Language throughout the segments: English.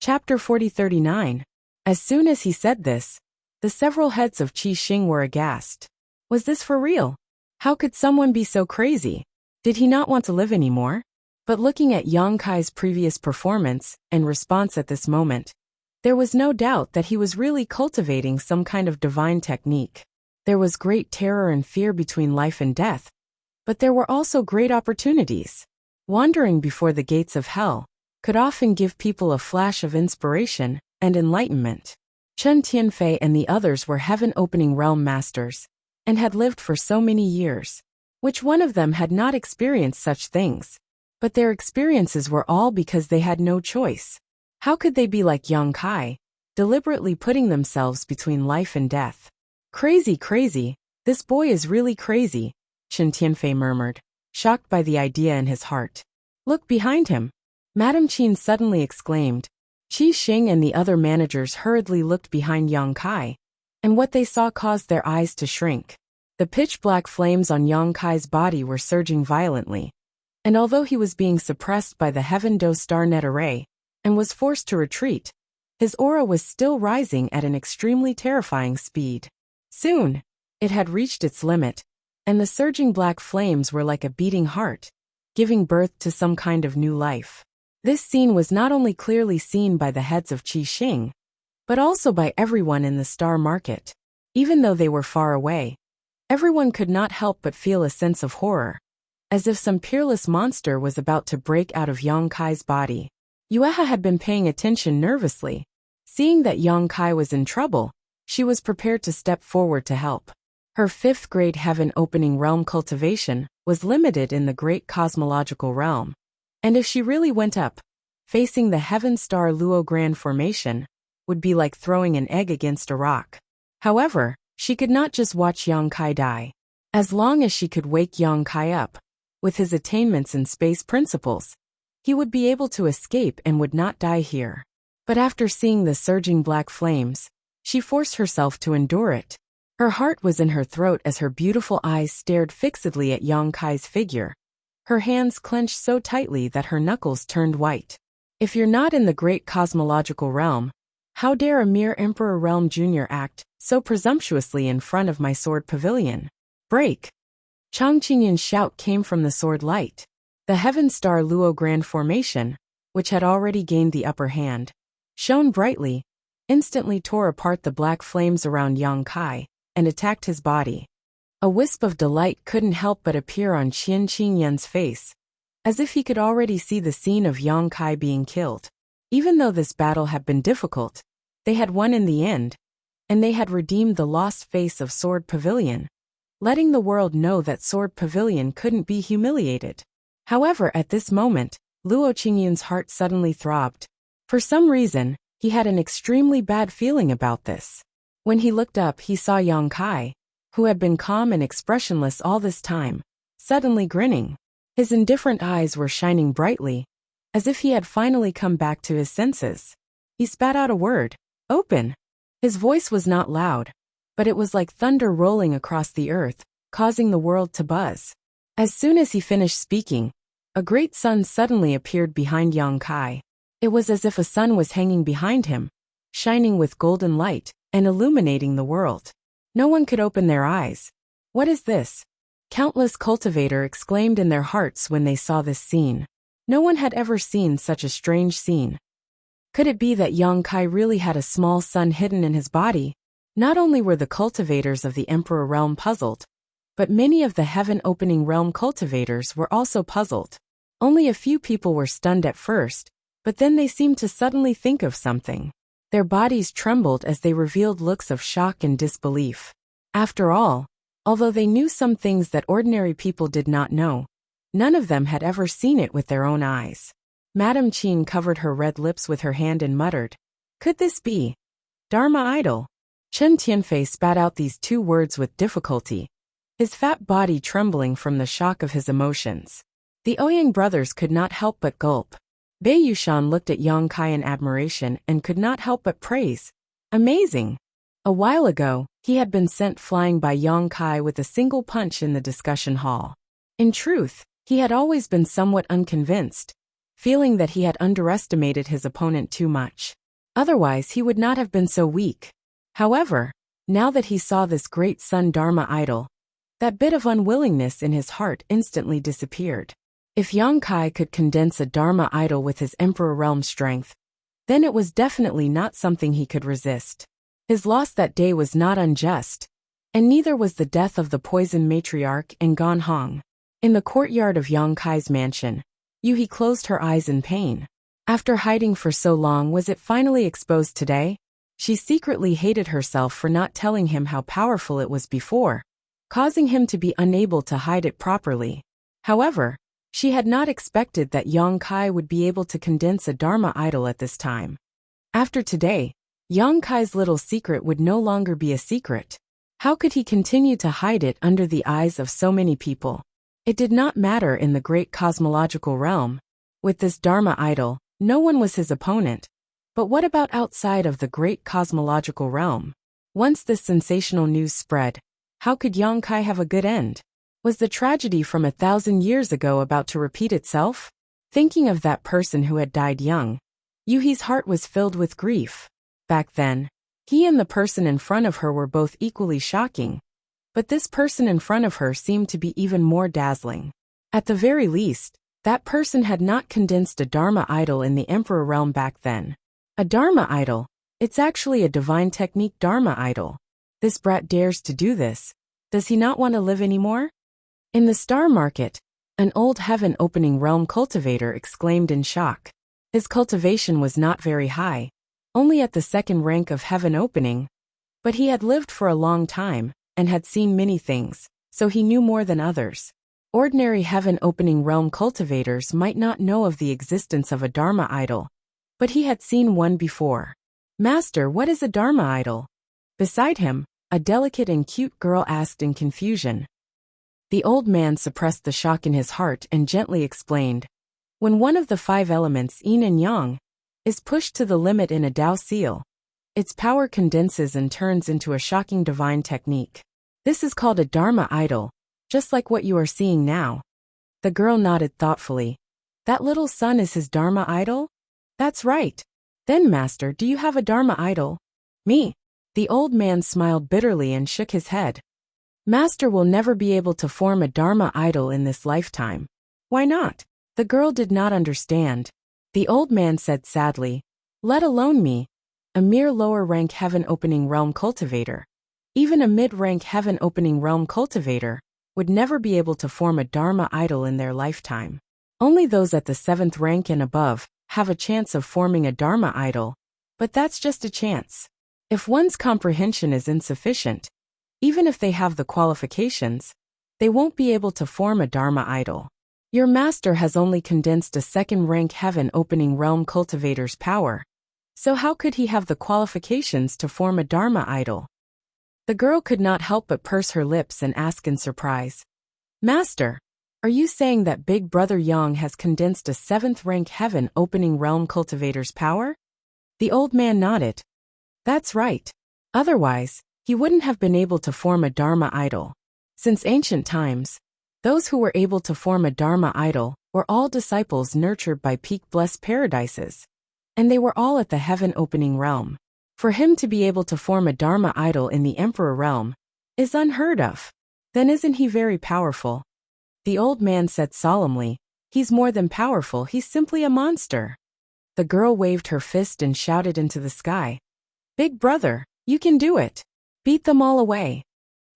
Chapter 4039. As soon as he said this, the several heads of Qi Xing were aghast. Was this for real? How could someone be so crazy? Did he not want to live anymore? But looking at Yang Kai's previous performance and response at this moment, there was no doubt that he was really cultivating some kind of divine technique. There was great terror and fear between life and death, but there were also great opportunities. Wandering before the gates of hell could often give people a flash of inspiration and enlightenment. Chen Tianfei and the others were heaven-opening realm masters, and had lived for so many years. Which one of them had not experienced such things? But their experiences were all because they had no choice. How could they be like Yang Kai, deliberately putting themselves between life and death? Crazy, this boy is really crazy, Chen Tianfei murmured, shocked by the idea in his heart. Look behind him, Madame Qin suddenly exclaimed. Qi Xing and the other managers hurriedly looked behind Yang Kai, and what they saw caused their eyes to shrink. The pitch-black flames on Yang Kai's body were surging violently, and although he was being suppressed by the Heaven Do Star Net Array, and was forced to retreat, his aura was still rising at an extremely terrifying speed. Soon, it had reached its limit, and the surging black flames were like a beating heart, giving birth to some kind of new life. This scene was not only clearly seen by the heads of Qi Xing, but also by everyone in the star market. Even though they were far away, everyone could not help but feel a sense of horror, as if some peerless monster was about to break out of Yang Kai's body. Yueha had been paying attention nervously. Seeing that Yang Kai was in trouble, she was prepared to step forward to help. Her 5th grade heaven-opening realm cultivation was limited in the great cosmological realm, and if she really went up, facing the Heaven Star Luo Grand formation would be like throwing an egg against a rock. However, she could not just watch Yang Kai die. As long as she could wake Yang Kai up, with his attainments in space principles, he would be able to escape and would not die here. But after seeing the surging black flames, she forced herself to endure it. Her heart was in her throat as her beautiful eyes stared fixedly at Yang Kai's figure. Her hands clenched so tightly that her knuckles turned white. If you're not in the great cosmological realm, how dare a mere Emperor Realm Jr. act so presumptuously in front of my sword pavilion? Break! Chang Qingyun's shout came from the sword light. The Heaven Star Luo Grand formation, which had already gained the upper hand, shone brightly, instantly tore apart the black flames around Yang Kai, and attacked his body. A wisp of delight couldn't help but appear on Qian Qingyun's face, as if he could already see the scene of Yang Kai being killed. Even though this battle had been difficult, they had won in the end, and they had redeemed the lost face of Sword Pavilion, letting the world know that Sword Pavilion couldn't be humiliated. However, at this moment, Luo Qingyun's heart suddenly throbbed. For some reason, he had an extremely bad feeling about this. When he looked up, he saw Yang Kai, who had been calm and expressionless all this time, suddenly grinning. His indifferent eyes were shining brightly, as if he had finally come back to his senses. He spat out a word, "Open." His voice was not loud, but it was like thunder rolling across the earth, causing the world to buzz. As soon as he finished speaking, a great sun suddenly appeared behind Yang Kai. It was as if a sun was hanging behind him, shining with golden light and illuminating the world. No one could open their eyes. What is this? Countless cultivators exclaimed in their hearts when they saw this scene. No one had ever seen such a strange scene. Could it be that Yang Kai really had a small sun hidden in his body? Not only were the cultivators of the Emperor Realm puzzled, but many of the heaven-opening realm cultivators were also puzzled. Only a few people were stunned at first, but then they seemed to suddenly think of something. Their bodies trembled as they revealed looks of shock and disbelief. After all, although they knew some things that ordinary people did not know, none of them had ever seen it with their own eyes. Madame Qin covered her red lips with her hand and muttered, "Could this be Dharma idol?" Chen Tianfei spat out these 2 words with difficulty, his fat body trembling from the shock of his emotions. The Ouyang brothers could not help but gulp. Bei Yushan looked at Yang Kai in admiration and could not help but praise. Amazing! A while ago, he had been sent flying by Yang Kai with a single punch in the discussion hall. In truth, he had always been somewhat unconvinced, feeling that he had underestimated his opponent too much. Otherwise, he would not have been so weak. However, now that he saw this great sun Dharma idol, that bit of unwillingness in his heart instantly disappeared. If Yang Kai could condense a Dharma idol with his Emperor Realm strength, then it was definitely not something he could resist. His loss that day was not unjust, and neither was the death of the poison matriarch and Gan Hong. In the courtyard of Yang Kai's mansion, Yuhi closed her eyes in pain. After hiding for so long, was it finally exposed today? She secretly hated herself for not telling him how powerful it was before, causing him to be unable to hide it properly. However, she had not expected that Yang Kai would be able to condense a Dharma idol at this time. After today, Yang Kai's little secret would no longer be a secret. How could he continue to hide it under the eyes of so many people? It did not matter in the great cosmological realm. With this Dharma idol, no one was his opponent. But what about outside of the great cosmological realm? Once this sensational news spread, how could Yang Kai have a good end? Was the tragedy from 1,000 years ago about to repeat itself? Thinking of that person who had died young, Yuhi's heart was filled with grief. Back then, he and the person in front of her were both equally shocking. But this person in front of her seemed to be even more dazzling. At the very least, that person had not condensed a Dharma idol in the Emperor Realm back then. A Dharma idol? It's actually a divine technique Dharma idol. This brat dares to do this. Does he not want to live anymore? In the star market, an old heaven-opening realm cultivator exclaimed in shock. His cultivation was not very high, only at the second rank of heaven opening, but he had lived for a long time and had seen many things, so he knew more than others. Ordinary heaven-opening realm cultivators might not know of the existence of a Dharma idol, but he had seen one before. Master, what is a Dharma idol? Beside him, a delicate and cute girl asked in confusion. The old man suppressed the shock in his heart and gently explained. When one of the 5 elements, yin and yang, is pushed to the limit in a Tao seal, its power condenses and turns into a shocking divine technique. This is called a Dharma idol, just like what you are seeing now. The girl nodded thoughtfully. That little son is his Dharma idol? That's right. Then, Master, do you have a Dharma idol? Me? The old man smiled bitterly and shook his head. Master will never be able to form a Dharma idol in this lifetime. Why not? The girl did not understand. The old man said sadly, let alone me, a mere lower-rank heaven-opening realm cultivator. Even a mid-rank heaven-opening realm cultivator would never be able to form a Dharma idol in their lifetime. Only those at the 7th rank and above have a chance of forming a Dharma idol, but that's just a chance. If one's comprehension is insufficient, even if they have the qualifications, they won't be able to form a Dharma idol. Your master has only condensed a 2nd-rank heaven-opening realm cultivator's power, so how could he have the qualifications to form a Dharma idol? The girl could not help but purse her lips and ask in surprise. Master, are you saying that Big Brother Yang has condensed a 7th-rank heaven-opening realm cultivator's power? The old man nodded. That's right. Otherwise, he wouldn't have been able to form a Dharma idol. Since ancient times, those who were able to form a Dharma idol were all disciples nurtured by peak-blessed paradises, and they were all at the heaven-opening realm. For him to be able to form a Dharma idol in the Emperor realm is unheard of. Then isn't he very powerful? The old man said solemnly, he's more than powerful, he's simply a monster. The girl waved her fist and shouted into the sky. Big brother, you can do it. Beat them all away.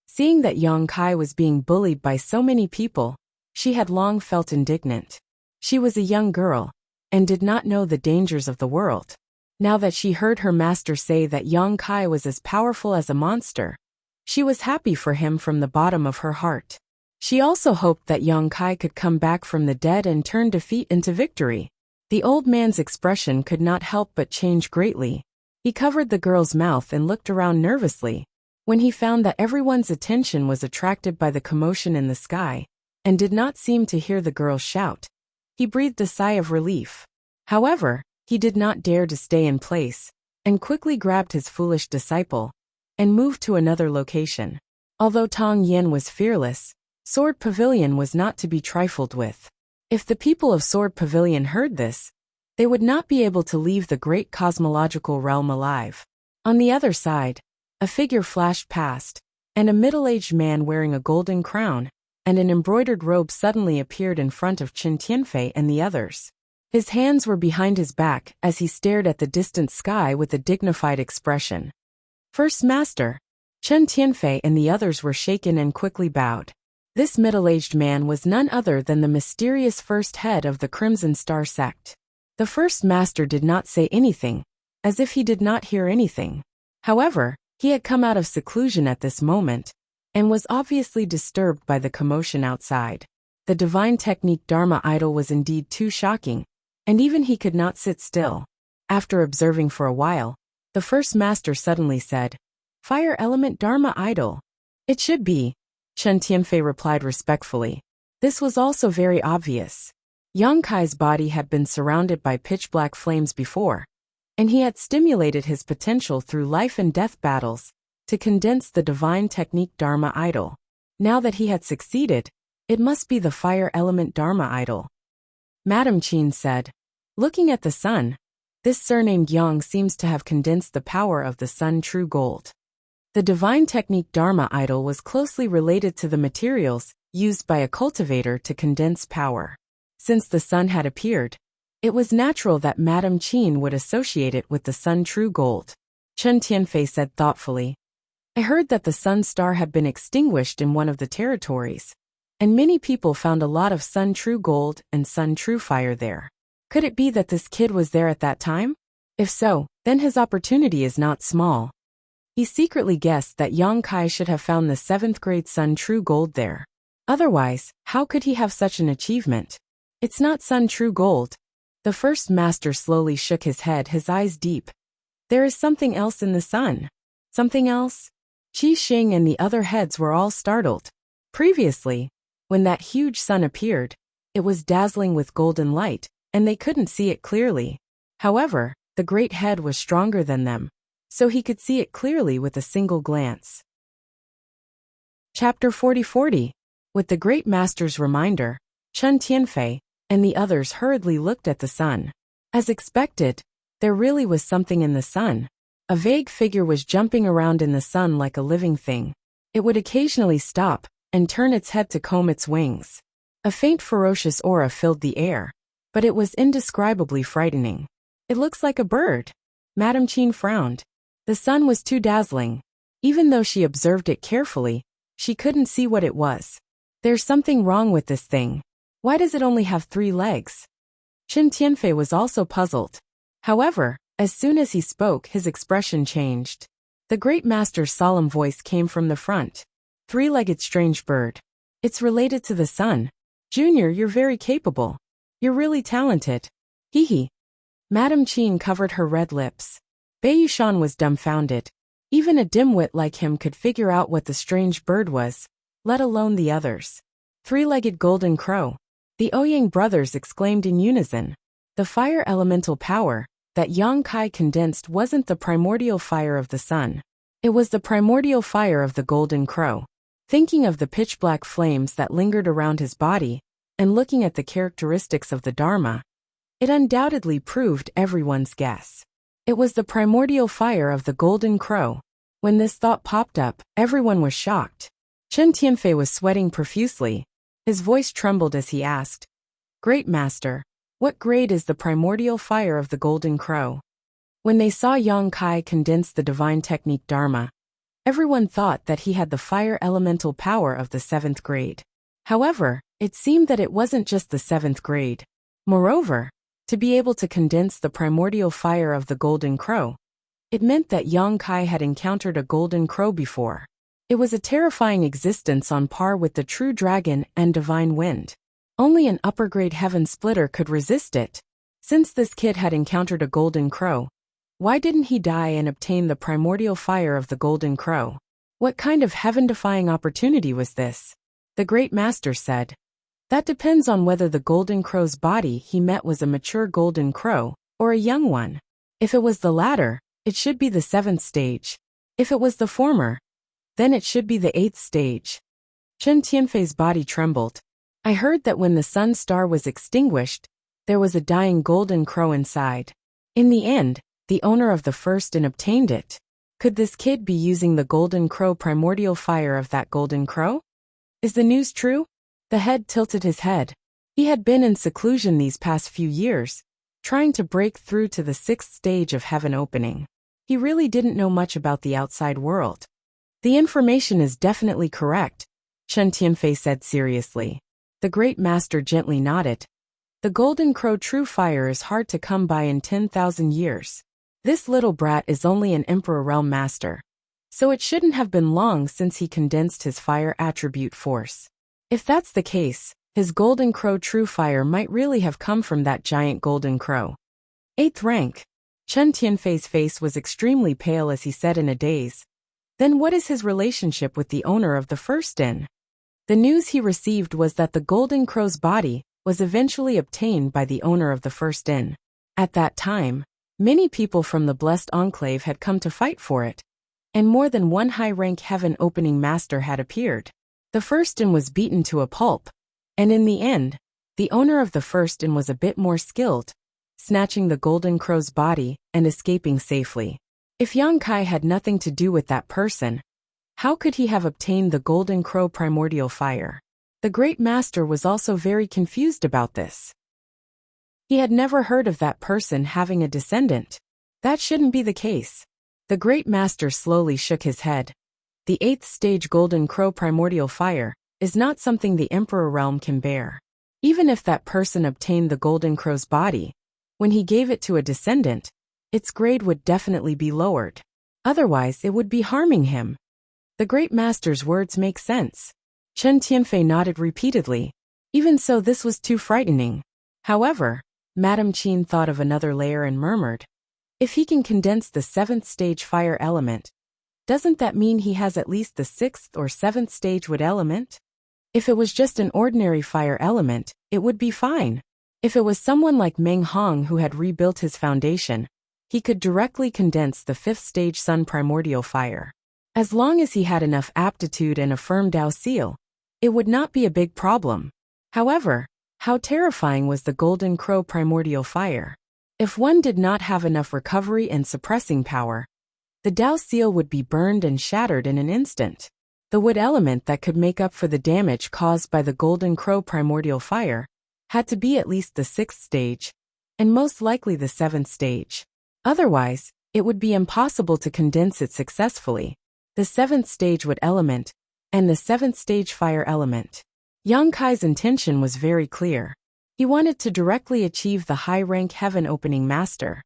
Seeing that Yang Kai was being bullied by so many people, she had long felt indignant. She was a young girl, and did not know the dangers of the world. Now that she heard her master say that Yang Kai was as powerful as a monster, she was happy for him from the bottom of her heart. She also hoped that Yang Kai could come back from the dead and turn defeat into victory. The old man's expression could not help but change greatly. He covered the girl's mouth and looked around nervously. When he found that everyone's attention was attracted by the commotion in the sky, and did not seem to hear the girl shout, he breathed a sigh of relief. However, he did not dare to stay in place, and quickly grabbed his foolish disciple, and moved to another location. Although Tong Yin was fearless, Sword Pavilion was not to be trifled with. If the people of Sword Pavilion heard this, they would not be able to leave the great cosmological realm alive. On the other side, a figure flashed past, and a middle-aged man wearing a golden crown and an embroidered robe suddenly appeared in front of Chen Tianfei and the others. His hands were behind his back as he stared at the distant sky with a dignified expression. First Master, Chen Tianfei and the others were shaken and quickly bowed. This middle-aged man was none other than the mysterious first head of the Crimson Star sect. The First Master did not say anything, as if he did not hear anything. However, he had come out of seclusion at this moment, and was obviously disturbed by the commotion outside. The divine technique Dharma idol was indeed too shocking, and even he could not sit still. After observing for a while, the First Master suddenly said, "Fire element Dharma idol." "It should be," Chen Tianfei replied respectfully. This was also very obvious. Yang Kai's body had been surrounded by pitch-black flames before, and he had stimulated his potential through life and death battles to condense the divine technique Dharma idol. Now that he had succeeded, it must be the fire element Dharma idol. Madame Qin said, "Looking at the sun, this surnamed Yang seems to have condensed the power of the sun true gold." The divine technique Dharma idol was closely related to the materials used by a cultivator to condense power. Since the sun had appeared, it was natural that Madame Qin would associate it with the sun true gold. Chen Tianfei said thoughtfully, "I heard that the sun star had been extinguished in one of the territories, and many people found a lot of sun true gold and sun true fire there. Could it be that this kid was there at that time? If so, then his opportunity is not small." He secretly guessed that Yang Kai should have found the 7th grade sun true gold there. Otherwise, how could he have such an achievement? It's not sun true gold. The First Master slowly shook his head, his eyes deep. There is something else in the sun. Something else? Qi Xing and the other heads were all startled. Previously, when that huge sun appeared, it was dazzling with golden light, and they couldn't see it clearly. However, the great head was stronger than them, so he could see it clearly with a single glance. Chapter 40. With the Great Master's reminder, Chen Tianfei and the others hurriedly looked at the sun. As expected, there really was something in the sun. A vague figure was jumping around in the sun like a living thing. It would occasionally stop and turn its head to comb its wings. A faint ferocious aura filled the air, but it was indescribably frightening. "It looks like a bird." Madame Qin frowned. The sun was too dazzling. Even though she observed it carefully, she couldn't see what it was. "There's something wrong with this thing. Why does it only have 3 legs? Chen Tianfei was also puzzled. However, as soon as he spoke, his expression changed. The Great Master's solemn voice came from the front. "3-legged strange bird. It's related to the sun. Junior, you're very capable. You're really talented. Hee hee." Madame Qin covered her red lips. Bei Yushan was dumbfounded. Even a dimwit like him could figure out what the strange bird was, let alone the others. 3-legged golden crow. The Ouyang brothers exclaimed in unison. The fire elemental power that Yang Kai condensed wasn't the primordial fire of the sun. It was the primordial fire of the golden crow. Thinking of the pitch-black flames that lingered around his body, and looking at the characteristics of the Dharma, it undoubtedly proved everyone's guess. It was the primordial fire of the golden crow. When this thought popped up, everyone was shocked. Chen Tianfei was sweating profusely. His voice trembled as he asked, "Great Master, what grade is the primordial fire of the golden crow?" When they saw Yang Kai condense the divine technique Dharma, everyone thought that he had the fire elemental power of the 7th grade. However, it seemed that it wasn't just the 7th grade. Moreover, to be able to condense the primordial fire of the golden crow, it meant that Yang Kai had encountered a golden crow before. It was a terrifying existence on par with the true dragon and divine wind. Only an upper-grade heaven splitter could resist it. Since this kid had encountered a golden crow, why didn't he die and obtain the primordial fire of the golden crow? What kind of heaven-defying opportunity was this? The Great Master said, "That depends on whether the golden crow's body he met was a mature golden crow or a young one. If it was the latter, it should be the 7th stage. If it was the former, then it should be the 8th stage." Chen Tianfei's body trembled. I heard that when the sun star was extinguished, there was a dying golden crow inside. In the end, the owner of the first inn obtained it. Could this kid be using the golden crow primordial fire of that golden crow? Is the news true? The head tilted his head. He had been in seclusion these past few years, trying to break through to the 6th stage of heaven opening. He really didn't know much about the outside world. The information is definitely correct, Chen Tianfei said seriously. The great master gently nodded. The golden crow true fire is hard to come by in 10,000 years. This little brat is only an emperor realm master, so it shouldn't have been long since he condensed his fire attribute force. If that's the case, his golden crow true fire might really have come from that giant golden crow. 8th rank. Chen Tianfei's face was extremely pale as he said in a daze. Then what is his relationship with the owner of the first inn? The news he received was that the golden crow's body was eventually obtained by the owner of the first inn. At that time, many people from the Blessed Enclave had come to fight for it, and more than one high-rank heaven opening master had appeared. The first inn was beaten to a pulp, and in the end, the owner of the first inn was a bit more skilled, snatching the golden crow's body and escaping safely. If Yang Kai had nothing to do with that person, how could he have obtained the golden crow primordial fire? The great master was also very confused about this. He had never heard of that person having a descendant. That shouldn't be the case. The great master slowly shook his head. The 8th stage golden crow primordial fire is not something the emperor realm can bear. Even if that person obtained the golden crow's body, when he gave it to a descendant, its grade would definitely be lowered. Otherwise, it would be harming him. The great master's words make sense. Chen Tianfei nodded repeatedly. Even so, this was too frightening. However, Madame Qin thought of another layer and murmured, if he can condense the 7th stage fire element, doesn't that mean he has at least the 6th or 7th stage wood element? If it was just an ordinary fire element, it would be fine. If it was someone like Meng Hong who had rebuilt his foundation, he could directly condense the 5th stage sun primordial fire. As long as he had enough aptitude and a firm Dao seal, it would not be a big problem. However, how terrifying was the golden crow primordial fire? If one did not have enough recovery and suppressing power, the Dao seal would be burned and shattered in an instant. The wood element that could make up for the damage caused by the golden crow primordial fire had to be at least the 6th stage, and most likely the 7th stage. Otherwise, it would be impossible to condense it successfully. The 7th stage wood element, and the 7th stage fire element. Yang Kai's intention was very clear. He wanted to directly achieve the high-rank heaven opening master.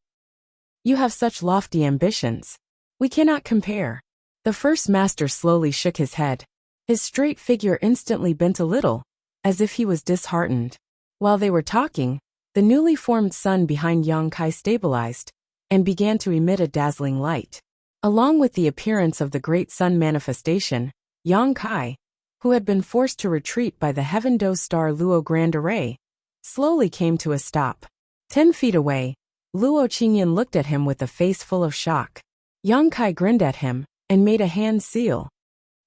You have such lofty ambitions. We cannot compare. The first master slowly shook his head. His straight figure instantly bent a little, as if he was disheartened. While they were talking, the newly formed sun behind Yang Kai stabilized and began to emit a dazzling light. Along with the appearance of the great sun manifestation, Yang Kai, who had been forced to retreat by the Heaven Do star Luo Grand Array, slowly came to a stop. 10 feet away, Luo Qingyan looked at him with a face full of shock. Yang Kai grinned at him and made a hand seal.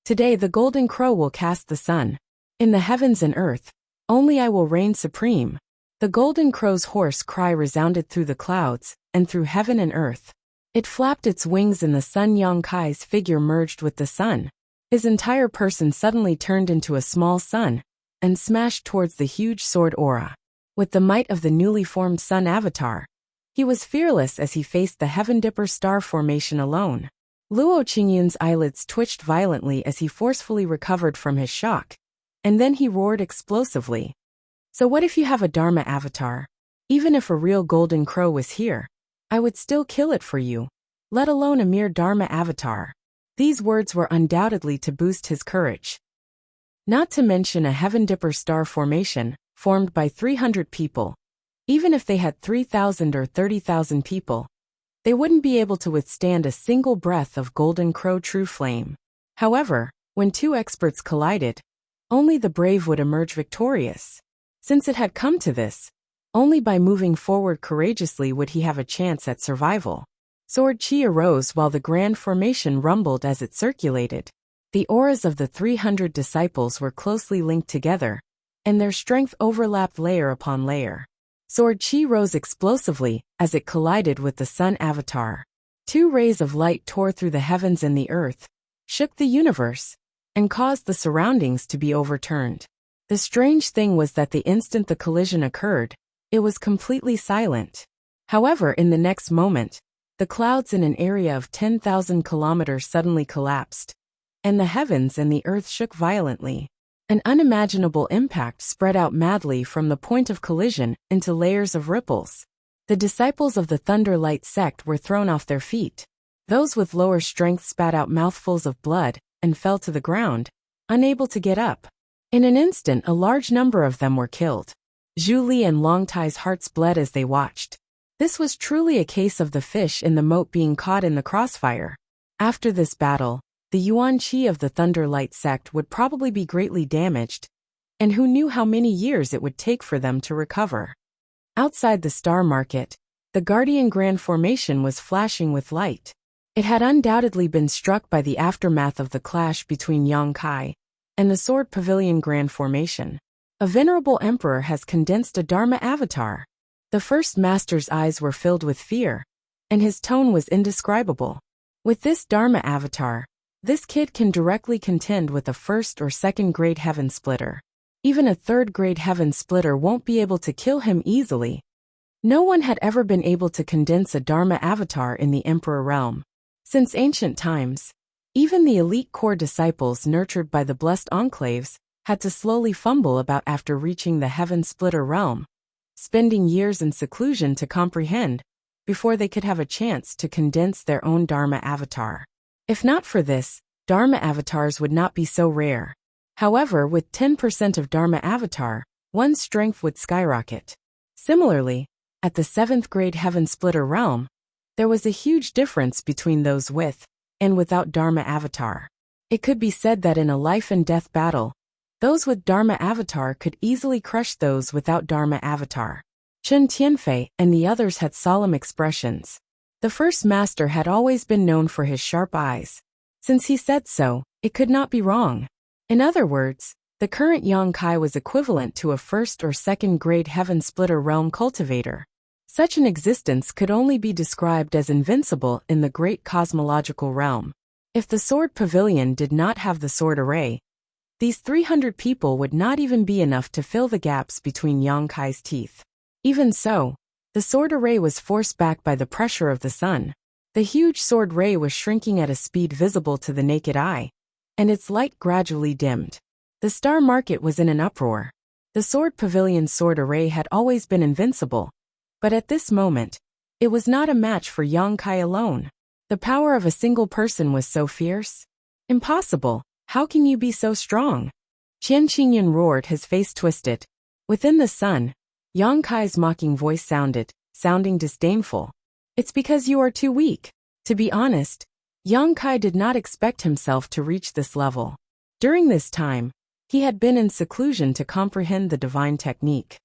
Today the golden crow will cast the sun. In the heavens and earth, only I will reign supreme. The golden crow's hoarse cry resounded through the clouds and through heaven and earth. It flapped its wings in the sun. Yang Kai's figure merged with the sun. His entire person suddenly turned into a small sun and smashed towards the huge sword aura. With the might of the newly formed sun avatar, he was fearless as he faced the Heaven Dipper star formation alone. Luo Qingyan's eyelids twitched violently as he forcefully recovered from his shock, and then he roared explosively. So what if you have a Dharma avatar? Even if a real golden crow was here, I would still kill it for you, let alone a mere Dharma avatar. These words were undoubtedly to boost his courage. Not to mention a Heaven Dipper star formation, formed by 300 people. Even if they had 3,000 or 30,000 people, they wouldn't be able to withstand a single breath of golden crow true flame. However, when two experts collided, only the brave would emerge victorious. Since it had come to this, only by moving forward courageously would he have a chance at survival. Sword Chi arose while the grand formation rumbled as it circulated. The auras of the 300 disciples were closely linked together, and their strength overlapped layer upon layer. Sword chi rose explosively as it collided with the sun avatar. Two rays of light tore through the heavens and the earth, shook the universe, and caused the surroundings to be overturned. The strange thing was that the instant the collision occurred, it was completely silent. However, in the next moment, the clouds in an area of 10,000 kilometers suddenly collapsed, and the heavens and the earth shook violently. An unimaginable impact spread out madly from the point of collision into layers of ripples. The disciples of the Thunder Light sect were thrown off their feet. Those with lower strength spat out mouthfuls of blood and fell to the ground, unable to get up. In an instant, a large number of them were killed. Zhu Li and Long Tai's hearts bled as they watched. This was truly a case of the fish in the moat being caught in the crossfire. After this battle, the Yuan Qi of the Thunder Light sect would probably be greatly damaged, and who knew how many years it would take for them to recover. Outside the star market, the Guardian Grand Formation was flashing with light. It had undoubtedly been struck by the aftermath of the clash between Yang Kai and the Sword Pavilion Grand Formation. A venerable emperor has condensed a Dharma avatar. The first master's eyes were filled with fear, and his tone was indescribable. With this Dharma avatar, this kid can directly contend with a first or second grade heaven splitter. Even a third grade heaven splitter won't be able to kill him easily. No one had ever been able to condense a Dharma avatar in the Emperor realm. Since ancient times, even the elite core disciples nurtured by the blessed enclaves had to slowly fumble about after reaching the heaven splitter realm, spending years in seclusion to comprehend, before they could have a chance to condense their own Dharma avatar. If not for this, Dharma avatars would not be so rare. However, with 10% of Dharma avatar, one's strength would skyrocket. Similarly, at the 7th grade Heaven Splitter realm, there was a huge difference between those with and without Dharma avatar. It could be said that in a life and death battle, those with Dharma avatar could easily crush those without Dharma avatar. Chen Tianfei and the others had solemn expressions. The first master had always been known for his sharp eyes. Since he said so, it could not be wrong. In other words, the current Yang Kai was equivalent to a first or second grade Heaven Splitter realm cultivator. Such an existence could only be described as invincible in the great cosmological realm. If the Sword Pavilion did not have the sword array, these 300 people would not even be enough to fill the gaps between Yang Kai's teeth. Even so, the sword array was forced back by the pressure of the sun. The huge sword ray was shrinking at a speed visible to the naked eye, and its light gradually dimmed. The star market was in an uproar. The Sword Pavilion's sword array had always been invincible, but at this moment, it was not a match for Yang Kai alone. The power of a single person was so fierce. Impossible, how can you be so strong? Qian Qingyun roared, his face twisted. Within the sun, Yang Kai's mocking voice sounding disdainful. It's because you are too weak. To be honest, Yang Kai did not expect himself to reach this level. During this time, he had been in seclusion to comprehend the divine technique.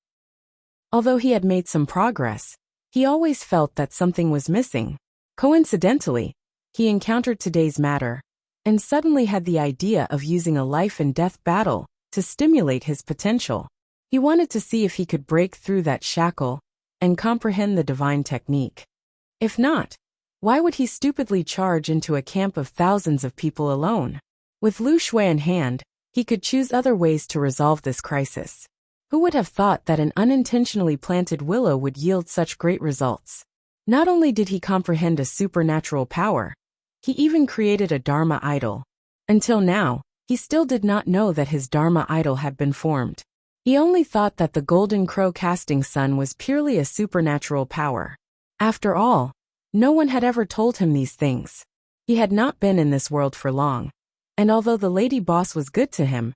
Although he had made some progress, he always felt that something was missing. Coincidentally, he encountered today's matter, and suddenly had the idea of using a life and death battle to stimulate his potential. He wanted to see if he could break through that shackle and comprehend the divine technique. If not, why would he stupidly charge into a camp of thousands of people alone? With Lu Shui in hand, he could choose other ways to resolve this crisis. Who would have thought that an unintentionally planted willow would yield such great results? Not only did he comprehend a supernatural power, he even created a Dharma idol. Until now, he still did not know that his Dharma idol had been formed. He only thought that the golden crow casting sun was purely a supernatural power. After all, no one had ever told him these things. He had not been in this world for long, and although the lady boss was good to him,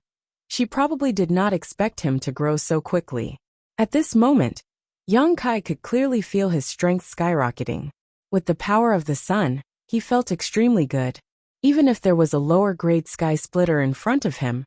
she probably did not expect him to grow so quickly. At this moment, Yang Kai could clearly feel his strength skyrocketing. With the power of the sun, he felt extremely good. Even if there was a lower grade sky splitter in front of him,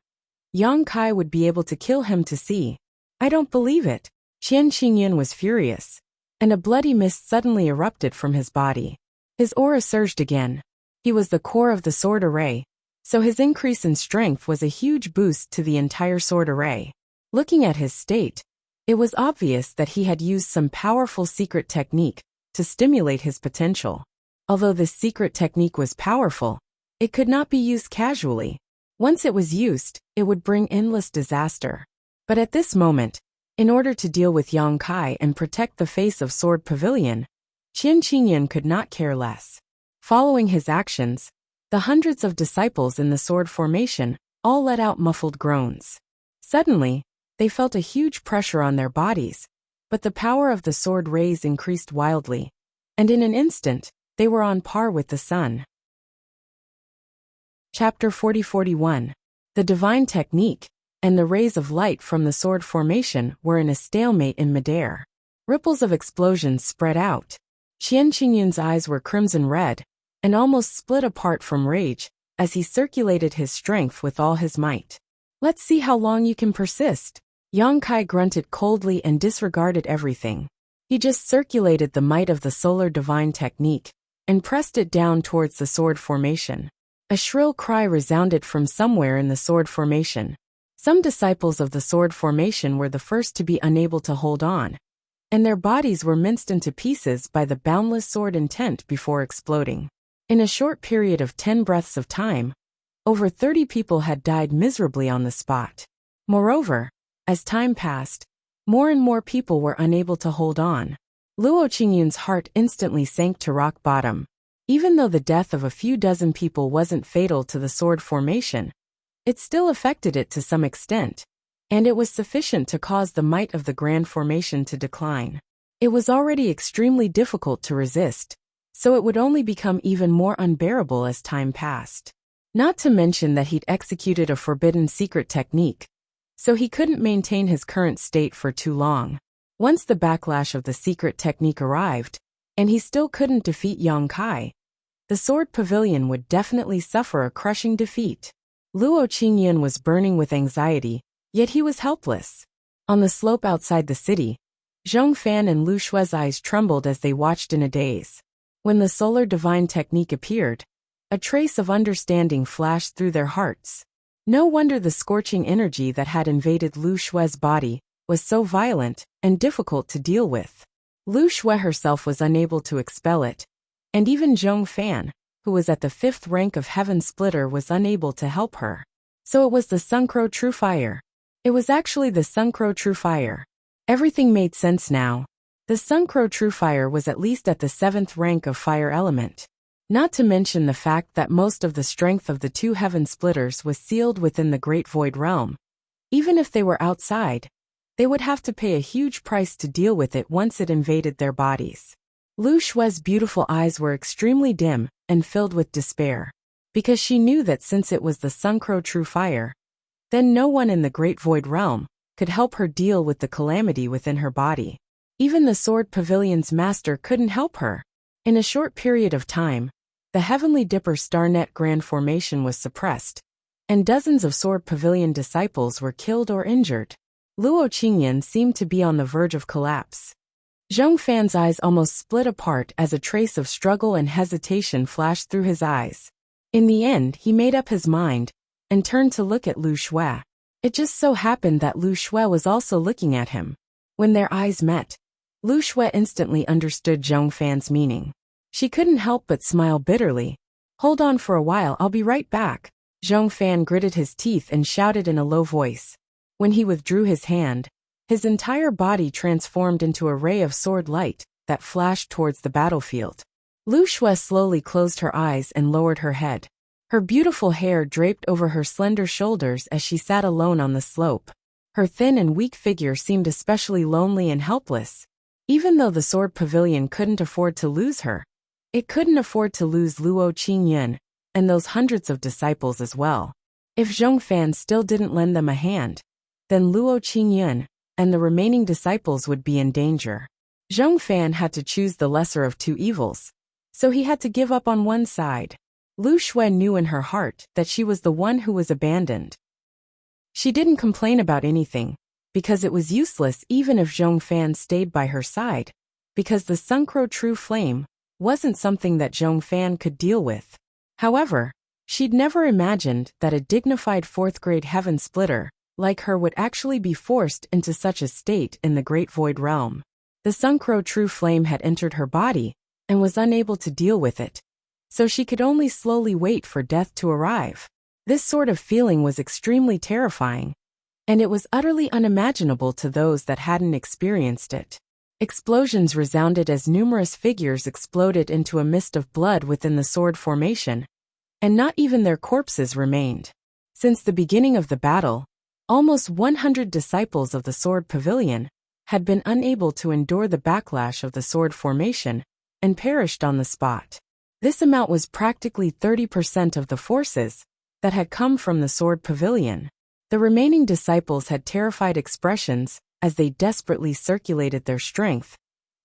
Yang Kai would be able to kill him to see. I don't believe it. Qian Qingyun was furious, and a bloody mist suddenly erupted from his body. His aura surged again. He was the core of the sword array, so his increase in strength was a huge boost to the entire sword array. Looking at his state, it was obvious that he had used some powerful secret technique to stimulate his potential. Although this secret technique was powerful, it could not be used casually. Once it was used, it would bring endless disaster. But at this moment, in order to deal with Yang Kai and protect the face of Sword Pavilion, Qian Qingyan could not care less. Following his actions, the hundreds of disciples in the sword formation all let out muffled groans. Suddenly, they felt a huge pressure on their bodies, but the power of the sword rays increased wildly, and in an instant, they were on par with the sun. Chapter 40-41. The divine technique and the rays of light from the sword formation were in a stalemate in midair. Ripples of explosions spread out. Qian Qingyan's eyes were crimson red and almost split apart from rage as he circulated his strength with all his might. Let's see how long you can persist. Yang Kai grunted coldly and disregarded everything. He just circulated the might of the solar divine technique and pressed it down towards the sword formation. A shrill cry resounded from somewhere in the sword formation. Some disciples of the sword formation were the first to be unable to hold on, and their bodies were minced into pieces by the boundless sword intent before exploding. In a short period of 10 breaths of time, over 30 people had died miserably on the spot. Moreover, as time passed, more and more people were unable to hold on. Luo Qingyan's heart instantly sank to rock bottom. Even though the death of a few dozen people wasn't fatal to the sword formation, it still affected it to some extent, and it was sufficient to cause the might of the grand formation to decline. It was already extremely difficult to resist, so it would only become even more unbearable as time passed. Not to mention that he'd executed a forbidden secret technique, so he couldn't maintain his current state for too long. Once the backlash of the secret technique arrived, and he still couldn't defeat Yang Kai, the Sword Pavilion would definitely suffer a crushing defeat. Luo Qingyan was burning with anxiety, yet he was helpless. On the slope outside the city, Zhong Fan and Lu Shue's eyes trembled as they watched in a daze. When the solar divine technique appeared, a trace of understanding flashed through their hearts. No wonder the scorching energy that had invaded Lu Shue's body was so violent and difficult to deal with. Lu Shui herself was unable to expel it, and even Zhong Fan, who was at the 5th rank of Heaven Splitter, was unable to help her. So it was the Suncrow True Fire. It was actually the Suncrow True Fire. Everything made sense now. The Suncrow True Fire was at least at the 7th rank of fire element. Not to mention the fact that most of the strength of the 2 Heaven Splitters was sealed within the Great Void Realm. Even if they were outside, they would have to pay a huge price to deal with it once it invaded their bodies. Lu Shue's beautiful eyes were extremely dim and filled with despair, because she knew that since it was the Suncrow True Fire, then no one in the Great Void Realm could help her deal with the calamity within her body. Even the Sword Pavilion's master couldn't help her. In a short period of time, the Heavenly Dipper Starnet Grand Formation was suppressed, and dozens of Sword Pavilion disciples were killed or injured. Luo Qingyan seemed to be on the verge of collapse. Zhong Fan's eyes almost split apart as a trace of struggle and hesitation flashed through his eyes. In the end, he made up his mind and turned to look at Lu Shui. It just so happened that Lu Shui was also looking at him. When their eyes met, Lu Shui instantly understood Zhong Fan's meaning. She couldn't help but smile bitterly. "Hold on for a while, I'll be right back." Zhong Fan gritted his teeth and shouted in a low voice. When he withdrew his hand, his entire body transformed into a ray of sword light that flashed towards the battlefield. Lu Shui slowly closed her eyes and lowered her head. Her beautiful hair draped over her slender shoulders as she sat alone on the slope. Her thin and weak figure seemed especially lonely and helpless. Even though the Sword Pavilion couldn't afford to lose her, it couldn't afford to lose Luo Qingyan and those hundreds of disciples as well. If Zhong Fan still didn't lend them a hand, then Luo Qingyan and the remaining disciples would be in danger. Zhong Fan had to choose the lesser of 2 evils, so he had to give up on one side. Lu Shui knew in her heart that she was the one who was abandoned. She didn't complain about anything, because it was useless even if Zhong Fan stayed by her side, because the Suncrow True Flame wasn't something that Zhong Fan could deal with. However, she'd never imagined that a dignified 4th grade Heaven Splitter like her would actually be forced into such a state in the Great Void Realm. The Sunkro true flame had entered her body and was unable to deal with it, so she could only slowly wait for death to arrive. This sort of feeling was extremely terrifying, and it was utterly unimaginable to those that hadn't experienced it. Explosions resounded as numerous figures exploded into a mist of blood within the sword formation, and not even their corpses remained. Since the beginning of the battle, almost 100 disciples of the Sword Pavilion had been unable to endure the backlash of the sword formation and perished on the spot. This amount was practically 30% of the forces that had come from the Sword Pavilion. The remaining disciples had terrified expressions as they desperately circulated their strength,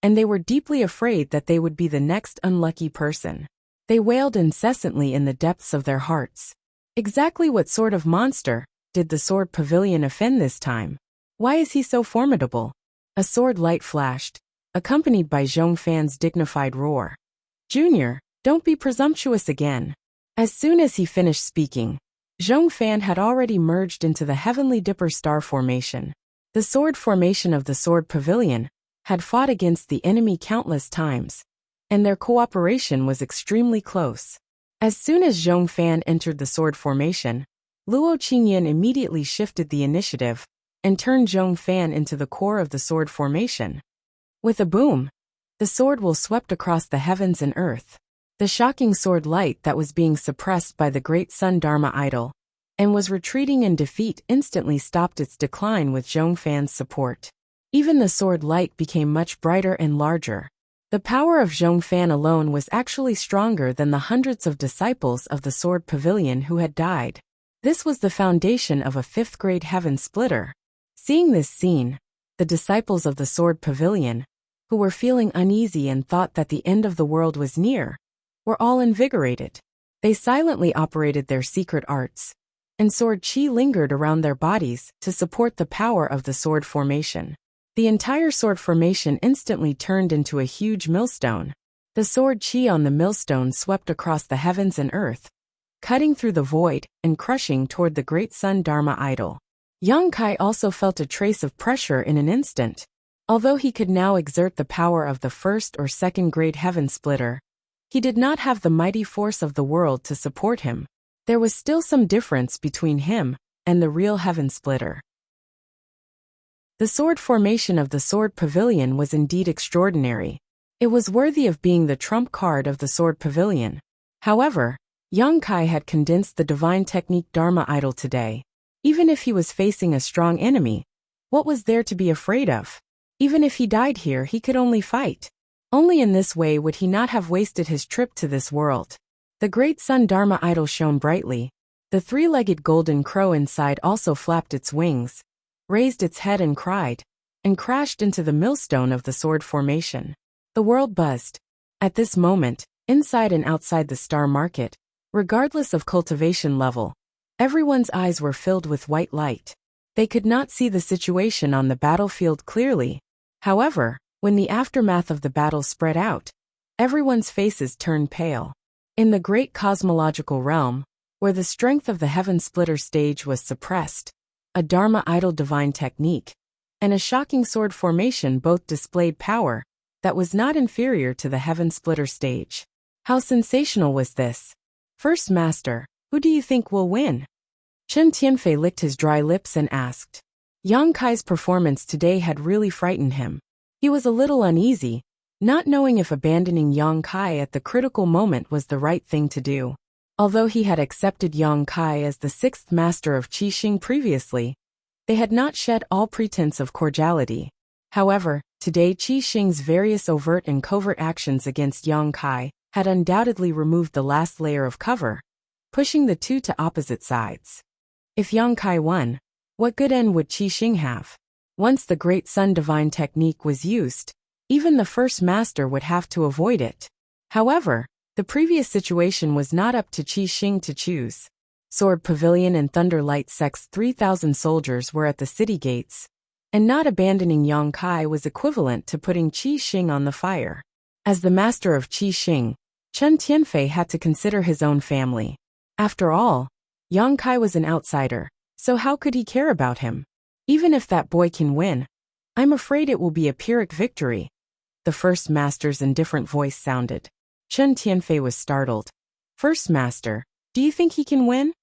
and they were deeply afraid that they would be the next unlucky person. They wailed incessantly in the depths of their hearts. Exactly what sort of monster did the Sword Pavilion offend this time? Why is he so formidable? A sword light flashed, accompanied by Zhong Fan's dignified roar. Junior, don't be presumptuous again. As soon as he finished speaking, Zhong Fan had already merged into the Heavenly Dipper star formation. The sword formation of the Sword Pavilion had fought against the enemy countless times, and their cooperation was extremely close. As soon as Zhong Fan entered the sword formation, Luo Qingyan immediately shifted the initiative and turned Zhong Fan into the core of the sword formation. With a boom, the sword will swept across the heavens and earth. The shocking sword light that was being suppressed by the great Sun Dharma idol and was retreating in defeat instantly stopped its decline with Zhong Fan's support. Even the sword light became much brighter and larger. The power of Zhong Fan alone was actually stronger than the hundreds of disciples of the Sword Pavilion who had died. This was the foundation of a fifth-grade heaven splitter. Seeing this scene, the disciples of the Sword Pavilion, who were feeling uneasy and thought that the end of the world was near, were all invigorated. They silently operated their secret arts, and sword chi lingered around their bodies to support the power of the sword formation. The entire sword formation instantly turned into a huge millstone. The sword chi on the millstone swept across the heavens and earth, cutting through the void and crushing toward the great Sun Dharma idol. Yang Kai also felt a trace of pressure in an instant. Although he could now exert the power of the first or second grade heaven splitter, he did not have the mighty force of the world to support him. There was still some difference between him and the real heaven splitter. The sword formation of the Sword Pavilion was indeed extraordinary. It was worthy of being the trump card of the Sword Pavilion. However, Yang Kai had condensed the divine technique Dharma idol today. Even if he was facing a strong enemy, what was there to be afraid of? Even if he died here, he could only fight. Only in this way would he not have wasted his trip to this world. The great Sun Dharma idol shone brightly. The three-legged golden crow inside also flapped its wings, raised its head and cried, and crashed into the millstone of the sword formation. The world buzzed. At this moment, inside and outside the star market, regardless of cultivation level, everyone's eyes were filled with white light. They could not see the situation on the battlefield clearly. However, when the aftermath of the battle spread out, everyone's faces turned pale. In the great cosmological realm, where the strength of the heaven splitter stage was suppressed, a Dharma idol divine technique and a shocking sword formation both displayed power that was not inferior to the heaven splitter stage. How sensational was this? First Master, who do you think will win? Chen Tianfei licked his dry lips and asked. Yang Kai's performance today had really frightened him. He was a little uneasy, not knowing if abandoning Yang Kai at the critical moment was the right thing to do. Although he had accepted Yang Kai as the sixth master of Qi Xing previously, they had not shed all pretense of cordiality. However, today Qi Xing's various overt and covert actions against Yang Kai had undoubtedly removed the last layer of cover, pushing the two to opposite sides. If Yang Kai won, what good end would Qi Xing have? Once the Great Sun Divine Technique was used, even the first master would have to avoid it. However, the previous situation was not up to Qi Xing to choose. Sword Pavilion and Thunderlight Sect's 3,000 soldiers were at the city gates, and not abandoning Yang Kai was equivalent to putting Qi Xing on the fire. As the master of Qi Xing, Chen Tianfei had to consider his own family. After all, Yang Kai was an outsider, So how could he care about him? Even if that boy can win, I'm afraid it will be a Pyrrhic victory. The first master's indifferent voice sounded. Chen Tianfei was startled. First master, do you think he can win?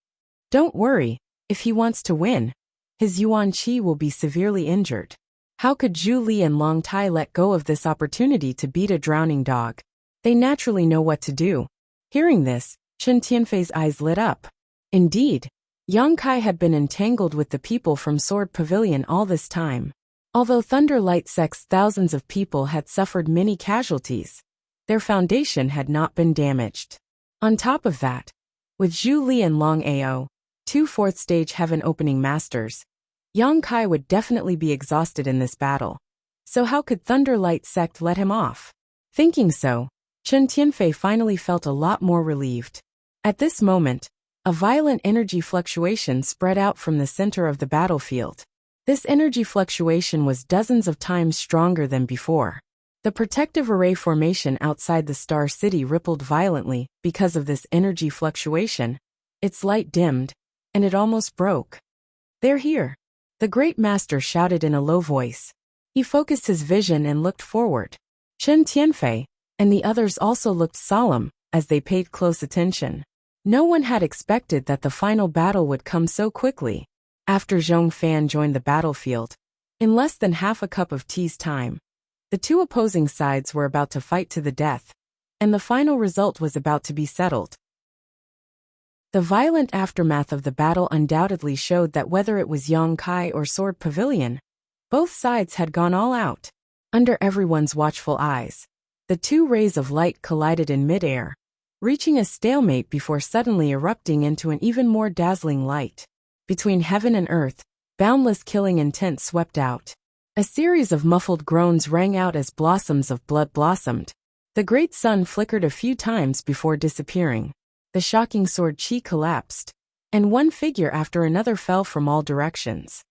Don't worry, if he wants to win, his Yuan Qi will be severely injured. How could Zhu Li and Long Tai let go of this opportunity to beat a drowning dog? They naturally know what to do. Hearing this, Chen Tianfei's eyes lit up. Indeed, Yang Kai had been entangled with the people from Sword Pavilion all this time. Although Thunder Light Sect's thousands of people had suffered many casualties, their foundation had not been damaged. On top of that, with Zhu Li and Long Ao, two fourth-stage heaven opening masters, Yang Kai would definitely be exhausted in this battle. So how could Thunder Light Sect let him off? Thinking so, Chen Tianfei finally felt a lot more relieved. At this moment, a violent energy fluctuation spread out from the center of the battlefield. This energy fluctuation was dozens of times stronger than before. The protective array formation outside the Star City rippled violently because of this energy fluctuation. Its light dimmed, and it almost broke. They're here, the Great Master shouted in a low voice. He focused his vision and looked forward. Chen Tianfei and the others also looked solemn as they paid close attention. No one had expected that the final battle would come so quickly. After Zhong Fan joined the battlefield, in less than half a cup of tea's time, the two opposing sides were about to fight to the death, and the final result was about to be settled. The violent aftermath of the battle undoubtedly showed that whether it was Yang Kai or Sword Pavilion, both sides had gone all out. Under everyone's watchful eyes, the two rays of light collided in midair, reaching a stalemate before suddenly erupting into an even more dazzling light. Between heaven and earth, boundless killing intent swept out. A series of muffled groans rang out as blossoms of blood blossomed. The great sun flickered a few times before disappearing. The shocking sword chi collapsed, and one figure after another fell from all directions.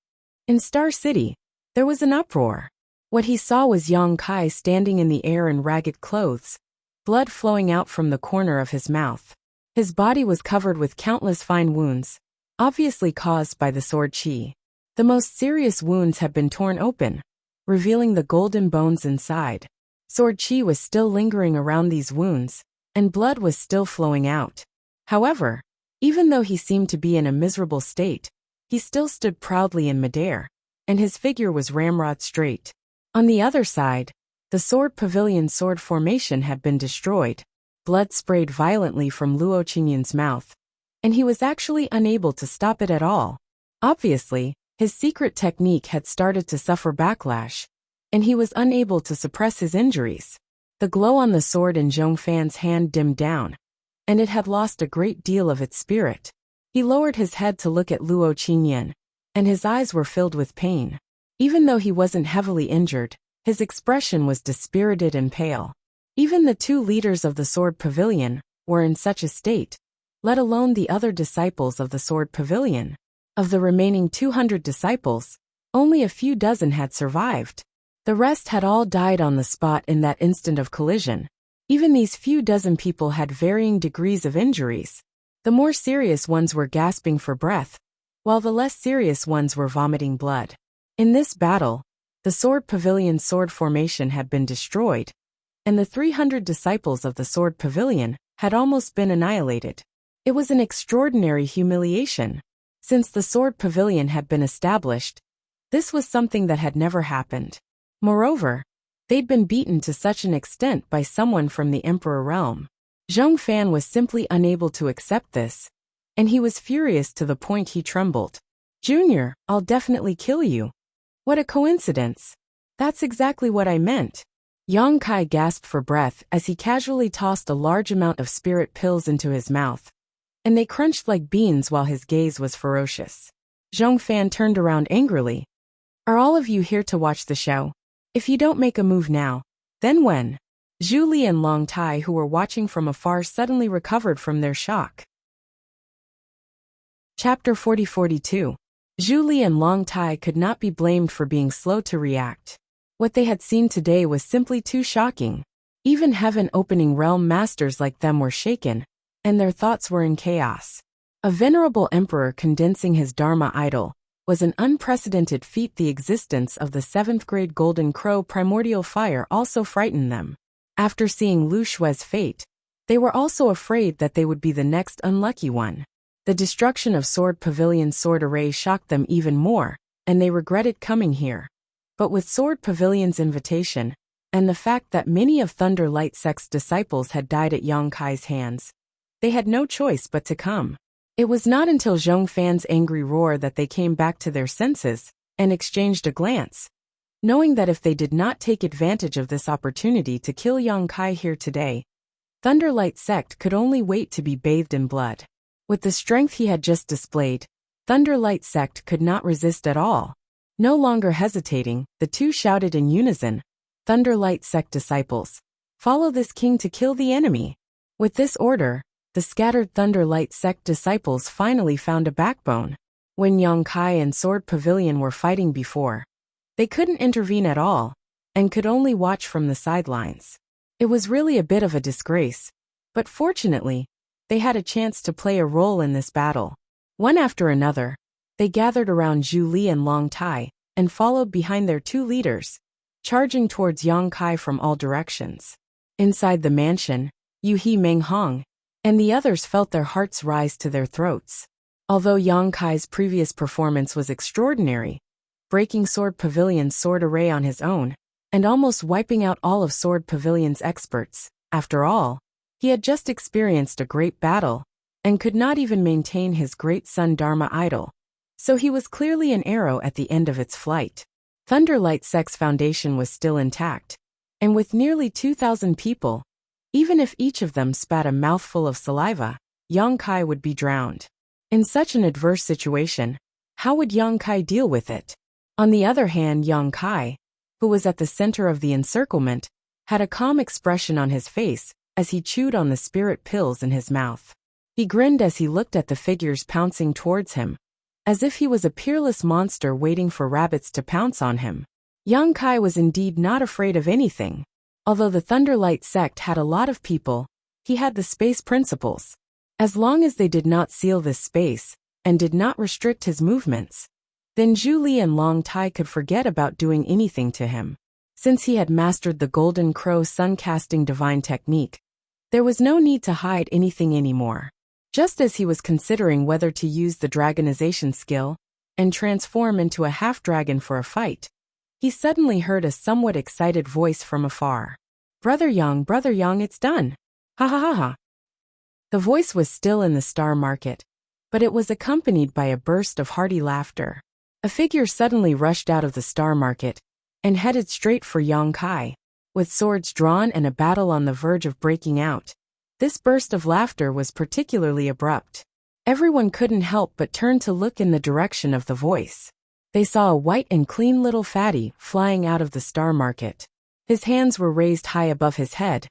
In Star City, there was an uproar. What he saw was Yang Kai standing in the air in ragged clothes, blood flowing out from the corner of his mouth. His body was covered with countless fine wounds, obviously caused by the sword chi. The most serious wounds had been torn open, revealing the golden bones inside. Sword chi was still lingering around these wounds, and blood was still flowing out. However, even though he seemed to be in a miserable state, he still stood proudly in midair, and his figure was ramrod straight. On the other side, the Sword Pavilion sword formation had been destroyed. Blood sprayed violently from Luo Qingyun's mouth, and he was actually unable to stop it at all. Obviously, his secret technique had started to suffer backlash, and he was unable to suppress his injuries. The glow on the sword in Zhong Fan's hand dimmed down, and it had lost a great deal of its spirit. He lowered his head to look at Luo Qingyun, and his eyes were filled with pain. Even though he wasn't heavily injured, his expression was dispirited and pale. Even the two leaders of the Sword Pavilion were in such a state, let alone the other disciples of the Sword Pavilion. Of the remaining 200 disciples, only a few dozen had survived. The rest had all died on the spot in that instant of collision. Even these few dozen people had varying degrees of injuries. The more serious ones were gasping for breath, while the less serious ones were vomiting blood. In this battle, the Sword Pavilion sword formation had been destroyed, and the 300 disciples of the Sword Pavilion had almost been annihilated. It was an extraordinary humiliation. Since the Sword Pavilion had been established, this was something that had never happened. Moreover, they'd been beaten to such an extent by someone from the Emperor realm. Zhong Fan was simply unable to accept this, and he was furious to the point he trembled. "Junior, I'll definitely kill you." "What a coincidence. That's exactly what I meant." Yang Kai gasped for breath as he casually tossed a large amount of spirit pills into his mouth, and they crunched like beans while his gaze was ferocious. Zhong Fan turned around angrily. "Are all of you here to watch the show? If you don't make a move now, then when?" Zhu Li and Long Tai, who were watching from afar, suddenly recovered from their shock. Chapter 40-42. Zhu Li and Long Tai could not be blamed for being slow to react. What they had seen today was simply too shocking. Even heaven-opening realm masters like them were shaken, and their thoughts were in chaos. A venerable emperor condensing his Dharma idol was an unprecedented feat. The existence of the 7th-grade golden crow primordial fire also frightened them. After seeing Lu Xue's fate, they were also afraid that they would be the next unlucky one. The destruction of Sword Pavilion's sword array shocked them even more, and they regretted coming here. But with Sword Pavilion's invitation, and the fact that many of Thunder Light Sect's disciples had died at Yang Kai's hands, they had no choice but to come. It was not until Zhong Fan's angry roar that they came back to their senses, and exchanged a glance, knowing that if they did not take advantage of this opportunity to kill Yang Kai here today, Thunder Light Sect could only wait to be bathed in blood. With the strength he had just displayed, Thunder Light Sect could not resist at all. No longer hesitating, the two shouted in unison, "Thunder Light Sect disciples, follow this king to kill the enemy." With this order, the scattered Thunder Light Sect disciples finally found a backbone. When Yang Kai and Sword Pavilion were fighting before, they couldn't intervene at all, and could only watch from the sidelines. It was really a bit of a disgrace, but fortunately, they had a chance to play a role in this battle. One after another, they gathered around Zhu Li and Long Tai, and followed behind their two leaders, charging towards Yang Kai from all directions. Inside the mansion, Yu He Meng Hong and the others felt their hearts rise to their throats. Although Yang Kai's previous performance was extraordinary, breaking Sword Pavilion's sword array on his own, and almost wiping out all of Sword Pavilion's experts, after all, he had just experienced a great battle, and could not even maintain his great sun Dharma idol, so he was clearly an arrow at the end of its flight. Thunder Light Sect's foundation was still intact, and with nearly 2,000 people, even if each of them spat a mouthful of saliva, Yang Kai would be drowned. In such an adverse situation, how would Yang Kai deal with it? On the other hand, Yang Kai, who was at the center of the encirclement, had a calm expression on his face as he chewed on the spirit pills in his mouth. He grinned as he looked at the figures pouncing towards him, as if he was a peerless monster waiting for rabbits to pounce on him. Yang Kai was indeed not afraid of anything. Although the Thunder Light Sect had a lot of people, he had the space principles. As long as they did not seal this space, and did not restrict his movements, then Zhu Li and Long Tai could forget about doing anything to him. Since he had mastered the Golden Crow sun-casting divine technique, there was no need to hide anything anymore. Just as he was considering whether to use the dragonization skill and transform into a half-dragon for a fight, he suddenly heard a somewhat excited voice from afar. Brother Yang, it's done. Ha ha ha ha." The voice was still in the star market, but it was accompanied by a burst of hearty laughter. A figure suddenly rushed out of the star market and headed straight for Yang Kai, with swords drawn and a battle on the verge of breaking out. This burst of laughter was particularly abrupt. Everyone couldn't help but turn to look in the direction of the voice. They saw a white and clean little fatty flying out of the star market. His hands were raised high above his head,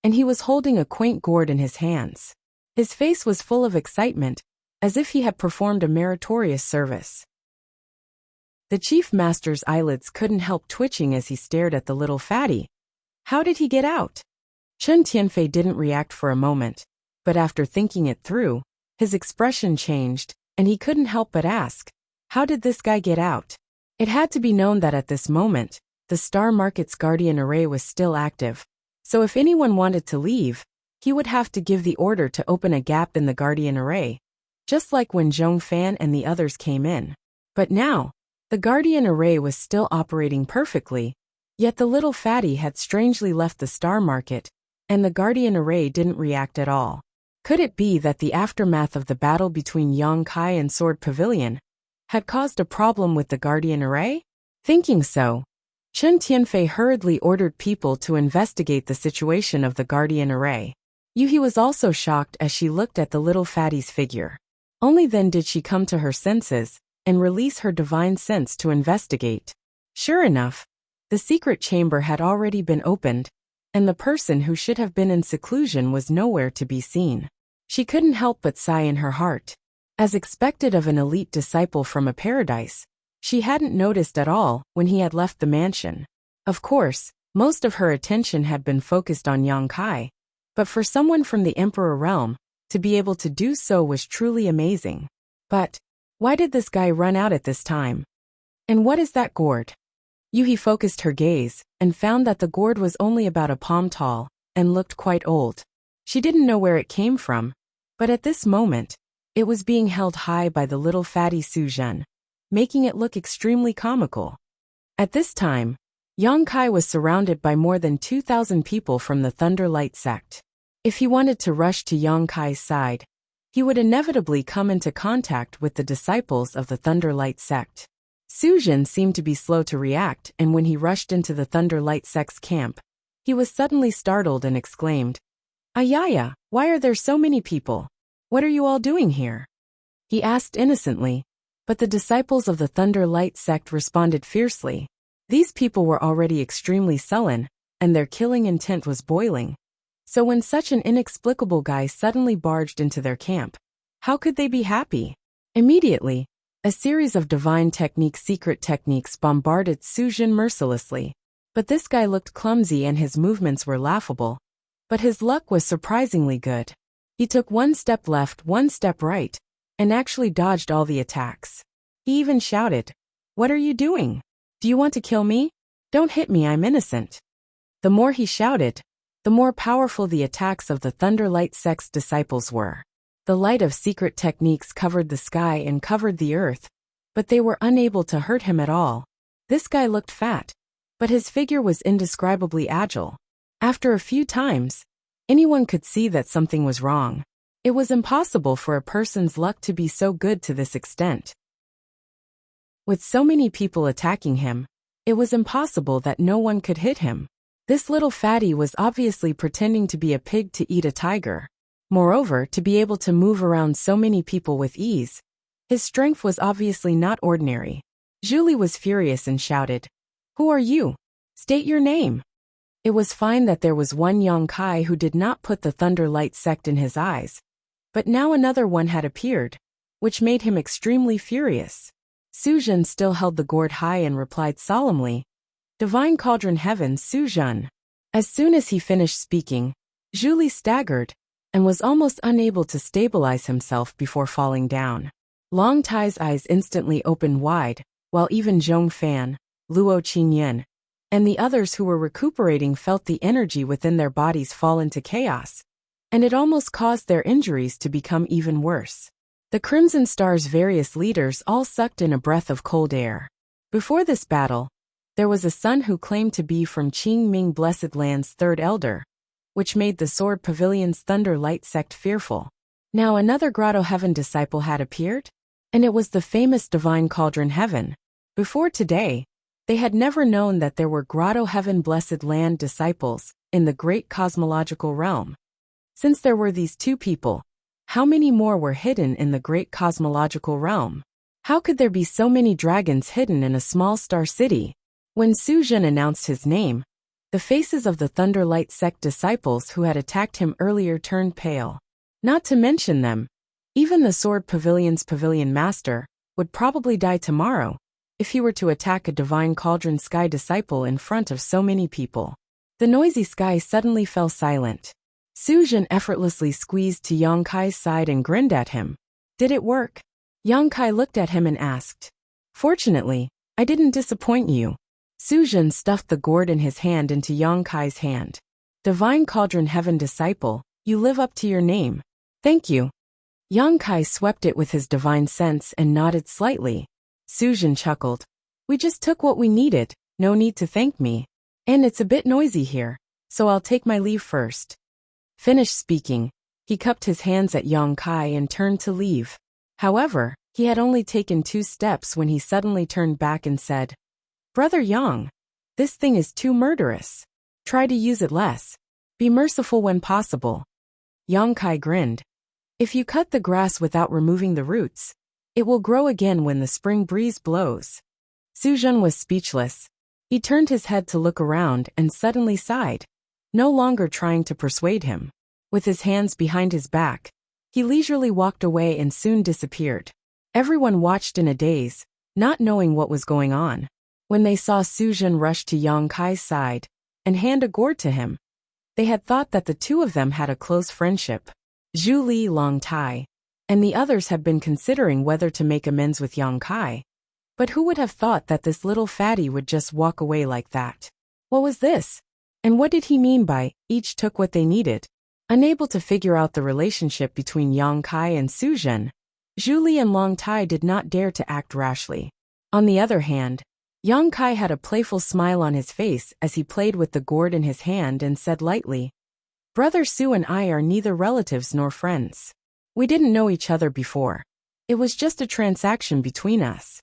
and he was holding a quaint gourd in his hands. His face was full of excitement, as if he had performed a meritorious service. The chief master's eyelids couldn't help twitching as he stared at the little fatty. How did he get out? Chen Tianfei didn't react for a moment, but after thinking it through, his expression changed, and he couldn't help but ask, how did this guy get out? It had to be known that at this moment, the star market's guardian array was still active, so if anyone wanted to leave, he would have to give the order to open a gap in the guardian array, just like when Zhong Fan and the others came in. But now, the guardian array was still operating perfectly, yet the little fatty had strangely left the star market, and the guardian array didn't react at all. Could it be that the aftermath of the battle between Yang Kai and Sword Pavilion had caused a problem with the guardian array? Thinking so, Chen Tianfei hurriedly ordered people to investigate the situation of the guardian array. Yuhi was also shocked as she looked at the little fatty's figure. Only then did she come to her senses and release her divine sense to investigate. Sure enough, the secret chamber had already been opened, and the person who should have been in seclusion was nowhere to be seen. She couldn't help but sigh in her heart. As expected of an elite disciple from a paradise, she hadn't noticed at all when he had left the mansion. Of course, most of her attention had been focused on Yang Kai, but for someone from the Emperor realm, To be able to do so was truly amazing. But why did this guy run out at this time? And what is that gourd? Yuhi focused her gaze and found that the gourd was only about a palm tall and looked quite old. She didn't know where it came from, but at this moment, it was being held high by the little fatty Su Zhen, making it look extremely comical. At this time, Yang Kai was surrounded by more than 2,000 people from the Thunder Light sect. If he wanted to rush to Yang Kai's side, he would inevitably come into contact with the disciples of the Thunder Light sect. Su Zhen seemed to be slow to react, and when he rushed into the Thunder Light sect's camp, he was suddenly startled and exclaimed, "Ayaya, why are there so many people? What are you all doing here?" He asked innocently, but the disciples of the Thunder Light sect responded fiercely. These people were already extremely sullen, and their killing intent was boiling. So when such an inexplicable guy suddenly barged into their camp, how could they be happy? Immediately, a series of divine secret techniques bombarded Su Zhen mercilessly. But this guy looked clumsy and his movements were laughable. But his luck was surprisingly good. He took one step left, one step right, and actually dodged all the attacks. He even shouted, "What are you doing? Do you want to kill me? Don't hit me, I'm innocent." The more he shouted, the more powerful the attacks of the Thunder Light sect's disciples were. The light of secret techniques covered the sky and covered the earth, but they were unable to hurt him at all. This guy looked fat, but his figure was indescribably agile. After a few times, anyone could see that something was wrong. It was impossible for a person's luck to be so good to this extent. With so many people attacking him, it was impossible that no one could hit him. This little fatty was obviously pretending to be a pig to eat a tiger. Moreover, to be able to move around so many people with ease, his strength was obviously not ordinary. Julie was furious and shouted, "Who are you? State your name." It was fine that there was one Yang Kai who did not put the Thunder Light sect in his eyes, but now another one had appeared, which made him extremely furious. Su Zhen still held the gourd high and replied solemnly, "Divine Cauldron Heaven, Su Zhen." As soon as he finished speaking, Julie staggered and was almost unable to stabilize himself before falling down. Long Tai's eyes instantly opened wide, while even Zhong Fan, Luo Qinyan, and the others who were recuperating felt the energy within their bodies fall into chaos, and it almost caused their injuries to become even worse. The Crimson Star's various leaders all sucked in a breath of cold air. Before this battle, there was a son who claimed to be from Qingming Blessed Land's third elder, which made the Sword Pavilion's Thunder Light sect fearful. Now another Grotto Heaven disciple had appeared, and it was the famous Divine Cauldron Heaven. Before today, they had never known that there were Grotto Heaven Blessed Land disciples in the great cosmological realm. Since there were these two people, how many more were hidden in the great cosmological realm? How could there be so many dragons hidden in a small star city? When Su Zhen announced his name, the faces of the Thunder Light sect disciples who had attacked him earlier turned pale. Not to mention them, even the Sword Pavilion's Pavilion Master would probably die tomorrow if he were to attack a Divine Cauldron Sky disciple in front of so many people. The noisy sky suddenly fell silent. Su Zhen effortlessly squeezed to Yang Kai's side and grinned at him. Did it work? Yang Kai looked at him and asked. Fortunately, I didn't disappoint you. Su Zhen stuffed the gourd in his hand into Yang Kai's hand. Divine Cauldron Heaven disciple, you live up to your name. Thank you. Yang Kai swept it with his divine sense and nodded slightly. Su Zhen chuckled. We just took what we needed, no need to thank me. And it's a bit noisy here, so I'll take my leave first. Finished speaking, he cupped his hands at Yang Kai and turned to leave. However, he had only taken 2 steps when he suddenly turned back and said, Brother Yang, this thing is too murderous. Try to use it less. Be merciful when possible. Yang Kai grinned. If you cut the grass without removing the roots, it will grow again when the spring breeze blows. Su Zhen was speechless. He turned his head to look around and suddenly sighed, no longer trying to persuade him. With his hands behind his back, he leisurely walked away and soon disappeared. Everyone watched in a daze, not knowing what was going on. When they saw Su Zhen rush to Yang Kai's side and hand a gourd to him, they had thought that the two of them had a close friendship. Zhu Li, Long Tai, and the others had been considering whether to make amends with Yang Kai. But who would have thought that this little fatty would just walk away like that? What was this? And what did he mean by, each took what they needed? Unable to figure out the relationship between Yang Kai and Su Zhen, Zhu Li and Long Tai did not dare to act rashly. On the other hand, Yang Kai had a playful smile on his face as he played with the gourd in his hand and said lightly, "Brother Su and I are neither relatives nor friends. We didn't know each other before. It was just a transaction between us."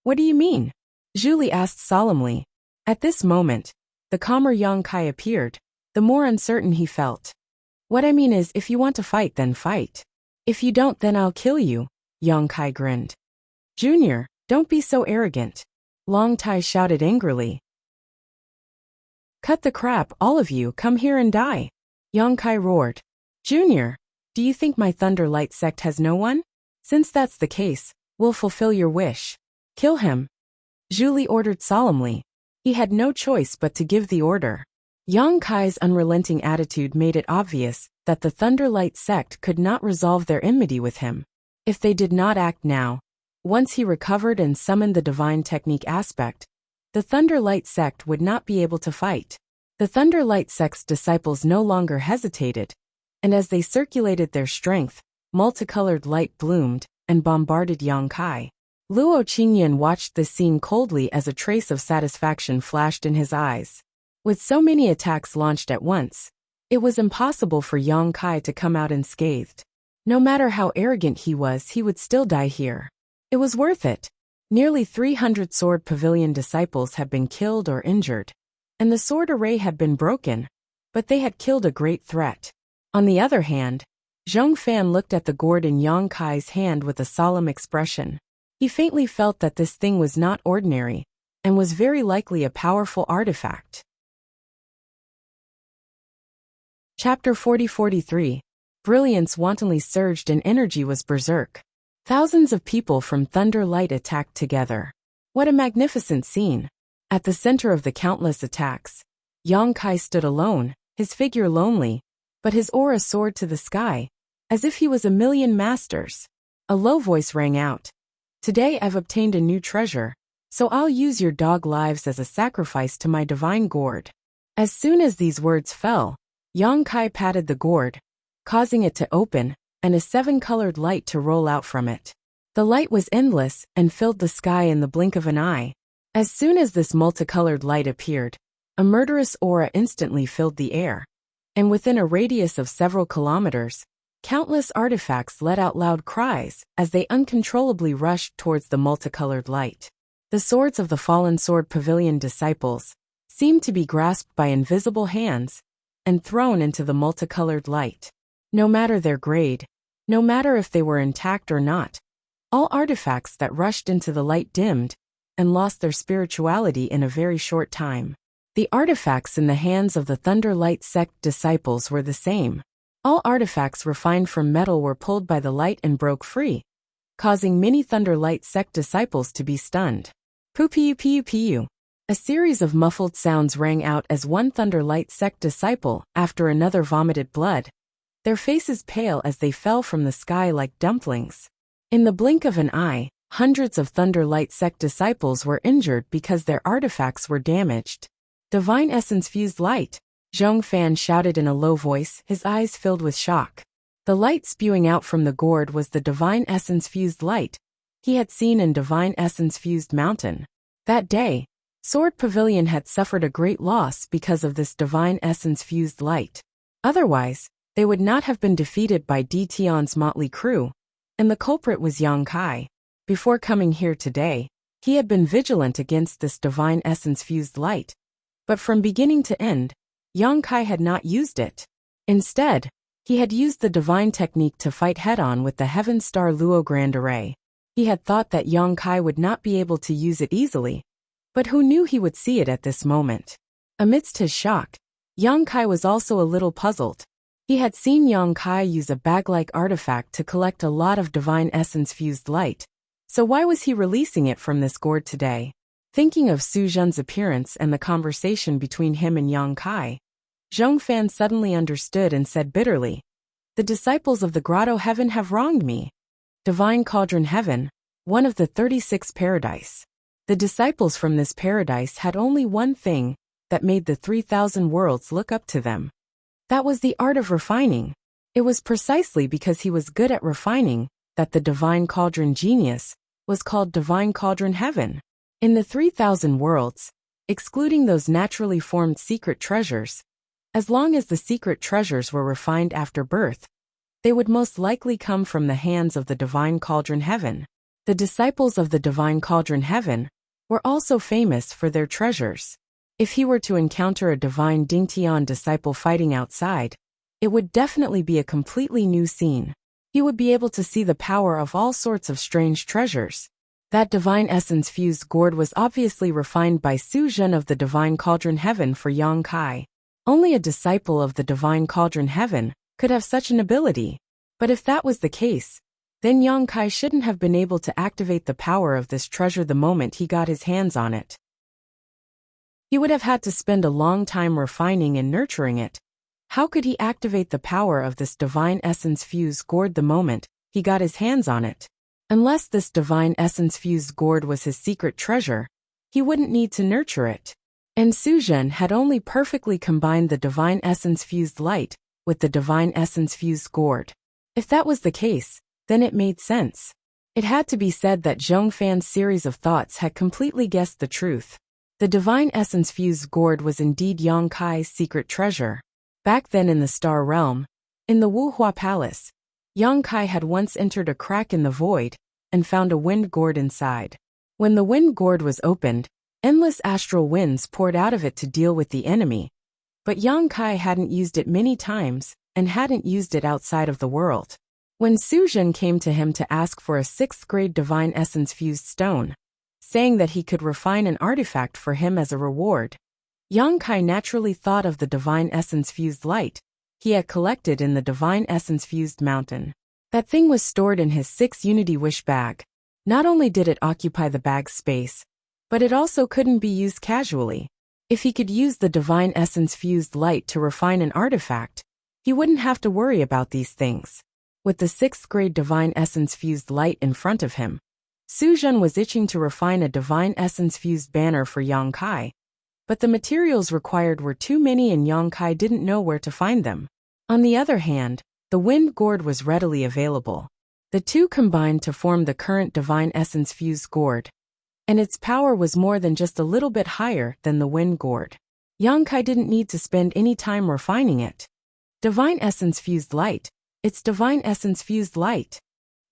"What do you mean?" Zhu Li asked solemnly. At this moment, the calmer Yang Kai appeared, the more uncertain he felt. "What I mean is, if you want to fight, then fight. If you don't, then I'll kill you," Yang Kai grinned. "Junior, don't be so arrogant," Long Tai shouted angrily. "Cut the crap, all of you, come here and die," Yang Kai roared. "Junior, do you think my Thunder Light sect has no one? Since that's the case, we'll fulfill your wish. Kill him," Zhu Li ordered solemnly. He had no choice but to give the order. Yang Kai's unrelenting attitude made it obvious that the Thunder Light sect could not resolve their enmity with him. If they did not act now, once he recovered and summoned the divine technique aspect, the Thunder Light sect would not be able to fight. The Thunder Light sect's disciples no longer hesitated, and as they circulated their strength, multicolored light bloomed and bombarded Yang Kai. Luo Qingyan watched this scene coldly as a trace of satisfaction flashed in his eyes. With so many attacks launched at once, it was impossible for Yang Kai to come out unscathed. No matter how arrogant he was, he would still die here. It was worth it. Nearly 300 Sword Pavilion disciples had been killed or injured, and the sword array had been broken, but they had killed a great threat. On the other hand, Zhong Fan looked at the gourd in Yang Kai's hand with a solemn expression. He faintly felt that this thing was not ordinary, and was very likely a powerful artifact. Chapter 40-43. Brilliance wantonly surged and energy was berserk. Thousands of people from Thunder Light attacked together. What a magnificent scene! At the center of the countless attacks, Yang Kai stood alone, his figure lonely, but his aura soared to the sky, as if he was a million masters. A low voice rang out. "Today I've obtained a new treasure, so I'll use your dog lives as a sacrifice to my divine gourd." As soon as these words fell, Yang Kai patted the gourd, causing it to open, and a 7-colored light to roll out from it. The light was endless and filled the sky in the blink of an eye. As soon as this multicolored light appeared, a murderous aura instantly filled the air. And within a radius of several kilometers, countless artifacts let out loud cries as they uncontrollably rushed towards the multicolored light. The swords of the fallen Sword Pavilion disciples seemed to be grasped by invisible hands and thrown into the multicolored light. No matter their grade, no matter if they were intact or not, all artifacts that rushed into the light dimmed and lost their spirituality in a very short time. The artifacts in the hands of the Thunder Light sect disciples were the same. All artifacts refined from metal were pulled by the light and broke free, causing many Thunder Light sect disciples to be stunned. Pu-pu-pu-pu. A series of muffled sounds rang out as one Thunder Light sect disciple after another vomited blood, their faces pale as they fell from the sky like dumplings. In the blink of an eye, hundreds of Thunder Light sect disciples were injured because their artifacts were damaged. "Divine Essence-fused light," Zhong Fan shouted in a low voice, his eyes filled with shock. The light spewing out from the gourd was the Divine Essence-fused light he had seen in Divine Essence-fused Mountain. That day, Sword Pavilion had suffered a great loss because of this Divine Essence-fused light. Otherwise, they would not have been defeated by Tion's motley crew, and the culprit was Yang Kai. Before coming here today, he had been vigilant against this Divine Essence-fused light, but from beginning to end, Yang Kai had not used it. Instead, he had used the divine technique to fight head-on with the Heaven Star Luo Grand Array. He had thought that Yang Kai would not be able to use it easily, but who knew he would see it at this moment? Amidst his shock, Yang Kai was also a little puzzled. He had seen Yang Kai use a bag-like artifact to collect a lot of Divine Essence-fused light, so why was he releasing it from this gourd today? Thinking of Su Zhen's appearance and the conversation between him and Yang Kai, Zhong Fan suddenly understood and said bitterly, The disciples of the grotto heaven have wronged me. Divine cauldron heaven, one of the 36 paradise. The disciples from this paradise had only one thing that made the 3,000 worlds look up to them. That was the art of refining. It was precisely because he was good at refining that the divine cauldron genius was called divine cauldron heaven. In the 3,000 worlds, excluding those naturally formed secret treasures, as long as the secret treasures were refined after birth, they would most likely come from the hands of the divine cauldron heaven. The disciples of the divine cauldron heaven were also famous for their treasures. If he were to encounter a divine Dingtian disciple fighting outside, it would definitely be a completely new scene. He would be able to see the power of all sorts of strange treasures. That divine essence-fused gourd was obviously refined by Su Zhen of the divine cauldron heaven for Yang Kai. Only a disciple of the divine cauldron heaven could have such an ability. But if that was the case, then Yang Kai shouldn't have been able to activate the power of this treasure the moment he got his hands on it. He would have had to spend a long time refining and nurturing it. How could he activate the power of this divine essence-fused gourd the moment he got his hands on it? Unless this divine essence-fused gourd was his secret treasure, he wouldn't need to nurture it. And Su Zhen had only perfectly combined the divine essence-fused light with the divine essence-fused gourd. If that was the case, then it made sense. It had to be said that Zhong Fan's series of thoughts had completely guessed the truth. The divine essence-fused gourd was indeed Yang Kai's secret treasure. Back then in the Star Realm, in the Wuhua Palace, Yang Kai had once entered a crack in the void and found a wind gourd inside. When the wind gourd was opened, endless astral winds poured out of it to deal with the enemy. But Yang Kai hadn't used it many times and hadn't used it outside of the world. When Su Zhen came to him to ask for a 6th grade divine essence-fused stone, saying that he could refine an artifact for him as a reward, Yang Kai naturally thought of the divine essence-fused light he had collected in the divine essence-fused mountain. That thing was stored in his 6 Unity Wish bag. Not only did it occupy the bag's space, but it also couldn't be used casually. If he could use the divine essence-fused light to refine an artifact, he wouldn't have to worry about these things. With the 6th grade divine essence-fused light in front of him, Su Zhen was itching to refine a divine essence-fused banner for Yang Kai. But the materials required were too many and Yang Kai didn't know where to find them. On the other hand, the wind gourd was readily available. The two combined to form the current divine essence-fused gourd, and its power was more than just a little bit higher than the wind gourd. Yang Kai didn't need to spend any time refining it. Divine essence-fused light. It's divine essence-fused light.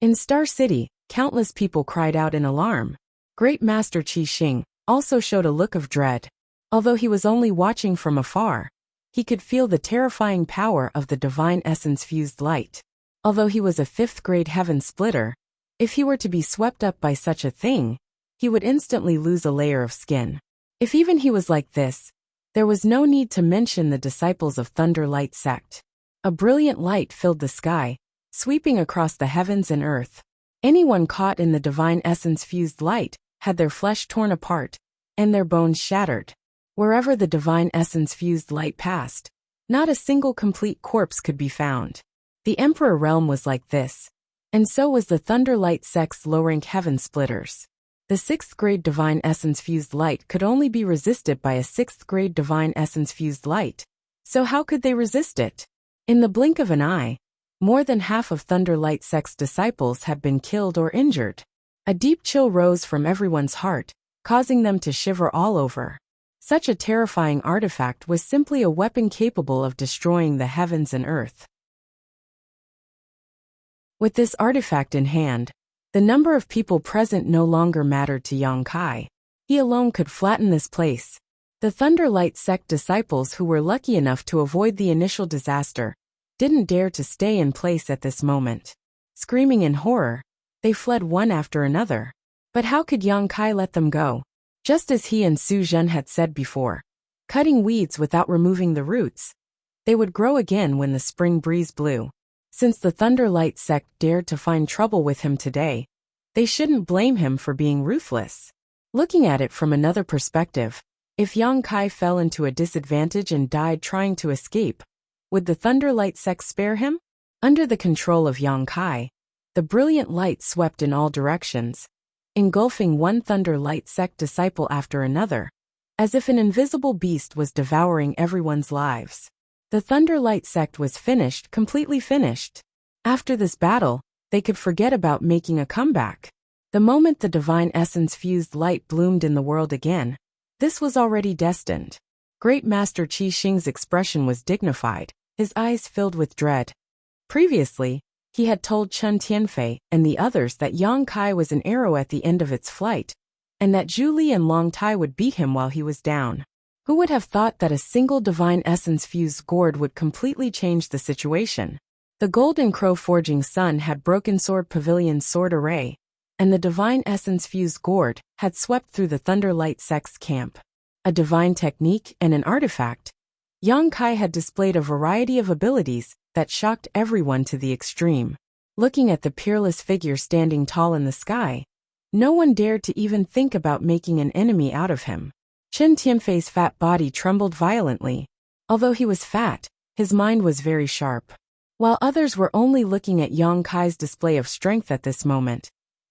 In Star City, countless people cried out in alarm. Great Master Qi Xing also showed a look of dread. Although he was only watching from afar, he could feel the terrifying power of the divine essence-fused light. Although he was a 5th grade heaven splitter, if he were to be swept up by such a thing, he would instantly lose a layer of skin. If even he was like this, there was no need to mention the disciples of Thunder Light sect. A brilliant light filled the sky, sweeping across the heavens and earth. Anyone caught in the divine essence-fused light had their flesh torn apart and their bones shattered. Wherever the divine essence-fused light passed, not a single complete corpse could be found. The Emperor realm was like this, and so was the Thunder Light sect's low-rank heaven splitters. The 6th grade divine essence-fused light could only be resisted by a 6th grade divine essence-fused light. So how could they resist it? In the blink of an eye, more than half of Thunder Light sect's disciples had been killed or injured. A deep chill rose from everyone's heart, causing them to shiver all over. Such a terrifying artifact was simply a weapon capable of destroying the heavens and earth. With this artifact in hand, the number of people present no longer mattered to Yang Kai. He alone could flatten this place. The Thunder Light sect disciples who were lucky enough to avoid the initial disaster didn't dare to stay in place at this moment. Screaming in horror, they fled one after another. But how could Yang Kai let them go? Just as he and Su Zhen had said before, cutting weeds without removing the roots, they would grow again when the spring breeze blew. Since the Thunder Light sect dared to find trouble with him today, they shouldn't blame him for being ruthless. Looking at it from another perspective, if Yang Kai fell into a disadvantage and died trying to escape, would the Thunder Light sect spare him? Under the control of Yang Kai, the brilliant light swept in all directions, engulfing one Thunder Light sect disciple after another, as if an invisible beast was devouring everyone's lives. The Thunder Light sect was finished, completely finished. After this battle, they could forget about making a comeback. The moment the divine essence-fused light bloomed in the world again, this was already destined. Great Master Qi Xing's expression was dignified, his eyes filled with dread. Previously, he had told Chen Tianfei and the others that Yang Kai was an arrow at the end of its flight, and that Zhu Li and Long Tai would beat him while he was down. Who would have thought that a single divine essence-fused gourd would completely change the situation? The Golden Crow Forging Sun had broken Sword Pavilion's sword array, and the divine essence-fused gourd had swept through the Thunder Light sect's camp. A divine technique and an artifact, Yang Kai had displayed a variety of abilities that shocked everyone to the extreme. Looking at the peerless figure standing tall in the sky, no one dared to even think about making an enemy out of him. Chen Tianfei's fat body trembled violently. Although he was fat, his mind was very sharp. While others were only looking at Yang Kai's display of strength at this moment,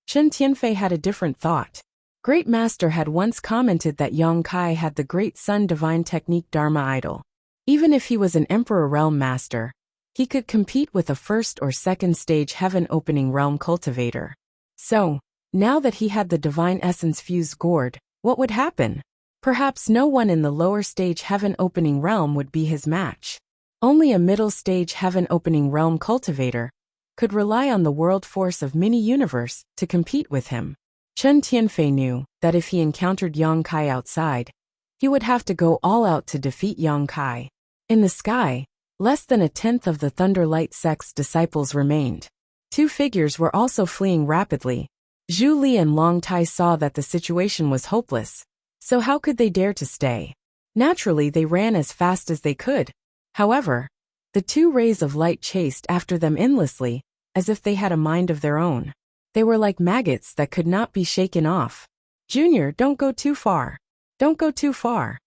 Chen Tianfei had a different thought. Great Master had once commented that Yang Kai had the Great Sun Divine Technique Dharma Idol. Even if he was an Emperor Realm Master, he could compete with a first or second stage Heaven Opening Realm Cultivator. So, now that he had the Divine Essence Fused Gourd, what would happen? Perhaps no one in the lower stage Heaven Opening Realm would be his match. Only a middle stage Heaven Opening Realm Cultivator could rely on the world force of Mini-Universe to compete with him. Chen Tianfei knew that if he encountered Yang Kai outside, he would have to go all out to defeat Yang Kai. In the sky, less than a tenth of the Thunder Light sect's disciples remained. Two figures were also fleeing rapidly. Zhu Li and Long Tai saw that the situation was hopeless, so how could they dare to stay? Naturally, they ran as fast as they could. However, the two rays of light chased after them endlessly, as if they had a mind of their own. They were like maggots that could not be shaken off. "Junior, don't go too far. Don't go too far,"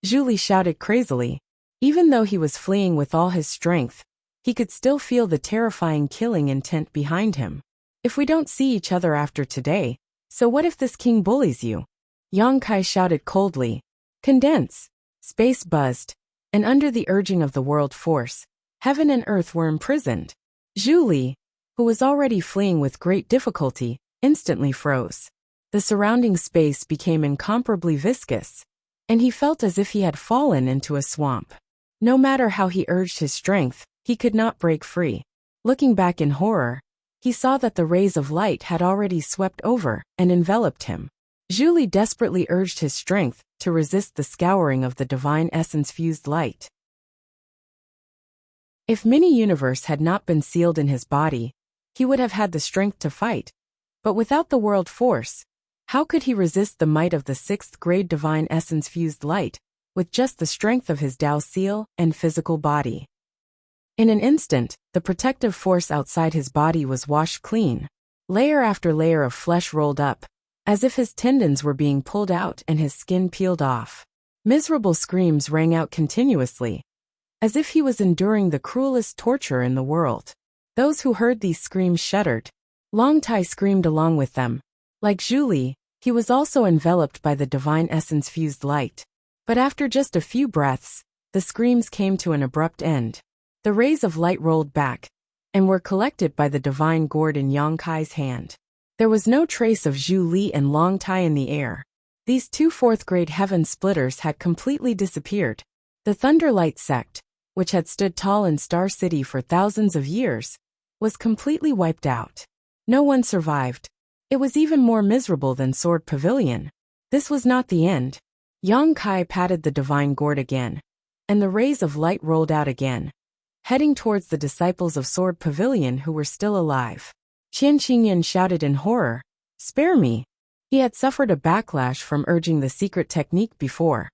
Zhu Li shouted crazily. Even though he was fleeing with all his strength, he could still feel the terrifying killing intent behind him. "If we don't see each other after today, so what if this king bullies you?" Yang Kai shouted coldly. Condense. Space buzzed, and under the urging of the world force, heaven and earth were imprisoned. Zhu Li, who was already fleeing with great difficulty, instantly froze. The surrounding space became incomparably viscous, and he felt as if he had fallen into a swamp. No matter how he urged his strength, he could not break free. Looking back in horror, he saw that the rays of light had already swept over and enveloped him. Zhu Li desperately urged his strength to resist the scouring of the divine essence-fused light. If Mini-Universe had not been sealed in his body, he would have had the strength to fight. But without the world force, how could he resist the might of the sixth-grade divine essence-fused light, with just the strength of his Tao seal and physical body? In an instant, the protective force outside his body was washed clean. Layer after layer of flesh rolled up, as if his tendons were being pulled out and his skin peeled off. Miserable screams rang out continuously, as if he was enduring the cruelest torture in the world. Those who heard these screams shuddered. Long Tai screamed along with them. Like Zhu Li, he was also enveloped by the divine essence-fused light. But after just a few breaths, the screams came to an abrupt end. The rays of light rolled back, and were collected by the divine gourd in Yang Kai's hand. There was no trace of Zhu Li and Long Tai in the air. These two fourth-grade heaven splitters had completely disappeared. The Thunder Light sect, which had stood tall in Star City for thousands of years, was completely wiped out. No one survived. It was even more miserable than Sword Pavilion. This was not the end. Yang Kai patted the divine gourd again, and the rays of light rolled out again, heading towards the disciples of Sword Pavilion who were still alive. Qian Qingyan shouted in horror, "Spare me!" He had suffered a backlash from urging the secret technique before,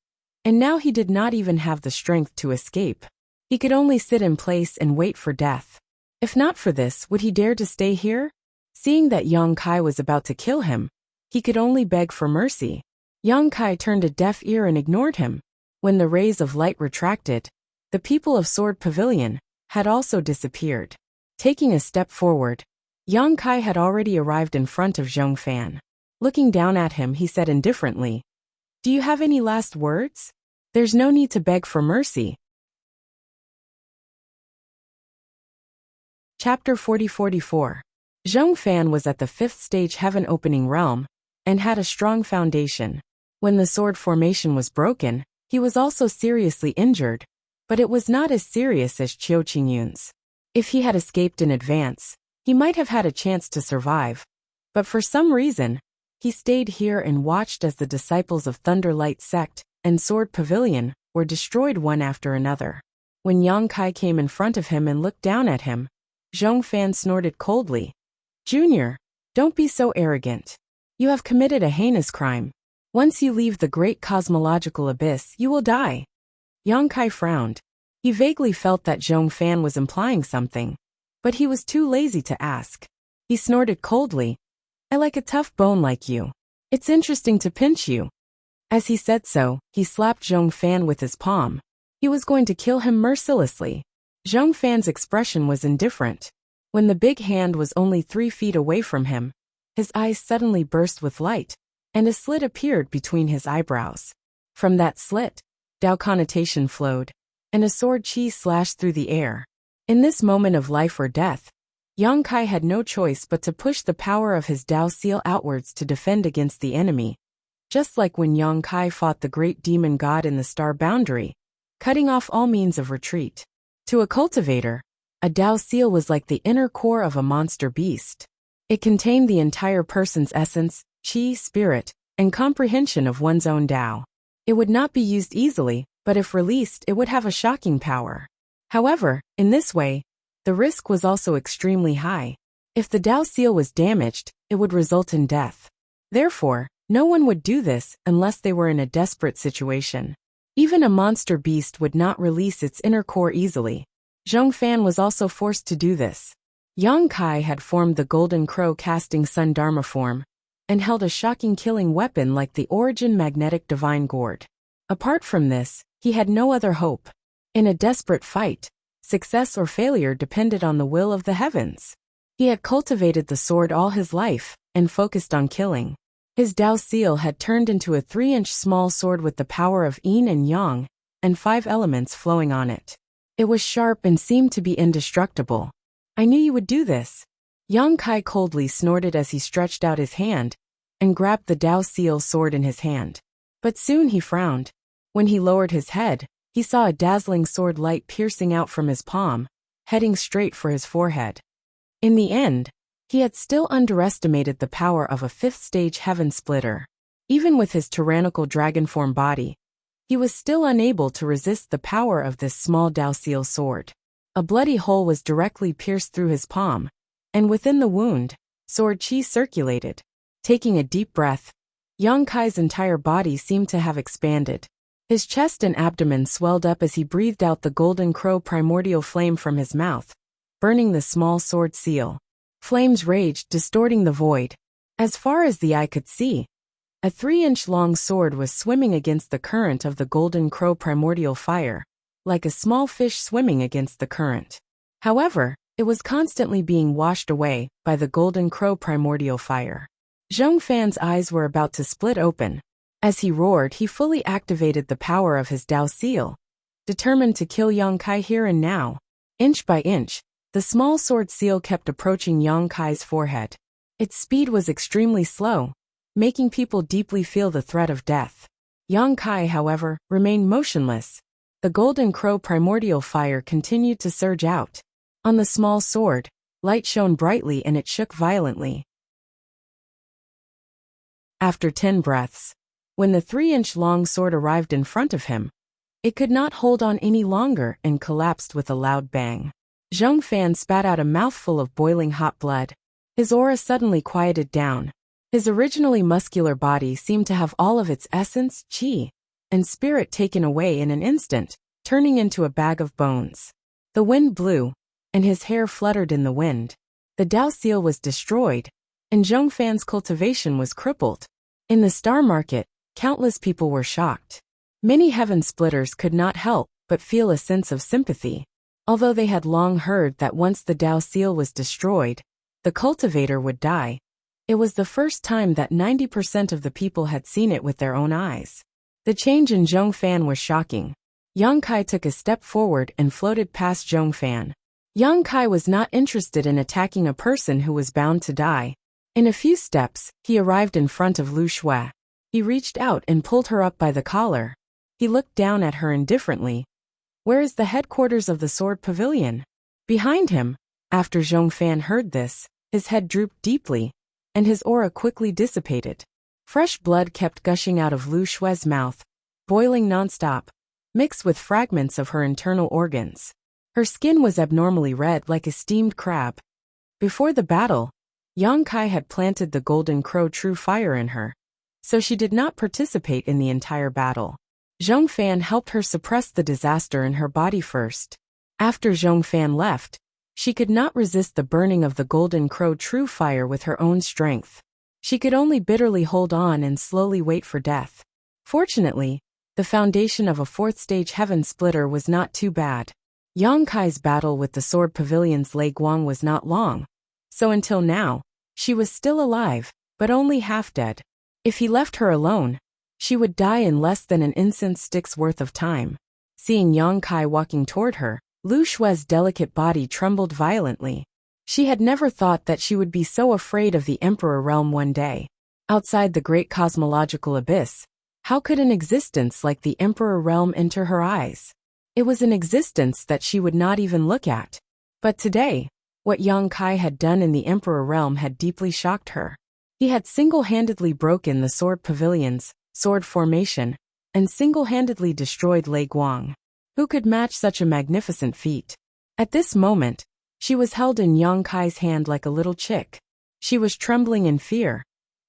and now he did not even have the strength to escape. He could only sit in place and wait for death. If not for this, would he dare to stay here? Seeing that Yang Kai was about to kill him, he could only beg for mercy. Yang Kai turned a deaf ear and ignored him. When the rays of light retracted, the people of Sword Pavilion had also disappeared. Taking a step forward, Yang Kai had already arrived in front of Zhong Fan. Looking down at him, he said indifferently, "Do you have any last words? There's no need to beg for mercy." Chapter 40-44. Zhong Fan was at the 5th stage heaven opening realm, and had a strong foundation. When the sword formation was broken, he was also seriously injured, but it was not as serious as Qiu Qingyun's. If he had escaped in advance, he might have had a chance to survive, but for some reason, he stayed here and watched as the disciples of Thunderlight Sect and Sword Pavilion were destroyed one after another. When Yang Kai came in front of him and looked down at him, Zhong Fan snorted coldly. "Junior, don't be so arrogant. You have committed a heinous crime. Once you leave the great cosmological abyss, you will die." Yang Kai frowned. He vaguely felt that Zhong Fan was implying something, but he was too lazy to ask. He snorted coldly. "I like a tough bone like you. It's interesting to pinch you." As he said so, he slapped Zhong Fan with his palm. He was going to kill him mercilessly. Zhong Fan's expression was indifferent. When the big hand was only 3 feet away from him, his eyes suddenly burst with light, and a slit appeared between his eyebrows. From that slit, Dao connotation flowed, and a sword chi slashed through the air. In this moment of life or death, Yang Kai had no choice but to push the power of his Dao seal outwards to defend against the enemy, just like when Yang Kai fought the great demon god in the star boundary, cutting off all means of retreat. To a cultivator, a Dao seal was like the inner core of a monster beast. It contained the entire person's essence, chi, spirit, and comprehension of one's own Dao. It would not be used easily, but if released, it would have a shocking power. However, in this way, the risk was also extremely high. If the Dao seal was damaged, it would result in death. Therefore, no one would do this unless they were in a desperate situation. Even a monster beast would not release its inner core easily. Zhong Fan was also forced to do this. Yang Kai had formed the Golden Crow casting Sun Dharma form, and held a shocking killing weapon like the Origin Magnetic Divine Gourd. Apart from this, he had no other hope. In a desperate fight, success or failure depended on the will of the heavens. He had cultivated the sword all his life, and focused on killing. His Dao seal had turned into a 3-inch small sword with the power of yin and yang, and 5 elements flowing on it. It was sharp and seemed to be indestructible. "I knew you would do this." Yang Kai coldly snorted as he stretched out his hand, and grabbed the Dao seal sword in his hand. But soon he frowned. When he lowered his head, he saw a dazzling sword light piercing out from his palm, heading straight for his forehead. In the end, he had still underestimated the power of a 5th stage heaven splitter. Even with his tyrannical dragon-form body, he was still unable to resist the power of this small Dao seal sword. A bloody hole was directly pierced through his palm, and within the wound, sword chi circulated. Taking a deep breath, Yang Kai's entire body seemed to have expanded. His chest and abdomen swelled up as he breathed out the Golden Crow primordial flame from his mouth, burning the small sword seal. Flames raged, distorting the void. As far as the eye could see, a 3-inch long sword was swimming against the current of the Golden Crow primordial fire, like a small fish swimming against the current. However, it was constantly being washed away by the Golden Crow primordial fire. Zhong Fan's eyes were about to split open. As he roared, he fully activated the power of his Dao seal, determined to kill Yang Kai here and now. Inch by inch, the small sword seal kept approaching Yang Kai's forehead. Its speed was extremely slow, making people deeply feel the threat of death. Yang Kai, however, remained motionless. The Golden Crow primordial fire continued to surge out. On the small sword, light shone brightly and it shook violently. After 10 breaths, when the 3-inch long sword arrived in front of him, it could not hold on any longer and collapsed with a loud bang. Zhong Fan spat out a mouthful of boiling hot blood. His aura suddenly quieted down. His originally muscular body seemed to have all of its essence, chi, and spirit taken away in an instant, turning into a bag of bones. The wind blew, and his hair fluttered in the wind. The Dao seal was destroyed, and Zhong Fan's cultivation was crippled. In the star market, countless people were shocked. Many heaven splitters could not help but feel a sense of sympathy. Although they had long heard that once the Dao seal was destroyed, the cultivator would die, it was the first time that 90% of the people had seen it with their own eyes. The change in Zhong Fan was shocking. Yang Kai took a step forward and floated past Zhong Fan. Yang Kai was not interested in attacking a person who was bound to die. In a few steps, he arrived in front of Lu Shui. He reached out and pulled her up by the collar. He looked down at her indifferently. Where is the headquarters of the Sword Pavilion? Behind him. After Zhong Fan heard this, his head drooped deeply, and his aura quickly dissipated. Fresh blood kept gushing out of Lu Shui's mouth, boiling nonstop, mixed with fragments of her internal organs. Her skin was abnormally red like a steamed crab. Before the battle, Yang Kai had planted the Golden Crow True Fire in her, so she did not participate in the entire battle. Zhong Fan helped her suppress the disaster in her body first. After Zhong Fan left, she could not resist the burning of the Golden Crow True Fire with her own strength. She could only bitterly hold on and slowly wait for death. Fortunately, the foundation of a fourth-stage heaven splitter was not too bad. Yang Kai's battle with the Sword Pavilion's Lei Guang was not long, so until now, she was still alive, but only half dead. If he left her alone, she would die in less than an incense stick's worth of time. Seeing Yang Kai walking toward her, Lu Shui's delicate body trembled violently. She had never thought that she would be so afraid of the Emperor realm one day. Outside the great cosmological abyss, how could an existence like the Emperor realm enter her eyes? It was an existence that she would not even look at. But today, what Yang Kai had done in the Emperor realm had deeply shocked her. He had single-handedly broken the Sword Pavilion's sword formation and single-handedly destroyed Lei Guang. Who could match such a magnificent feat? At this moment, she was held in Yang Kai's hand like a little chick. She was trembling in fear,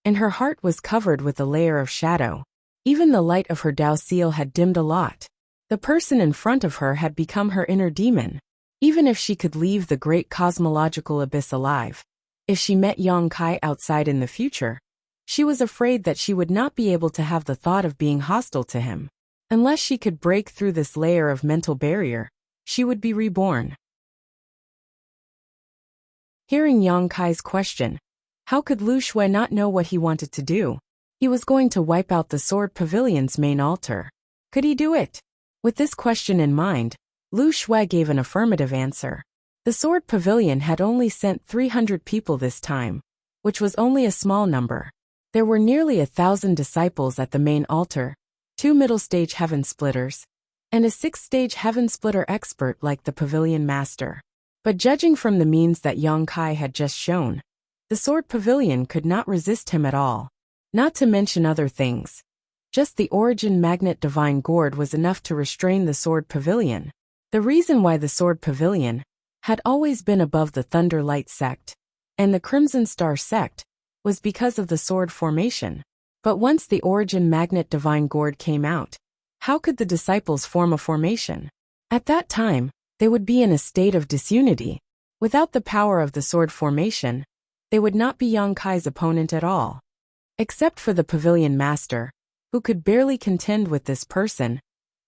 and her heart was covered with a layer of shadow. Even the light of her Dao seal had dimmed a lot. The person in front of her had become her inner demon. Even if she could leave the great cosmological abyss alive, if she met Yang Kai outside in the future, she was afraid that she would not be able to have the thought of being hostile to him. Unless she could break through this layer of mental barrier, she would be reborn. Hearing Yang Kai's question, how could Lu Shui not know what he wanted to do? He was going to wipe out the Sword Pavilion's main altar. Could he do it? With this question in mind, Lu Shui gave an affirmative answer. The Sword Pavilion had only sent 300 people this time, which was only a small number. There were nearly 1,000 disciples at the main altar, 2 middle-stage heaven splitters, and a 6th-stage heaven splitter expert like the pavilion master. But judging from the means that Yang Kai had just shown, the Sword Pavilion could not resist him at all. Not to mention other things. Just the Origin Magnet Divine Gourd was enough to restrain the Sword Pavilion. The reason why the Sword Pavilion had always been above the Thunder Light sect and the Crimson Star sect was because of the sword formation. But once the Origin Magnet Divine Gourd came out, how could the disciples form a formation? At that time, they would be in a state of disunity. Without the power of the sword formation, they would not be Yang Kai's opponent at all. Except for the pavilion master, who could barely contend with this person,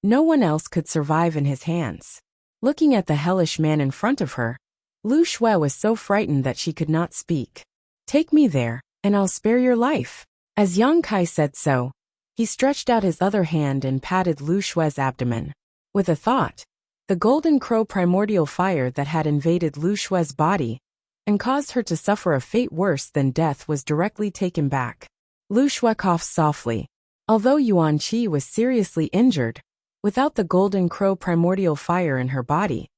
no one else could survive in his hands. Looking at the hellish man in front of her, Lu Shui was so frightened that she could not speak. Take me there, and I'll spare your life. As Yang Kai said so, he stretched out his other hand and patted Lu Shui's abdomen. With a thought, the Golden Crow primordial fire that had invaded Lu Shui's body and caused her to suffer a fate worse than death was directly taken back. Lu Shui coughed softly. Although Yuan Qi was seriously injured, without the Golden Crow primordial fire in her body,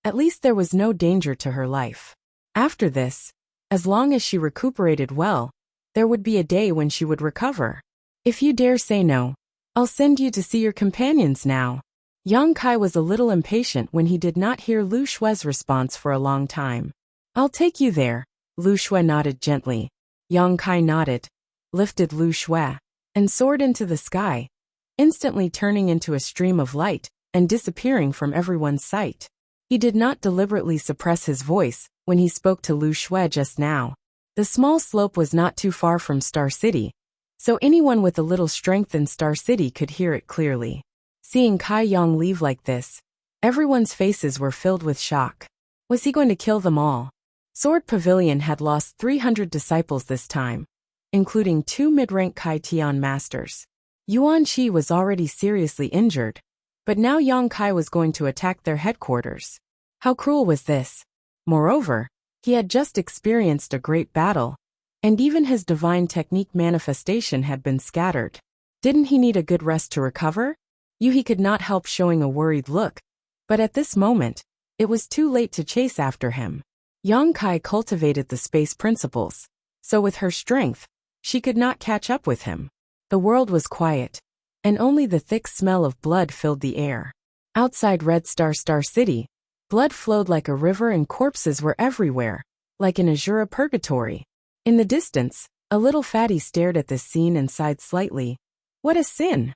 at least there was no danger to her life. After this, as long as she recuperated well, there would be a day when she would recover. If you dare say no, I'll send you to see your companions now. Yang Kai was a little impatient when he did not hear Lu Shui's response for a long time. I'll take you there. Lu Shui nodded gently. Yang Kai nodded, lifted Lu Shui, and soared into the sky, instantly turning into a stream of light and disappearing from everyone's sight. He did not deliberately suppress his voice when he spoke to Lu Shui just now. The small slope was not too far from Star City, so anyone with a little strength in Star City could hear it clearly. Seeing Kai Yang leave like this, Everyone's faces were filled with shock. Was he going to kill them all? Sword Pavilion had lost 300 disciples this time, including 2 mid-rank Kai Tian masters. Yuan Shi was already seriously injured, but now Yang Kai was going to attack their headquarters. How cruel was this? Moreover, he had just experienced a great battle, and even his divine technique manifestation had been scattered. Didn't he need a good rest to recover? He could not help showing a worried look, but at this moment, it was too late to chase after him. Yang Kai cultivated the space principles, so with her strength, she could not catch up with him. The world was quiet, and only the thick smell of blood filled the air. Outside Red Star City, blood flowed like a river and corpses were everywhere, like an azure purgatory. In the distance, a little fatty stared at this scene and sighed slightly. What a sin!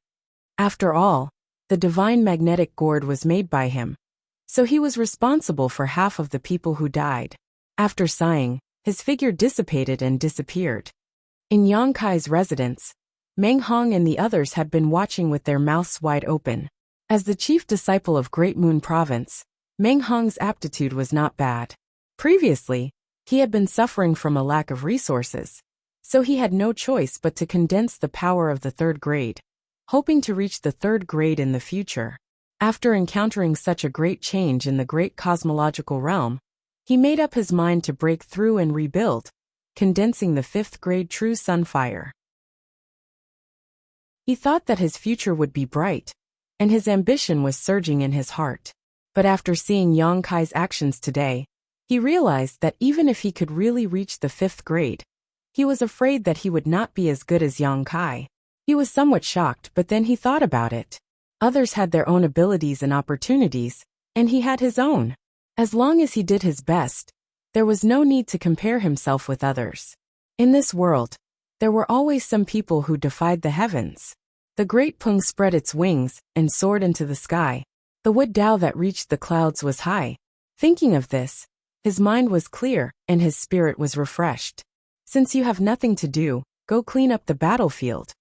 After all, the divine magnetic gourd was made by him, so he was responsible for half of the people who died. After sighing, his figure dissipated and disappeared. In Yang Kai's residence, Meng Hong and the others had been watching with their mouths wide open. As the chief disciple of Great Moon Province, Meng Hong's aptitude was not bad. Previously, he had been suffering from a lack of resources, so he had no choice but to condense the power of the 3rd grade, hoping to reach the 3rd grade in the future. After encountering such a great change in the great cosmological realm, he made up his mind to break through and rebuild, condensing the 5th grade true sunfire. He thought that his future would be bright, and his ambition was surging in his heart. But after seeing Yang Kai's actions today, he realized that even if he could really reach the 5th grade, he was afraid that he would not be as good as Yang Kai. He was somewhat shocked, but then he thought about it. Others had their own abilities and opportunities, and he had his own. As long as he did his best, there was no need to compare himself with others. In this world, there were always some people who defied the heavens. The great Pung spread its wings and soared into the sky. The wood Dao that reached the clouds was high. Thinking of this, his mind was clear and his spirit was refreshed. Since you have nothing to do, go clean up the battlefield.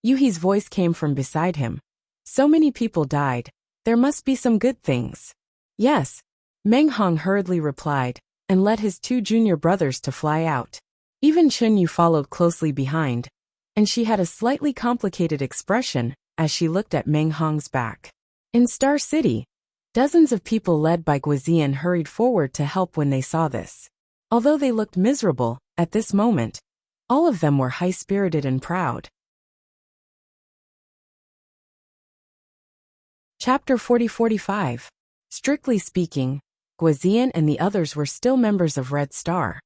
Yuhi's voice came from beside him. So many people died, there must be some good things. Yes, Meng Hong hurriedly replied, and led his 2 junior brothers to fly out. Even Chun Yu followed closely behind, and she had a slightly complicated expression as she looked at Meng Hong's back. In Star City, dozens of people led by Guizian hurried forward to help when they saw this. Although they looked miserable at this moment, all of them were high-spirited and proud. Chapter 40-45. Strictly speaking, Guizian and the others were still members of Red Star.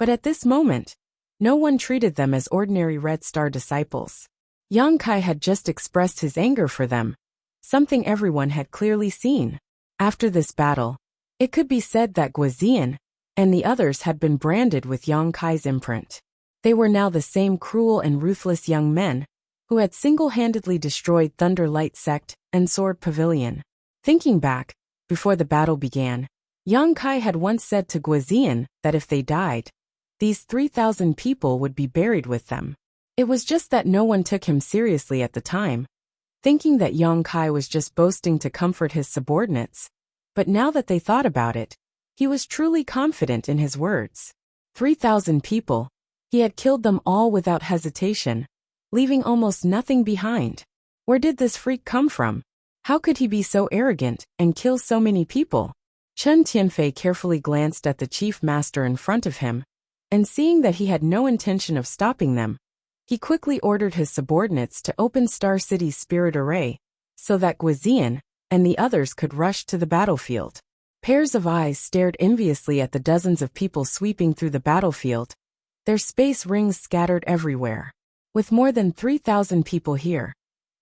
But at this moment, no one treated them as ordinary Red Star disciples. Yang Kai had just expressed his anger for them, something everyone had clearly seen. After this battle, it could be said that Guizian and the others had been branded with Yang Kai's imprint. They were now the same cruel and ruthless young men who had single-handedly destroyed Thunder Light Sect and Sword Pavilion. Thinking back, before the battle began, Yang Kai had once said to Guizian that if they died, these 3,000 people would be buried with them. It was just that no one took him seriously at the time, thinking that Yang Kai was just boasting to comfort his subordinates. But now that they thought about it, he was truly confident in his words. 3,000 people. He had killed them all without hesitation, leaving almost nothing behind. Where did this freak come from? How could he be so arrogant and kill so many people? Chen Tianfei carefully glanced at the chief master in front of him, and seeing that he had no intention of stopping them, he quickly ordered his subordinates to open Star City's spirit array, so that Guizian and the others could rush to the battlefield. Pairs of eyes stared enviously at the dozens of people sweeping through the battlefield, their space rings scattered everywhere. With more than 3,000 people here,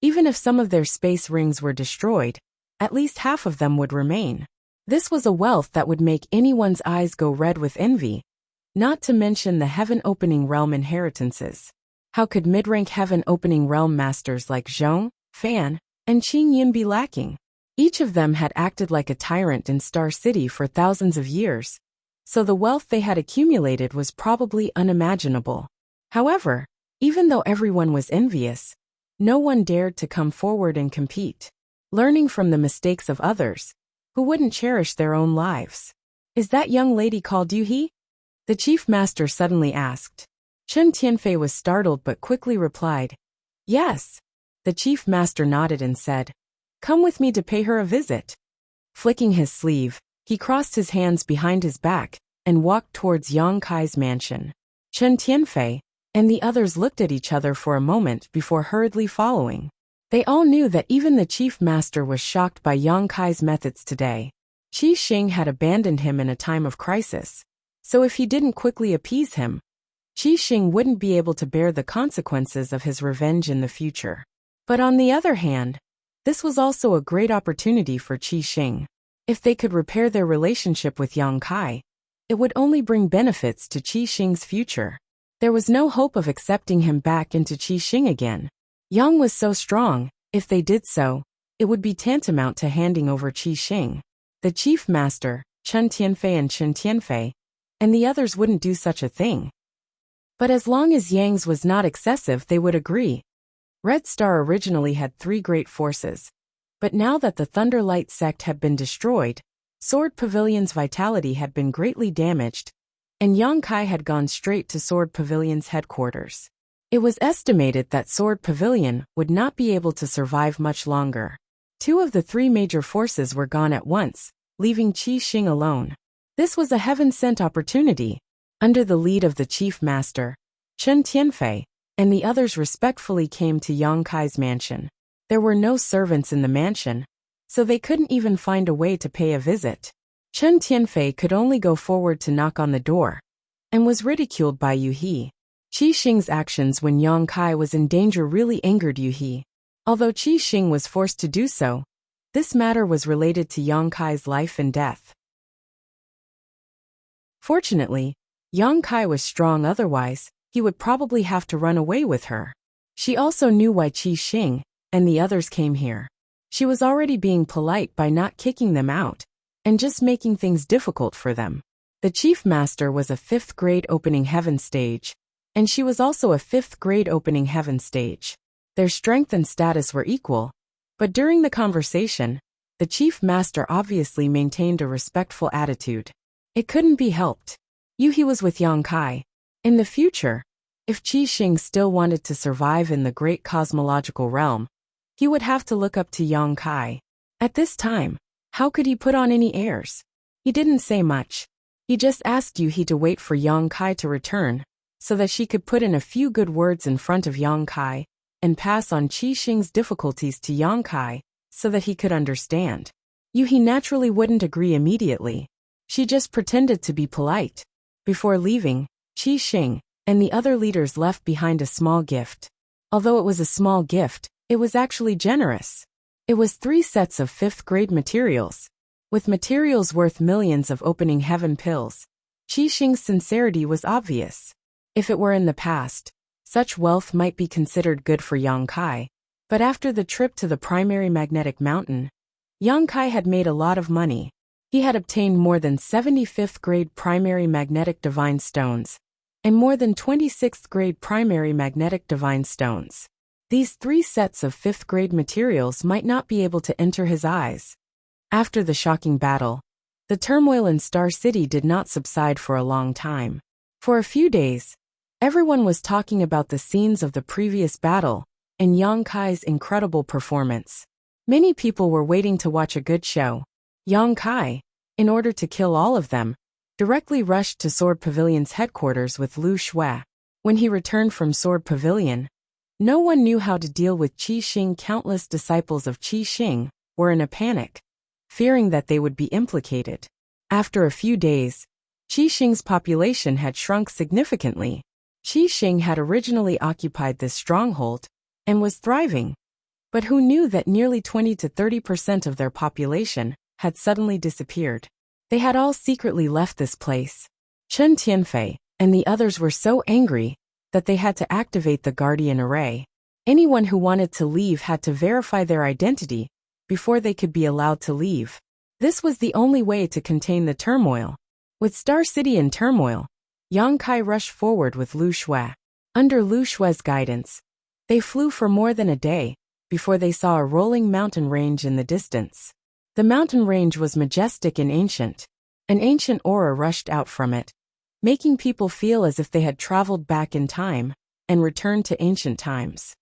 even if some of their space rings were destroyed, at least half of them would remain. This was a wealth that would make anyone's eyes go red with envy, not to mention the heaven-opening realm inheritances. How could mid-rank heaven-opening realm masters like Zhong, Fan, and Qing Yin be lacking? Each of them had acted like a tyrant in Star City for thousands of years, so the wealth they had accumulated was probably unimaginable. However, even though everyone was envious, no one dared to come forward and compete. Learning from the mistakes of others, who wouldn't cherish their own lives. Is that young lady called Yuhi? The chief master suddenly asked. Chen Tianfei was startled but quickly replied, Yes. The chief master nodded and said, Come with me to pay her a visit. Flicking his sleeve, he crossed his hands behind his back and walked towards Yang Kai's mansion. Chen Tianfei and the others looked at each other for a moment before hurriedly following. They all knew that even the chief master was shocked by Yang Kai's methods today. Qi Xing had abandoned him in a time of crisis, so if he didn't quickly appease him, Qi Xing wouldn't be able to bear the consequences of his revenge in the future. But on the other hand, this was also a great opportunity for Qi Xing. If they could repair their relationship with Yang Kai, it would only bring benefits to Qi Xing's future. There was no hope of accepting him back into Qi Xing again. Yang was so strong, if they did so, it would be tantamount to handing over Qi Xing. The chief master, Chen Tianfei and Chen Tianfei, and the others wouldn't do such a thing. But as long as Yang's was not excessive, they would agree. Red Star originally had 3 great forces. But now that the Thunderlight sect had been destroyed, Sword Pavilion's vitality had been greatly damaged, and Yang Kai had gone straight to Sword Pavilion's headquarters. It was estimated that Sword Pavilion would not be able to survive much longer. 2 of the 3 major forces were gone at once, leaving Qi Xing alone. This was a heaven-sent opportunity. Under the lead of the chief master, Chen Tianfei, and the others respectfully came to Yang Kai's mansion. There were no servants in the mansion, so they couldn't even find a way to pay a visit. Chen Tianfei could only go forward to knock on the door, and was ridiculed by Yuhi. Qi Xing's actions when Yang Kai was in danger really angered Yuhi. Although Qi Xing was forced to do so, this matter was related to Yang Kai's life and death. Fortunately, Yang Kai was strong, otherwise, he would probably have to run away with her. She also knew why Qi Xing and the others came here. She was already being polite by not kicking them out, and just making things difficult for them. The chief master was a 5th grade opening heaven stage, and she was also a 5th grade opening heaven stage. Their strength and status were equal, but during the conversation, the chief master obviously maintained a respectful attitude. It couldn't be helped. Yuhi was with Yang Kai. In the future, if Qi Xing still wanted to survive in the great cosmological realm, he would have to look up to Yang Kai. At this time, how could he put on any airs? He didn't say much. He just asked Yuhi to wait for Yang Kai to return, so that she could put in a few good words in front of Yang Kai, and pass on Qi Xing's difficulties to Yang Kai, so that he could understand. Yuhi naturally wouldn't agree immediately. She just pretended to be polite. Before leaving, Qi Xing and the other leaders left behind a small gift. Although it was a small gift, it was actually generous. It was 3 sets of 5th grade materials. With materials worth millions of opening heaven pills, Qi Xing's sincerity was obvious. If it were in the past, such wealth might be considered good for Yang Kai, but after the trip to the primary magnetic mountain, Yang Kai had made a lot of money. He had obtained more than 75th grade primary magnetic divine stones, and more than 26th grade primary magnetic divine stones. These 3 sets of 5th grade materials might not be able to enter his eyes. After the shocking battle, the turmoil in Star City did not subside for a long time. For a few days, everyone was talking about the scenes of the previous battle and Yang Kai's incredible performance. Many people were waiting to watch a good show. Yang Kai, in order to kill all of them, directly rushed to Sword Pavilion's headquarters with Lu Shui. When he returned from Sword Pavilion, no one knew how to deal with Qi Xing. Countless disciples of Qi Xing were in a panic, fearing that they would be implicated. After a few days, Qi Xing's population had shrunk significantly. Qi Xing had originally occupied this stronghold and was thriving, but who knew that nearly 20 to 30% of their population had suddenly disappeared? They had all secretly left this place. Chen Tianfei and the others were so angry that they had to activate the Guardian Array. Anyone who wanted to leave had to verify their identity before they could be allowed to leave. This was the only way to contain the turmoil. With Star City in turmoil, Yang Kai rushed forward with Lu Shui. Under Lu Shui's guidance, they flew for more than a day before they saw a rolling mountain range in the distance. The mountain range was majestic and ancient. An ancient aura rushed out from it, making people feel as if they had traveled back in time and returned to ancient times.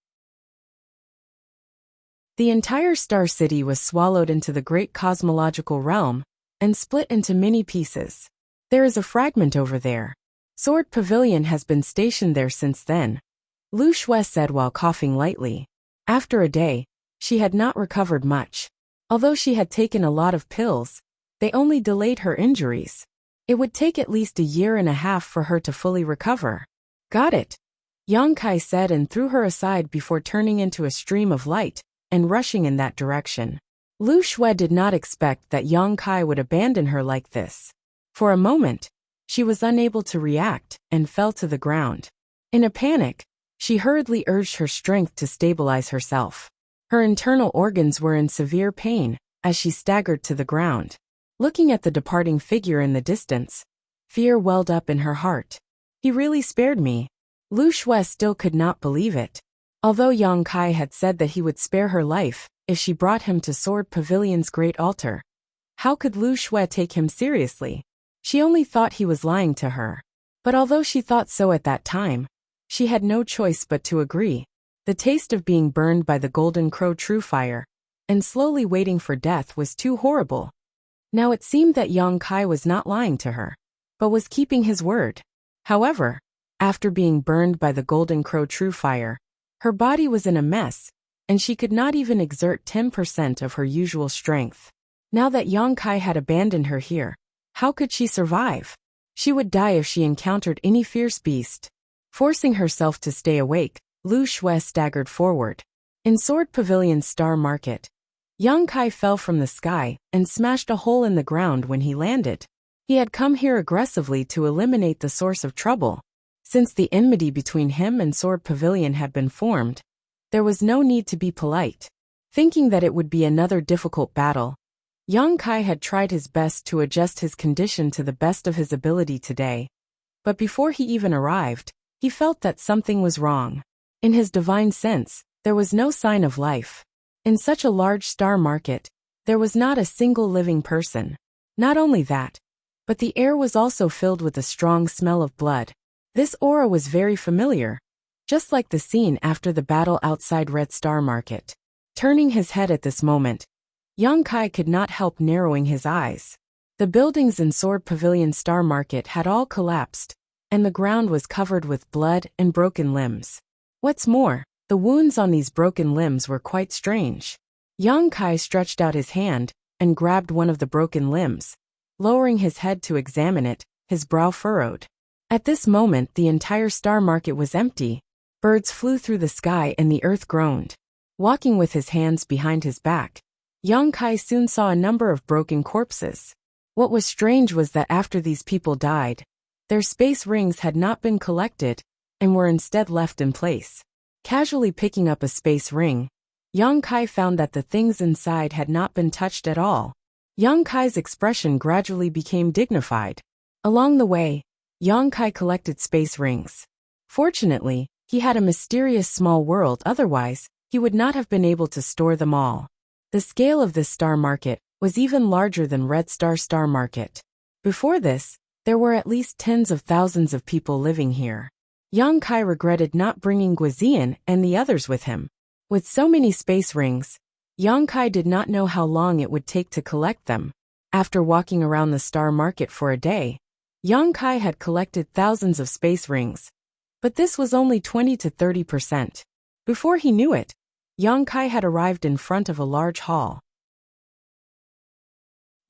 The entire Star City was swallowed into the great cosmological realm and split into many pieces. There is a fragment over there. Sword Pavilion has been stationed there since then, Lu Shui said while coughing lightly. After a day, she had not recovered much. Although she had taken a lot of pills, they only delayed her injuries. It would take at least a year and a half for her to fully recover. Got it, Yang Kai said and threw her aside before turning into a stream of light and rushing in that direction. Lu Shui did not expect that Yang Kai would abandon her like this. For a moment, she was unable to react and fell to the ground. In a panic, she hurriedly urged her strength to stabilize herself. Her internal organs were in severe pain as she staggered to the ground. Looking at the departing figure in the distance, fear welled up in her heart. He really spared me. Lu Shui still could not believe it. Although Yang Kai had said that he would spare her life if she brought him to Sword Pavilion's great altar, how could Lu Shui take him seriously? She only thought he was lying to her. But although she thought so at that time, she had no choice but to agree. The taste of being burned by the Golden Crow True Fire and slowly waiting for death was too horrible. Now it seemed that Yang Kai was not lying to her, but was keeping his word. However, after being burned by the Golden Crow True Fire, her body was in a mess, and she could not even exert 10% of her usual strength. Now that Yang Kai had abandoned her here, how could she survive? She would die if she encountered any fierce beast. Forcing herself to stay awake, Lu Shui staggered forward. In Sword Pavilion's Star Market, Yang Kai fell from the sky and smashed a hole in the ground when he landed. He had come here aggressively to eliminate the source of trouble. Since the enmity between him and Sword Pavilion had been formed, there was no need to be polite. Thinking that it would be another difficult battle, Yang Kai had tried his best to adjust his condition to the best of his ability today. But before he even arrived, he felt that something was wrong. In his divine sense, there was no sign of life. In such a large star market, there was not a single living person. Not only that, but the air was also filled with a strong smell of blood. This aura was very familiar, just like the scene after the battle outside Red Star Market. Turning his head at this moment, Yang Kai could not help narrowing his eyes. The buildings in Sword Pavilion Star Market had all collapsed, and the ground was covered with blood and broken limbs. What's more, the wounds on these broken limbs were quite strange. Yang Kai stretched out his hand and grabbed one of the broken limbs. Lowering his head to examine it, his brow furrowed. At this moment the entire star market was empty. Birds flew through the sky and the earth groaned. Walking with his hands behind his back, Yang Kai soon saw a number of broken corpses. What was strange was that after these people died, their space rings had not been collected and were instead left in place. Casually picking up a space ring, Yang Kai found that the things inside had not been touched at all. Yang Kai's expression gradually became dignified. Along the way, Yang Kai collected space rings. Fortunately, he had a mysterious small world, otherwise, he would not have been able to store them all. The scale of this star market was even larger than Red Star Market. Before this, there were at least tens of thousands of people living here. Yang Kai regretted not bringing Guizian and the others with him. With so many space rings, Yang Kai did not know how long it would take to collect them. After walking around the star market for a day, Yang Kai had collected thousands of space rings. But this was only 20 to 30%. Before he knew it, Yang Kai had arrived in front of a large hall.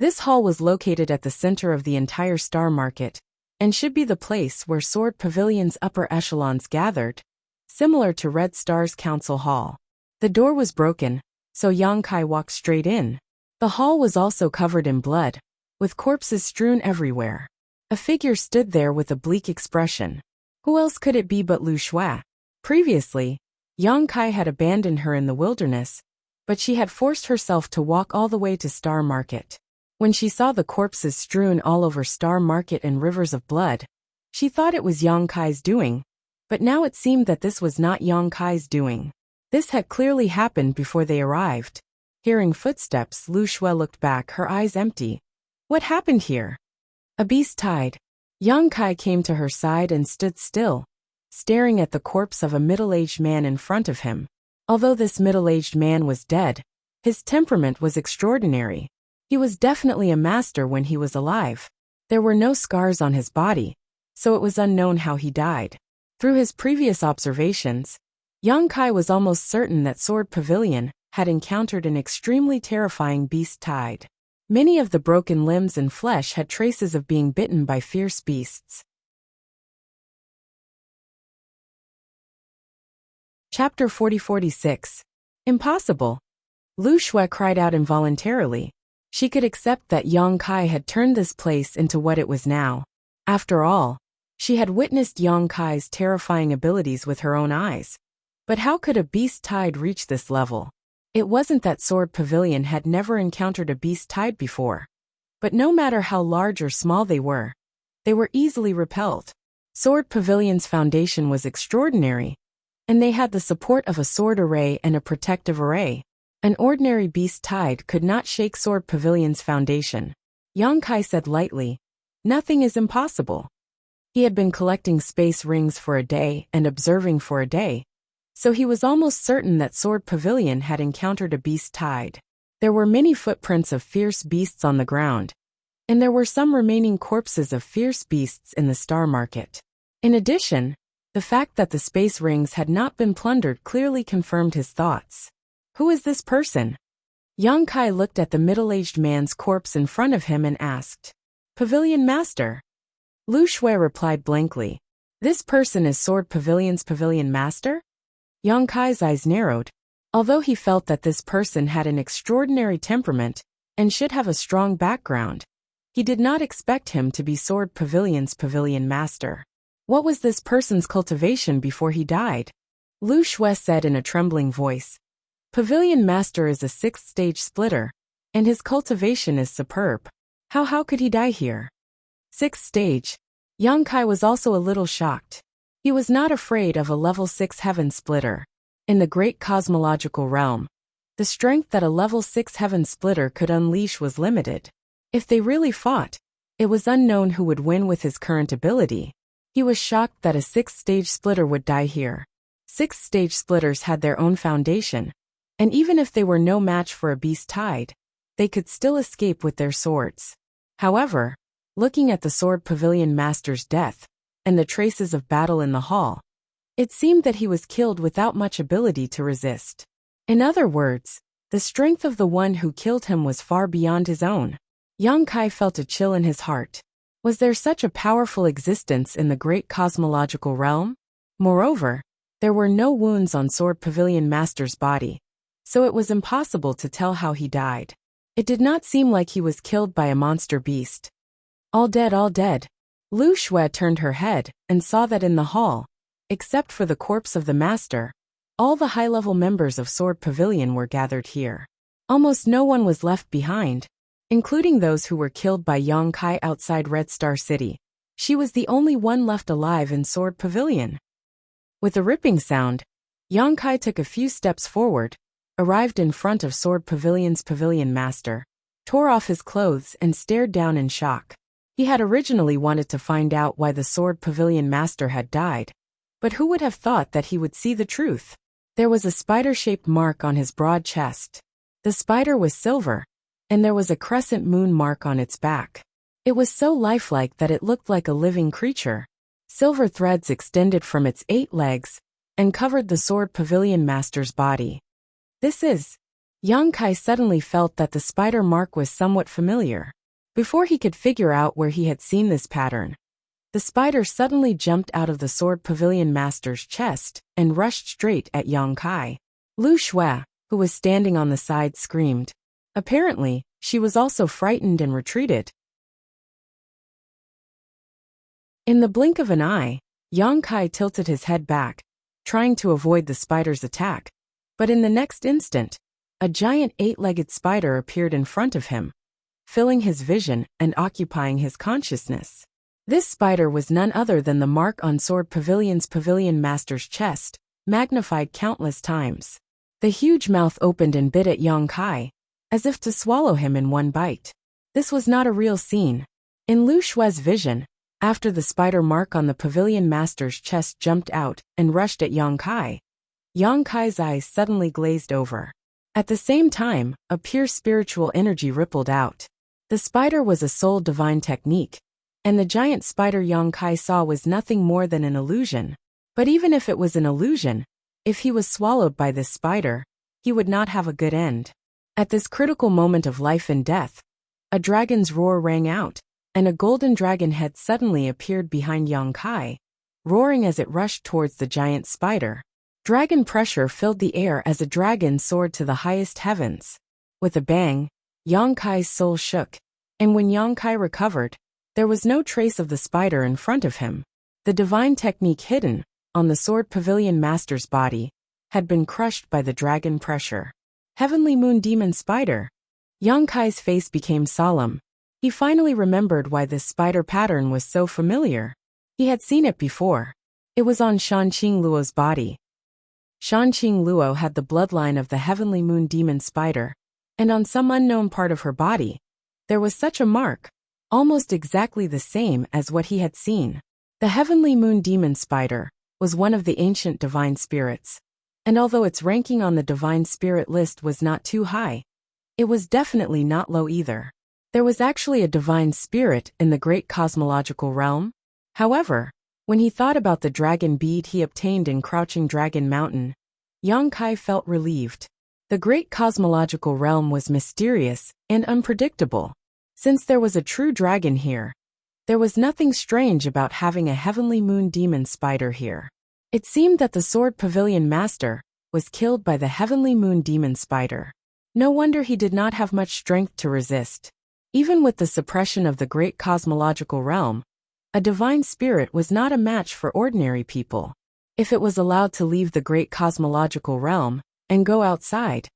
This hall was located at the center of the entire star market, and should be the place where Sword Pavilion's upper echelons gathered, similar to Red Star's council hall. The door was broken, so Yang Kai walked straight in. The hall was also covered in blood, with corpses strewn everywhere. A figure stood there with a bleak expression. Who else could it be but Lu Shui? Previously, Yang Kai had abandoned her in the wilderness, but she had forced herself to walk all the way to Star Market. When she saw the corpses strewn all over Star Market and rivers of blood, she thought it was Yang Kai's doing, but now it seemed that this was not Yang Kai's doing. This had clearly happened before they arrived. Hearing footsteps, Lu Shui looked back, her eyes empty. What happened here? A beast tied. Yang Kai came to her side and stood still, staring at the corpse of a middle-aged man in front of him. Although this middle-aged man was dead, his temperament was extraordinary. He was definitely a master when he was alive. There were no scars on his body, so it was unknown how he died. Through his previous observations, Yang Kai was almost certain that Sword Pavilion had encountered an extremely terrifying beast tied. Many of the broken limbs and flesh had traces of being bitten by fierce beasts. Chapter 40-46. Impossible. Lu Shui cried out involuntarily. She could accept that Yang Kai had turned this place into what it was now. After all, she had witnessed Yang Kai's terrifying abilities with her own eyes. But how could a beast tied reach this level? It wasn't that Sword Pavilion had never encountered a beast tied before. But no matter how large or small they were easily repelled. Sword Pavilion's foundation was extraordinary, and they had the support of a sword array and a protective array. An ordinary beast tied could not shake Sword Pavilion's foundation. Yang Kai said lightly, "Nothing is impossible." He had been collecting space rings for a day and observing for a day, so he was almost certain that Sword Pavilion had encountered a beast tied. There were many footprints of fierce beasts on the ground, and there were some remaining corpses of fierce beasts in the star market. In addition, the fact that the space rings had not been plundered clearly confirmed his thoughts. Who is this person? Yang Kai looked at the middle-aged man's corpse in front of him and asked, "Pavilion Master?" Lu Shui replied blankly, "This person is Sword Pavilion's Pavilion Master?" Yang Kai's eyes narrowed. Although he felt that this person had an extraordinary temperament and should have a strong background, he did not expect him to be Sword Pavilion's Pavilion Master. What was this person's cultivation before he died? Lu Shui said in a trembling voice, "Pavilion Master is a 6th stage splitter, and his cultivation is superb. How could he die here?" 6th stage. Yang Kai was also a little shocked. He was not afraid of a level 6 heaven splitter. In the great cosmological realm, the strength that a level 6 heaven splitter could unleash was limited. If they really fought, it was unknown who would win with his current ability. He was shocked that a 6th stage splitter would die here. 6th stage splitters had their own foundation, and even if they were no match for a beast tied, they could still escape with their swords. However, looking at the Sword Pavilion Master's death, and the traces of battle in the hall, it seemed that he was killed without much ability to resist. In other words, the strength of the one who killed him was far beyond his own. Yang Kai felt a chill in his heart. Was there such a powerful existence in the great cosmological realm? Moreover, there were no wounds on Sword Pavilion Master's body, so it was impossible to tell how he died. It did not seem like he was killed by a monster beast. All dead, all dead. Lu Shui turned her head and saw that in the hall, except for the corpse of the master, all the high-level members of Sword Pavilion were gathered here. Almost no one was left behind, including those who were killed by Yang Kai outside Red Star City. She was the only one left alive in Sword Pavilion. With a ripping sound, Yang Kai took a few steps forward, arrived in front of Sword Pavilion's Pavilion Master, tore off his clothes and stared down in shock. He had originally wanted to find out why the Sword Pavilion Master had died, but who would have thought that he would see the truth? There was a spider-shaped mark on his broad chest. The spider was silver, and there was a crescent moon mark on its back. It was so lifelike that it looked like a living creature. Silver threads extended from its 8 legs and covered the Sword Pavilion Master's body. This is... Yang Kai suddenly felt that the spider mark was somewhat familiar. Before he could figure out where he had seen this pattern, the spider suddenly jumped out of the Sword Pavilion Master's chest and rushed straight at Yang Kai. Lu Shui, who was standing on the side, screamed. Apparently, she was also frightened and retreated. In the blink of an eye, Yang Kai tilted his head back, trying to avoid the spider's attack. But in the next instant, a giant 8-legged spider appeared in front of him, filling his vision and occupying his consciousness. This spider was none other than the mark on Sword Pavilion's Pavilion Master's chest, magnified countless times. The huge mouth opened and bit at Yang Kai, as if to swallow him in one bite. This was not a real scene. In Lu Shue's vision, after the spider mark on the pavilion master's chest jumped out and rushed at Yang Kai's eyes suddenly glazed over. At the same time, a pure spiritual energy rippled out. The spider was a soul divine technique, and the giant spider Yang Kai saw was nothing more than an illusion. But even if it was an illusion, if he was swallowed by this spider, he would not have a good end. At this critical moment of life and death, a dragon's roar rang out, and a golden dragon head suddenly appeared behind Yang Kai, roaring as it rushed towards the giant spider. Dragon pressure filled the air as a dragon soared to the highest heavens. With a bang, Yang Kai's soul shook, and when Yang Kai recovered, there was no trace of the spider in front of him. The divine technique hidden on the sword pavilion master's body had been crushed by the dragon pressure. Heavenly Moon Demon Spider. Yang Kai's face became solemn. He finally remembered why this spider pattern was so familiar. He had seen it before. It was on Shanqing Luo's body. Shanqing Luo had the bloodline of the Heavenly Moon Demon Spider, and on some unknown part of her body, there was such a mark, almost exactly the same as what he had seen. The Heavenly Moon Demon Spider was one of the ancient divine spirits, and although its ranking on the divine spirit list was not too high, it was definitely not low either. There was actually a divine spirit in the great cosmological realm. However, when he thought about the dragon bead he obtained in Crouching Dragon Mountain, Yang Kai felt relieved. The great cosmological realm was mysterious and unpredictable. Since there was a true dragon here, there was nothing strange about having a Heavenly Moon Demon Spider here. It seemed that the Sword Pavilion Master was killed by the Heavenly Moon Demon Spider. No wonder he did not have much strength to resist. Even with the suppression of the great cosmological realm, a divine spirit was not a match for ordinary people. If it was allowed to leave the great cosmological realm and go outside,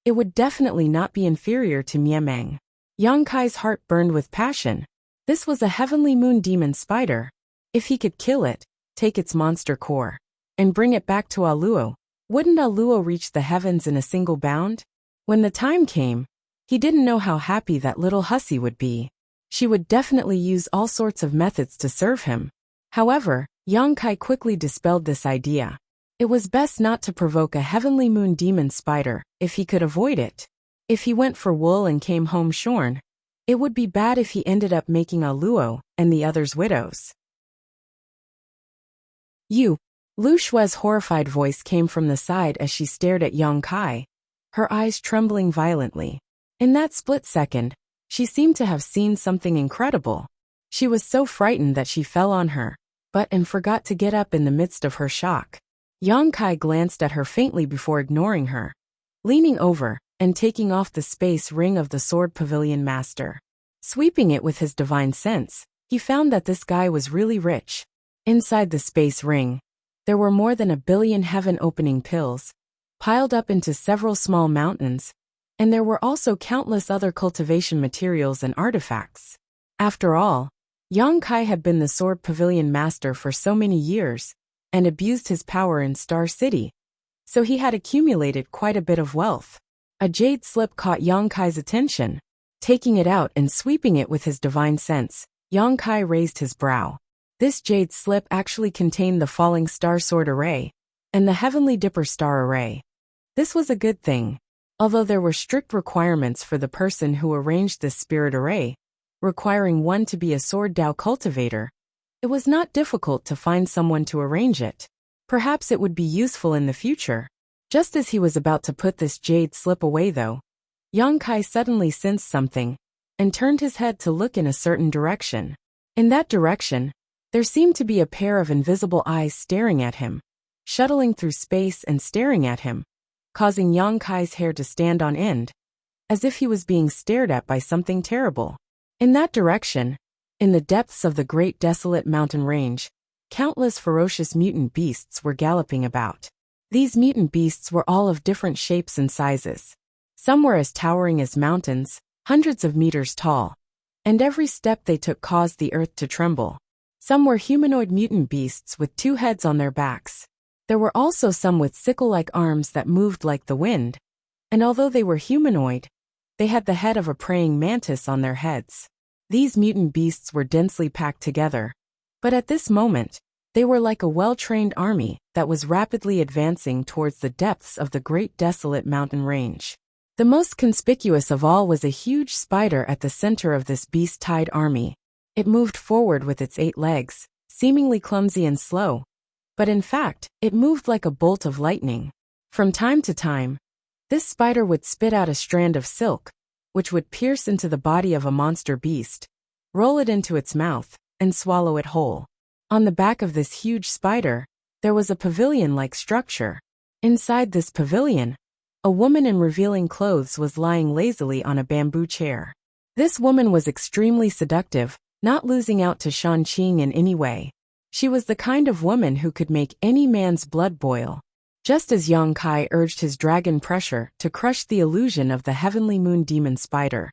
it would definitely not be inferior to Miemeng. Yang Kai's heart burned with passion. This was a Heavenly Moon Demon Spider. If he could kill it, take its monster core, and bring it back to Aluo, wouldn't Aluo reach the heavens in a single bound? When the time came, he didn't know how happy that little hussy would be. She would definitely use all sorts of methods to serve him. However, Yang Kai quickly dispelled this idea. It was best not to provoke a Heavenly Moon Demon Spider if he could avoid it. If he went for wool and came home shorn, it would be bad if he ended up making Aluo and the others widows. You. Lu Shue's horrified voice came from the side as she stared at Yang Kai, her eyes trembling violently. In that split second, she seemed to have seen something incredible. She was so frightened that she fell on her butt and forgot to get up in the midst of her shock. Yang Kai glanced at her faintly before ignoring her, leaning over and taking off the space ring of the Sword Pavilion Master. Sweeping it with his divine sense, he found that this guy was really rich. Inside the space ring, there were more than 1 billion heaven-opening pills, piled up into several small mountains, and there were also countless other cultivation materials and artifacts. After all, Yang Kai had been the Sword Pavilion Master for so many years, and abused his power in Star City, so he had accumulated quite a bit of wealth. A jade slip caught Yang Kai's attention. Taking it out and sweeping it with his divine sense, Yang Kai raised his brow. This jade slip actually contained the Falling Star Sword Array and the Heavenly Dipper Star Array. This was a good thing. Although there were strict requirements for the person who arranged this spirit array, requiring one to be a sword Dao cultivator, it was not difficult to find someone to arrange it. Perhaps it would be useful in the future. Just as he was about to put this jade slip away though, Yang Kai suddenly sensed something, and turned his head to look in a certain direction. In that direction, there seemed to be a pair of invisible eyes staring at him, shuttling through space and staring at him, causing Yang Kai's hair to stand on end, as if he was being stared at by something terrible. In that direction, in the depths of the great desolate mountain range, countless ferocious mutant beasts were galloping about. These mutant beasts were all of different shapes and sizes. Some were as towering as mountains, hundreds of meters tall, and every step they took caused the earth to tremble. Some were humanoid mutant beasts with 2 heads on their backs. There were also some with sickle-like arms that moved like the wind, and although they were humanoid, They had the head of a praying mantis on their heads. These mutant beasts were densely packed together. But at this moment, they were like a well-trained army that was rapidly advancing towards the depths of the great desolate mountain range. The most conspicuous of all was a huge spider at the center of this beast-tied army. It moved forward with its 8 legs, seemingly clumsy and slow. But in fact, it moved like a bolt of lightning. From time to time, this spider would spit out a strand of silk, which would pierce into the body of a monster beast, roll it into its mouth, and swallow it whole. On the back of this huge spider, there was a pavilion-like structure. Inside this pavilion, a woman in revealing clothes was lying lazily on a bamboo chair. This woman was extremely seductive, not losing out to Shan Qing in any way. She was the kind of woman who could make any man's blood boil. Just as Yang Kai urged his dragon pressure to crush the illusion of the heavenly moon demon spider,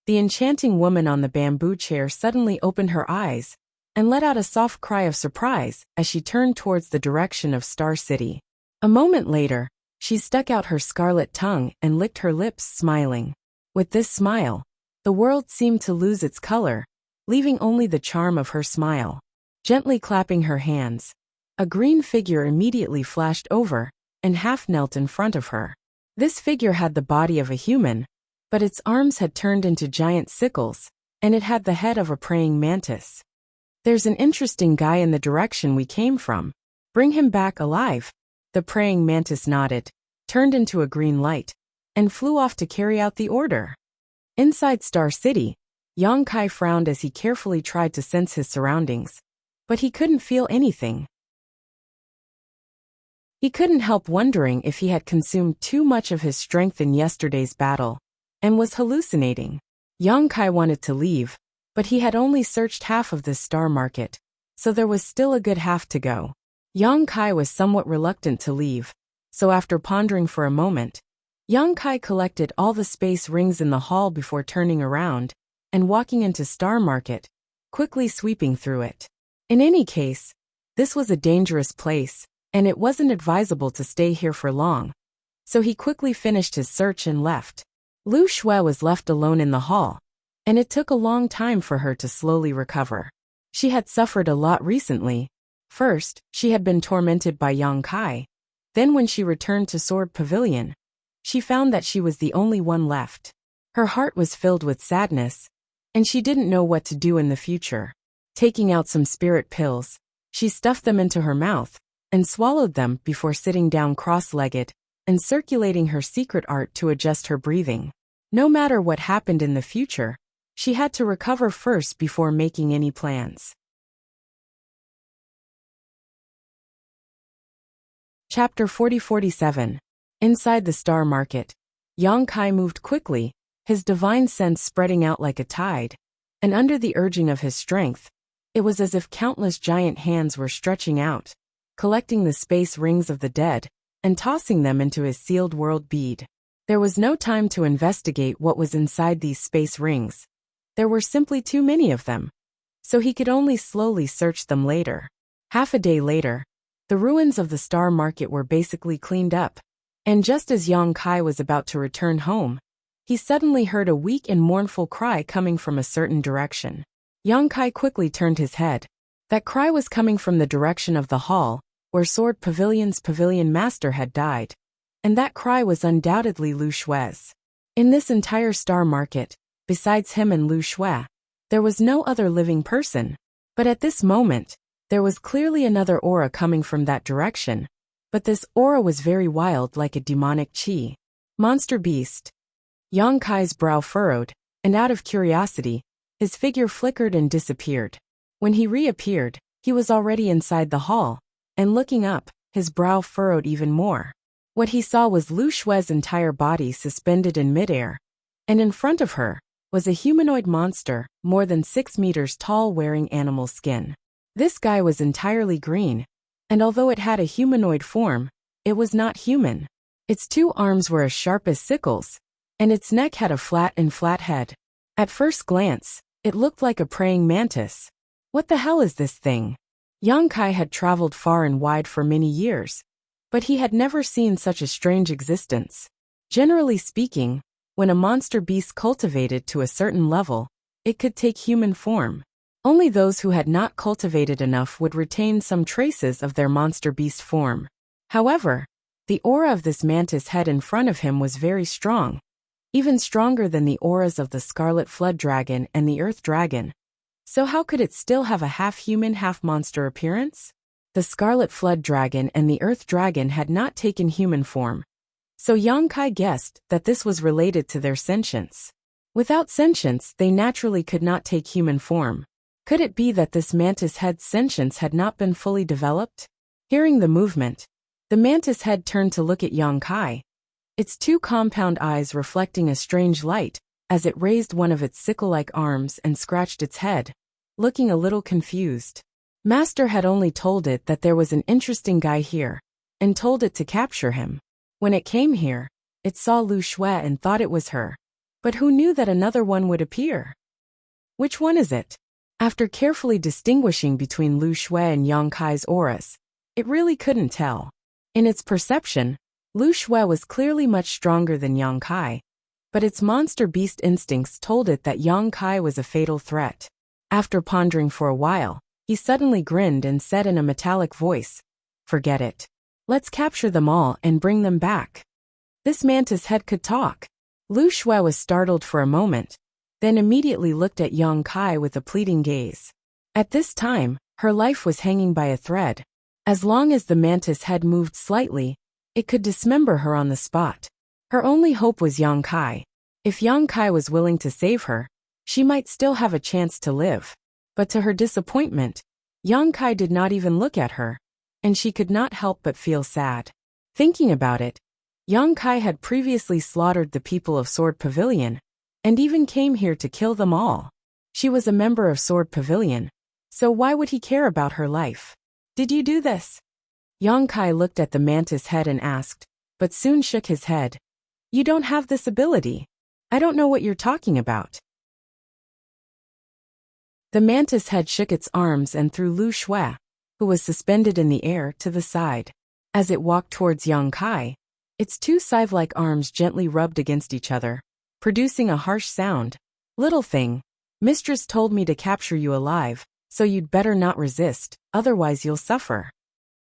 the enchanting woman on the bamboo chair suddenly opened her eyes and let out a soft cry of surprise as she turned towards the direction of Star City. A moment later, she stuck out her scarlet tongue and licked her lips, smiling. With this smile, the world seemed to lose its color, leaving only the charm of her smile. Gently clapping her hands, a green figure immediately flashed over and half knelt in front of her. This figure had the body of a human, but its arms had turned into giant sickles, and it had the head of a praying mantis. "There's an interesting guy in the direction we came from. Bring him back alive." The praying mantis nodded, turned into a green light, and flew off to carry out the order. Inside Star City, Yang Kai frowned as he carefully tried to sense his surroundings, but he couldn't feel anything. He couldn't help wondering if he had consumed too much of his strength in yesterday's battle, and was hallucinating. Yang Kai wanted to leave, but he had only searched half of this star market, so there was still a good half to go. Yang Kai was somewhat reluctant to leave, so after pondering for a moment, Yang Kai collected all the space rings in the hall before turning around and walking into Star Market, quickly sweeping through it. In any case, this was a dangerous place, and it wasn't advisable to stay here for long, so he quickly finished his search and left. Lu Shui was left alone in the hall, and it took a long time for her to slowly recover. She had suffered a lot recently. First, she had been tormented by Yang Kai. Then when she returned to Sword Pavilion, she found that she was the only one left. Her heart was filled with sadness, and she didn't know what to do in the future. Taking out some spirit pills, she stuffed them into her mouth and swallowed them before sitting down cross-legged and circulating her secret art to adjust her breathing. No matter what happened in the future, she had to recover first before making any plans. Chapter 40-47. Inside the Star Market, Yang Kai moved quickly, his divine sense spreading out like a tide, and under the urging of his strength, it was as if countless giant hands were stretching out, collecting the space rings of the dead, and tossing them into his sealed world bead. There was no time to investigate what was inside these space rings. There were simply too many of them, so he could only slowly search them later. Half a day later, the ruins of the Star Market were basically cleaned up, and just as Yang Kai was about to return home, he suddenly heard a weak and mournful cry coming from a certain direction. Yang Kai quickly turned his head. That cry was coming from the direction of the hall, where Sword Pavilion's pavilion master had died, and that cry was undoubtedly Lu Shui's. In this entire Star Market, besides him and Lu Shui, there was no other living person. But at this moment, there was clearly another aura coming from that direction, but this aura was very wild, like a demonic chi. Monster beast. Yang Kai's brow furrowed, and out of curiosity, his figure flickered and disappeared. When he reappeared, he was already inside the hall, and looking up, his brow furrowed even more. What he saw was Lu Shui's entire body suspended in midair, and in front of her was a humanoid monster, more than 6 meters tall, wearing animal skin. This guy was entirely green, and although it had a humanoid form, it was not human. Its 2 arms were as sharp as sickles, and its neck had a flat head. At first glance, it looked like a praying mantis. What the hell is this thing? Yang Kai had traveled far and wide for many years, but he had never seen such a strange existence. Generally speaking, When a monster beast cultivated to a certain level, it could take human form. Only those who had not cultivated enough would retain some traces of their monster beast form. However, the aura of this mantis head in front of him was very strong, even stronger than the auras of the scarlet flood dragon and the earth dragon. So how could it still have a half-human, half-monster appearance? The scarlet flood dragon and the earth dragon had not taken human form, so Yang Kai guessed that this was related to their sentience. Without sentience, they naturally could not take human form. Could it be that this mantis head's sentience had not been fully developed? Hearing the movement, the mantis head turned to look at Yang Kai, its two compound eyes reflecting a strange light, as it raised one of its sickle-like arms and scratched its head, looking a little confused. Master had only told it that there was an interesting guy here, and told it to capture him. When it came here, it saw Lu Shui and thought it was her. But who knew that another one would appear? Which one is it? After carefully distinguishing between Lu Shui and Yang Kai's auras, it really couldn't tell. In its perception, Lu Shui was clearly much stronger than Yang Kai, but its monster beast instincts told it that Yang Kai was a fatal threat. After pondering for a while, he suddenly grinned and said in a metallic voice, "Forget it. Let's capture them all and bring them back." This mantis head could talk. Lu Shui was startled for a moment, then immediately looked at Yang Kai with a pleading gaze. At this time, her life was hanging by a thread. As long as the mantis head moved slightly, it could dismember her on the spot. Her only hope was Yang Kai. If Yang Kai was willing to save her, she might still have a chance to live. But to her disappointment, Yang Kai did not even look at her, and she could not help but feel sad. Thinking about it, Yang Kai had previously slaughtered the people of Sword Pavilion, and even came here to kill them all. She was a member of Sword Pavilion, so why would he care about her life? "Did you do this?" Yang Kai looked at the mantis head and asked, but soon shook his head. "You don't have this ability. I don't know what you're talking about." The mantis head shook its arms and threw Lu Shui, who was suspended in the air, to the side. As it walked towards Yang Kai, its two scythe-like arms gently rubbed against each other, producing a harsh sound. "Little thing, mistress told me to capture you alive, so you'd better not resist, otherwise you'll suffer."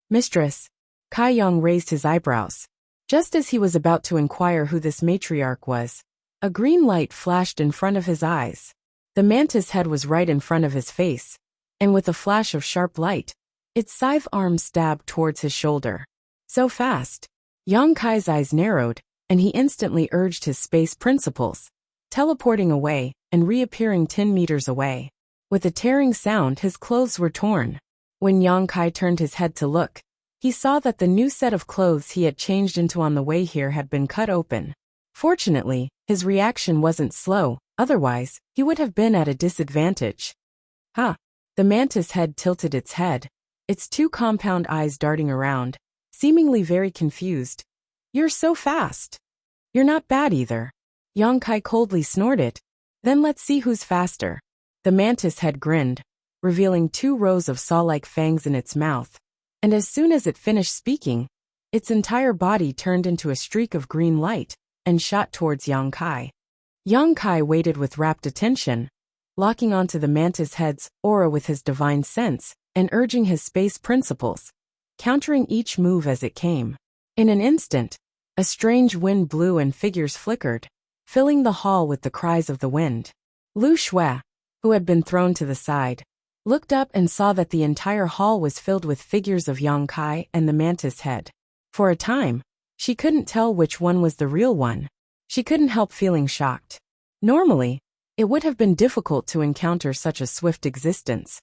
"Mistress?" Kai Yang raised his eyebrows. Just as he was about to inquire who this matriarch was, a green light flashed in front of his eyes. The mantis head was right in front of his face, and with a flash of sharp light, its scythe arm stabbed towards his shoulder. So fast, Yang Kai's eyes narrowed, and he instantly urged his space principles, teleporting away and reappearing 10 meters away. With a tearing sound, his clothes were torn. When Yang Kai turned his head to look, he saw that the new set of clothes he had changed into on the way here had been cut open. Fortunately, his reaction wasn't slow, otherwise, he would have been at a disadvantage. "Ha!" The mantis head tilted its head, its two compound eyes darting around, seemingly very confused. "You're so fast." "You're not bad either." Yang Kai coldly snorted. "Then let's see who's faster." The mantis head grinned, revealing 2 rows of saw-like fangs in its mouth, and as soon as it finished speaking, its entire body turned into a streak of green light and shot towards Yang Kai. Yang Kai waited with rapt attention, locking onto the mantis head's aura with his divine sense and urging his space principles, countering each move as it came. In an instant, a strange wind blew and figures flickered, filling the hall with the cries of the wind. Lu Shui, who had been thrown to the side, looked up and saw that the entire hall was filled with figures of Yang Kai and the mantis head. For a time, she couldn't tell which one was the real one. She couldn't help feeling shocked. Normally, it would have been difficult to encounter such a swift existence.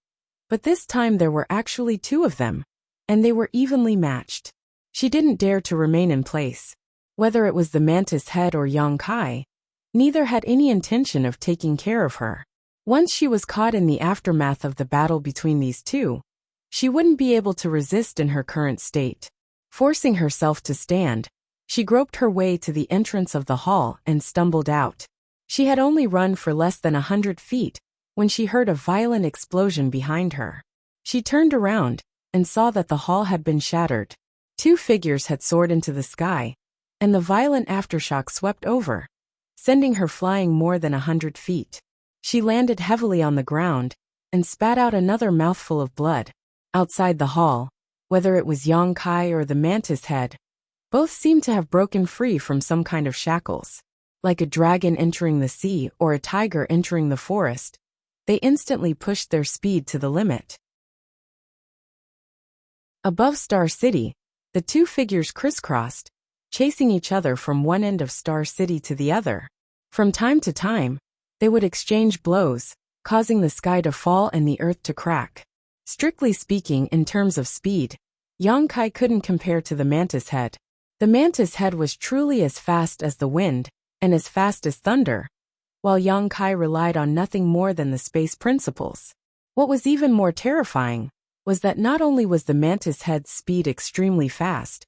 But this time there were actually 2 of them, and they were evenly matched. She didn't dare to remain in place. Whether it was the mantis head or Yang Kai, neither had any intention of taking care of her. Once she was caught in the aftermath of the battle between these 2, she wouldn't be able to resist in her current state. Forcing herself to stand, she groped her way to the entrance of the hall and stumbled out. She had only run for less than 100 feet when she heard a violent explosion behind her. She turned around and saw that the hall had been shattered. 2 figures had soared into the sky, and the violent aftershock swept over, sending her flying more than 100 feet. She landed heavily on the ground and spat out another mouthful of blood. Outside the hall, whether it was Yang Kai or the mantis head, both seemed to have broken free from some kind of shackles. Like a dragon entering the sea or a tiger entering the forest, they instantly pushed their speed to the limit. Above Star City, the two figures crisscrossed, chasing each other from one end of Star City to the other. From time to time, they would exchange blows, causing the sky to fall and the earth to crack. Strictly speaking, in terms of speed, Yang Kai couldn't compare to the mantis head. The mantis head was truly as fast as the wind, and as fast as thunder, while Yang Kai relied on nothing more than the space principles. What was even more terrifying was that not only was the mantis head's speed extremely fast,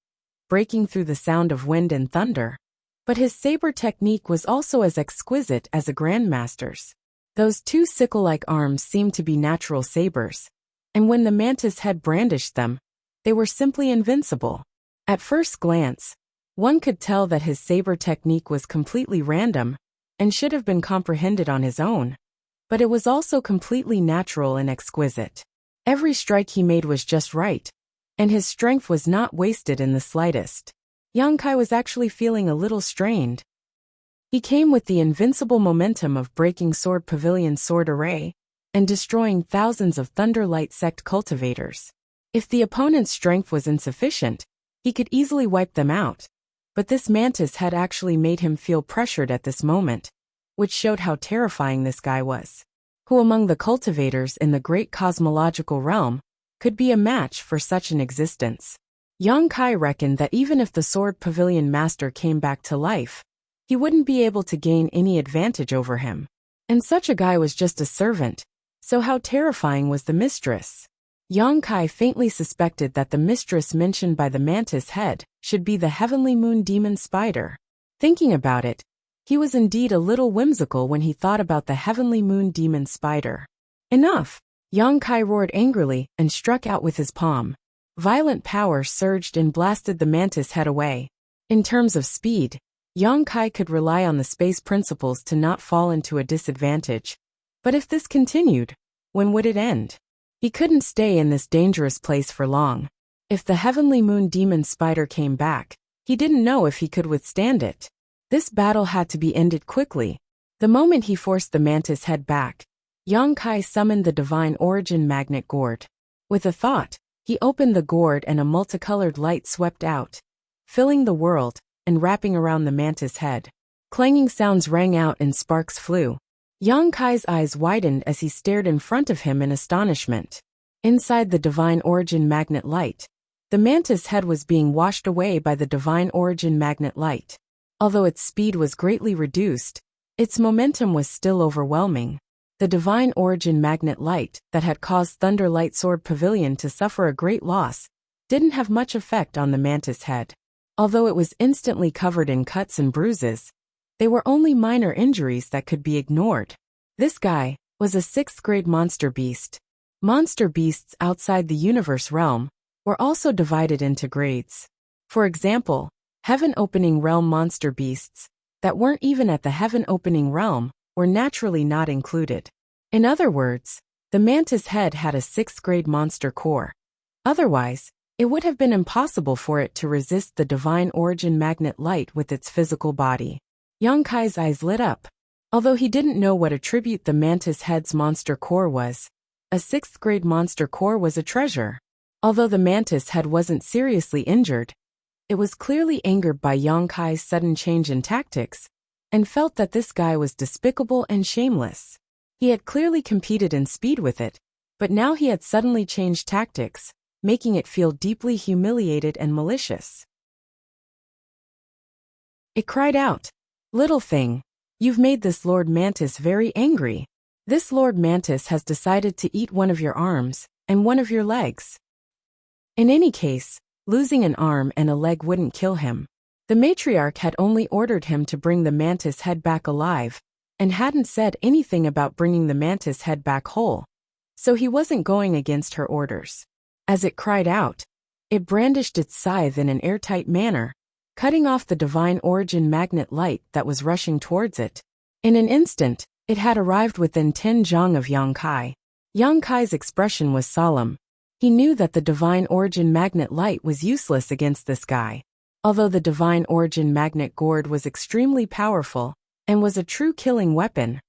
breaking through the sound of wind and thunder, but his saber technique was also as exquisite as a grandmaster's. Those two sickle-like arms seemed to be natural sabers, and when the mantis head brandished them, they were simply invincible. At first glance, one could tell that his saber technique was completely random and should have been comprehended on his own, but it was also completely natural and exquisite. Every strike he made was just right, and his strength was not wasted in the slightest. Yang Kai was actually feeling a little strained. He came with the invincible momentum of breaking Sword Pavilion's sword array and destroying thousands of Thunderlight sect cultivators. If the opponent's strength was insufficient, he could easily wipe them out. But this mantis had actually made him feel pressured at this moment, which showed how terrifying this guy was. Who among the cultivators in the great cosmological realm could be a match for such an existence? Yang Kai reckoned that even if the Sword Pavilion Master came back to life, he wouldn't be able to gain any advantage over him. And such a guy was just a servant, so how terrifying was the mistress? Yang Kai faintly suspected that the mistress mentioned by the mantis head should be the heavenly moon demon spider. Thinking about it, he was indeed a little whimsical when he thought about the heavenly moon demon spider. Enough! Yang Kai roared angrily and struck out with his palm. Violent power surged and blasted the mantis head away. In terms of speed, Yang Kai could rely on the space principles to not fall into a disadvantage. But if this continued, when would it end? He couldn't stay in this dangerous place for long. If the heavenly moon demon spider came back, he didn't know if he could withstand it. This battle had to be ended quickly. The moment he forced the mantis head back, Yang Kai summoned the divine origin magnet gourd. With a thought, he opened the gourd and a multicolored light swept out, filling the world and wrapping around the mantis head. Clanging sounds rang out and sparks flew. Yang Kai's eyes widened as he stared in front of him in astonishment. Inside the divine origin magnet light, the mantis head was being washed away by the divine origin magnet light. Although its speed was greatly reduced, its momentum was still overwhelming. The divine origin magnet light that had caused Thunderlight Sword Pavilion to suffer a great loss didn't have much effect on the mantis head. Although it was instantly covered in cuts and bruises, they were only minor injuries that could be ignored. This guy was a 6th grade monster beast. Monster beasts outside the universe realm were also divided into grades. For example, Heaven Opening Realm monster beasts that weren't even at the Heaven Opening Realm were naturally not included. In other words, the mantis head had a 6th grade monster core. Otherwise, it would have been impossible for it to resist the divine origin magnet light with its physical body. Yang Kai's eyes lit up. Although he didn't know what attribute the mantis head's monster core was, a 6th grade monster core was a treasure. Although the mantis head wasn't seriously injured, it was clearly angered by Yang Kai's sudden change in tactics, and felt that this guy was despicable and shameless. He had clearly competed in speed with it, but now he had suddenly changed tactics, making it feel deeply humiliated and malicious. It cried out, "Little thing, you've made this Lord Mantis very angry. This Lord Mantis has decided to eat one of your arms and one of your legs." In any case, losing an arm and a leg wouldn't kill him. The matriarch had only ordered him to bring the mantis head back alive, and hadn't said anything about bringing the mantis head back whole, so he wasn't going against her orders. As it cried out, it brandished its scythe in an airtight manner, cutting off the divine origin magnet light that was rushing towards it. In an instant, it had arrived within 10 zhang of Yang Kai. Yang Kai's expression was solemn. He knew that the divine origin magnet light was useless against this guy. Although the divine origin magnet gourd was extremely powerful and was a true killing weapon,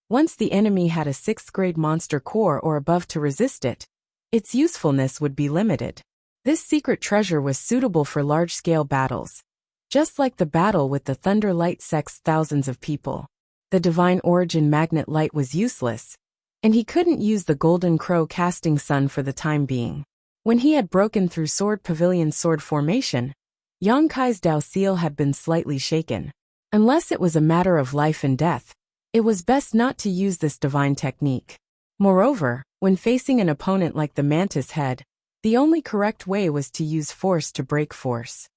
once the enemy had a 6th grade monster core or above to resist it, its usefulness would be limited. This secret treasure was suitable for large-scale battles. Just like the battle with the thunder light sexed thousands of people. The divine origin magnet light was useless, and he couldn't use the golden crow casting sun for the time being. When he had broken through Sword Pavilion's sword formation, Yang Kai's Dao seal had been slightly shaken. Unless it was a matter of life and death, it was best not to use this divine technique. Moreover, when facing an opponent like the mantis head, the only correct way was to use force to break force.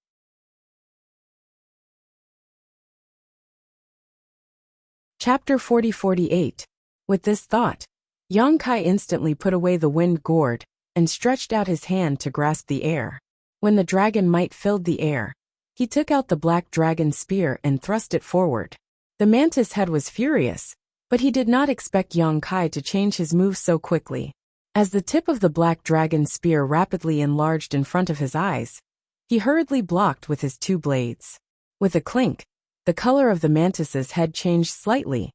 Chapter 40-48. With this thought, Yang Kai instantly put away the wind gourd and stretched out his hand to grasp the air. When the dragon might filled the air, he took out the black dragon spear and thrust it forward. The mantis head was furious, but he did not expect Yang Kai to change his move so quickly. As the tip of the black dragon spear rapidly enlarged in front of his eyes, he hurriedly blocked with his 2 blades. With a clink, the color of the mantis's head changed slightly,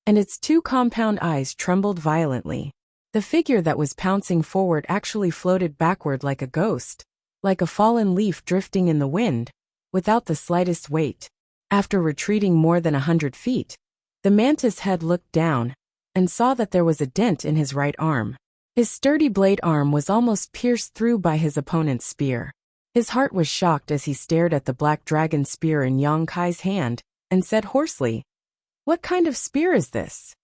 and its 2 compound eyes trembled violently. The figure that was pouncing forward actually floated backward like a ghost, like a fallen leaf drifting in the wind, without the slightest weight. After retreating more than 100 feet, the mantis head looked down and saw that there was a dent in his right arm. His sturdy blade arm was almost pierced through by his opponent's spear. His heart was shocked as he stared at the black dragon spear in Yang Kai's hand and said hoarsely, "What kind of spear is this?"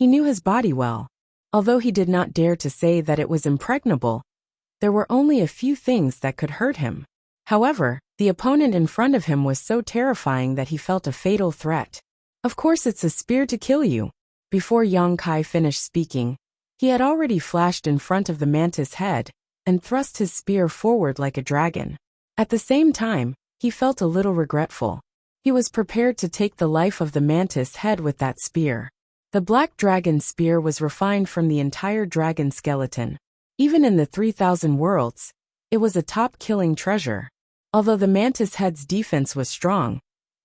He knew his body well. Although he did not dare to say that it was impregnable, there were only a few things that could hurt him. However, the opponent in front of him was so terrifying that he felt a fatal threat. "Of course it's a spear to kill you." Before Yang Kai finished speaking, he had already flashed in front of the mantis head and thrust his spear forward like a dragon. At the same time, he felt a little regretful. He was prepared to take the life of the mantis head with that spear. The black dragon spear was refined from the entire dragon skeleton. Even in the 3,000 worlds, it was a top-killing treasure. Although the mantis head's defense was strong,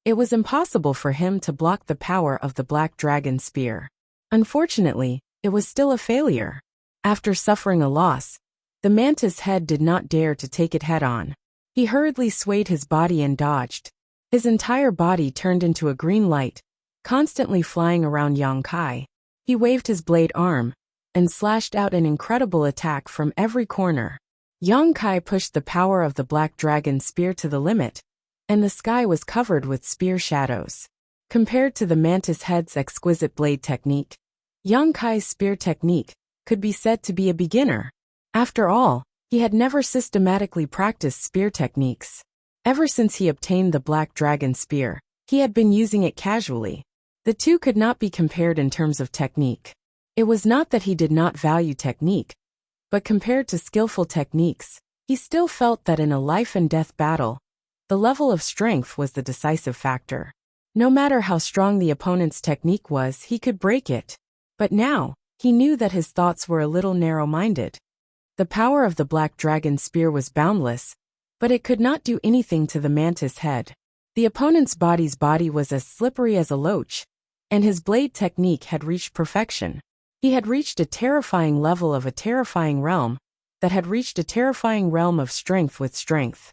it was impossible for him to block the power of the black dragon spear. Unfortunately, it was still a failure. After suffering a loss, the mantis head did not dare to take it head-on. He hurriedly swayed his body and dodged. His entire body turned into a green light, constantly flying around Yang Kai. He waved his blade arm and slashed out an incredible attack from every corner. Yang Kai pushed the power of the black dragon spear to the limit, and the sky was covered with spear shadows. Compared to the mantis head's exquisite blade technique, Yang Kai's spear technique could be said to be a beginner. After all, he had never systematically practiced spear techniques. Ever since he obtained the black dragon spear, he had been using it casually. The two could not be compared in terms of technique. It was not that he did not value technique, but compared to skillful techniques, he still felt that in a life-and-death battle, the level of strength was the decisive factor. No matter how strong the opponent's technique was, he could break it. But now, he knew that his thoughts were a little narrow-minded. The power of the black dragon spear was boundless, but it could not do anything to the mantis head. The opponent's body was as slippery as a loach, and his blade technique had reached perfection. He had reached a terrifying level of a terrifying realm, that had reached a terrifying realm of strength with strength.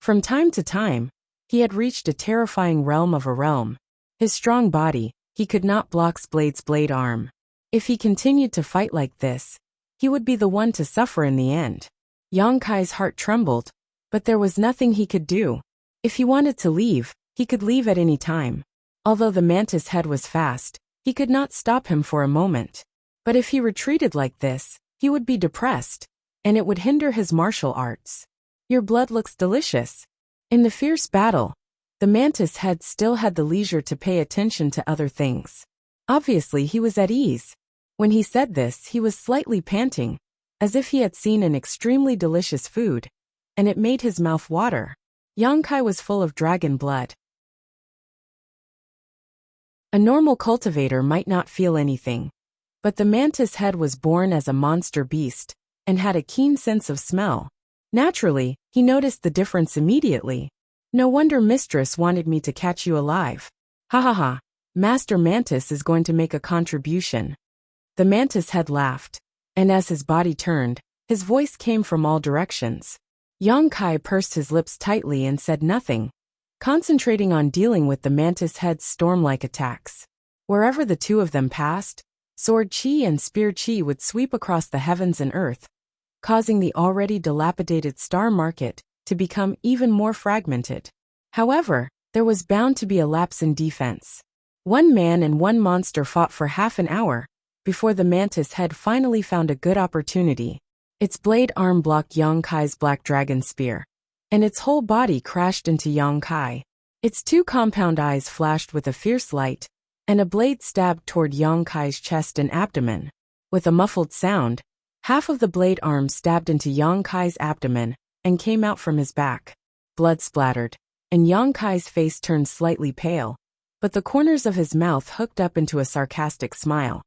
From time to time, he had reached a terrifying realm of a realm. His strong body, he could not block Blade's blade arm. If he continued to fight like this, he would be the one to suffer in the end. Yang Kai's heart trembled, but there was nothing he could do. If he wanted to leave, he could leave at any time. Although the mantis head was fast, he could not stop him for a moment. But if he retreated like this, he would be depressed, and it would hinder his martial arts. Your blood looks delicious. In the fierce battle, the mantis head still had the leisure to pay attention to other things. Obviously, he was at ease. When he said this, he was slightly panting, as if he had seen an extremely delicious food, and it made his mouth water. Yang Kai was full of dragon blood. A normal cultivator might not feel anything, but the mantis head was born as a monster beast and had a keen sense of smell. Naturally, he noticed the difference immediately. No wonder Mistress wanted me to catch you alive. Ha ha ha, Master Mantis is going to make a contribution. The mantis head laughed, and as his body turned, his voice came from all directions. Yang Kai pursed his lips tightly and said nothing, concentrating on dealing with the mantis head's storm-like attacks. Wherever the two of them passed, sword chi and spear chi would sweep across the heavens and earth, causing the already dilapidated star market to become even more fragmented. However, there was bound to be a lapse in defense. One man and one monster fought for half an hour before the mantis head finally found a good opportunity. Its blade arm blocked Yang Kai's black dragon spear, and its whole body crashed into Yang Kai. Its two compound eyes flashed with a fierce light, and a blade stabbed toward Yang Kai's chest and abdomen. With a muffled sound, half of the blade arm stabbed into Yang Kai's abdomen and came out from his back. Blood splattered, and Yang Kai's face turned slightly pale, but the corners of his mouth hooked up into a sarcastic smile.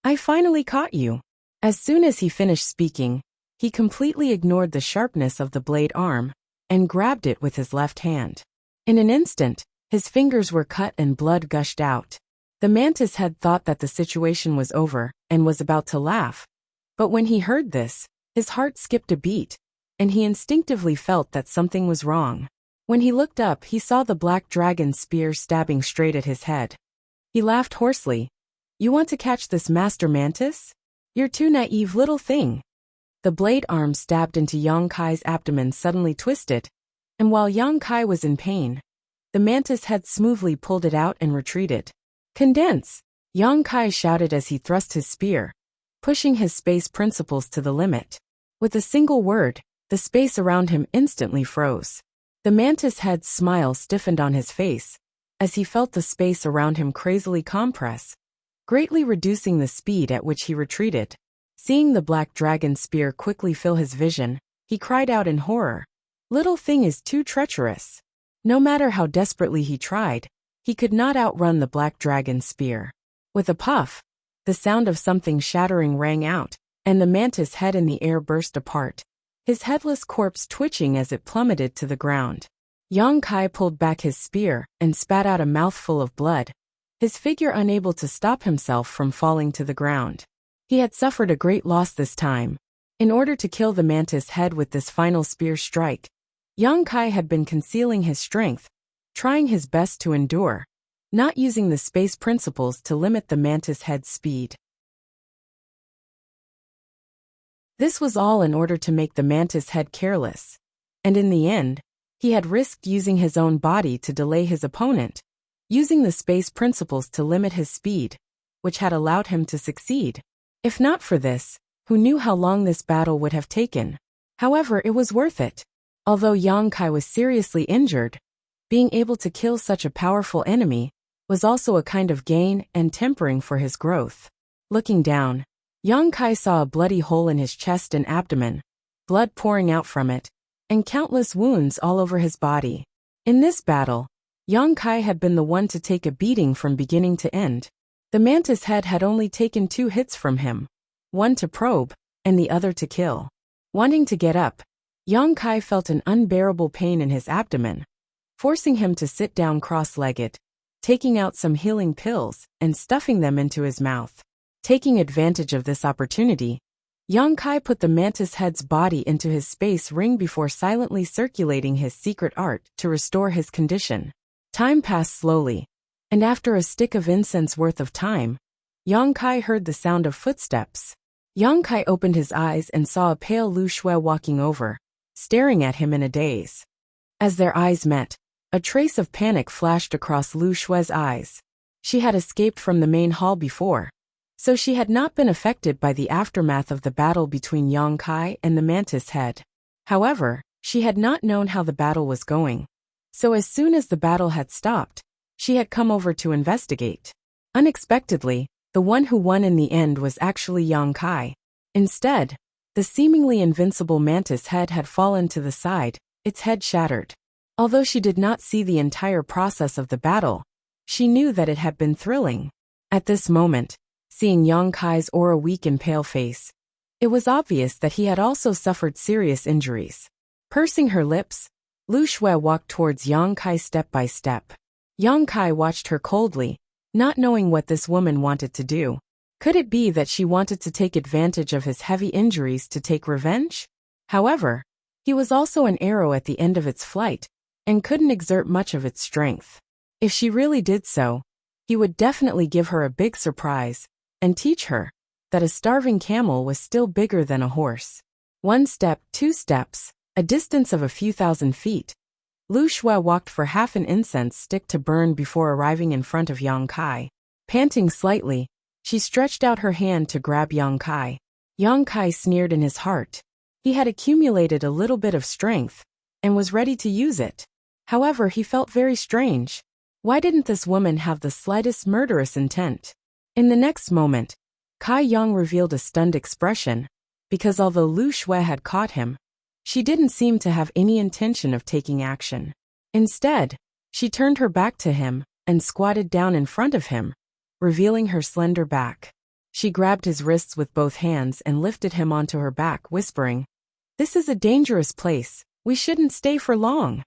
I finally caught you. As soon as he finished speaking, he completely ignored the sharpness of the blade arm and grabbed it with his left hand. In an instant, his fingers were cut and blood gushed out. The mantis head thought that the situation was over and was about to laugh, but when he heard this, his heart skipped a beat, and he instinctively felt that something was wrong. When he looked up, he saw the black dragon spear stabbing straight at his head. He laughed hoarsely. You want to catch this master mantis? You're too naive, little thing. The blade arm stabbed into Yang Kai's abdomen suddenly twisted, and while Yang Kai was in pain, the mantis head smoothly pulled it out and retreated. Condense! Yang Kai shouted as he thrust his spear, pushing his space principles to the limit. With a single word, the space around him instantly froze. The mantis head's smile stiffened on his face as he felt the space around him crazily compress, greatly reducing the speed at which he retreated. Seeing the black dragon spear quickly fill his vision, he cried out in horror. Little thing is too treacherous. No matter how desperately he tried, he could not outrun the black dragon spear. With a puff, the sound of something shattering rang out, and the mantis head in the air burst apart, his headless corpse twitching as it plummeted to the ground. Yang Kai pulled back his spear and spat out a mouthful of blood, his figure unable to stop himself from falling to the ground. He had suffered a great loss this time. In order to kill the mantis head with this final spear strike, Yang Kai had been concealing his strength, trying his best to endure, not using the space principles to limit the mantis head's speed. This was all in order to make the mantis head careless, and in the end, he had risked using his own body to delay his opponent, using the space principles to limit his speed, which had allowed him to succeed. If not for this, who knew how long this battle would have taken? However, it was worth it. Although Yang Kai was seriously injured, being able to kill such a powerful enemy was also a kind of gain and tempering for his growth. Looking down, Yang Kai saw a bloody hole in his chest and abdomen, blood pouring out from it, and countless wounds all over his body. In this battle, Yang Kai had been the one to take a beating from beginning to end. The mantis head had only taken 2 hits from him, one to probe, and the other to kill. Wanting to get up, Yang Kai felt an unbearable pain in his abdomen, forcing him to sit down cross-legged, taking out some healing pills and stuffing them into his mouth. Taking advantage of this opportunity, Yang Kai put the mantis head's body into his space ring before silently circulating his secret art to restore his condition. Time passed slowly, and after a stick of incense worth of time, Yang Kai heard the sound of footsteps. Yang Kai opened his eyes and saw a pale Lu Shui walking over, staring at him in a daze. As their eyes met, a trace of panic flashed across Lu Shui's eyes. She had escaped from the main hall before, so she had not been affected by the aftermath of the battle between Yang Kai and the mantis head. However, she had not known how the battle was going, so as soon as the battle had stopped, she had come over to investigate. Unexpectedly, the one who won in the end was actually Yang Kai. Instead, the seemingly invincible mantis head had fallen to the side, its head shattered. Although she did not see the entire process of the battle, she knew that it had been thrilling. At this moment, seeing Yang Kai's aura weak and pale face, it was obvious that he had also suffered serious injuries. Pursing her lips, Lu Shui walked towards Yang Kai step by step. Yang Kai watched her coldly, not knowing what this woman wanted to do. Could it be that she wanted to take advantage of his heavy injuries to take revenge? However, he was also an arrow at the end of its flight, and couldn't exert much of its strength. If she really did so, he would definitely give her a big surprise, and teach her that a starving camel was still bigger than a horse. 1 step, 2 steps, a distance of a few thousand feet. Lu Shui walked for half an incense stick to burn before arriving in front of Yang Kai. Panting slightly, she stretched out her hand to grab Yang Kai. Yang Kai sneered in his heart. He had accumulated a little bit of strength, and was ready to use it. However, he felt very strange. Why didn't this woman have the slightest murderous intent? In the next moment, Kai Yang revealed a stunned expression, because although Lu Shui had caught him, she didn't seem to have any intention of taking action. Instead, she turned her back to him, and squatted down in front of him, revealing her slender back. She grabbed his wrists with both hands and lifted him onto her back, whispering, "This is a dangerous place, we shouldn't stay for long."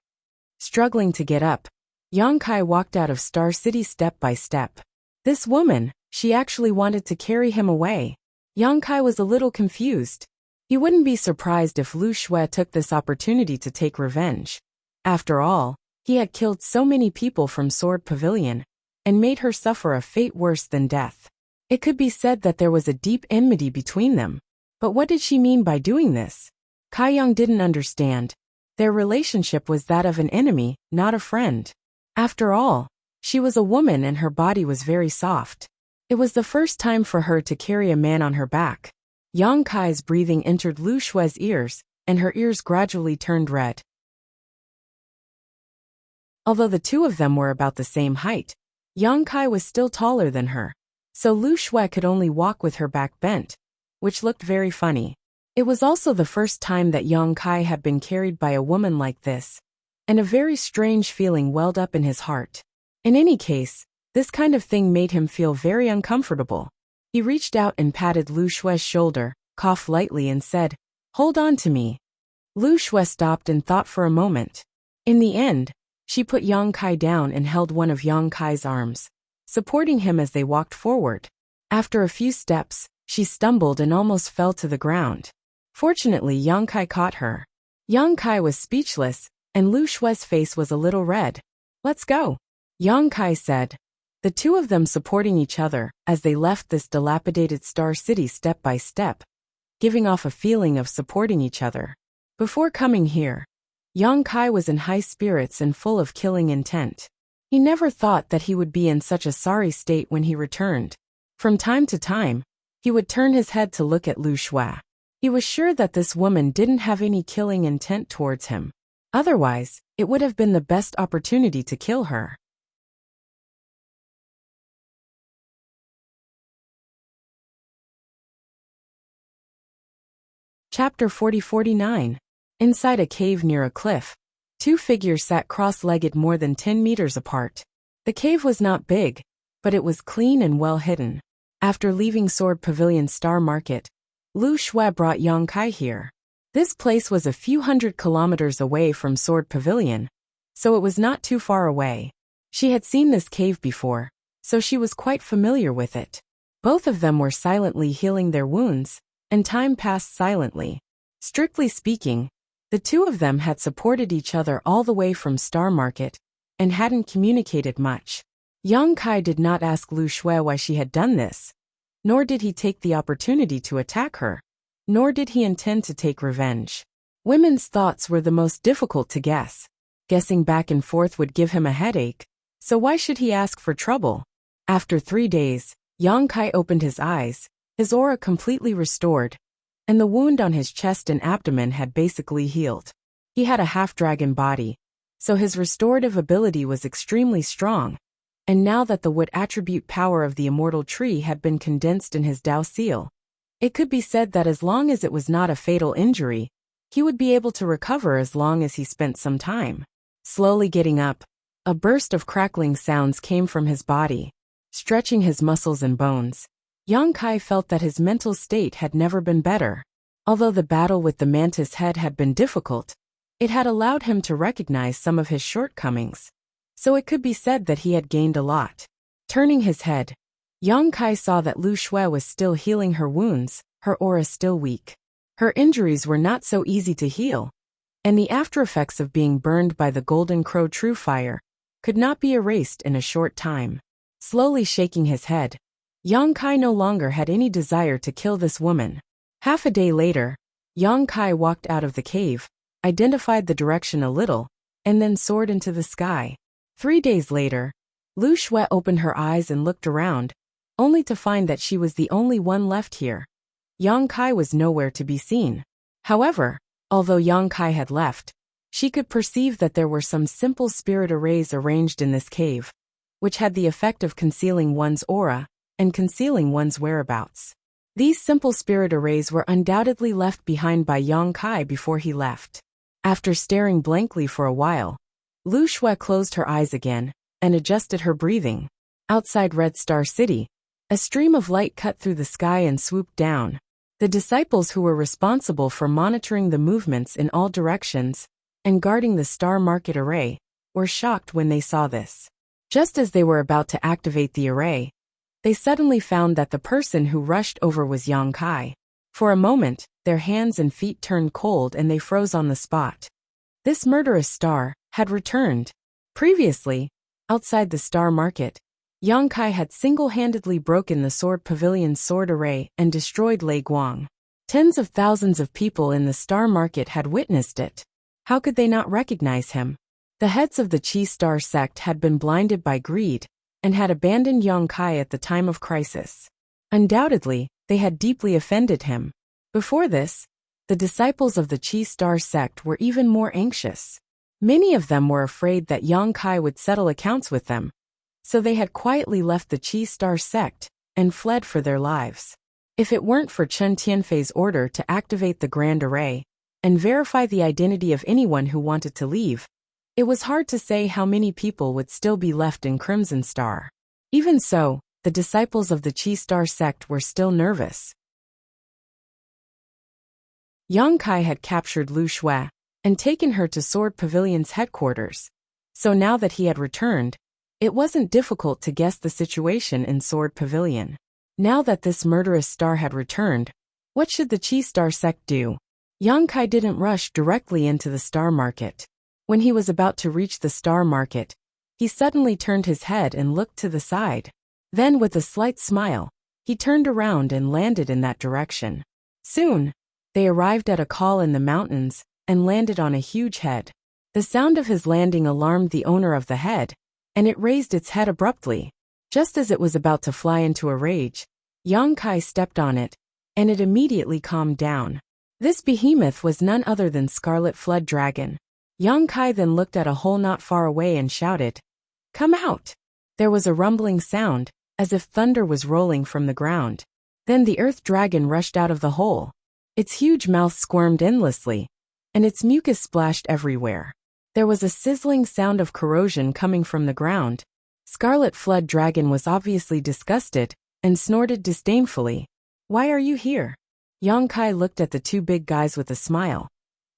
Struggling to get up, Yang Kai walked out of Star City step by step. This woman, she actually wanted to carry him away. Yang Kai was a little confused. He wouldn't be surprised if Lu Shui took this opportunity to take revenge. After all, he had killed so many people from Sword Pavilion, and made her suffer a fate worse than death. It could be said that there was a deep enmity between them. But what did she mean by doing this? Kai Yang didn't understand. Their relationship was that of an enemy, not a friend. After all, she was a woman and her body was very soft. It was the first time for her to carry a man on her back. Yang Kai's breathing entered Lu Shui's ears, and her ears gradually turned red. Although the two of them were about the same height, Yang Kai was still taller than her, so Lu Shui could only walk with her back bent, which looked very funny. It was also the first time that Yang Kai had been carried by a woman like this, and a very strange feeling welled up in his heart. In any case, this kind of thing made him feel very uncomfortable. He reached out and patted Lu Shui's shoulder, coughed lightly and said, "Hold on to me." Lu Shui stopped and thought for a moment. In the end, she put Yang Kai down and held one of Yang Kai's arms, supporting him as they walked forward. After a few steps, she stumbled and almost fell to the ground. Fortunately, Yang Kai caught her. Yang Kai was speechless, and Lu Shui's face was a little red. "Let's go," Yang Kai said. The two of them supporting each other as they left this dilapidated Star City step by step, giving off a feeling of supporting each other. Before coming here, Yang Kai was in high spirits and full of killing intent. He never thought that he would be in such a sorry state when he returned. From time to time, he would turn his head to look at Lu Shui. He was sure that this woman didn't have any killing intent towards him. Otherwise, it would have been the best opportunity to kill her. Chapter 40-49. Inside a cave near a cliff, two figures sat cross-legged more than 10 meters apart. The cave was not big, but it was clean and well hidden. After leaving Sword Pavilion Star Market, Lu Shui brought Yang Kai here. This place was a few hundred kilometers away from Sword Pavilion, so it was not too far away. She had seen this cave before, so she was quite familiar with it. Both of them were silently healing their wounds, and time passed silently. Strictly speaking, the two of them had supported each other all the way from Star Market, and hadn't communicated much. Yang Kai did not ask Lu Shui why she had done this, nor did he take the opportunity to attack her, nor did he intend to take revenge. Women's thoughts were the most difficult to guess. Guessing back and forth would give him a headache, so why should he ask for trouble? After 3 days, Yang Kai opened his eyes, his aura completely restored, and the wound on his chest and abdomen had basically healed. He had a half-dragon body, so his restorative ability was extremely strong, and now that the wood attribute power of the immortal tree had been condensed in his Dao seal, it could be said that as long as it was not a fatal injury, he would be able to recover as long as he spent some time. Slowly getting up, a burst of crackling sounds came from his body, stretching his muscles and bones. Yang Kai felt that his mental state had never been better. Although the battle with the mantis head had been difficult, it had allowed him to recognize some of his shortcomings, so it could be said that he had gained a lot. Turning his head, Yang Kai saw that Lu Shui was still healing her wounds, her aura still weak. Her injuries were not so easy to heal, and the aftereffects of being burned by the Golden Crow True Fire could not be erased in a short time. Slowly shaking his head, Yang Kai no longer had any desire to kill this woman. Half a day later, Yang Kai walked out of the cave, identified the direction a little, and then soared into the sky. 3 days later, Lu Shui opened her eyes and looked around, only to find that she was the only one left here. Yang Kai was nowhere to be seen. However, although Yang Kai had left, she could perceive that there were some simple spirit arrays arranged in this cave, which had the effect of concealing one's aura and concealing one's whereabouts. These simple spirit arrays were undoubtedly left behind by Yang Kai before he left. After staring blankly for a while, Lu Shui closed her eyes again and adjusted her breathing. Outside Red Star City, a stream of light cut through the sky and swooped down. The disciples who were responsible for monitoring the movements in all directions and guarding the Star Market array were shocked when they saw this. Just as they were about to activate the array, they suddenly found that the person who rushed over was Yang Kai. For a moment, their hands and feet turned cold and they froze on the spot. This murderous star had returned. Previously, outside the Star Market, Yang Kai had single-handedly broken the Sword Pavilion's sword array and destroyed Lei Guang. Tens of thousands of people in the Star Market had witnessed it. How could they not recognize him? The heads of the Qi Star sect had been blinded by greed and had abandoned Yang Kai at the time of crisis. Undoubtedly, they had deeply offended him. Before this, the disciples of the Qi Star sect were even more anxious. Many of them were afraid that Yang Kai would settle accounts with them, so they had quietly left the Qi Star sect and fled for their lives. If it weren't for Chen Tianfei's order to activate the Grand Array and verify the identity of anyone who wanted to leave, it was hard to say how many people would still be left in Crimson Star. Even so, the disciples of the Qi Star sect were still nervous. Yang Kai had captured Lu Shui and taken her to Sword Pavilion's headquarters, so now that he had returned, it wasn't difficult to guess the situation in Sword Pavilion. Now that this murderous star had returned, what should the Qi Star sect do? Yang Kai didn't rush directly into the Star Market. When he was about to reach the Star Market, he suddenly turned his head and looked to the side. Then with a slight smile, he turned around and landed in that direction. Soon, they arrived at a col in the mountains and landed on a huge head. The sound of his landing alarmed the owner of the head, and it raised its head abruptly. Just as it was about to fly into a rage, Yang Kai stepped on it, and it immediately calmed down. This behemoth was none other than Scarlet Flood Dragon. Yang Kai then looked at a hole not far away and shouted, "Come out!" There was a rumbling sound, as if thunder was rolling from the ground. Then the Earth Dragon rushed out of the hole. Its huge mouth squirmed endlessly, and its mucus splashed everywhere. There was a sizzling sound of corrosion coming from the ground. Scarlet Flood Dragon was obviously disgusted and snorted disdainfully. "Why are you here?" Yang Kai looked at the two big guys with a smile.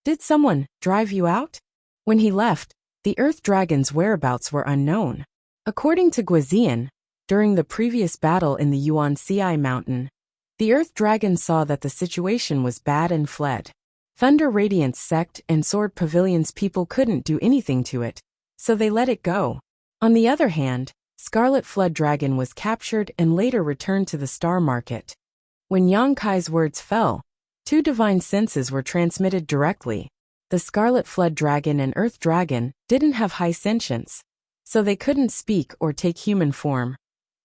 "Did someone drive you out?" When he left, the Earth Dragon's whereabouts were unknown. According to Guizian, during the previous battle in the Yuan-Ci mountain, the Earth Dragon saw that the situation was bad and fled. Thunder Radiance sect and Sword Pavilion's people couldn't do anything to it, so they let it go. On the other hand, Scarlet Flood Dragon was captured and later returned to the Star Market. When Yang Kai's words fell, two divine senses were transmitted directly. The Scarlet Flood Dragon and Earth Dragon didn't have high sentience, so they couldn't speak or take human form,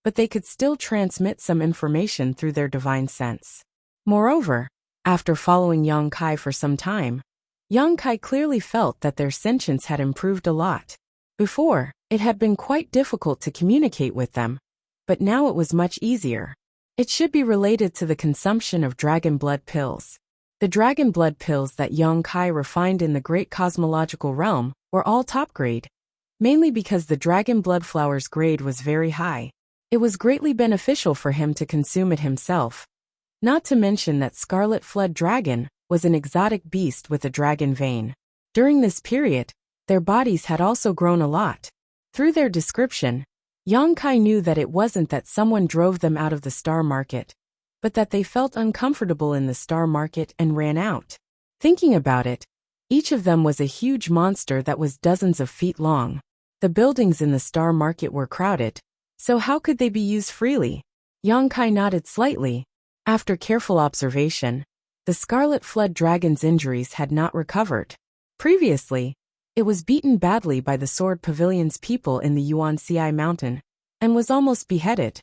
but they could still transmit some information through their divine sense. Moreover, after following Yang Kai for some time, Yang Kai clearly felt that their sentience had improved a lot. Before, it had been quite difficult to communicate with them, but now it was much easier. It should be related to the consumption of dragon blood pills. The dragon blood pills that Yang Kai refined in the great cosmological realm were all top grade, mainly because the dragon blood flower's grade was very high. It was greatly beneficial for him to consume it himself. Not to mention that Scarlet Flood Dragon was an exotic beast with a dragon vein. During this period, their bodies had also grown a lot. Through their description, Yang Kai knew that it wasn't that someone drove them out of the star market, but that they felt uncomfortable in the star market and ran out. Thinking about it, each of them was a huge monster that was dozens of feet long. The buildings in the star market were crowded, so how could they be used freely? Yang Kai nodded slightly. After careful observation, the Scarlet Flood Dragon's injuries had not recovered. Previously, it was beaten badly by the Sword Pavilion's people in the Yuan-Ci mountain, and was almost beheaded.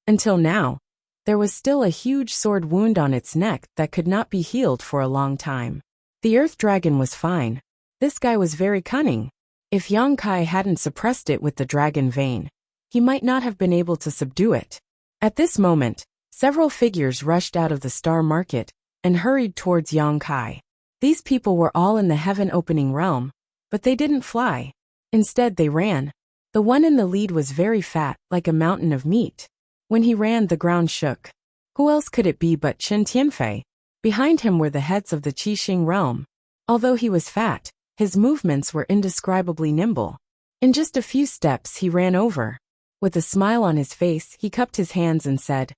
Until now, there was still a huge sword wound on its neck that could not be healed for a long time. The Earth Dragon was fine. This guy was very cunning. If Yang Kai hadn't suppressed it with the dragon vein, he might not have been able to subdue it. At this moment, several figures rushed out of the star market and hurried towards Yang Kai. These people were all in the heaven-opening realm, but they didn't fly. Instead, they ran. The one in the lead was very fat, like a mountain of meat. When he ran, the ground shook. Who else could it be but Chen Tianfei? Behind him were the heads of the Qixing realm. Although he was fat, his movements were indescribably nimble. In just a few steps, he ran over. With a smile on his face, he cupped his hands and said,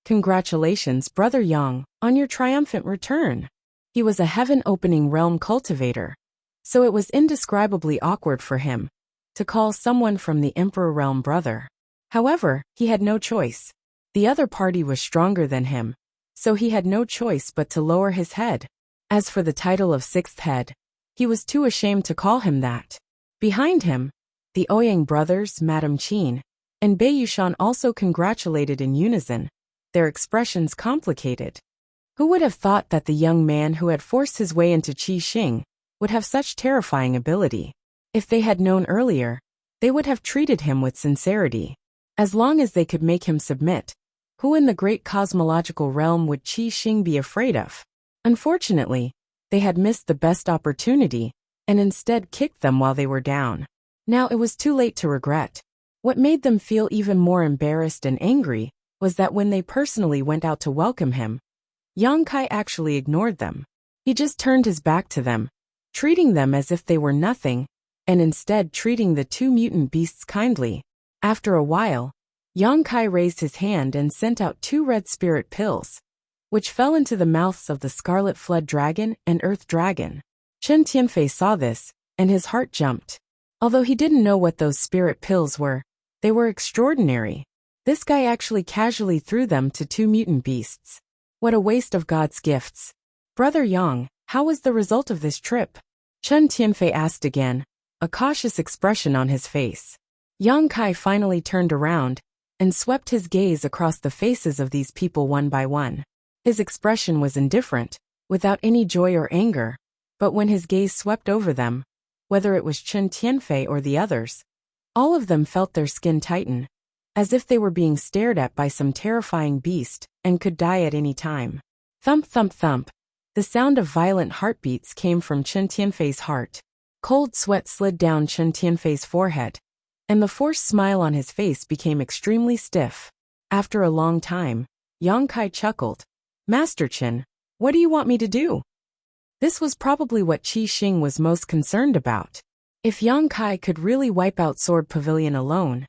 "Congratulations, Brother Yang, on your triumphant return." He was a heaven-opening realm cultivator, so it was indescribably awkward for him to call someone from the Emperor realm brother. However, he had no choice. The other party was stronger than him, so he had no choice but to lower his head. As for the title of Sixth Head, he was too ashamed to call him that. Behind him, the Ouyang brothers, Madame Qin, and Bei Yushan also congratulated in unison, their expressions complicated. Who would have thought that the young man who had forced his way into Qixing would have such terrifying ability? If they had known earlier, they would have treated him with sincerity. As long as they could make him submit, who in the great cosmological realm would Qixing be afraid of? Unfortunately, they had missed the best opportunity, and instead kicked them while they were down. Now it was too late to regret. What made them feel even more embarrassed and angry was that when they personally went out to welcome him, Yang Kai actually ignored them. He just turned his back to them, treating them as if they were nothing, and instead treating the two mutant beasts kindly. After a while, Yang Kai raised his hand and sent out 2 red spirit pills, which fell into the mouths of the Scarlet Flood Dragon and Earth Dragon. Chen Tianfei saw this, and his heart jumped. Although he didn't know what those spirit pills were, they were extraordinary. This guy actually casually threw them to 2 mutant beasts. What a waste of God's gifts. Brother Yang, how was the result of this trip? Chen Tianfei asked again, a cautious expression on his face. Yang Kai finally turned around and swept his gaze across the faces of these people one by one. His expression was indifferent, without any joy or anger, but when his gaze swept over them, whether it was Chen Tianfei or the others, all of them felt their skin tighten, as if they were being stared at by some terrifying beast and could die at any time. Thump, thump, thump. The sound of violent heartbeats came from Chen Tianfei's heart. Cold sweat slid down Chen Tianfei's forehead, and the forced smile on his face became extremely stiff. After a long time, Yang Kai chuckled. "Master Chen, what do you want me to do?" This was probably what Qixing was most concerned about. If Yang Kai could really wipe out Sword Pavilion alone,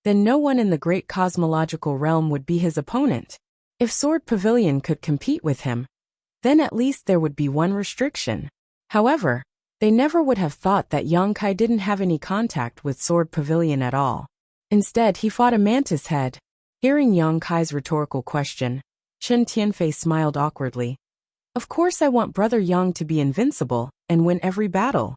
then no one in the great cosmological realm would be his opponent. If Sword Pavilion could compete with him, then at least there would be one restriction. However, they never would have thought that Yang Kai didn't have any contact with Sword Pavilion at all. Instead, he fought a mantis head. Hearing Yang Kai's rhetorical question, Chen Tianfei smiled awkwardly. "Of course I want Brother Yang to be invincible and win every battle."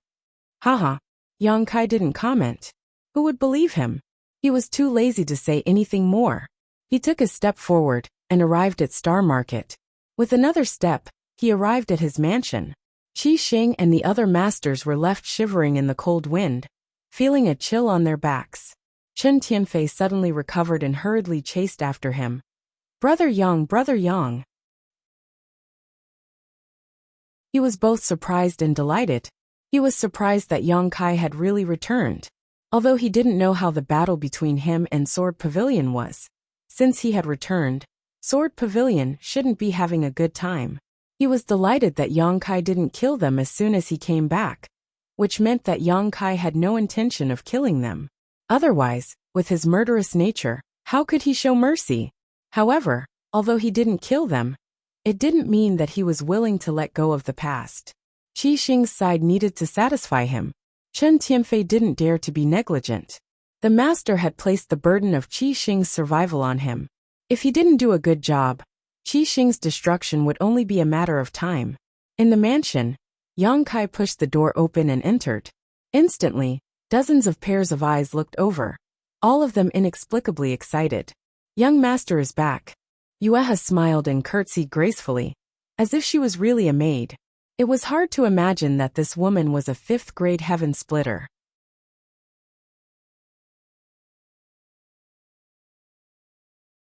Haha. Yang Kai didn't comment. Who would believe him? He was too lazy to say anything more. He took a step forward and arrived at Star Market. With another step, he arrived at his mansion. Qixing and the other masters were left shivering in the cold wind, feeling a chill on their backs. Chen Tianfei suddenly recovered and hurriedly chased after him. Brother Yang, Brother Yang." He was both surprised and delighted. He was surprised that Yang Kai had really returned, although he didn't know how the battle between him and Sword Pavilion was. Since he had returned, Sword Pavilion shouldn't be having a good time. He was delighted that Yang Kai didn't kill them as soon as he came back, which meant that Yang Kai had no intention of killing them. Otherwise, with his murderous nature, how could he show mercy? However, although he didn't kill them, it didn't mean that he was willing to let go of the past. Qi Xing's side needed to satisfy him. Chen Tianfei didn't dare to be negligent. The master had placed the burden of Qi Xing's survival on him. If he didn't do a good job, Qi Xing's destruction would only be a matter of time. In the mansion, Yang Kai pushed the door open and entered. Instantly, dozens of pairs of eyes looked over, all of them inexplicably excited. Young master is back. Yueha smiled and curtsied gracefully, as if she was really a maid. It was hard to imagine that this woman was a fifth-grade heaven splitter.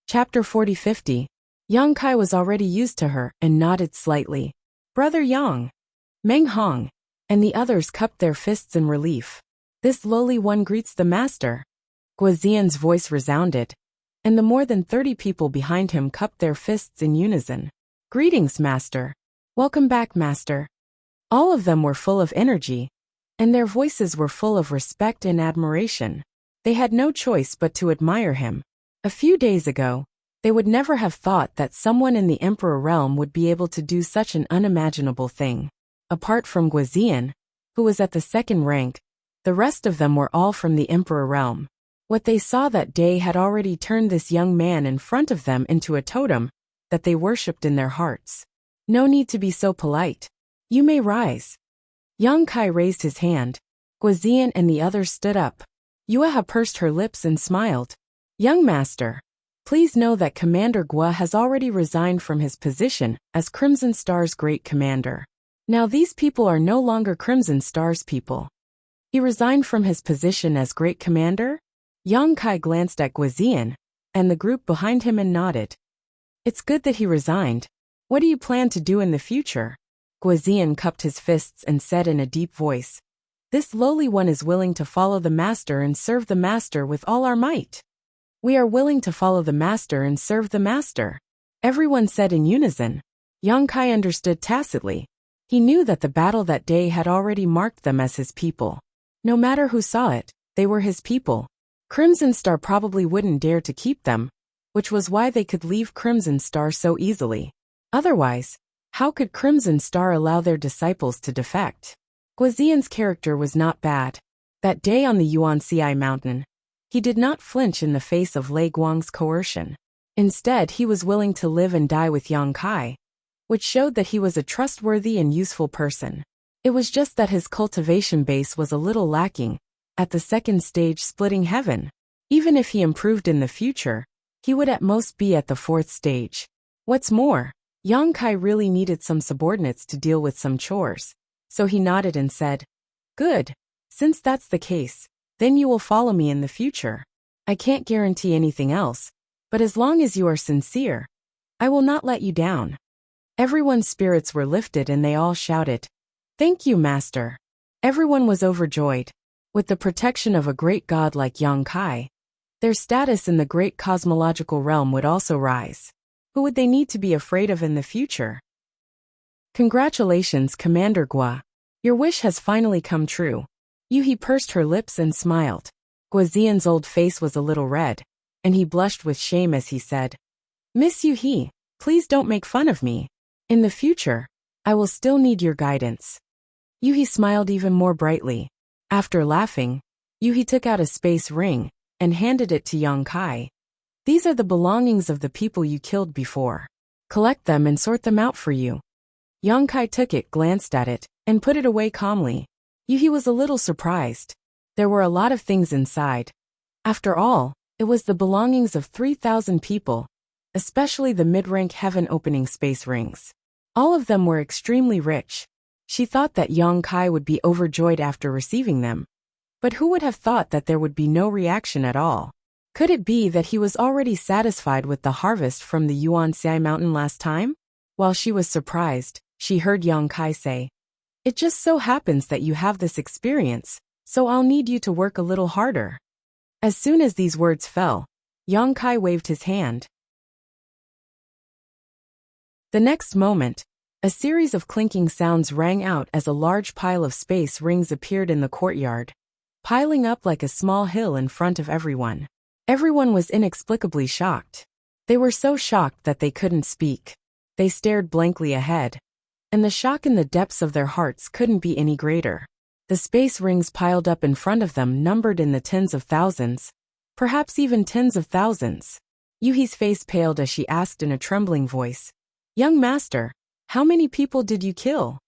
Chapter 40-50. Yang Kai was already used to her and nodded slightly. Brother Yang, Meng Hong, and the others cupped their fists in relief. This lowly one greets the master. Guozian's voice resounded, and the more than 30 people behind him cupped their fists in unison. Greetings, master. Welcome back, master. All of them were full of energy, and their voices were full of respect and admiration. They had no choice but to admire him. A few days ago, they would never have thought that someone in the Emperor realm would be able to do such an unimaginable thing. Apart from Guozian, who was at the second rank, the rest of them were all from the Emperor realm. What they saw that day had already turned this young man in front of them into a totem that they worshipped in their hearts. No need to be so polite. You may rise. Yang Kai raised his hand. Guozian and the others stood up. Yueha pursed her lips and smiled. Young master, please know that Commander Guo has already resigned from his position as Crimson Star's great commander. Now these people are no longer Crimson Star's people. He resigned from his position as great commander? Yang Kai glanced at Guozian and the group behind him and nodded. It's good that he resigned. What do you plan to do in the future? Guozian cupped his fists and said in a deep voice, This lowly one is willing to follow the master and serve the master with all our might. We are willing to follow the master and serve the master. Everyone said in unison. Yang Kai understood tacitly. He knew that the battle that day had already marked them as his people. No matter who saw it, they were his people. Crimson Star probably wouldn't dare to keep them, which was why they could leave Crimson Star so easily. Otherwise, how could Crimson Star allow their disciples to defect? Guozian's character was not bad. That day on the Yuanxi mountain, he did not flinch in the face of Lei Guang's coercion. Instead, he was willing to live and die with Yang Kai, which showed that he was a trustworthy and useful person. It was just that his cultivation base was a little lacking, at the second stage splitting heaven. Even if he improved in the future, he would at most be at the fourth stage. What's more, Yang Kai really needed some subordinates to deal with some chores, so he nodded and said, Good. Since that's the case, then you will follow me in the future. I can't guarantee anything else, but as long as you are sincere, I will not let you down. Everyone's spirits were lifted and they all shouted, Thank you, master. Everyone was overjoyed. With the protection of a great god like Yang Kai, their status in the great cosmological realm would also rise. Who would they need to be afraid of in the future? Congratulations, Commander Guo. Your wish has finally come true. Yuhi pursed her lips and smiled. Guozian's old face was a little red, and he blushed with shame as he said, Miss Yuhi, please don't make fun of me. In the future, I will still need your guidance. Yuhi smiled even more brightly. After laughing, Yuhi took out a space ring and handed it to Yang Kai. These are the belongings of the people you killed before. Collect them and sort them out for you. Yang Kai took it, glanced at it, and put it away calmly. Yuhi was a little surprised. There were a lot of things inside. After all, it was the belongings of 3,000 people, especially the mid-rank heaven opening space rings. All of them were extremely rich. She thought that Yang Kai would be overjoyed after receiving them. But who would have thought that there would be no reaction at all? Could it be that he was already satisfied with the harvest from the Yuanxi mountain last time? While she was surprised, she heard Yang Kai say. It just so happens that you have this experience, so I'll need you to work a little harder. As soon as these words fell, Yang Kai waved his hand. The next moment, a series of clinking sounds rang out as a large pile of space rings appeared in the courtyard, piling up like a small hill in front of everyone. Everyone was inexplicably shocked. They were so shocked that they couldn't speak. They stared blankly ahead, and the shock in the depths of their hearts couldn't be any greater. The space rings piled up in front of them numbered in the tens of thousands, perhaps even tens of thousands. Yuhi's face paled as she asked in a trembling voice, "Young master, how many people did you kill?"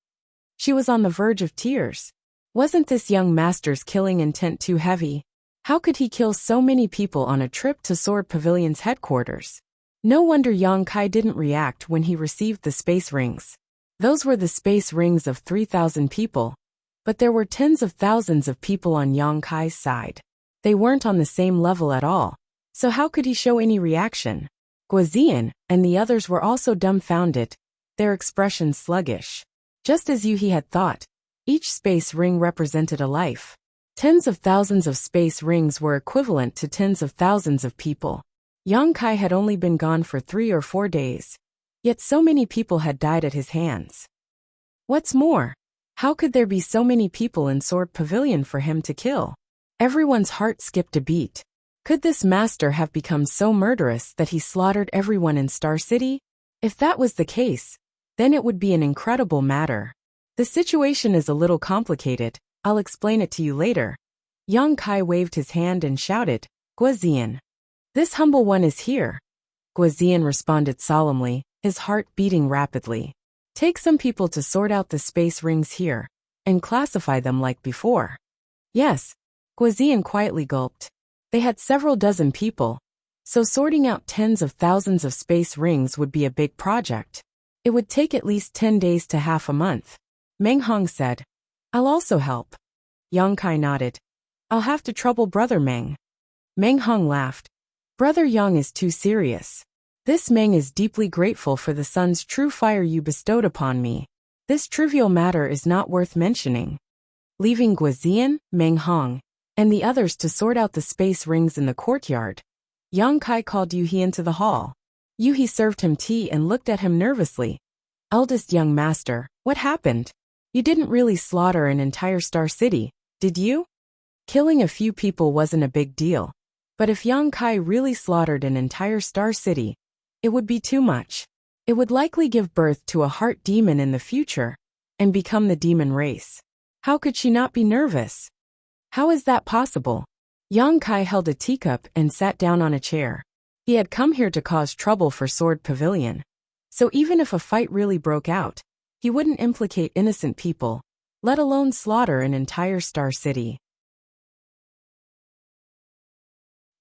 She was on the verge of tears. Wasn't this young master's killing intent too heavy? How could he kill so many people on a trip to Sword Pavilion's headquarters? No wonder Yang Kai didn't react when he received the space rings. Those were the space rings of 3,000 people, but there were tens of thousands of people on Yang Kai's side. They weren't on the same level at all, so how could he show any reaction? Guozian and the others were also dumbfounded, their expressions sluggish. Just as Yuhi had thought, each space ring represented a life. Tens of thousands of space rings were equivalent to tens of thousands of people. Yang Kai had only been gone for 3 or 4 days, yet so many people had died at his hands. What's more, how could there be so many people in Sword Pavilion for him to kill? Everyone's heart skipped a beat. Could this master have become so murderous that he slaughtered everyone in Star City? If that was the case, then it would be an incredible matter. The situation is a little complicated. I'll explain it to you later. Yang Kai waved his hand and shouted, "Guozian. This humble one is here." Guozian responded solemnly, his heart beating rapidly. "Take some people to sort out the space rings here, and classify them like before." "Yes," Guozian quietly gulped. They had several dozen people, so sorting out tens of thousands of space rings would be a big project. It would take at least 10 days to half a month. Meng Hong said, "I'll also help." Yang Kai nodded. "I'll have to trouble Brother Meng." Meng Hong laughed. "Brother Yang is too serious. This Meng is deeply grateful for the sun's true fire you bestowed upon me. This trivial matter is not worth mentioning." Leaving Guozian, Meng Hong, and the others to sort out the space rings in the courtyard, Yang Kai called Yuhi into the hall. Yuhi served him tea and looked at him nervously. "Eldest young master, what happened? You didn't really slaughter an entire Star City, did you?" Killing a few people wasn't a big deal, but if Yang Kai really slaughtered an entire Star City, it would be too much. It would likely give birth to a heart demon in the future, and become the demon race. How could she not be nervous? How is that possible? Yang Kai held a teacup and sat down on a chair. He had come here to cause trouble for Sword Pavilion, so even if a fight really broke out, he wouldn't implicate innocent people, let alone slaughter an entire Star City.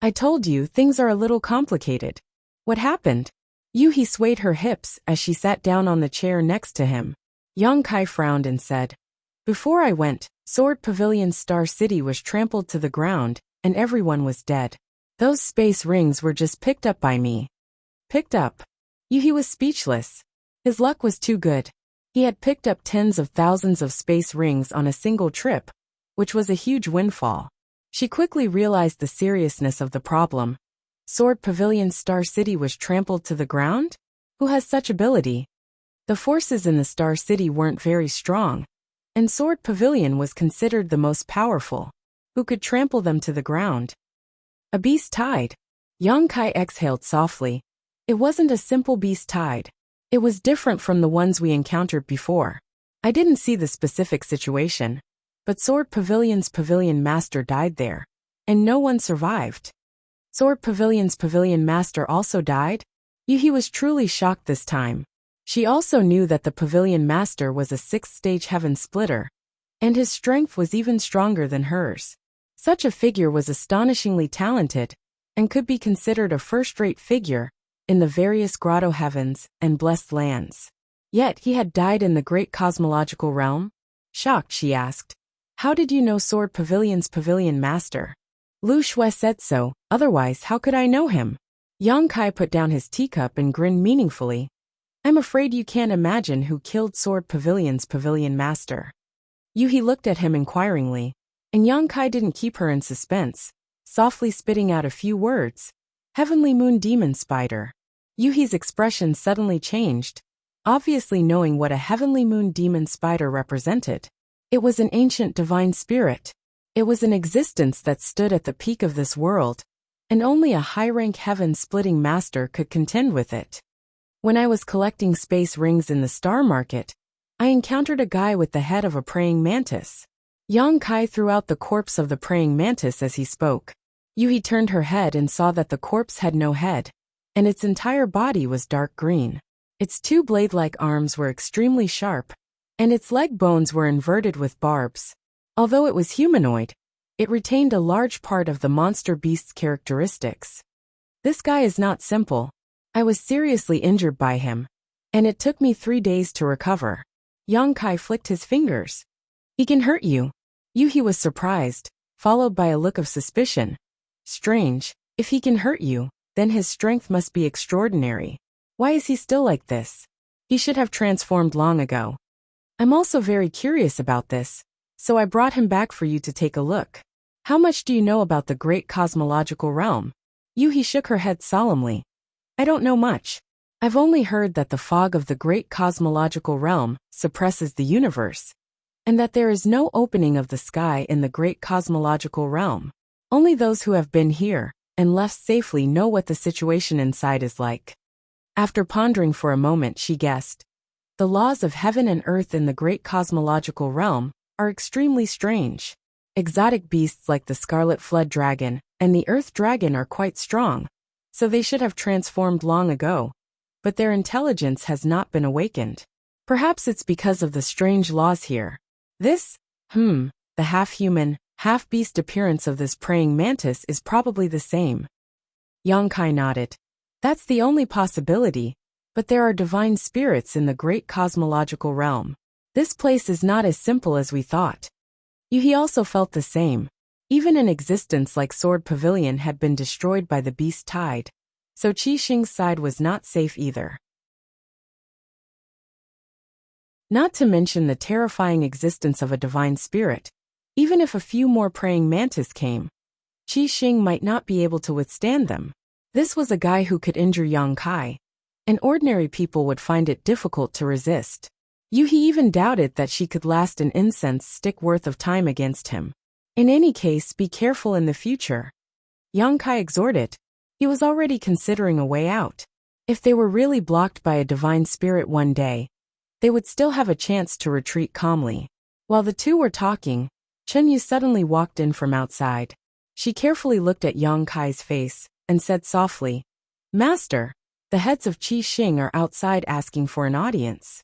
"I told you things are a little complicated. What happened?" Yuhi swayed her hips as she sat down on the chair next to him. Yang Kai frowned and said, "Before I went, Sword Pavilion's Star City was trampled to the ground, and everyone was dead. Those space rings were just picked up by me." Picked up? Yuhi was speechless. His luck was too good. He had picked up tens of thousands of space rings on a single trip, which was a huge windfall. She quickly realized the seriousness of the problem. Sword Pavilion's Star City was trampled to the ground? Who has such ability? The forces in the Star City weren't very strong, and Sword Pavilion was considered the most powerful. Who could trample them to the ground? A beast tide. Yang Kai exhaled softly. It wasn't a simple beast tide. It was different from the ones we encountered before. I didn't see the specific situation, but Sword Pavilion's Pavilion Master died there, and no one survived. Sword Pavilion's Pavilion Master also died? Yuhi was truly shocked this time. She also knew that the Pavilion Master was a 6th-stage heaven splitter, and his strength was even stronger than hers. Such a figure was astonishingly talented, and could be considered a first-rate figure in the various grotto heavens and blessed lands. Yet he had died in the great cosmological realm? Shocked, she asked, "How did you know Sword Pavilion's Pavilion Master?" Lu Shui said so, otherwise how could I know him? Yang Kai put down his teacup and grinned meaningfully. I'm afraid you can't imagine who killed Sword Pavilion's pavilion master. Yuhi looked at him inquiringly, and Yang Kai didn't keep her in suspense, softly spitting out a few words. Heavenly Moon Demon Spider. Yuhi's expression suddenly changed, obviously knowing what a Heavenly Moon Demon Spider represented. It was an ancient divine spirit. It was an existence that stood at the peak of this world, and only a high-rank heaven-splitting master could contend with it. When I was collecting space rings in the star market, I encountered a guy with the head of a praying mantis. Yang Kai threw out the corpse of the praying mantis as he spoke. Yuhi turned her head and saw that the corpse had no head, and its entire body was dark green. Its two blade-like arms were extremely sharp, and its leg bones were inverted with barbs. Although it was humanoid, it retained a large part of the monster beast's characteristics. This guy is not simple. I was seriously injured by him, and it took me 3 days to recover. Yang Kai flicked his fingers. He can hurt you. Yuhi was surprised, followed by a look of suspicion. Strange, if he can hurt you, then his strength must be extraordinary. Why is he still like this? He should have transformed long ago. I'm also very curious about this, so I brought him back for you to take a look. How much do you know about the great cosmological realm? Yuhi shook her head solemnly. I don't know much. I've only heard that the fog of the great cosmological realm suppresses the universe, and that there is no opening of the sky in the great cosmological realm. Only those who have been here and left safely know what the situation inside is like. After pondering for a moment, she guessed. The laws of heaven and earth in the great cosmological realm are extremely strange. Exotic beasts like the scarlet flood dragon and the earth dragon are quite strong, so they should have transformed long ago, but their intelligence has not been awakened. Perhaps it's because of the strange laws here. This, the half-human, half-beast appearance of this praying mantis is probably the same. Yang Kai nodded. That's the only possibility, but there are divine spirits in the great cosmological realm. This place is not as simple as we thought. Yuhi also felt the same. Even an existence like Sword Pavilion had been destroyed by the beast tide, so Qi Xing's side was not safe either. Not to mention the terrifying existence of a divine spirit. Even if a few more praying mantis came, Qi Xing might not be able to withstand them. This was a guy who could injure Yang Kai, and ordinary people would find it difficult to resist. Yuhi even doubted that she could last an incense stick worth of time against him. In any case, be careful in the future. Yang Kai exhorted. He was already considering a way out. If they were really blocked by a divine spirit one day, they would still have a chance to retreat calmly. While the two were talking, Chen Yu suddenly walked in from outside. She carefully looked at Yang Kai's face and said softly, Master, the heads of Qi Xing are outside asking for an audience.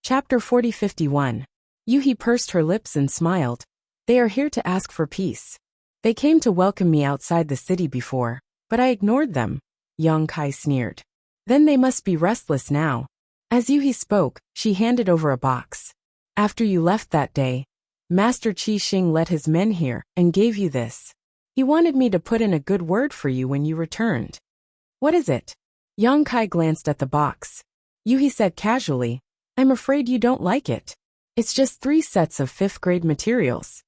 Chapter 40-51. Yuhi pursed her lips and smiled. They are here to ask for peace. They came to welcome me outside the city before, but I ignored them, Yang Kai sneered. Then they must be restless now. As Yuhi spoke, she handed over a box. After you left that day, Master Qi Xing led his men here and gave you this. He wanted me to put in a good word for you when you returned. What is it? Yang Kai glanced at the box. Yuhi said casually, I'm afraid you don't like it. It's just 3 sets of 5th grade materials.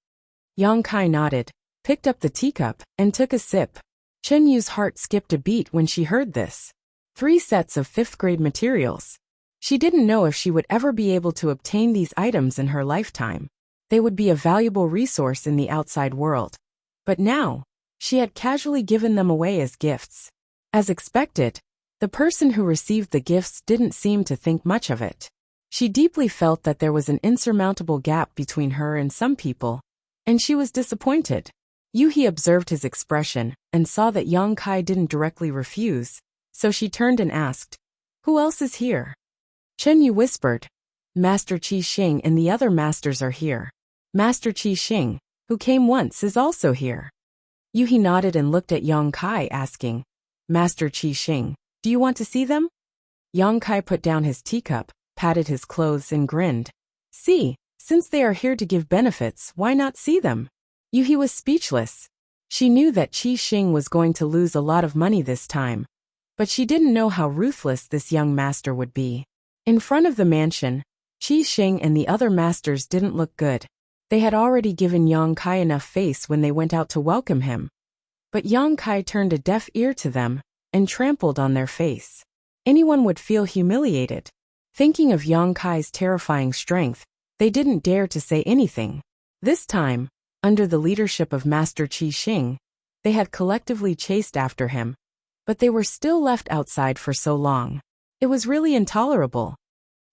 Yang Kai nodded, picked up the teacup, and took a sip. Chen Yu's heart skipped a beat when she heard this. 3 sets of 5th grade materials. She didn't know if she would ever be able to obtain these items in her lifetime. They would be a valuable resource in the outside world. But now, she had casually given them away as gifts. As expected, the person who received the gifts didn't seem to think much of it. She deeply felt that there was an insurmountable gap between her and some people, and she was disappointed. Yuhi observed his expression and saw that Yang Kai didn't directly refuse, so she turned and asked, Who else is here? Chen Yu whispered, Master Qi Xing and the other masters are here. Master Qi Xing, who came once, is also here. Yuhi nodded and looked at Yang Kai asking, Master Qi Xing, do you want to see them? Yang Kai put down his teacup, patted his clothes and grinned. See, since they are here to give benefits, why not see them? Yuhi was speechless. She knew that Qi Xing was going to lose a lot of money this time, but she didn't know how ruthless this young master would be. In front of the mansion, Qi Xing and the other masters didn't look good. They had already given Yang Kai enough face when they went out to welcome him. But Yang Kai turned a deaf ear to them and trampled on their face. Anyone would feel humiliated. Thinking of Yang Kai's terrifying strength, they didn't dare to say anything. This time, under the leadership of Master Qi Xing, they had collectively chased after him, but they were still left outside for so long. It was really intolerable.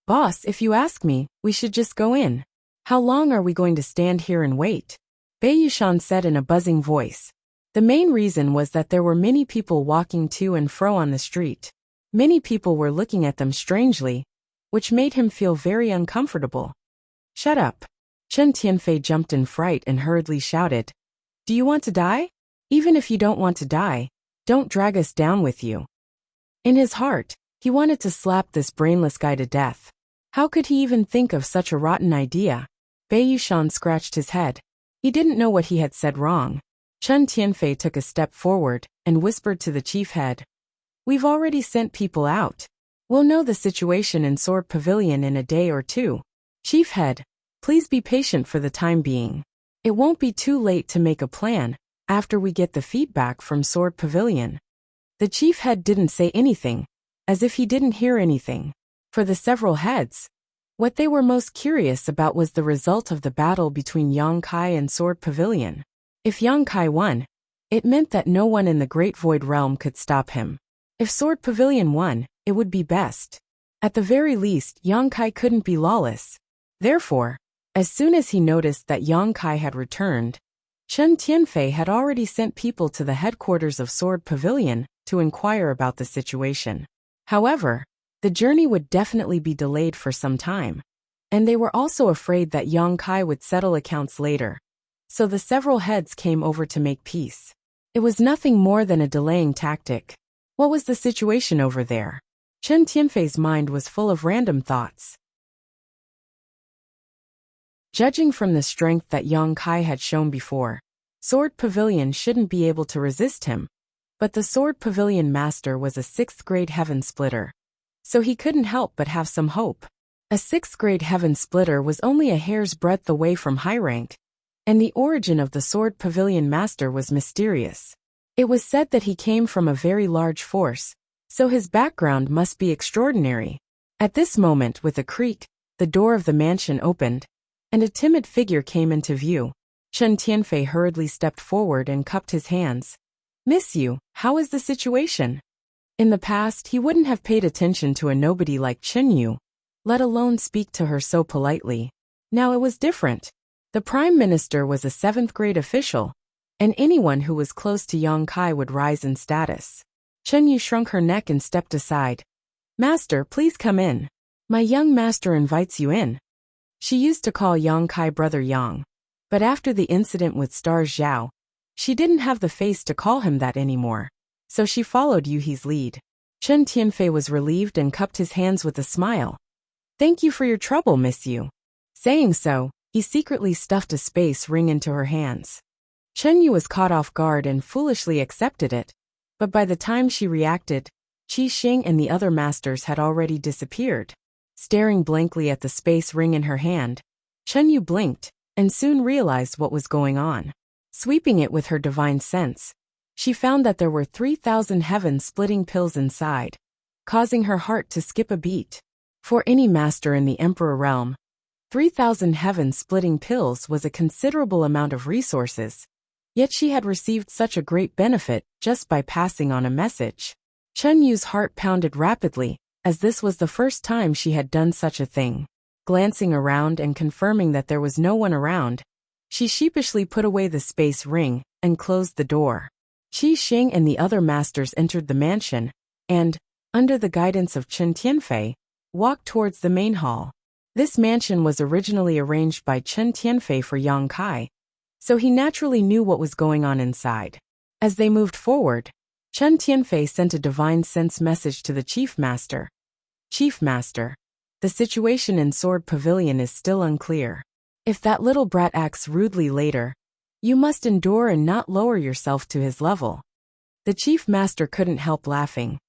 "Boss, if you ask me, we should just go in. How long are we going to stand here and wait?" Bei Yushan said in a buzzing voice. The main reason was that there were many people walking to and fro on the street. Many people were looking at them strangely, which made him feel very uncomfortable. "Shut up." Chen Tianfei jumped in fright and hurriedly shouted, "Do you want to die? Even if you don't want to die, don't drag us down with you." In his heart, he wanted to slap this brainless guy to death. How could he even think of such a rotten idea? Bei Yushan scratched his head. He didn't know what he had said wrong. Chen Tianfei took a step forward and whispered to the chief head, "We've already sent people out. We'll know the situation in Sword Pavilion in a day or two. Chief head, please be patient for the time being. It won't be too late to make a plan after we get the feedback from Sword Pavilion." The chief head didn't say anything, as if he didn't hear anything. For the several heads, what they were most curious about was the result of the battle between Yang Kai and Sword Pavilion. If Yang Kai won, it meant that no one in the Great Void Realm could stop him. If Sword Pavilion won, it would be best. At the very least, Yang Kai couldn't be lawless. Therefore, as soon as he noticed that Yang Kai had returned, Chen Tianfei had already sent people to the headquarters of Sword Pavilion to inquire about the situation. However, the journey would definitely be delayed for some time, and they were also afraid that Yang Kai would settle accounts later. So the several heads came over to make peace. It was nothing more than a delaying tactic. What was the situation over there? Chen Tianfei's mind was full of random thoughts. Judging from the strength that Yang Kai had shown before, Sword Pavilion shouldn't be able to resist him. But the Sword Pavilion master was a 6th grade heaven splitter, so he couldn't help but have some hope. A 6th grade heaven splitter was only a hair's breadth away from high rank, and the origin of the Sword Pavilion master was mysterious. It was said that he came from a very large force, so his background must be extraordinary. At this moment, with a creak, the door of the mansion opened, and a timid figure came into view. Chen Tianfei hurriedly stepped forward and cupped his hands. "Miss Yu, how is the situation?" In the past, he wouldn't have paid attention to a nobody like Chen Yu, let alone speak to her so politely. Now it was different. The Prime Minister was a 7th grade official, and anyone who was close to Yang Kai would rise in status. Chen Yu shrunk her neck and stepped aside. "Master, please come in. My young master invites you in." She used to call Yang Kai brother Yang, but after the incident with Star Zhao, she didn't have the face to call him that anymore, so she followed Yuhi's lead. Chen Tianfei was relieved and cupped his hands with a smile. "Thank you for your trouble, Miss Yu." Saying so, he secretly stuffed a space ring into her hands. Chen Yu was caught off guard and foolishly accepted it, but by the time she reacted, Qi Xing and the other masters had already disappeared. Staring blankly at the space ring in her hand, Chen Yu blinked and soon realized what was going on. Sweeping it with her divine sense, she found that there were 3,000 heaven-splitting pills inside, causing her heart to skip a beat. For any master in the Emperor realm, 3,000 heaven-splitting pills was a considerable amount of resources, yet she had received such a great benefit just by passing on a message. Chen Yu's heart pounded rapidly, as this was the first time she had done such a thing. Glancing around and confirming that there was no one around, she sheepishly put away the space ring and closed the door. Qi Xing and the other masters entered the mansion and, under the guidance of Chen Tianfei, walked towards the main hall. This mansion was originally arranged by Chen Tianfei for Yang Kai, so he naturally knew what was going on inside. As they moved forward, Chen Tianfei sent a divine sense message to the Chief Master. "Chief Master, the situation in Sword Pavilion is still unclear. If that little brat acts rudely later, You must endure and not lower yourself to his level. The chief master couldn't help laughing.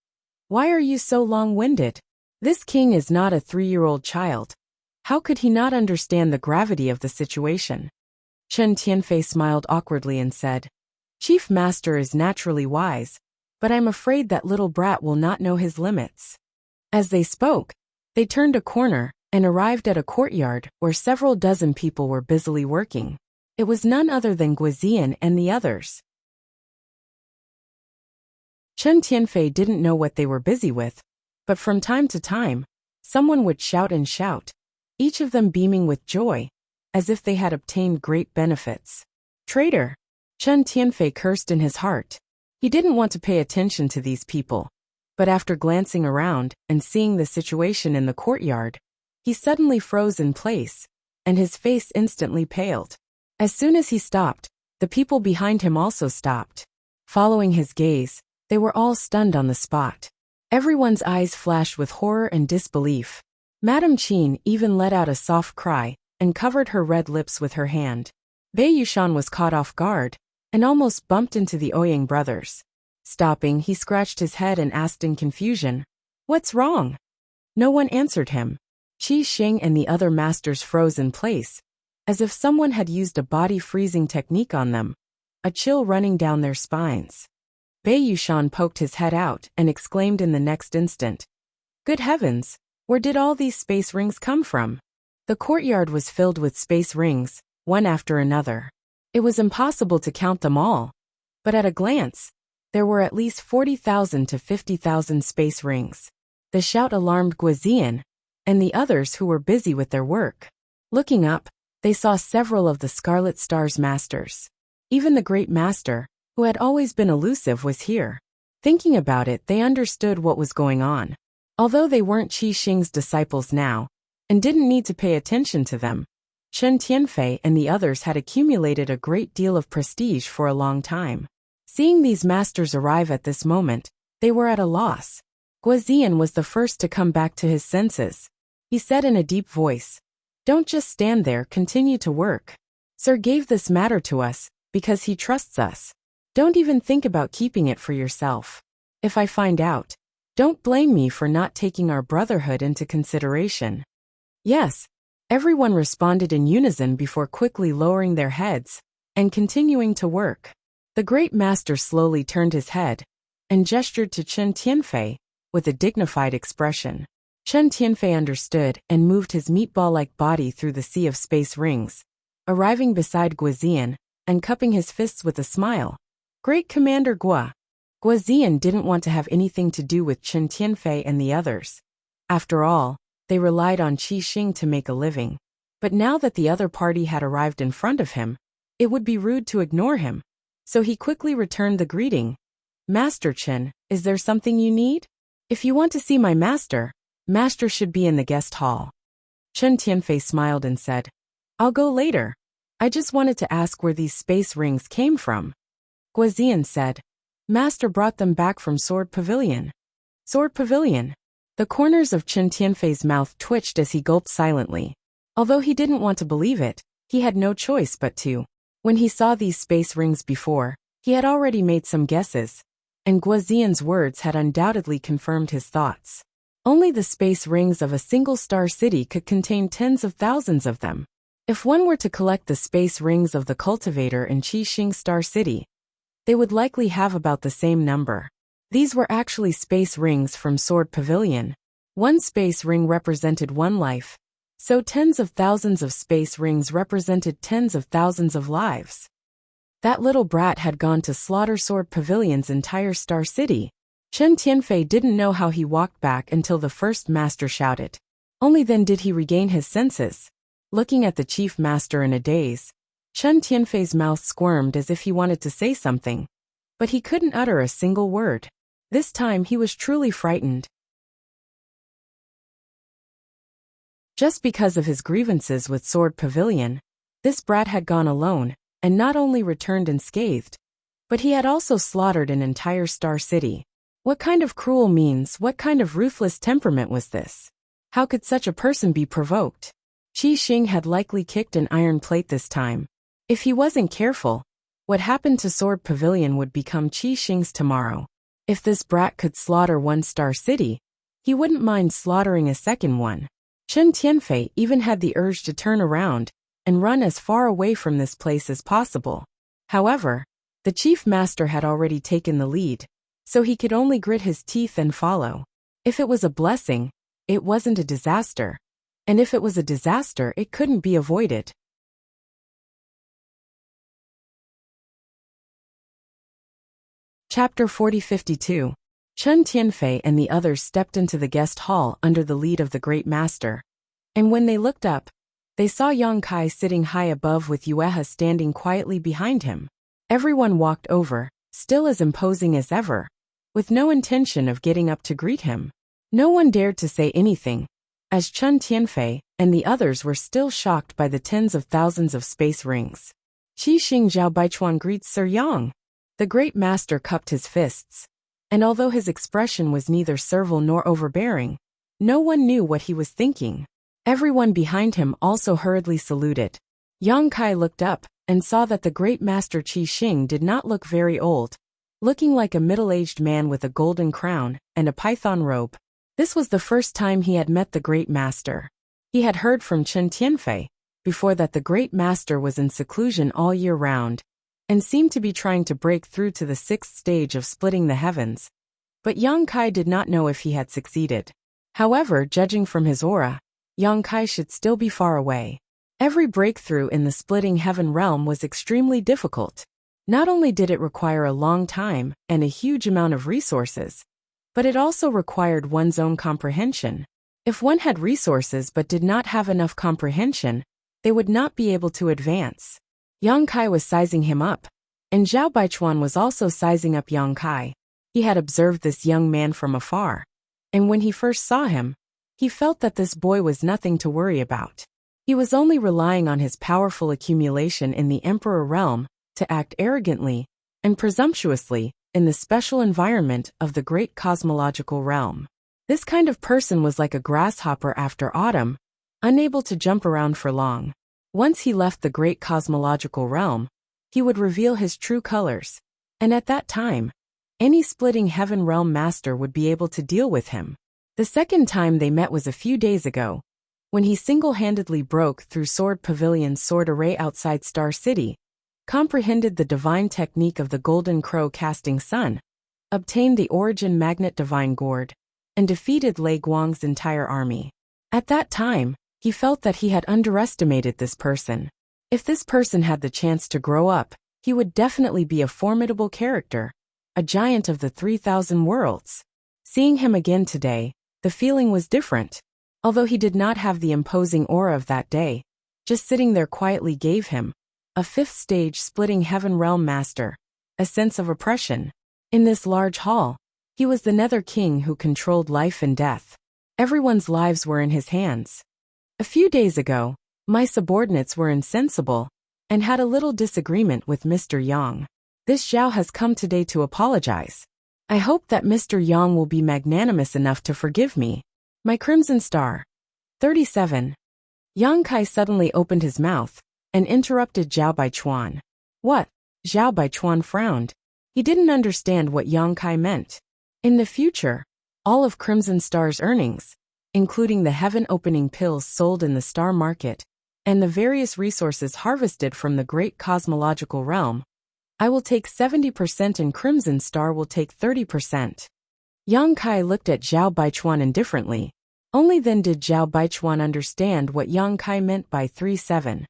Why are you so long-winded? This king is not a 3-year-old child. How could he not understand the gravity of the situation? Chen Tianfei smiled awkwardly and said, Chief master is naturally wise, but I'm afraid that little brat will not know his limits. As they spoke, they turned a corner and arrived at a courtyard where several dozen people were busily working. It was none other than Guizian and the others. Chen Tianfei didn't know what they were busy with, but from time to time, someone would shout and shout, each of them beaming with joy, as if they had obtained great benefits. Traitor! Chen Tianfei cursed in his heart. He didn't want to pay attention to these people, but after glancing around and seeing the situation in the courtyard, he suddenly froze in place, and his face instantly paled. As soon as he stopped, the people behind him also stopped. Following his gaze, they were all stunned on the spot. Everyone's eyes flashed with horror and disbelief. Madame Qin even let out a soft cry and covered her red lips with her hand. Bei Yushan was caught off guard and almost bumped into the Ouyang brothers. Stopping, he scratched his head and asked in confusion, "What's wrong?" No one answered him. Qi Xing and the other masters froze in place, as if someone had used a body-freezing technique on them, a chill running down their spines. Bei Yushan poked his head out and exclaimed in the next instant, "Good heavens, where did all these space rings come from?" The courtyard was filled with space rings, one after another. It was impossible to count them all, but at a glance, there were at least 40,000 to 50,000 space rings. The shout alarmed Guizian and the others who were busy with their work. Looking up, they saw several of the Scarlet Star's masters. Even the Great Master, who had always been elusive, was here. Thinking about it, they understood what was going on. Although they weren't Qi Xing's disciples now, and didn't need to pay attention to them, Chen Tianfei and the others had accumulated a great deal of prestige for a long time. Seeing these masters arrive at this moment, they were at a loss. Guizian was the first to come back to his senses. He said in a deep voice, "Don't just stand there, continue to work. Sir gave this matter to us because he trusts us. Don't even think about keeping it for yourself. If I find out, don't blame me for not taking our brotherhood into consideration." Yes, everyone responded in unison before quickly lowering their heads and continuing to work. The Great Master slowly turned his head and gestured to Chen Tianfei with a dignified expression. Chen Tianfei understood and moved his meatball-like body through the sea of space rings, arriving beside Guizian and cupping his fists with a smile. "Great Commander Gua." Guizian didn't want to have anything to do with Chen Tianfei and the others. After all, they relied on Qi Xing to make a living. But now that the other party had arrived in front of him, it would be rude to ignore him. So he quickly returned the greeting. "Master Chen, is there something you need? If you want to see my master, master should be in the guest hall." Chen Tianfei smiled and said, "I'll go later. I just wanted to ask where these space rings came from." Guizian said, "Master brought them back from Sword Pavilion." Sword Pavilion? The corners of Chen Tianfei's mouth twitched as he gulped silently. Although he didn't want to believe it, he had no choice but to. When he saw these space rings before, he had already made some guesses, and Guizian's words had undoubtedly confirmed his thoughts. Only the space rings of a single star city could contain tens of thousands of them. If one were to collect the space rings of the cultivator in Qi Xing Star City, they would likely have about the same number. These were actually space rings from Sword Pavilion. One space ring represented one life, so tens of thousands of space rings represented tens of thousands of lives. That little brat had gone to slaughter Sword Pavilion's entire star city. Chen Tianfei didn't know how he walked back until the first master shouted. Only then did he regain his senses. Looking at the chief master in a daze, Chen Tianfei's mouth squirmed as if he wanted to say something, but he couldn't utter a single word. This time he was truly frightened. Just because of his grievances with Sword Pavilion, this brat had gone alone, and not only returned unscathed, but he had also slaughtered an entire star city. What kind of cruel means, what kind of ruthless temperament was this? How could such a person be provoked? Qi Xing had likely kicked an iron plate this time. If he wasn't careful, what happened to Sword Pavilion would become Qi Xing's tomorrow. If this brat could slaughter one star city, he wouldn't mind slaughtering a second one. Chen Tianfei even had the urge to turn around and run as far away from this place as possible. However, the chief master had already taken the lead, so he could only grit his teeth and follow. If it was a blessing, it wasn't a disaster. And if it was a disaster, it couldn't be avoided. Chapter 40-52. Chen Tianfei and the others stepped into the guest hall under the lead of the great master. And when they looked up, they saw Yang Kai sitting high above with Yueha standing quietly behind him. Everyone walked over, still as imposing as ever, with no intention of getting up to greet him. No one dared to say anything, as Chen Tianfei and the others were still shocked by the tens of thousands of space rings. Qi Xing Zhao Baichuan greets Sir Yang. The great master cupped his fists, and although his expression was neither servile nor overbearing, no one knew what he was thinking. Everyone behind him also hurriedly saluted. Yang Kai looked up and saw that the great master Qi Xing did not look very old, looking like a middle-aged man with a golden crown and a python robe. This was the first time he had met the great master. He had heard from Chen Tianfei before that the great master was in seclusion all year round, and seemed to be trying to break through to the 6th stage of splitting the heavens. But Yang Kai did not know if he had succeeded. However, judging from his aura, Yang Kai should still be far away. Every breakthrough in the splitting heaven realm was extremely difficult. Not only did it require a long time and a huge amount of resources, but it also required one's own comprehension. If one had resources but did not have enough comprehension, they would not be able to advance. Yang Kai was sizing him up, and Zhao Baichuan was also sizing up Yang Kai. He had observed this young man from afar, and when he first saw him, he felt that this boy was nothing to worry about. He was only relying on his powerful accumulation in the Emperor realm to act arrogantly and presumptuously in the special environment of the great cosmological realm. This kind of person was like a grasshopper after autumn, unable to jump around for long. Once he left the great cosmological realm, he would reveal his true colors, and at that time, any splitting heaven realm master would be able to deal with him. The second time they met was a few days ago, when he single-handedly broke through Sword Pavilion's sword array outside Star City, comprehended the divine technique of the Golden Crow casting sun, obtained the Origin Magnet Divine Gourd, and defeated Lei Guang's entire army. At that time, he felt that he had underestimated this person. If this person had the chance to grow up, he would definitely be a formidable character, a giant of the 3,000 worlds. Seeing him again today, the feeling was different. Although he did not have the imposing aura of that day, just sitting there quietly gave him, a 5th stage splitting heaven realm master, a sense of oppression. In this large hall, he was the Nether King who controlled life and death. Everyone's lives were in his hands. A few days ago, my subordinates were insensible and had a little disagreement with Mr. Yang. This Zhao has come today to apologize. I hope that Mr. Yang will be magnanimous enough to forgive me. My Crimson Star. 37. Yang Kai suddenly opened his mouth and interrupted Zhao Baichuan. What? Zhao Baichuan frowned. He didn't understand what Yang Kai meant. In the future, all of Crimson Star's earnings, including the heaven-opening pills sold in the star market, and the various resources harvested from the great cosmological realm, I will take 70% and Crimson Star will take 30%. Yang Kai looked at Zhao Baichuan indifferently. Only then did Zhao Baichuan understand what Yang Kai meant by 37.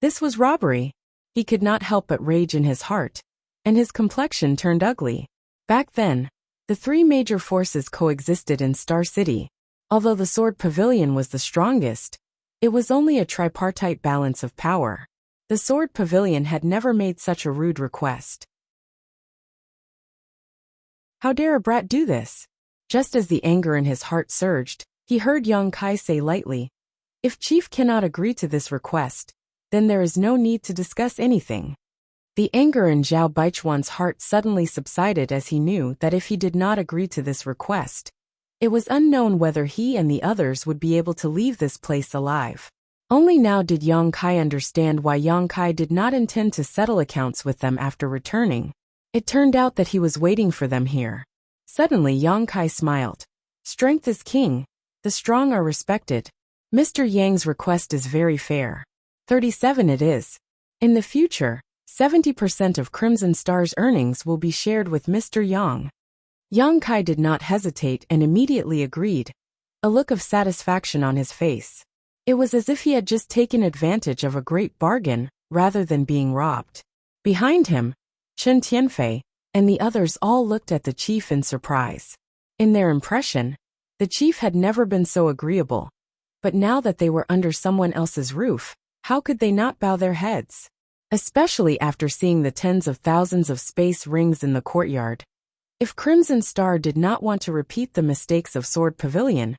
This was robbery. He could not help but rage in his heart, and his complexion turned ugly. Back then, the 3 major forces coexisted in Star City. Although the Sword Pavilion was the strongest, it was only a tripartite balance of power. The Sword Pavilion had never made such a rude request. How dare a brat do this? Just as the anger in his heart surged, he heard Yang Kai say lightly, "If Chief cannot agree to this request, then there is no need to discuss anything." The anger in Zhao Baichuan's heart suddenly subsided as he knew that if he did not agree to this request, it was unknown whether he and the others would be able to leave this place alive. Only now did Yang Kai understand why Yang Kai did not intend to settle accounts with them after returning. It turned out that he was waiting for them here. Suddenly Yang Kai smiled. Strength is king. The strong are respected. Mr. Yang's request is very fair. 37 it is. In the future, 70% of Crimson Star's earnings will be shared with Mr. Yang. Yang Kai did not hesitate and immediately agreed, a look of satisfaction on his face. It was as if he had just taken advantage of a great bargain, rather than being robbed. Behind him, Chen Tianfei and the others all looked at the chief in surprise. In their impression, the chief had never been so agreeable. But now that they were under someone else's roof, how could they not bow their heads? Especially after seeing the tens of thousands of space rings in the courtyard. If Crimson Star did not want to repeat the mistakes of Sword Pavilion,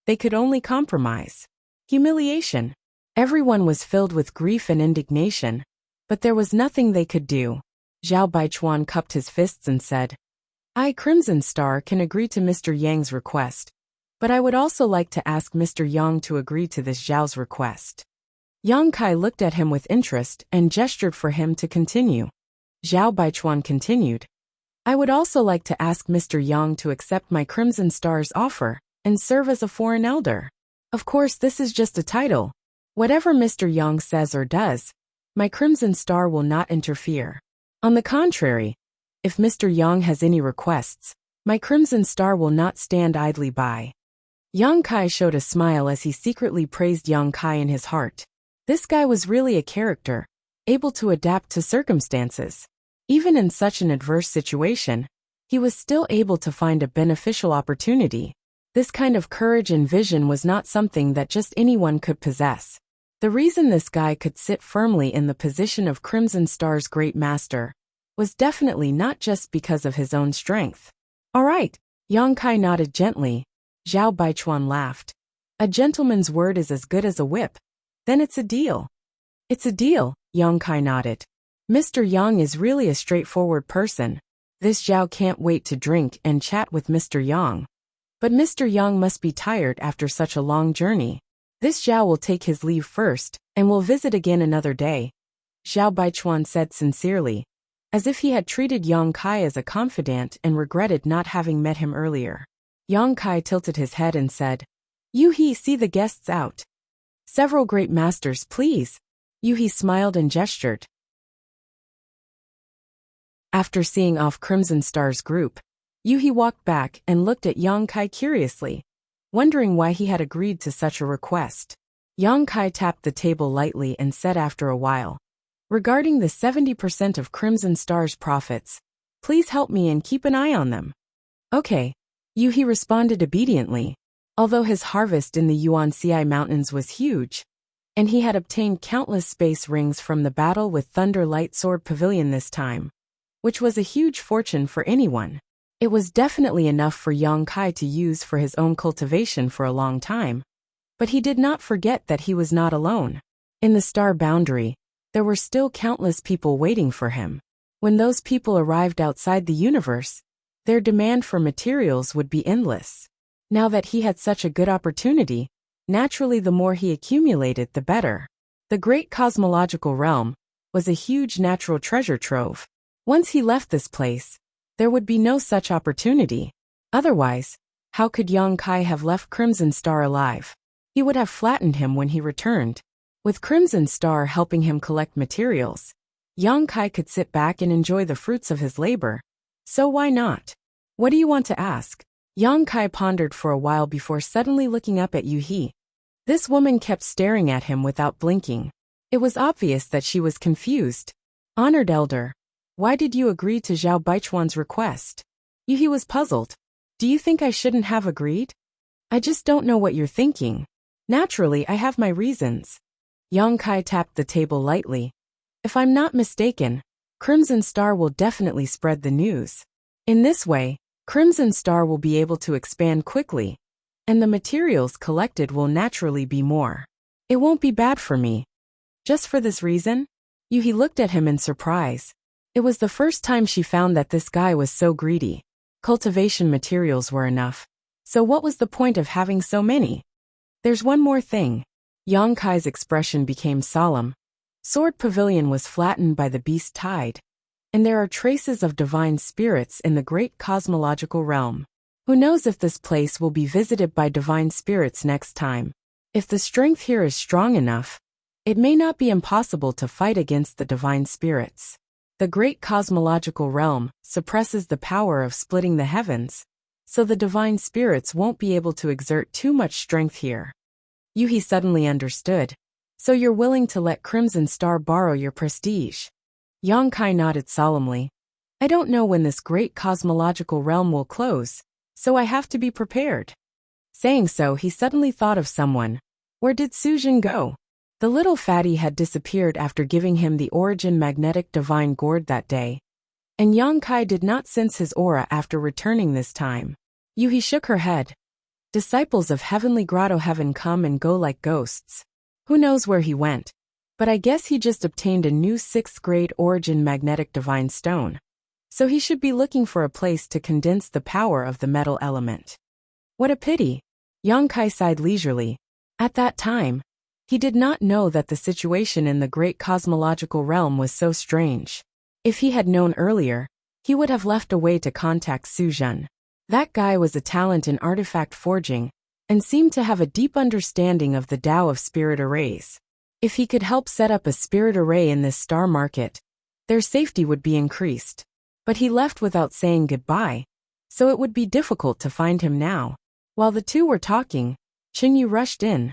they could only compromise. Humiliation. Everyone was filled with grief and indignation, but there was nothing they could do. Zhao Baichuan cupped his fists and said, I, Crimson Star, can agree to Mr. Yang's request, but I would also like to ask Mr. Yang to agree to this Zhao's request. Yang Kai looked at him with interest and gestured for him to continue. Zhao Baichuan continued, I would also like to ask Mr. Yang to accept my Crimson Star's offer and serve as a foreign elder. Of course, this is just a title. Whatever Mr. Yang says or does, my Crimson Star will not interfere. On the contrary, if Mr. Yang has any requests, my Crimson Star will not stand idly by. Yang Kai showed a smile as he secretly praised Yang Kai in his heart. This guy was really a character, able to adapt to circumstances. Even in such an adverse situation, he was still able to find a beneficial opportunity. This kind of courage and vision was not something that just anyone could possess. The reason this guy could sit firmly in the position of Crimson Star's great master was definitely not just because of his own strength. All right, Yang Kai nodded gently. Zhao Baichuan laughed. A gentleman's word is as good as a whip. Then it's a deal. It's a deal, Yang Kai nodded. Mr. Yang is really a straightforward person. This Zhao can't wait to drink and chat with Mr. Yang. But Mr. Yang must be tired after such a long journey. This Zhao will take his leave first, and will visit again another day. Zhao Baichuan said sincerely, as if he had treated Yang Kai as a confidant and regretted not having met him earlier. Yang Kai tilted his head and said, Yu He, see the guests out. Several great masters, please. Yu He smiled and gestured. After seeing off Crimson Star's group, Yu He walked back and looked at Yang Kai curiously, wondering why he had agreed to such a request. Yang Kai tapped the table lightly and said after a while, regarding the 70% of Crimson Star's profits, please help me and keep an eye on them. Okay. Yu He responded obediently, although his harvest in the Yuanxi Mountains was huge, and he had obtained countless space rings from the battle with Thunder Light Sword Pavilion this time, which was a huge fortune for anyone. It was definitely enough for Yang Kai to use for his own cultivation for a long time. But he did not forget that he was not alone. In the star boundary, there were still countless people waiting for him. When those people arrived outside the universe, their demand for materials would be endless. Now that he had such a good opportunity, naturally the more he accumulated the better. The great cosmological realm was a huge natural treasure trove. Once he left this place, there would be no such opportunity. Otherwise, how could Yang Kai have left Crimson Star alive? He would have flattened him when he returned. With Crimson Star helping him collect materials, Yang Kai could sit back and enjoy the fruits of his labor. So why not? What do you want to ask? Yang Kai pondered for a while before suddenly looking up at Yu He. This woman kept staring at him without blinking. It was obvious that she was confused. Honored elder, why did you agree to Zhao Baichuan's request? Yu He was puzzled. Do you think I shouldn't have agreed? I just don't know what you're thinking. Naturally, I have my reasons. Yang Kai tapped the table lightly. If I'm not mistaken, Crimson Star will definitely spread the news. In this way, Crimson Star will be able to expand quickly, and the materials collected will naturally be more. It won't be bad for me. Just for this reason? Yu He looked at him in surprise. It was the first time she found that this guy was so greedy. Cultivation materials were enough. So what was the point of having so many? There's one more thing. Yang Kai's expression became solemn. Sword Pavilion was flattened by the beast tide, and there are traces of divine spirits in the great cosmological realm. Who knows if this place will be visited by divine spirits next time? If the strength here is strong enough, it may not be impossible to fight against the divine spirits. The great cosmological realm suppresses the power of splitting the heavens, so the divine spirits won't be able to exert too much strength here. Yuhi suddenly understood. So you're willing to let Crimson Star borrow your prestige? Yang Kai nodded solemnly. I don't know when this great cosmological realm will close, so I have to be prepared. Saying so, he suddenly thought of someone. Where did Sujin go? The little fatty had disappeared after giving him the Origin Magnetic Divine Gourd that day, and Yang Kai did not sense his aura after returning this time. Yuhi shook her head. Disciples of Heavenly Grotto Heaven come and go like ghosts. Who knows where he went? But I guess he just obtained a new 6th grade Origin Magnetic Divine Stone. So he should be looking for a place to condense the power of the metal element. What a pity. Yang Kai sighed leisurely. At that time, he did not know that the situation in the great cosmological realm was so strange. If he had known earlier, he would have left a way to contact Sujin. That guy was a talent in artifact forging, and seemed to have a deep understanding of the Tao of spirit arrays. If he could help set up a spirit array in this star market, their safety would be increased. But he left without saying goodbye, so it would be difficult to find him now. While the two were talking, Qingyu rushed in.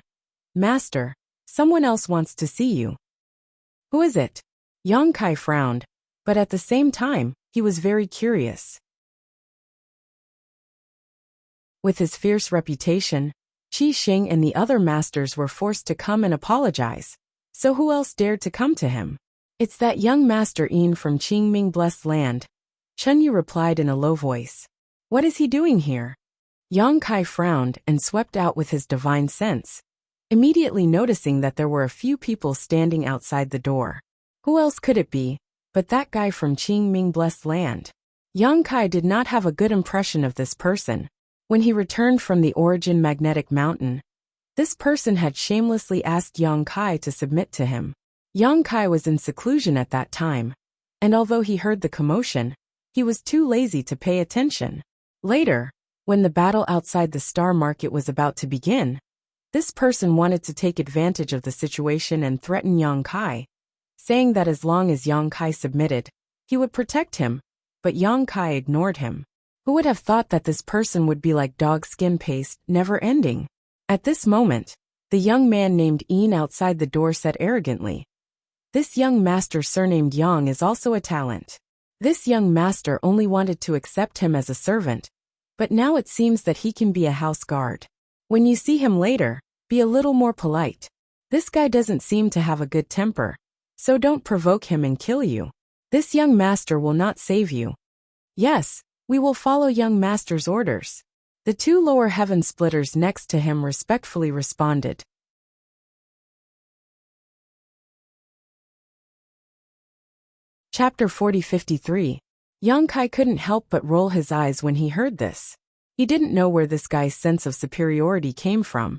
Master, someone else wants to see you. Who is it? Yang Kai frowned, but at the same time, he was very curious. With his fierce reputation, Qi Xing and the other masters were forced to come and apologize. So who else dared to come to him? It's that young Master Yin from Qingming Blessed Land. Chenyu replied in a low voice. What is he doing here? Yang Kai frowned and swept out with his divine sense, immediately noticing that there were a few people standing outside the door. Who else could it be but that guy from Qingming Blessed Land? Yang Kai did not have a good impression of this person. When he returned from the Origin Magnetic Mountain, this person had shamelessly asked Yang Kai to submit to him. Yang Kai was in seclusion at that time, and although he heard the commotion, he was too lazy to pay attention. Later, when the battle outside the star market was about to begin, this person wanted to take advantage of the situation and threaten Yang Kai, saying that as long as Yang Kai submitted, he would protect him, but Yang Kai ignored him. Who would have thought that this person would be like dog skin paste, never ending? At this moment, the young man named Yin outside the door said arrogantly, This young master surnamed Yang is also a talent. This young master only wanted to accept him as a servant, but now it seems that he can be a house guard. When you see him later, be a little more polite. This guy doesn't seem to have a good temper, so don't provoke him and kill you. This young master will not save you. Yes, we will follow young master's orders. The two lower heaven splitters next to him respectfully responded. Chapter 40-53. Yang Kai couldn't help but roll his eyes when he heard this. He didn't know where this guy's sense of superiority came from,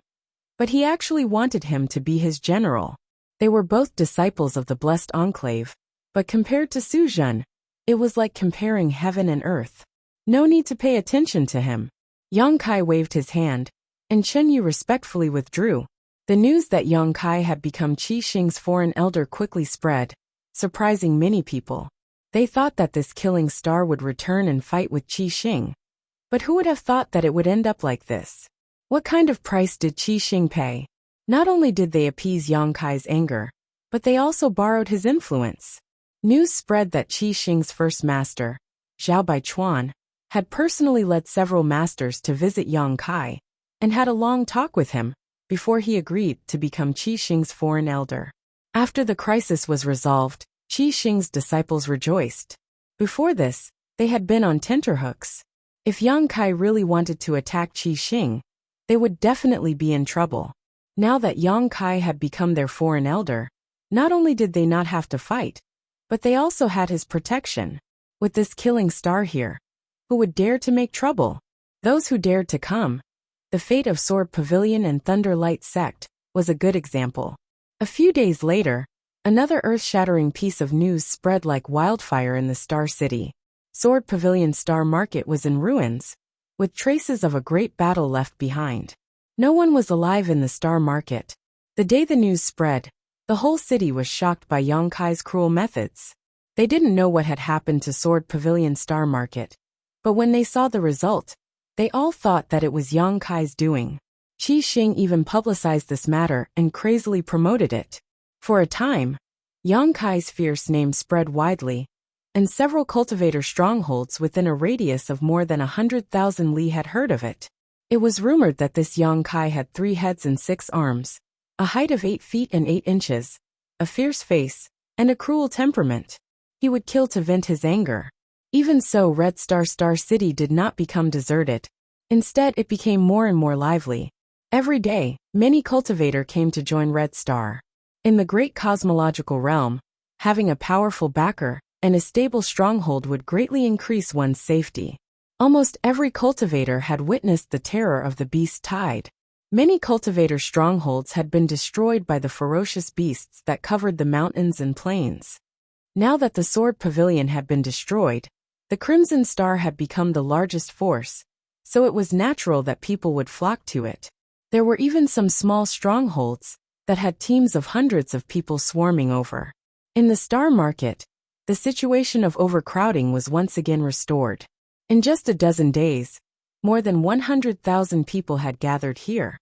but he actually wanted him to be his general. They were both disciples of the Blessed Enclave, but compared to Sujin, it was like comparing heaven and earth. No need to pay attention to him. Yang Kai waved his hand, and Chenyu respectfully withdrew. The news that Yang Kai had become Qi Xing's foreign elder quickly spread, surprising many people. They thought that this killing star would return and fight with Qi Xing. But who would have thought that it would end up like this? What kind of price did Qi Xing pay? Not only did they appease Yang Kai's anger, but they also borrowed his influence. News spread that Qi Xing's first master, Zhao Baichuan, had personally led several masters to visit Yang Kai, and had a long talk with him, before he agreed to become Qi Xing's foreign elder. After the crisis was resolved, Qi Xing's disciples rejoiced. Before this, they had been on tenterhooks. If Yang Kai really wanted to attack Qi Xing, they would definitely be in trouble. Now that Yang Kai had become their foreign elder, not only did they not have to fight, but they also had his protection. With this killing star here, who would dare to make trouble? Those who dared to come. The fate of Sword Pavilion and Thunderlight Sect was a good example. A few days later, another earth-shattering piece of news spread like wildfire in the Star City. Sword Pavilion Star Market was in ruins, with traces of a great battle left behind. No one was alive in the Star Market. The day the news spread, the whole city was shocked by Yang Kai's cruel methods. They didn't know what had happened to Sword Pavilion Star Market, but when they saw the result, they all thought that it was Yang Kai's doing. Qi Xing even publicized this matter and crazily promoted it. For a time, Yang Kai's fierce name spread widely, and several cultivator strongholds within a radius of more than 100,000 li had heard of it. It was rumored that this Yang Kai had 3 heads and 6 arms, a height of 8 feet and 8 inches, a fierce face, and a cruel temperament. He would kill to vent his anger. Even so, Red Star City did not become deserted. Instead, it became more and more lively. Every day, many cultivators came to join Red Star. In the great cosmological realm, having a powerful backer and a stable stronghold would greatly increase one's safety. Almost every cultivator had witnessed the terror of the beast tide. Many cultivator strongholds had been destroyed by the ferocious beasts that covered the mountains and plains. Now that the Sword Pavilion had been destroyed, the Crimson Star had become the largest force, so it was natural that people would flock to it. There were even some small strongholds that had teams of hundreds of people swarming over. In the Star Market, the situation of overcrowding was once again restored. In just a dozen days, more than 100,000 people had gathered here,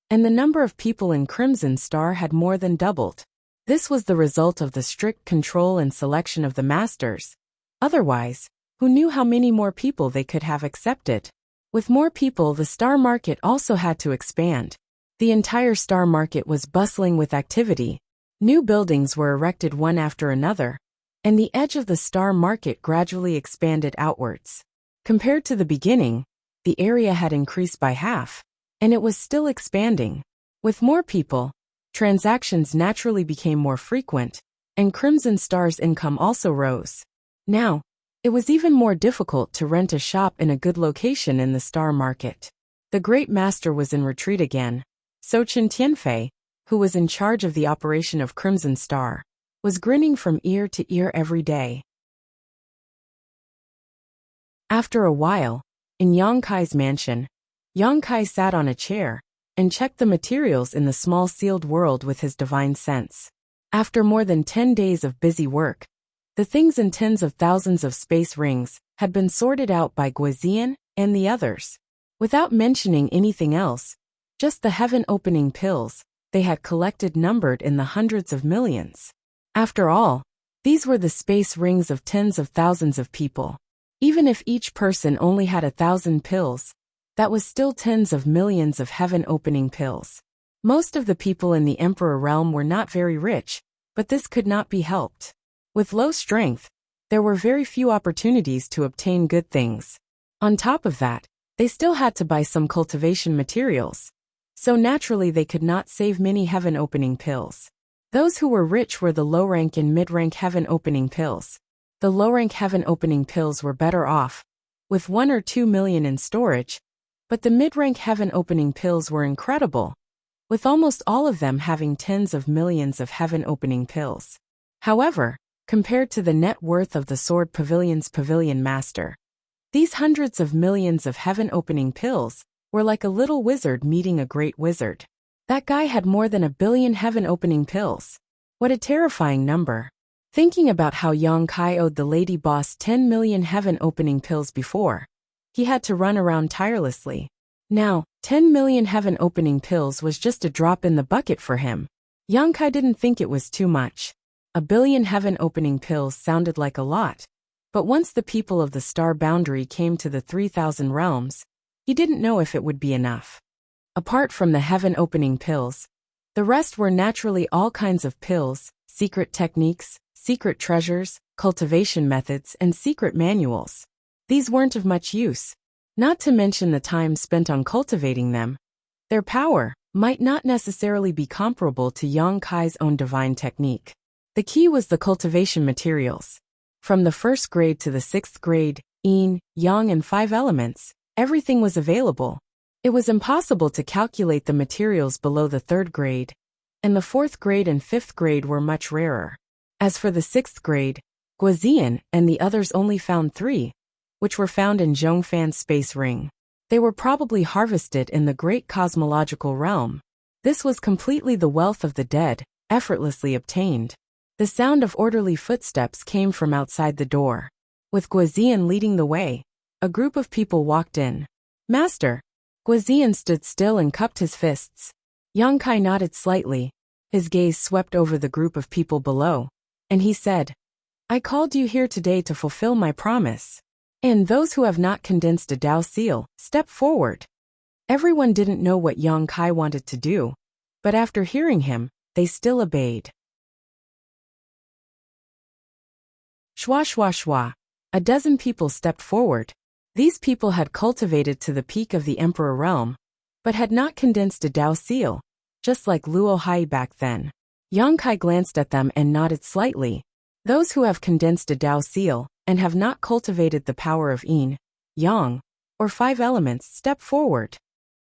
and the number of people in Crimson Star had more than doubled. This was the result of the strict control and selection of the masters. Otherwise, who knew how many more people they could have accepted? With more people, the Star Market also had to expand. The entire Star Market was bustling with activity. New buildings were erected one after another, and the edge of the Star Market gradually expanded outwards. Compared to the beginning, the area had increased by half, and it was still expanding. With more people, transactions naturally became more frequent, and Crimson Star's income also rose. Now, it was even more difficult to rent a shop in a good location in the Star Market. The Great Master was in retreat again, so Chen Tianfei, who was in charge of the operation of Crimson Star, was grinning from ear to ear every day. After a while, in Yang Kai's mansion, Yang Kai sat on a chair and checked the materials in the small sealed world with his divine sense. After more than 10 days of busy work, the things in tens of thousands of space rings had been sorted out by Guizian and the others. Without mentioning anything else, just the heaven-opening pills they had collected numbered in the hundreds of millions. After all, these were the space rings of tens of thousands of people. Even if each person only had 1,000 pills, that was still tens of millions of heaven-opening pills. Most of the people in the Emperor realm were not very rich, but this could not be helped. With low strength, there were very few opportunities to obtain good things. On top of that, they still had to buy some cultivation materials, so naturally they could not save many heaven-opening pills. Those who were rich were the low-rank and mid-rank heaven-opening pills. The low-rank heaven-opening pills were better off, with 1 or 2 million in storage, but the mid-rank heaven-opening pills were incredible, with almost all of them having tens of millions of heaven-opening pills. However, compared to the net worth of the Sword Pavilion's pavilion master, these hundreds of millions of heaven-opening pills were like a little wizard meeting a great wizard. That guy had more than 1 billion heaven-opening pills. What a terrifying number. Thinking about how Yang Kai owed the lady boss 10 million heaven-opening pills before, he had to run around tirelessly. Now, 10 million heaven-opening pills was just a drop in the bucket for him. Yang Kai didn't think it was too much. 1 billion heaven-opening pills sounded like a lot, but once the people of the star boundary came to the 3,000 realms, he didn't know if it would be enough. Apart from the heaven-opening pills, the rest were naturally all kinds of pills, secret techniques, secret treasures, cultivation methods, and secret manuals. These weren't of much use, not to mention the time spent on cultivating them. Their power might not necessarily be comparable to Yang Kai's own divine technique. The key was the cultivation materials. From the 1st grade to the 6th grade, yin, yang, and 5 elements, everything was available. It was impossible to calculate the materials below the 3rd grade, and the 4th grade and 5th grade were much rarer. As for the 6th grade, Guozian and the others only found 3, which were found in Zhongfan's space ring. They were probably harvested in the great cosmological realm. This was completely the wealth of the dead, effortlessly obtained. The sound of orderly footsteps came from outside the door. With Guozian leading the way, a group of people walked in. Master! Guozian stood still and cupped his fists. Yang Kai nodded slightly. His gaze swept over the group of people below, and he said, I called you here today to fulfill my promise. And those who have not condensed a Dao seal, step forward. Everyone didn't know what Yang Kai wanted to do, but after hearing him, they still obeyed. Shwa shwa shwa. A dozen people stepped forward. These people had cultivated to the peak of the Emperor realm, but had not condensed a Dao seal, just like Luo Hai back then. Yang Kai glanced at them and nodded slightly. Those who have condensed a Dao seal, and have not cultivated the power of Yin, Yang, or 5 elements step forward.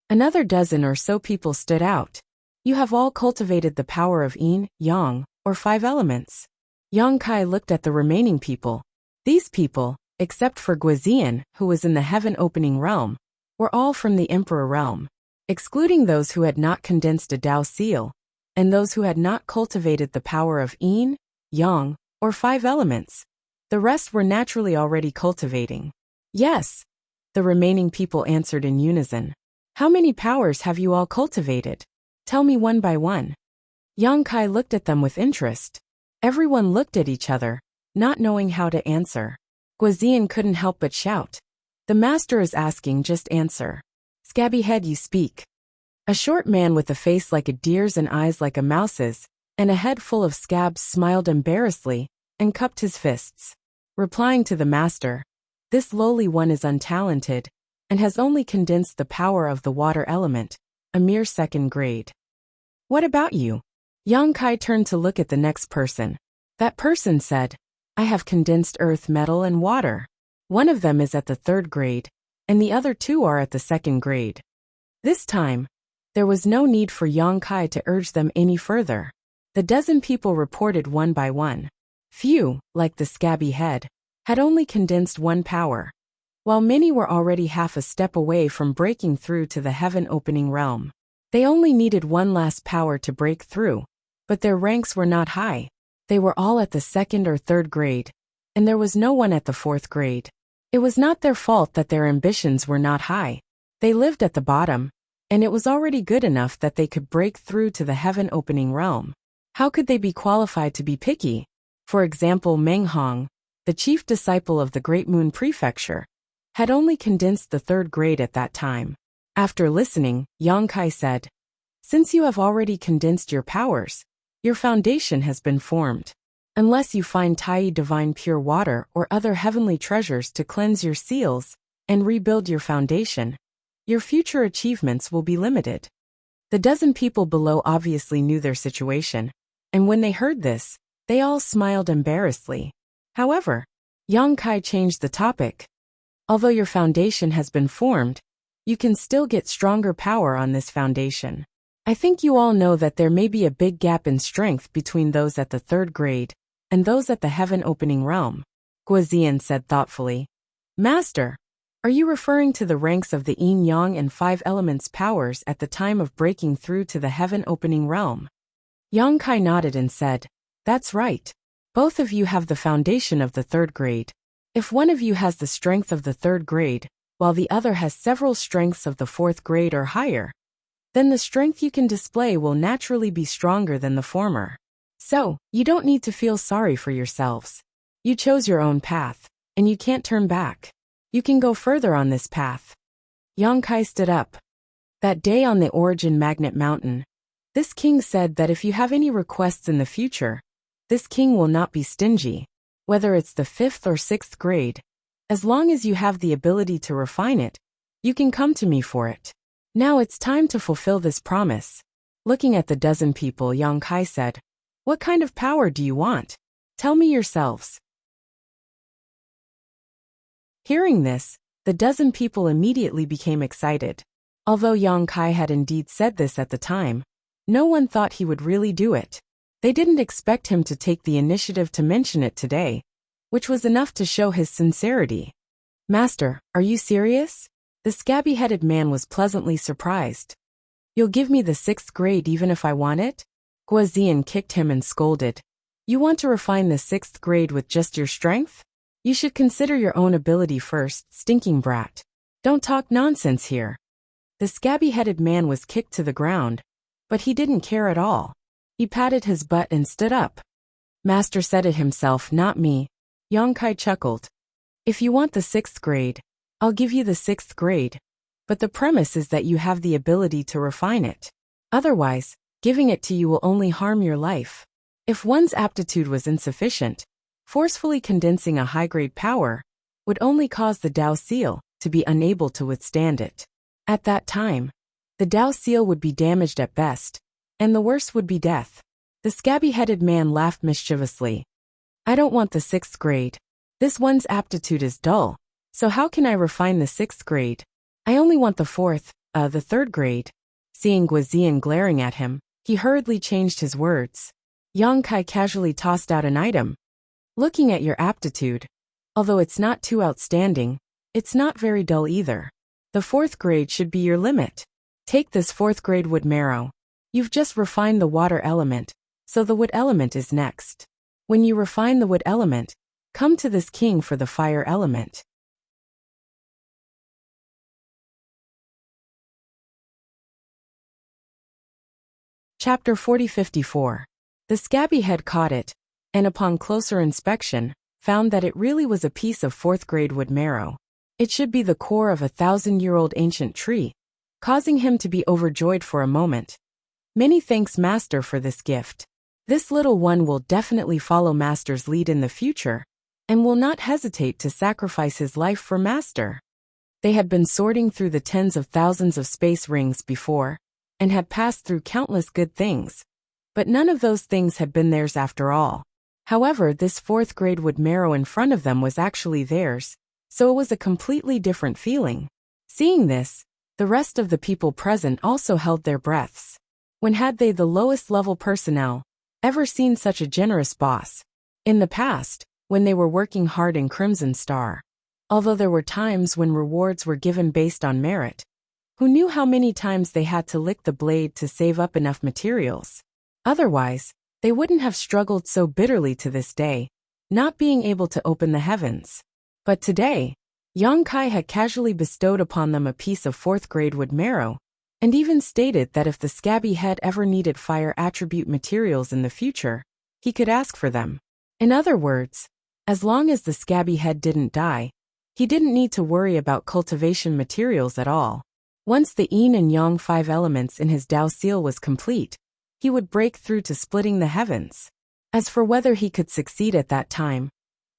Another dozen or so people stood out. You have all cultivated the power of Yin, Yang, or 5 elements. Yang Kai looked at the remaining people. These people, except for Guozian, who was in the heaven-opening realm, were all from the Emperor realm, excluding those who had not condensed a Dao seal, and those who had not cultivated the power of Yin, Yang, or 5 elements. The rest were naturally already cultivating. Yes, the remaining people answered in unison. How many powers have you all cultivated? Tell me one by one. Yang Kai looked at them with interest. Everyone looked at each other, not knowing how to answer. Guozian couldn't help but shout. The master is asking, just answer. Scabby head, you speak. A short man with a face like a deer's and eyes like a mouse's, and a head full of scabs smiled embarrassedly, and cupped his fists. Replying to the master, this lowly one is untalented, and has only condensed the power of the water element, a mere 2nd grade. What about you? Yang Kai turned to look at the next person. That person said, I have condensed earth, metal, and water. One of them is at the 3rd grade, and the other 2 are at the 2nd grade. This time, there was no need for Yang Kai to urge them any further. The dozen people reported one by one. Few, like the scabby head, had only condensed 1 power, while many were already half a step away from breaking through to the heaven-opening realm. They only needed 1 last power to break through, but their ranks were not high. They were all at the 2nd or 3rd grade, and there was no one at the 4th grade. It was not their fault that their ambitions were not high. They lived at the bottom, and it was already good enough that they could break through to the heaven-opening realm. How could they be qualified to be picky? For example, Meng Hong, the chief disciple of the Great Moon Prefecture, had only condensed the 3rd grade at that time. After listening, Yang Kai said, Since you have already condensed your powers, your foundation has been formed. Unless you find Tai divine pure water or other heavenly treasures to cleanse your seals and rebuild your foundation, your future achievements will be limited. The dozen people below obviously knew their situation, and when they heard this, they all smiled embarrassedly. However, Yang Kai changed the topic. Although your foundation has been formed, you can still get stronger power on this foundation. I think you all know that there may be a big gap in strength between those at the 3rd grade and those at the heaven-opening realm. Guozian said thoughtfully. Master, are you referring to the ranks of the Yin Yang and 5 elements powers at the time of breaking through to the heaven-opening realm? Yang Kai nodded and said, That's right. Both of you have the foundation of the 3rd grade. If one of you has the strength of the 3rd grade, while the other has several strengths of the 4th grade or higher, then the strength you can display will naturally be stronger than the former. So, you don't need to feel sorry for yourselves. You chose your own path, and you can't turn back. You can go further on this path. Yang Kai stood up. That day on the Origin Magnet Mountain, this king said that if you have any requests in the future, this king will not be stingy, whether it's the 5th or 6th grade. As long as you have the ability to refine it, you can come to me for it. Now it's time to fulfill this promise. Looking at the dozen people, Yang Kai said, What kind of power do you want? Tell me yourselves. Hearing this, the dozen people immediately became excited. Although Yang Kai had indeed said this at the time, No one thought he would really do it. They didn't expect him to take the initiative to mention it today, which was enough to show his sincerity. Master, are you serious? The scabby-headed man was pleasantly surprised. You'll give me the 6th grade even if I want it? Guozian kicked him and scolded. You want to refine the 6th grade with just your strength? You should consider your own ability first, stinking brat. Don't talk nonsense here. The scabby-headed man was kicked to the ground, but he didn't care at all. He patted his butt and stood up. Master said it himself, not me. Yongkai chuckled. If you want the 6th grade, I'll give you the 6th grade, but the premise is that you have the ability to refine it. Otherwise, giving it to you will only harm your life. If one's aptitude was insufficient, forcefully condensing a high-grade power would only cause the Dao Seal to be unable to withstand it. At that time, the Dao Seal would be damaged at best, and the worst would be death. The scabby-headed man laughed mischievously. I don't want the 6th grade. This one's aptitude is dull, so how can I refine the 6th grade? I only want the 3rd grade. Seeing Guozian glaring at him, he hurriedly changed his words. Yongkai casually tossed out an item. Looking at your aptitude, although it's not too outstanding, it's not very dull either. The 4th grade should be your limit. Take this 4th grade wood marrow. You've just refined the water element, so the wood element is next. When you refine the wood element, come to this king for the fire element. Chapter 40-54. The scabby head caught it, and upon closer inspection, found that it really was a piece of 4th grade wood marrow. It should be the core of a 1,000-year-old ancient tree, causing him to be overjoyed for a moment. Many thanks Master for this gift. This little one will definitely follow Master's lead in the future, and will not hesitate to sacrifice his life for Master. They had been sorting through the tens of thousands of space rings before, and had passed through countless good things, but none of those things had been theirs after all. However, this 4th grade wood marrow in front of them was actually theirs, so it was a completely different feeling. Seeing this, the rest of the people present also held their breaths. When had they, the lowest level personnel, ever seen such a generous boss? In the past, when they were working hard in Crimson Star, although there were times when rewards were given based on merit, who knew how many times they had to lick the blade to save up enough materials? Otherwise, they wouldn't have struggled so bitterly to this day, not being able to open the heavens. But today, Yongkai had casually bestowed upon them a piece of 4th grade wood marrow, and even stated that if the scabby head ever needed fire attribute materials in the future, he could ask for them. In other words, as long as the scabby head didn't die, he didn't need to worry about cultivation materials at all. Once the yin and yang 5 elements in his Dao Seal was complete, he would break through to splitting the heavens. As for whether he could succeed at that time,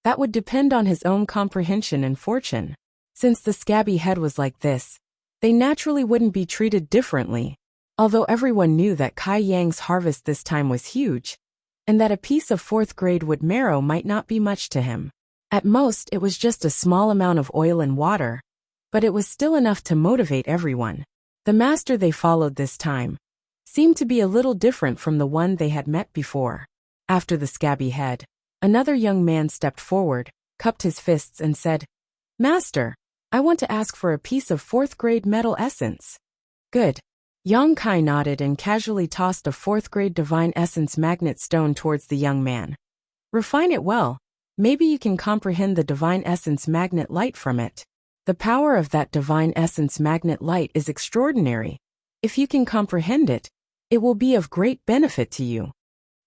that would depend on his own comprehension and fortune. Since the scabby head was like this, they naturally wouldn't be treated differently, although everyone knew that Kai Yang's harvest this time was huge, and that a piece of 4th grade wood marrow might not be much to him. At most, it was just a small amount of oil and water, but it was still enough to motivate everyone. The master they followed this time seemed to be a little different from the one they had met before. After the scabby head, another young man stepped forward, cupped his fists and said, Master, I want to ask for a piece of 4th grade metal essence. Good. Yongkai nodded and casually tossed a 4th grade divine essence magnet stone towards the young man. Refine it well. Maybe you can comprehend the divine essence magnet light from it. The power of that divine essence magnet light is extraordinary. If you can comprehend it, it will be of great benefit to you.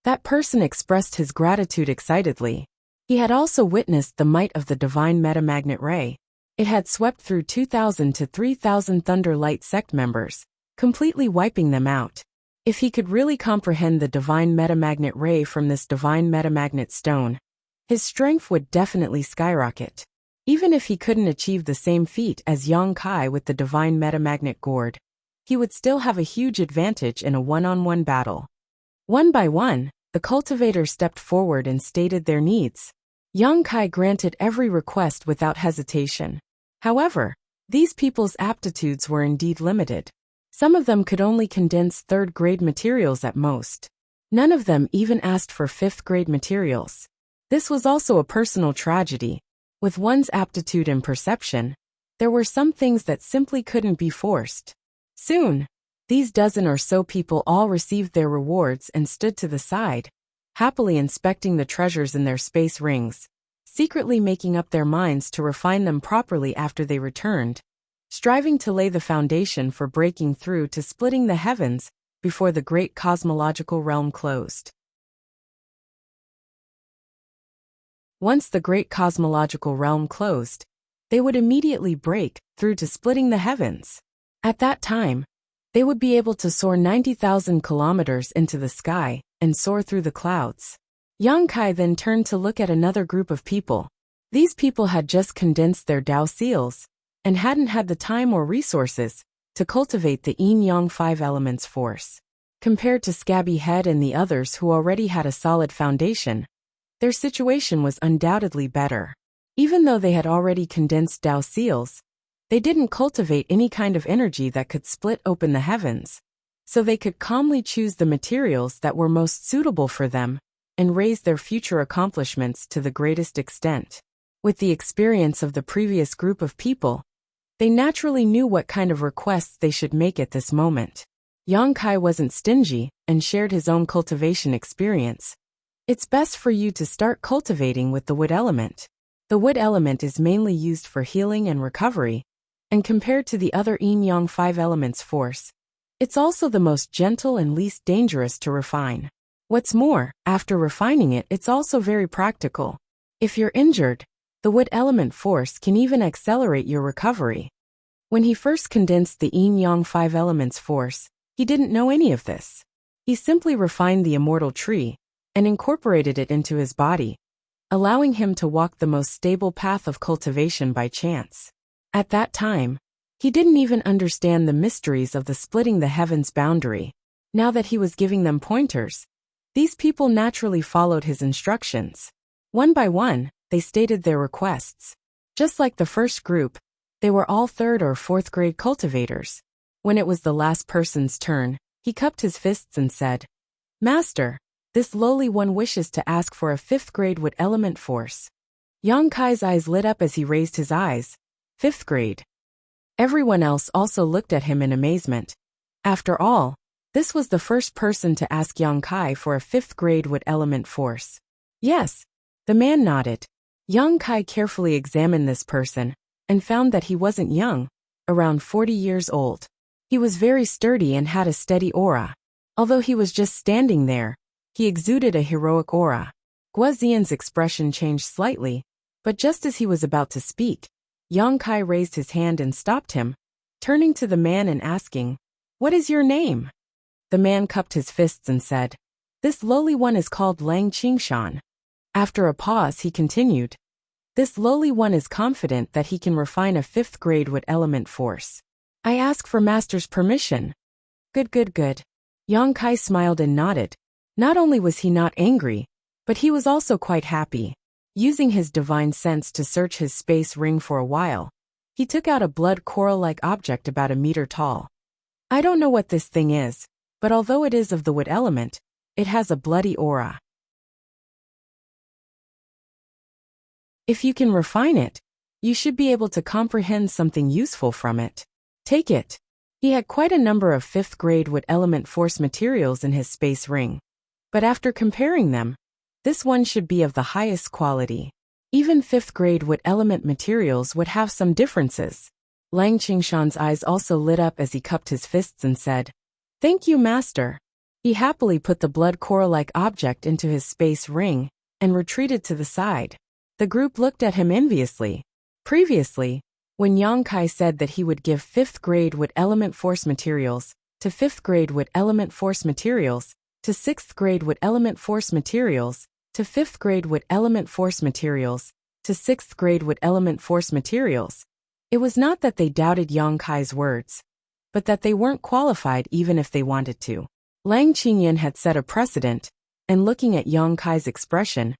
That person expressed his gratitude excitedly. He had also witnessed the might of the divine metamagnet ray. It had swept through 2,000 to 3,000 Thunder Light sect members, completely wiping them out. If he could really comprehend the divine metamagnet ray from this divine metamagnet stone, his strength would definitely skyrocket. Even if he couldn't achieve the same feat as Yongkai with the divine metamagnet gourd, he would still have a huge advantage in a one-on-one battle. One by one, the cultivators stepped forward and stated their needs. Yongkai granted every request without hesitation. However, these people's aptitudes were indeed limited. Some of them could only condense third-grade materials at most. None of them even asked for fifth-grade materials. This was also a personal tragedy. With one's aptitude and perception, there were some things that simply couldn't be forced. Soon, these dozen or so people all received their rewards and stood to the side, happily inspecting the treasures in their space rings, secretly making up their minds to refine them properly after they returned, striving to lay the foundation for breaking through to splitting the heavens before the great cosmological realm closed. Once the great cosmological realm closed, they would immediately break through to splitting the heavens. At that time, they would be able to soar 90,000 kilometers into the sky and soar through the clouds. Yang Kai then turned to look at another group of people. These people had just condensed their Tao seals and hadn't had the time or resources to cultivate the yin-yang 5 elements force. Compared to Scabby Head and the others who already had a solid foundation, their situation was undoubtedly better. Even though they had already condensed Tao seals, they didn't cultivate any kind of energy that could split open the heavens, so they could calmly choose the materials that were most suitable for them and raise their future accomplishments to the greatest extent. With the experience of the previous group of people, they naturally knew what kind of requests they should make at this moment. Yang Kai wasn't stingy and shared his own cultivation experience. It's best for you to start cultivating with the wood element. The wood element is mainly used for healing and recovery, and compared to the other yin-yang 5 elements force, it's also the most gentle and least dangerous to refine. What's more, after refining it, it's also very practical. If you're injured, the wood element force can even accelerate your recovery. When he first condensed the yin-yang 5 elements force, he didn't know any of this. He simply refined the immortal tree and incorporated it into his body, allowing him to walk the most stable path of cultivation by chance. At that time, he didn't even understand the mysteries of the splitting the heavens boundary. Now that he was giving them pointers, these people naturally followed his instructions. One by one, they stated their requests. Just like the first group, they were all third or fourth grade cultivators. When it was the last person's turn, he cupped his fists and said, "Master, this lowly one wishes to ask for a fifth grade wood element force." Yang Kai's eyes lit up as he raised his eyes. Fifth grade. Everyone else also looked at him in amazement. After all, this was the first person to ask Yang Kai for a fifth grade wood element force. Yes, the man nodded. Yang Kai carefully examined this person and found that he wasn't young, around 40 years old. He was very sturdy and had a steady aura. Although he was just standing there, he exuded a heroic aura. Guozian's expression changed slightly, but just as he was about to speak, Yang Kai raised his hand and stopped him, turning to the man and asking, "What is your name?" The man cupped his fists and said, "This lowly one is called Lang Qingshan." After a pause, he continued, "This lowly one is confident that he can refine a fifth grade wood element force. I ask for master's permission." Good, good, good. Yang Kai smiled and nodded. Not only was he not angry, but he was also quite happy. Using his divine sense to search his space ring for a while, he took out a blood coral-like object about a meter tall. I don't know what this thing is, but although it is of the wood element, it has a bloody aura. If you can refine it, you should be able to comprehend something useful from it. Take it. He had quite a number of fifth grade wood element force materials in his space ring, but after comparing them, this one should be of the highest quality. Even fifth grade wood element materials would have some differences. Lang Qingshan's eyes also lit up as he cupped his fists and said, "Thank you, master." He happily put the blood coral-like object into his space ring and retreated to the side. The group looked at him enviously. Previously, when Yang Kai said that he would give fifth grade wood element force materials to fifth grade wood element force materials to sixth grade wood element force materials to fifth grade wood element force materials to sixth grade wood element force materials, it was not that they doubted Yang Kai's words, but that they weren't qualified even if they wanted to. Lang Qingyan had set a precedent, and looking at Yang Kai's expression,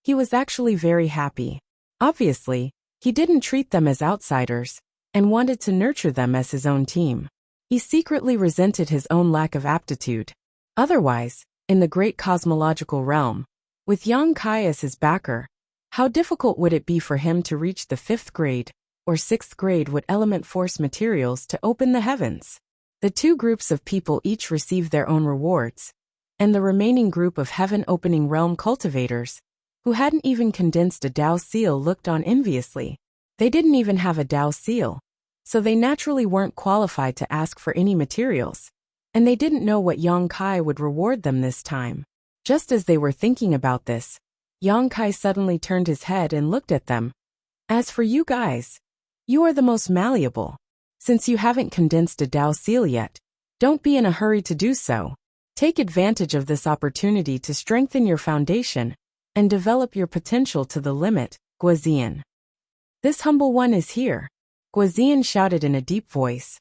he was actually very happy. Obviously, he didn't treat them as outsiders, and wanted to nurture them as his own team. He secretly resented his own lack of aptitude. Otherwise, in the great cosmological realm, with Yang Kai as his backer, how difficult would it be for him to reach the 5th grade or 6th grade with element force materials to open the heavens? The two groups of people each received their own rewards, and the remaining group of heaven-opening realm cultivators, who hadn't even condensed a Dao seal, looked on enviously. They didn't even have a Dao seal, so they naturally weren't qualified to ask for any materials, and they didn't know what Yang Kai would reward them this time. Just as they were thinking about this, Yang Kai suddenly turned his head and looked at them. As for you guys, you are the most malleable. Since you haven't condensed a Dao seal yet, don't be in a hurry to do so. Take advantage of this opportunity to strengthen your foundation and develop your potential to the limit, Guozian. This humble one is here, Guozian shouted in a deep voice.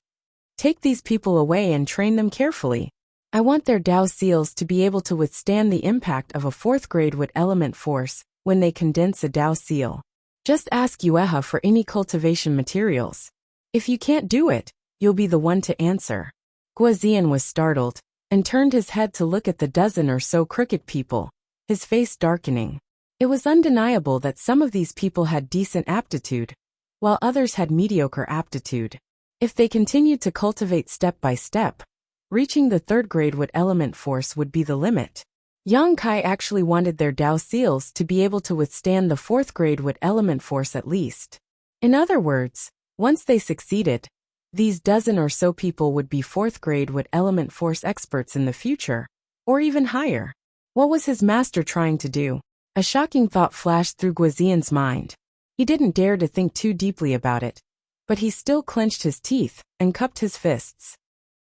Take these people away and train them carefully. I want their Dao seals to be able to withstand the impact of a 4th grade with element force when they condense a Dao seal. Just ask Yueha for any cultivation materials. If you can't do it, you'll be the one to answer. Guozian was startled and turned his head to look at the dozen or so crooked people, his face darkening. It was undeniable that some of these people had decent aptitude, while others had mediocre aptitude. If they continued to cultivate step by step, reaching the 3rd grade with element force would be the limit. Yang Kai actually wanted their Dao seals to be able to withstand the 4th grade with element force at least. In other words, once they succeeded, these dozen or so people would be 4th grade with element force experts in the future, or even higher. What was his master trying to do? A shocking thought flashed through Guozian's mind. He didn't dare to think too deeply about it, but he still clenched his teeth and cupped his fists.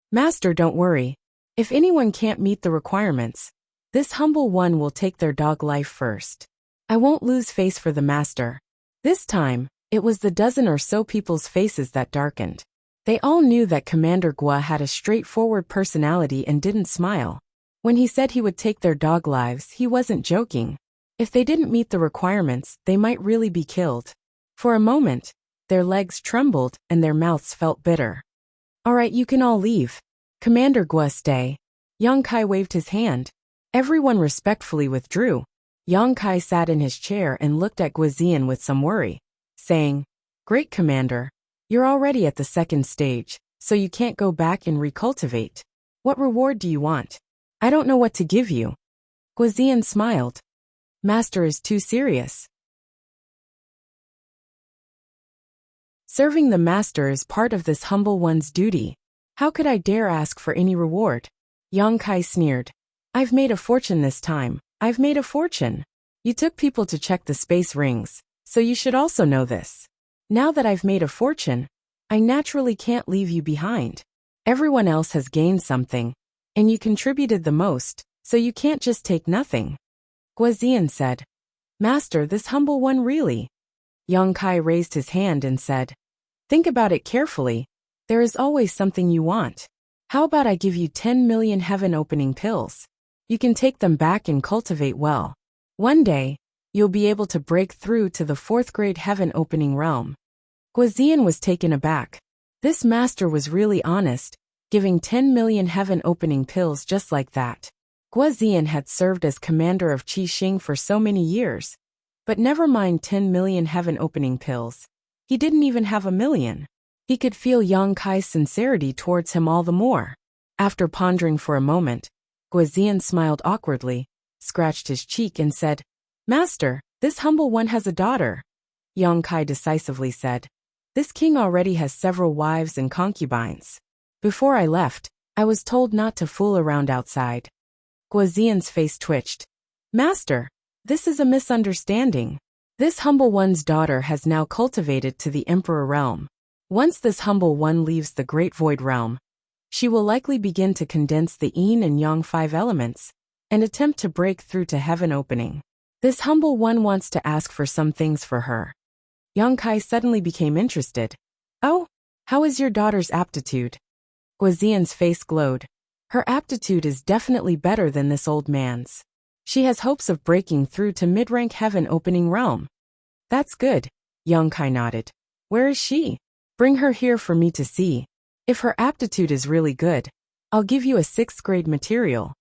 Master, don't worry. If anyone can't meet the requirements, this humble one will take their dog life first. I won't lose face for the master. This time, it was the dozen or so people's faces that darkened. They all knew that Commander Gua had a straightforward personality and didn't smile. When he said he would take their dog lives, he wasn't joking. If they didn't meet the requirements, they might really be killed. For a moment, their legs trembled and their mouths felt bitter. All right, you can all leave. Commander Gua, stay. Yang Kai waved his hand. Everyone respectfully withdrew. Yang Kai sat in his chair and looked at Guozian with some worry, saying, Great Commander, you're already at the 2nd stage, so you can't go back and recultivate. What reward do you want? I don't know what to give you. Guozian smiled. Master is too serious. Serving the master is part of this humble one's duty. How could I dare ask for any reward? Yang Kai sneered. I've made a fortune this time. I've made a fortune. You took people to check the space rings, so you should also know this. Now that I've made a fortune, I naturally can't leave you behind. Everyone else has gained something, and you contributed the most, so you can't just take nothing. Guozian said. Master, this humble one really? Yang Kai raised his hand and said, Think about it carefully. There is always something you want. How about I give you 10 million heaven-opening pills? You can take them back and cultivate well. One day, you'll be able to break through to the 4th grade heaven-opening realm. Guozian was taken aback. This master was really honest, giving 10 million heaven-opening pills just like that. Guozian had served as commander of Qi Xing for so many years, but never mind 10 million heaven-opening pills. He didn't even have a million. He could feel Yang Kai's sincerity towards him all the more. After pondering for a moment, Guozian smiled awkwardly, scratched his cheek and said, Master, this humble one has a daughter. Yang Kai decisively said, This king already has several wives and concubines. Before I left, I was told not to fool around outside. Guozian's face twitched. Master, this is a misunderstanding. This humble one's daughter has now cultivated to the Emperor realm. Once this humble one leaves the Great Void realm, she will likely begin to condense the Yin and Yang 5 elements and attempt to break through to heaven opening. This humble one wants to ask for some things for her. Yang Kai suddenly became interested. Oh, how is your daughter's aptitude? Guozian's face glowed. Her aptitude is definitely better than this old man's. She has hopes of breaking through to mid-rank heaven opening realm. That's good, Yang Kai nodded. Where is she? Bring her here for me to see. If her aptitude is really good, I'll give you a 6th grade material.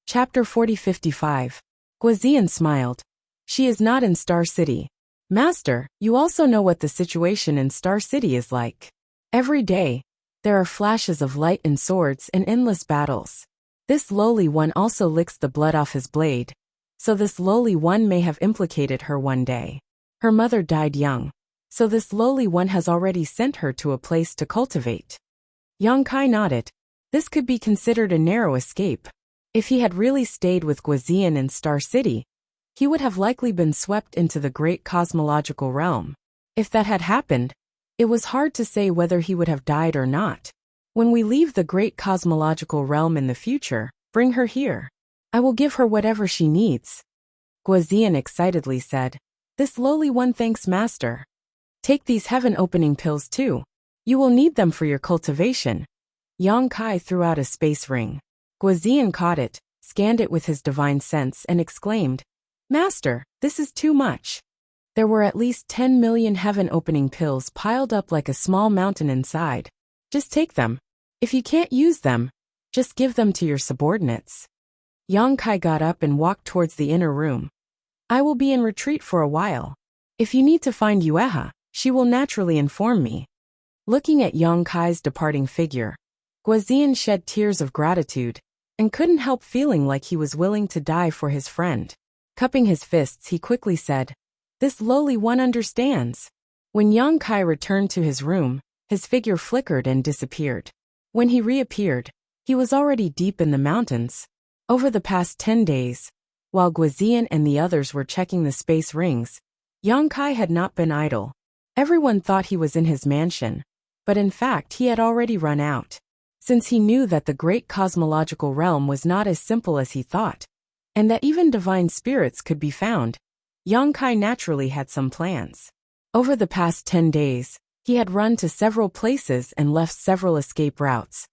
Chapter 40-55. Guazian smiled. She is not in Star City. Master, you also know what the situation in Star City is like. Every day, there are flashes of light and swords and endless battles. This lowly one also licks the blood off his blade, so this lowly one may have implicated her one day. Her mother died young, so this lowly one has already sent her to a place to cultivate. Yang Kai nodded. This could be considered a narrow escape. If he had really stayed with Guazian in Star City, he would have likely been swept into the great cosmological realm. If that had happened, it was hard to say whether he would have died or not. When we leave the great cosmological realm in the future, bring her here. I will give her whatever she needs. Guazian excitedly said. This lowly one thanks Master. Take these heaven-opening pills too. You will need them for your cultivation. Yang Kai threw out a space ring. Guazian caught it, scanned it with his divine sense and exclaimed, Master, this is too much. There were at least 10 million heaven-opening pills piled up like a small mountain inside. Just take them. If you can't use them, just give them to your subordinates. Yang Kai got up and walked towards the inner room. I will be in retreat for a while. If you need to find Yueha, she will naturally inform me. Looking at Yang Kai's departing figure, Guazian shed tears of gratitude, and couldn't help feeling like he was willing to die for his friend. Cupping his fists, he quickly said, This lowly one understands. When Yang Kai returned to his room, his figure flickered and disappeared. When he reappeared, he was already deep in the mountains. Over the past 10 days, while Guazian and the others were checking the space rings, Yang Kai had not been idle. Everyone thought he was in his mansion, but in fact he had already run out. Since he knew that the great cosmological realm was not as simple as he thought, and that even divine spirits could be found, Yang Kai naturally had some plans. Over the past 10 days, he had run to several places and left several escape routes.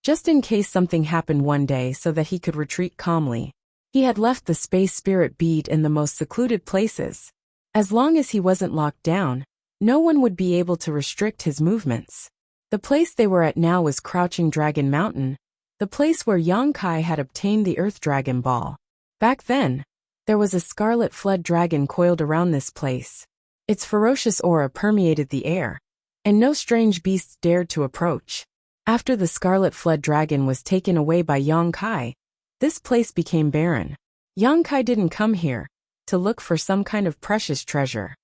Just in case something happened one day so that he could retreat calmly, he had left the space spirit bead in the most secluded places. As long as he wasn't locked down, no one would be able to restrict his movements. The place they were at now was Crouching Dragon Mountain, the place where Yang Kai had obtained the Earth Dragon Ball. Back then, there was a scarlet flood dragon coiled around this place. Its ferocious aura permeated the air, and no strange beasts dared to approach. After the scarlet flood dragon was taken away by Yang Kai, this place became barren. Yang Kai didn't come here to look for some kind of precious treasure.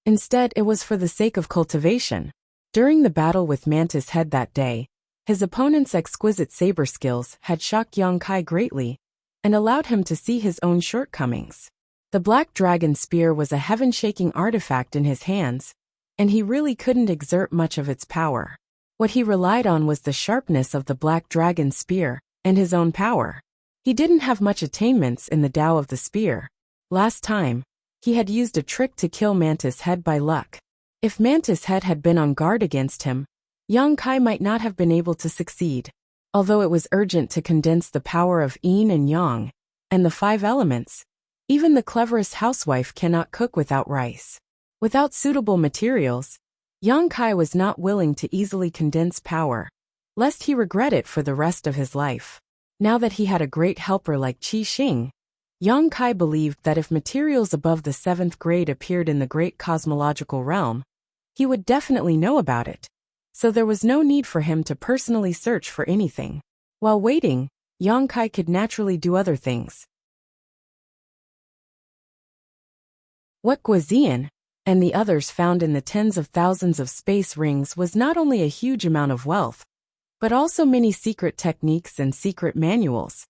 Instead, it was for the sake of cultivation. During the battle with Mantis Head that day, his opponent's exquisite saber skills had shocked Yang Kai greatly and allowed him to see his own shortcomings. The Black Dragon Spear was a heaven-shaking artifact in his hands, and he really couldn't exert much of its power. What he relied on was the sharpness of the Black Dragon Spear and his own power. He didn't have much attainments in the Tao of the Spear. Last time, he had used a trick to kill Mantis Head by luck. If Mantis Head had been on guard against him, Yang Kai might not have been able to succeed. Although it was urgent to condense the power of yin and yang, and the 5 elements, even the cleverest housewife cannot cook without rice. Without suitable materials, Yang Kai was not willing to easily condense power, lest he regret it for the rest of his life. Now that he had a great helper like Qi Xing, Yang Kai believed that if materials above the 7th grade appeared in the great cosmological realm, he would definitely know about it, so there was no need for him to personally search for anything. While waiting, Yang Kai could naturally do other things. What Guazian and the others found in the tens of thousands of space rings was not only a huge amount of wealth, but also many secret techniques and secret manuals,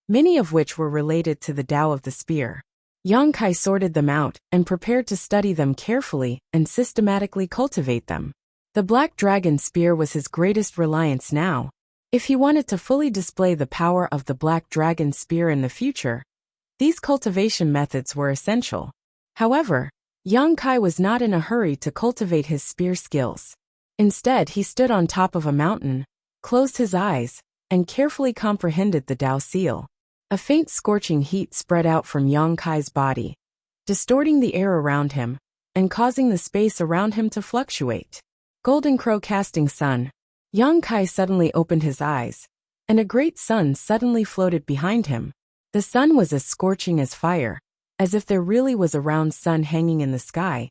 many of which were related to the Tao of the Spear. Yang Kai sorted them out and prepared to study them carefully and systematically cultivate them. The Black Dragon Spear was his greatest reliance now. If he wanted to fully display the power of the Black Dragon Spear in the future, these cultivation methods were essential. However, Yang Kai was not in a hurry to cultivate his spear skills. Instead, he stood on top of a mountain, closed his eyes, and carefully comprehended the Tao seal. A faint scorching heat spread out from Yang Kai's body, distorting the air around him, and causing the space around him to fluctuate. Golden Crow casting sun. Yang Kai suddenly opened his eyes, and a great sun suddenly floated behind him. The sun was as scorching as fire, as if there really was a round sun hanging in the sky,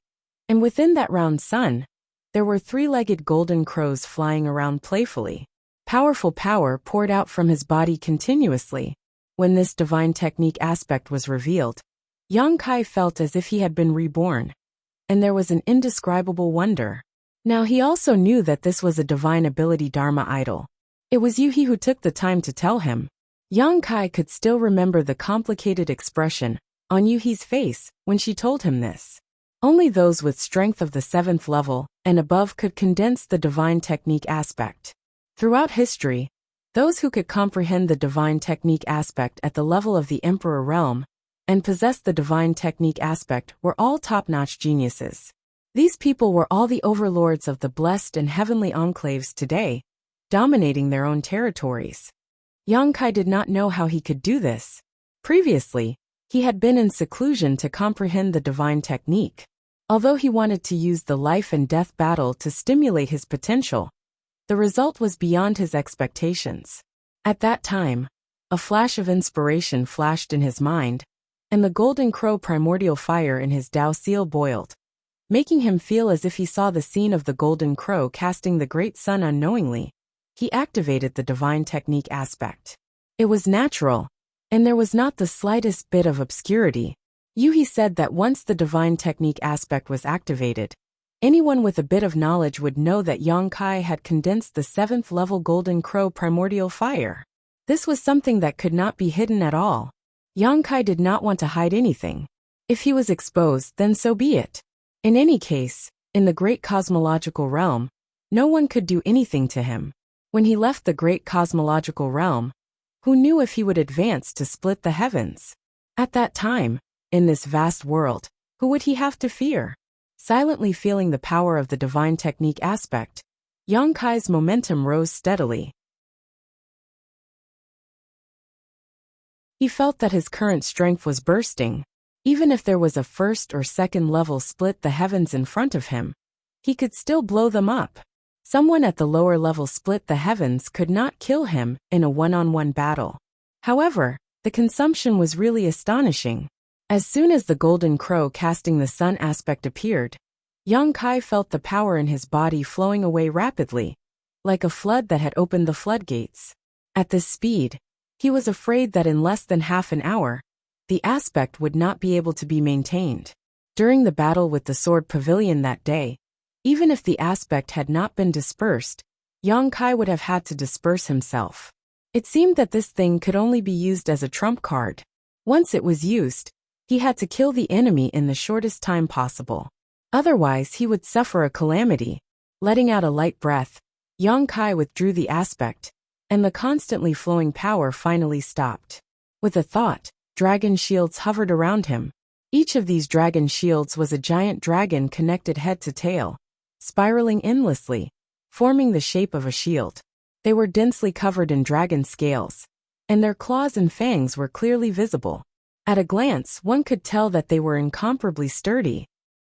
and within that round sun, there were three-legged golden crows flying around playfully. Powerful power poured out from his body continuously. When this divine technique aspect was revealed, Yang Kai felt as if he had been reborn, and there was an indescribable wonder. Now he also knew that this was a divine ability Dharma idol. It was Yuhi who took the time to tell him. Yang Kai could still remember the complicated expression on Yuhi's face when she told him this. Only those with strength of the 7th level and above could condense the divine technique aspect. Throughout history, those who could comprehend the divine technique aspect at the level of the Emperor realm and possess the divine technique aspect were all top-notch geniuses. These people were all the overlords of the blessed and heavenly enclaves today, dominating their own territories. Yang Kai did not know how he could do this. Previously, he had been in seclusion to comprehend the divine technique. Although he wanted to use the life and death battle to stimulate his potential, the result was beyond his expectations. At that time, a flash of inspiration flashed in his mind, and the golden crow primordial fire in his Tao seal boiled, making him feel as if he saw the scene of the golden crow casting the great sun unknowingly. He activated the divine technique aspect. It was natural, and there was not the slightest bit of obscurity. Yuhi said that once the divine technique aspect was activated, anyone with a bit of knowledge would know that Yang Kai had condensed the 7th level golden crow primordial fire. This was something that could not be hidden at all. Yang Kai did not want to hide anything. If he was exposed, then so be it. In any case, in the great cosmological realm, no one could do anything to him. When he left the great cosmological realm, who knew if he would advance to split the heavens? At that time, in this vast world, who would he have to fear? Silently feeling the power of the divine technique aspect, Yang Kai's momentum rose steadily. He felt that his current strength was bursting. Even if there was a 1st or 2nd level split the heavens in front of him, he could still blow them up. Someone at the lower level split the heavens could not kill him in a one-on-one battle. However, the consumption was really astonishing. As soon as the golden crow casting the sun aspect appeared, Yang Kai felt the power in his body flowing away rapidly, like a flood that had opened the floodgates. At this speed, he was afraid that in less than half an hour, the aspect would not be able to be maintained. During the battle with the sword pavilion that day, even if the aspect had not been dispersed, Yang Kai would have had to disperse himself. It seemed that this thing could only be used as a trump card. Once it was used, he had to kill the enemy in the shortest time possible. Otherwise he would suffer a calamity. Letting out a light breath, Yang Kai withdrew the aspect, and the constantly flowing power finally stopped. With a thought, dragon shields hovered around him. Each of these dragon shields was a giant dragon connected head to tail, spiraling endlessly, forming the shape of a shield. They were densely covered in dragon scales, and their claws and fangs were clearly visible. At a glance, one could tell that they were incomparably sturdy.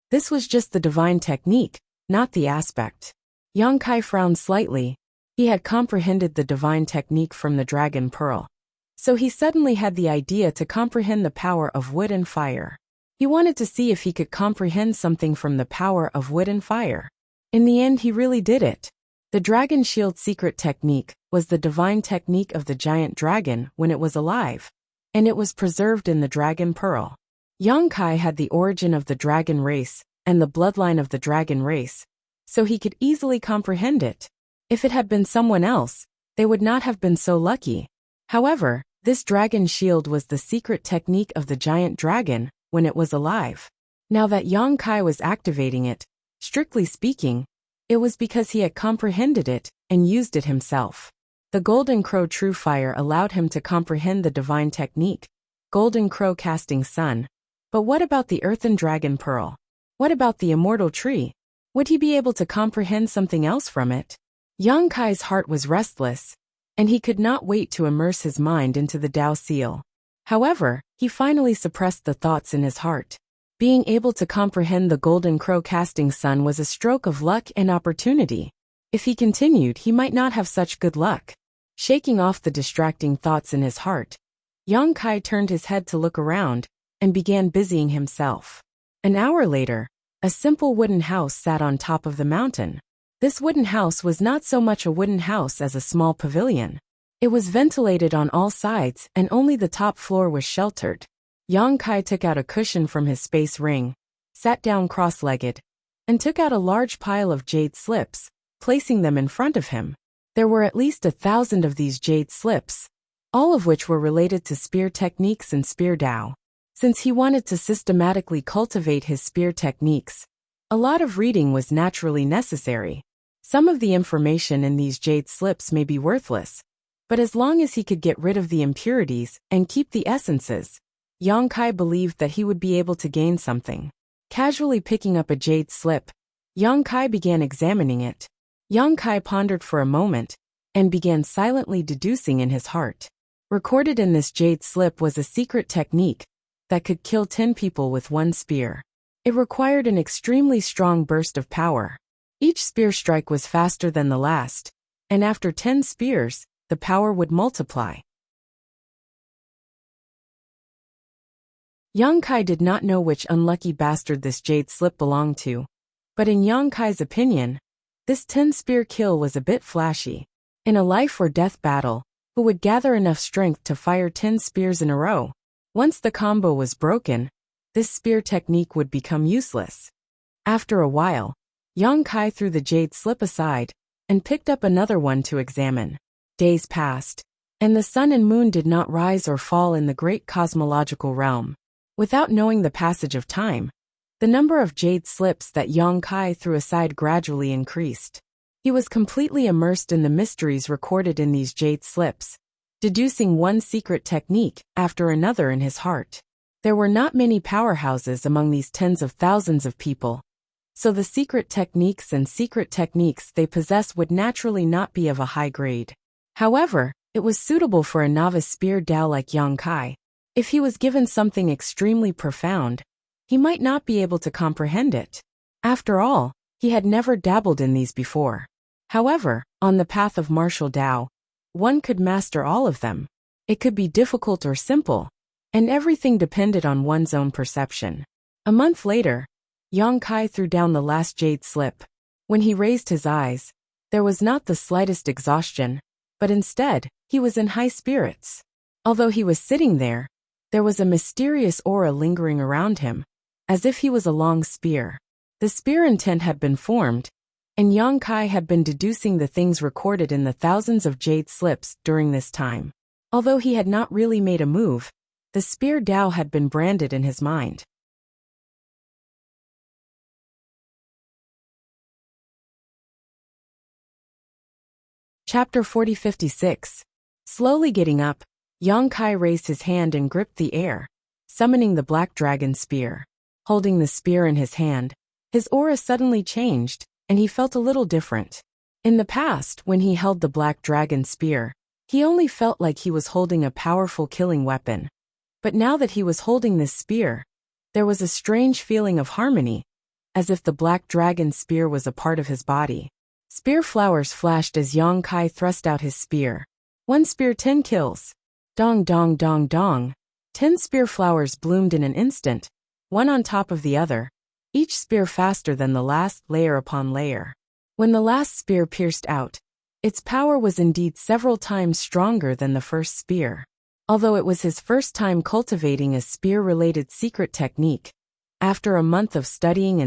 This was just the divine technique, not the aspect. Yang Kai frowned slightly. He had comprehended the divine technique from the dragon pearl, so he suddenly had the idea to comprehend the power of wood and fire. He wanted to see if he could comprehend something from the power of wood and fire. In the end, he really did it. The dragon shield secret technique was the divine technique of the giant dragon when it was alive, and it was preserved in the dragon pearl. Yang Kai had the origin of the dragon race and the bloodline of the dragon race, so he could easily comprehend it. If it had been someone else, they would not have been so lucky. However, this dragon shield was the secret technique of the giant dragon when it was alive. Now that Yang Kai was activating it, strictly speaking, it was because he had comprehended it and used it himself. The Golden Crow True Fire allowed him to comprehend the divine technique, Golden Crow casting sun. But what about the Earthen Dragon Pearl? What about the Immortal Tree? Would he be able to comprehend something else from it? Yang Kai's heart was restless, and he could not wait to immerse his mind into the Tao Seal. However, he finally suppressed the thoughts in his heart. Being able to comprehend the golden crow casting sun was a stroke of luck and opportunity. If he continued, he might not have such good luck. Shaking off the distracting thoughts in his heart, Yang Kai turned his head to look around and began busying himself. An hour later, a simple wooden house sat on top of the mountain. This wooden house was not so much a wooden house as a small pavilion. It was ventilated on all sides and only the top floor was sheltered. Yang Kai took out a cushion from his space ring, sat down cross-legged, and took out a large pile of jade slips, placing them in front of him. There were at least 1,000 of these jade slips, all of which were related to spear techniques and spear Dao. Since he wanted to systematically cultivate his spear techniques, a lot of reading was naturally necessary. Some of the information in these jade slips may be worthless, but as long as he could get rid of the impurities and keep the essences, Yang Kai believed that he would be able to gain something. Casually picking up a jade slip, Yang Kai began examining it. Yang Kai pondered for a moment and began silently deducing in his heart. Recorded in this jade slip was a secret technique that could kill 10 people with one spear. It required an extremely strong burst of power. Each spear strike was faster than the last, and after 10 spears, the power would multiply. Yang Kai did not know which unlucky bastard this jade slip belonged to, but in Yang Kai's opinion, this 10-spear kill was a bit flashy. In a life-or-death battle, who would gather enough strength to fire 10 spears in a row? Once the combo was broken, this spear technique would become useless. After a while, Yang Kai threw the jade slip aside and picked up another one to examine. Days passed, and the sun and moon did not rise or fall in the great cosmological realm. Without knowing the passage of time, the number of jade slips that Yang Kai threw aside gradually increased. He was completely immersed in the mysteries recorded in these jade slips, deducing one secret technique after another in his heart. There were not many powerhouses among these tens of thousands of people, so the secret techniques they possess would naturally not be of a high grade. However, it was suitable for a novice spear Dao like Yang Kai. If he was given something extremely profound, he might not be able to comprehend it. After all, he had never dabbled in these before. However, on the path of martial Dao, one could master all of them. It could be difficult or simple, and everything depended on one's own perception. A month later, Yang Kai threw down the last jade slip. When he raised his eyes, there was not the slightest exhaustion, but instead, he was in high spirits. Although he was sitting there was a mysterious aura lingering around him, as if he was a long spear. The spear intent had been formed, and Yang Kai had been deducing the things recorded in the thousands of jade slips during this time. Although he had not really made a move, the spear Dao had been branded in his mind. Chapter 40-56. Slowly getting up, Yang Kai raised his hand and gripped the air, summoning the black dragon spear. Holding the spear in his hand, his aura suddenly changed, and he felt a little different. In the past, when he held the black dragon spear, he only felt like he was holding a powerful killing weapon. But now that he was holding this spear, there was a strange feeling of harmony, as if the black dragon spear was a part of his body. Spear flowers flashed as Yang Kai thrust out his spear. One spear, 10 kills. Dong dong dong dong. 10 spear flowers bloomed in an instant, one on top of the other, each spear faster than the last, layer upon layer. When the last spear pierced out, its power was indeed several times stronger than the first spear. Although it was his first time cultivating a spear-related secret technique, after a month of studying,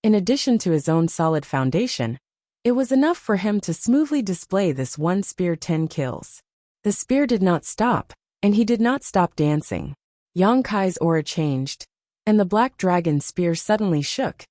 in addition to his own solid foundation, it was enough for him to smoothly display this one spear 10 kills. The spear did not stop, and he did not stop dancing. Yang Kai's aura changed, and the black dragon spear suddenly shook,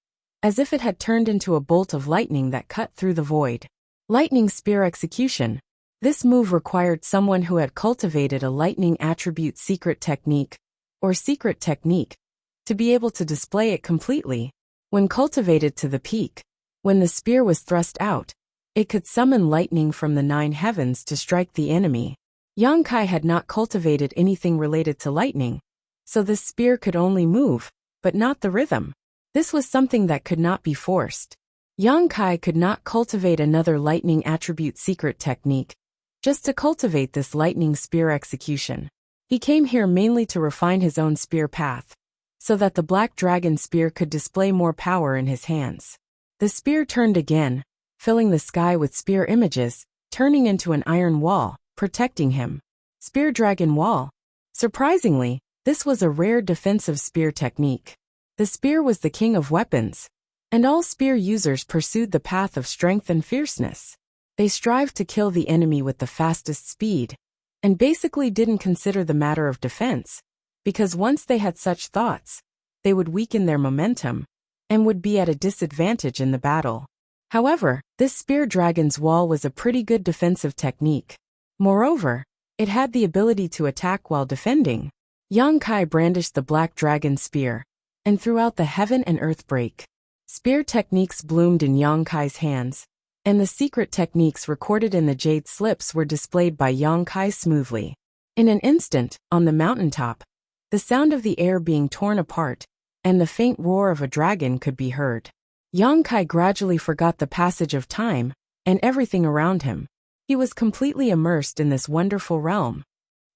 as if it had turned into a bolt of lightning that cut through the void. Lightning spear execution. This move required someone who had cultivated a lightning attribute secret technique, to be able to display it completely. When cultivated to the peak, when the spear was thrust out, it could summon lightning from the 9 heavens to strike the enemy. Yang Kai had not cultivated anything related to lightning, so this spear could only move, but not the rhythm. This was something that could not be forced. Yang Kai could not cultivate another lightning attribute secret technique, just to cultivate this lightning spear execution. He came here mainly to refine his own spear path, so that the black dragon spear could display more power in his hands. The spear turned again, filling the sky with spear images, turning into an iron wall, protecting him. Spear Dragon Wall. Surprisingly, this was a rare defensive spear technique. The spear was the king of weapons, and all spear users pursued the path of strength and fierceness. They strived to kill the enemy with the fastest speed, and basically didn't consider the matter of defense, because once they had such thoughts, they would weaken their momentum, and would be at a disadvantage in the battle. However, this Spear Dragon's Wall was a pretty good defensive technique. Moreover, it had the ability to attack while defending. Yang Kai brandished the Black Dragon Spear, and throughout the heaven and earth break. Spear techniques bloomed in Yang Kai's hands, and the secret techniques recorded in the jade slips were displayed by Yang Kai smoothly. In an instant, on the mountaintop, the sound of the air being torn apart, and the faint roar of a dragon could be heard. Yang Kai gradually forgot the passage of time, and everything around him. He was completely immersed in this wonderful realm.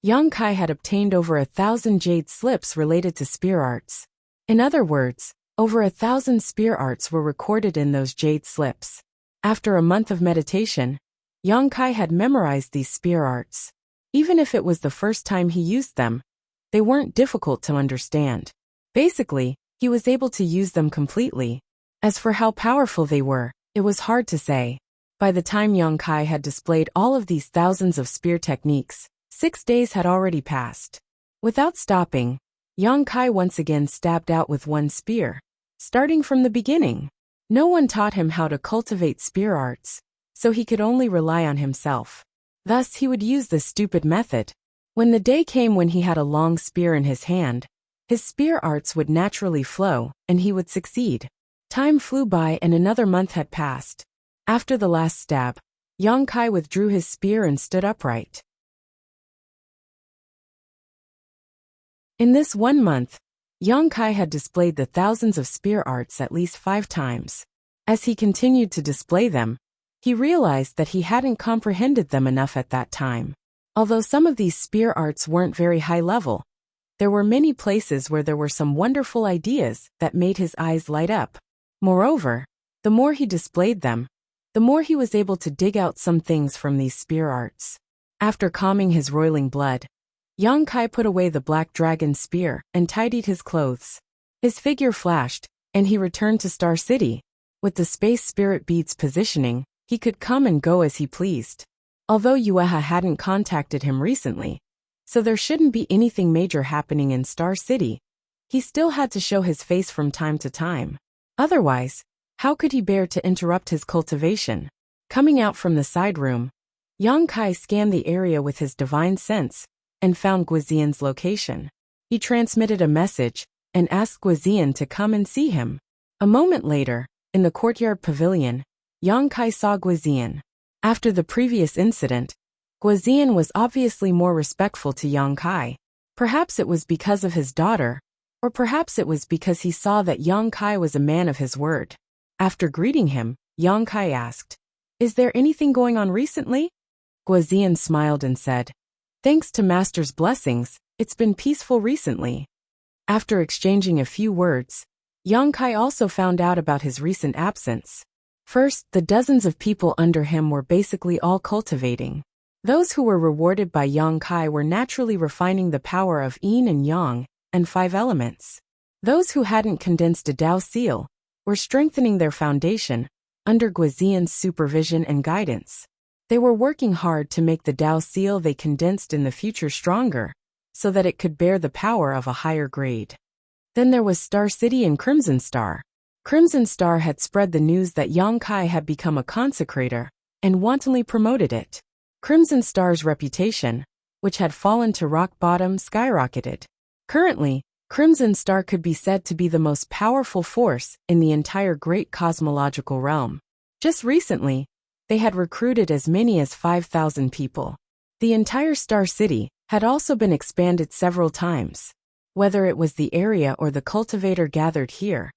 Yang Kai had obtained over 1,000 jade slips related to spear arts. In other words, over 1,000 spear arts were recorded in those jade slips. After a month of meditation, Yang Kai had memorized these spear arts. Even if it was the first time he used them, they weren't difficult to understand. Basically, he was able to use them completely. As for how powerful they were, it was hard to say. By the time Yang Kai had displayed all of these thousands of spear techniques, 6 days had already passed. Without stopping, Yang Kai once again stabbed out with one spear. Starting from the beginning, no one taught him how to cultivate spear arts, so he could only rely on himself. Thus he would use this stupid method. When the day came when he had a long spear in his hand, his spear arts would naturally flow, and he would succeed. Time flew by and another month had passed. After the last stab, Yang Kai withdrew his spear and stood upright. In this 1 month, Yang Kai had displayed the thousands of spear arts at least 5 times. As he continued to display them, he realized that he hadn't comprehended them enough at that time. Although some of these spear arts weren't very high level, there were many places where there were some wonderful ideas that made his eyes light up. Moreover, the more he displayed them, the more he was able to dig out some things from these spear arts. After calming his roiling blood, Yang Kai put away the black dragon spear and tidied his clothes. His figure flashed, and he returned to Star City. With the space spirit beads positioning, he could come and go as he pleased. Although Yueha hadn't contacted him recently, so there shouldn't be anything major happening in Star City, he still had to show his face from time to time. Otherwise, how could he bear to interrupt his cultivation? Coming out from the side room, Yang Kai scanned the area with his divine sense and found Guizian's location. He transmitted a message and asked Guizian to come and see him. A moment later, in the courtyard pavilion, Yang Kai saw Guizian. After the previous incident, Guizian was obviously more respectful to Yang Kai. Perhaps it was because of his daughter, or perhaps it was because he saw that Yang Kai was a man of his word. After greeting him, Yang Kai asked, "Is there anything going on recently?" Guizian smiled and said, "Thanks to Master's blessings, it's been peaceful recently." After exchanging a few words, Yang Kai also found out about his recent absence. First, the dozens of people under him were basically all cultivating. Those who were rewarded by Yang Kai were naturally refining the power of yin and yang, and 5 elements. Those who hadn't condensed a Dao seal were strengthening their foundation under Guizian's supervision and guidance. They were working hard to make the Dao seal they condensed in the future stronger, so that it could bear the power of a higher grade. Then there was Star City and Crimson Star. Crimson Star had spread the news that Yang Kai had become a consecrator, and wantonly promoted it. Crimson Star's reputation, which had fallen to rock bottom, skyrocketed. Currently, Crimson Star could be said to be the most powerful force in the entire great cosmological realm. Just recently, they had recruited as many as 5,000 people. The entire Star City had also been expanded several times. Whether it was the area or the cultivator gathered here,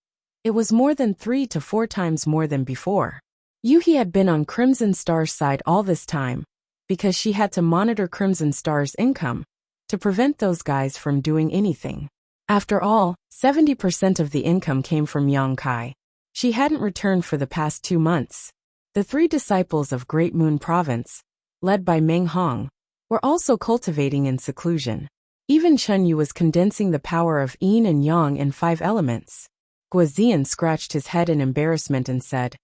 it was more than 3 to 4 times more than before. Yuhi had been on Crimson Star's side all this time, because she had to monitor Crimson Star's income, to prevent those guys from doing anything. After all, 70% of the income came from Yang Kai. She hadn't returned for the past 2 months. The 3 disciples of Great Moon Province, led by Meng Hong, were also cultivating in seclusion. Even Chen Yu was condensing the power of yin and yang in 5 elements. Guozian scratched his head in embarrassment and said,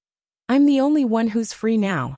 "I'm the only one who's free now.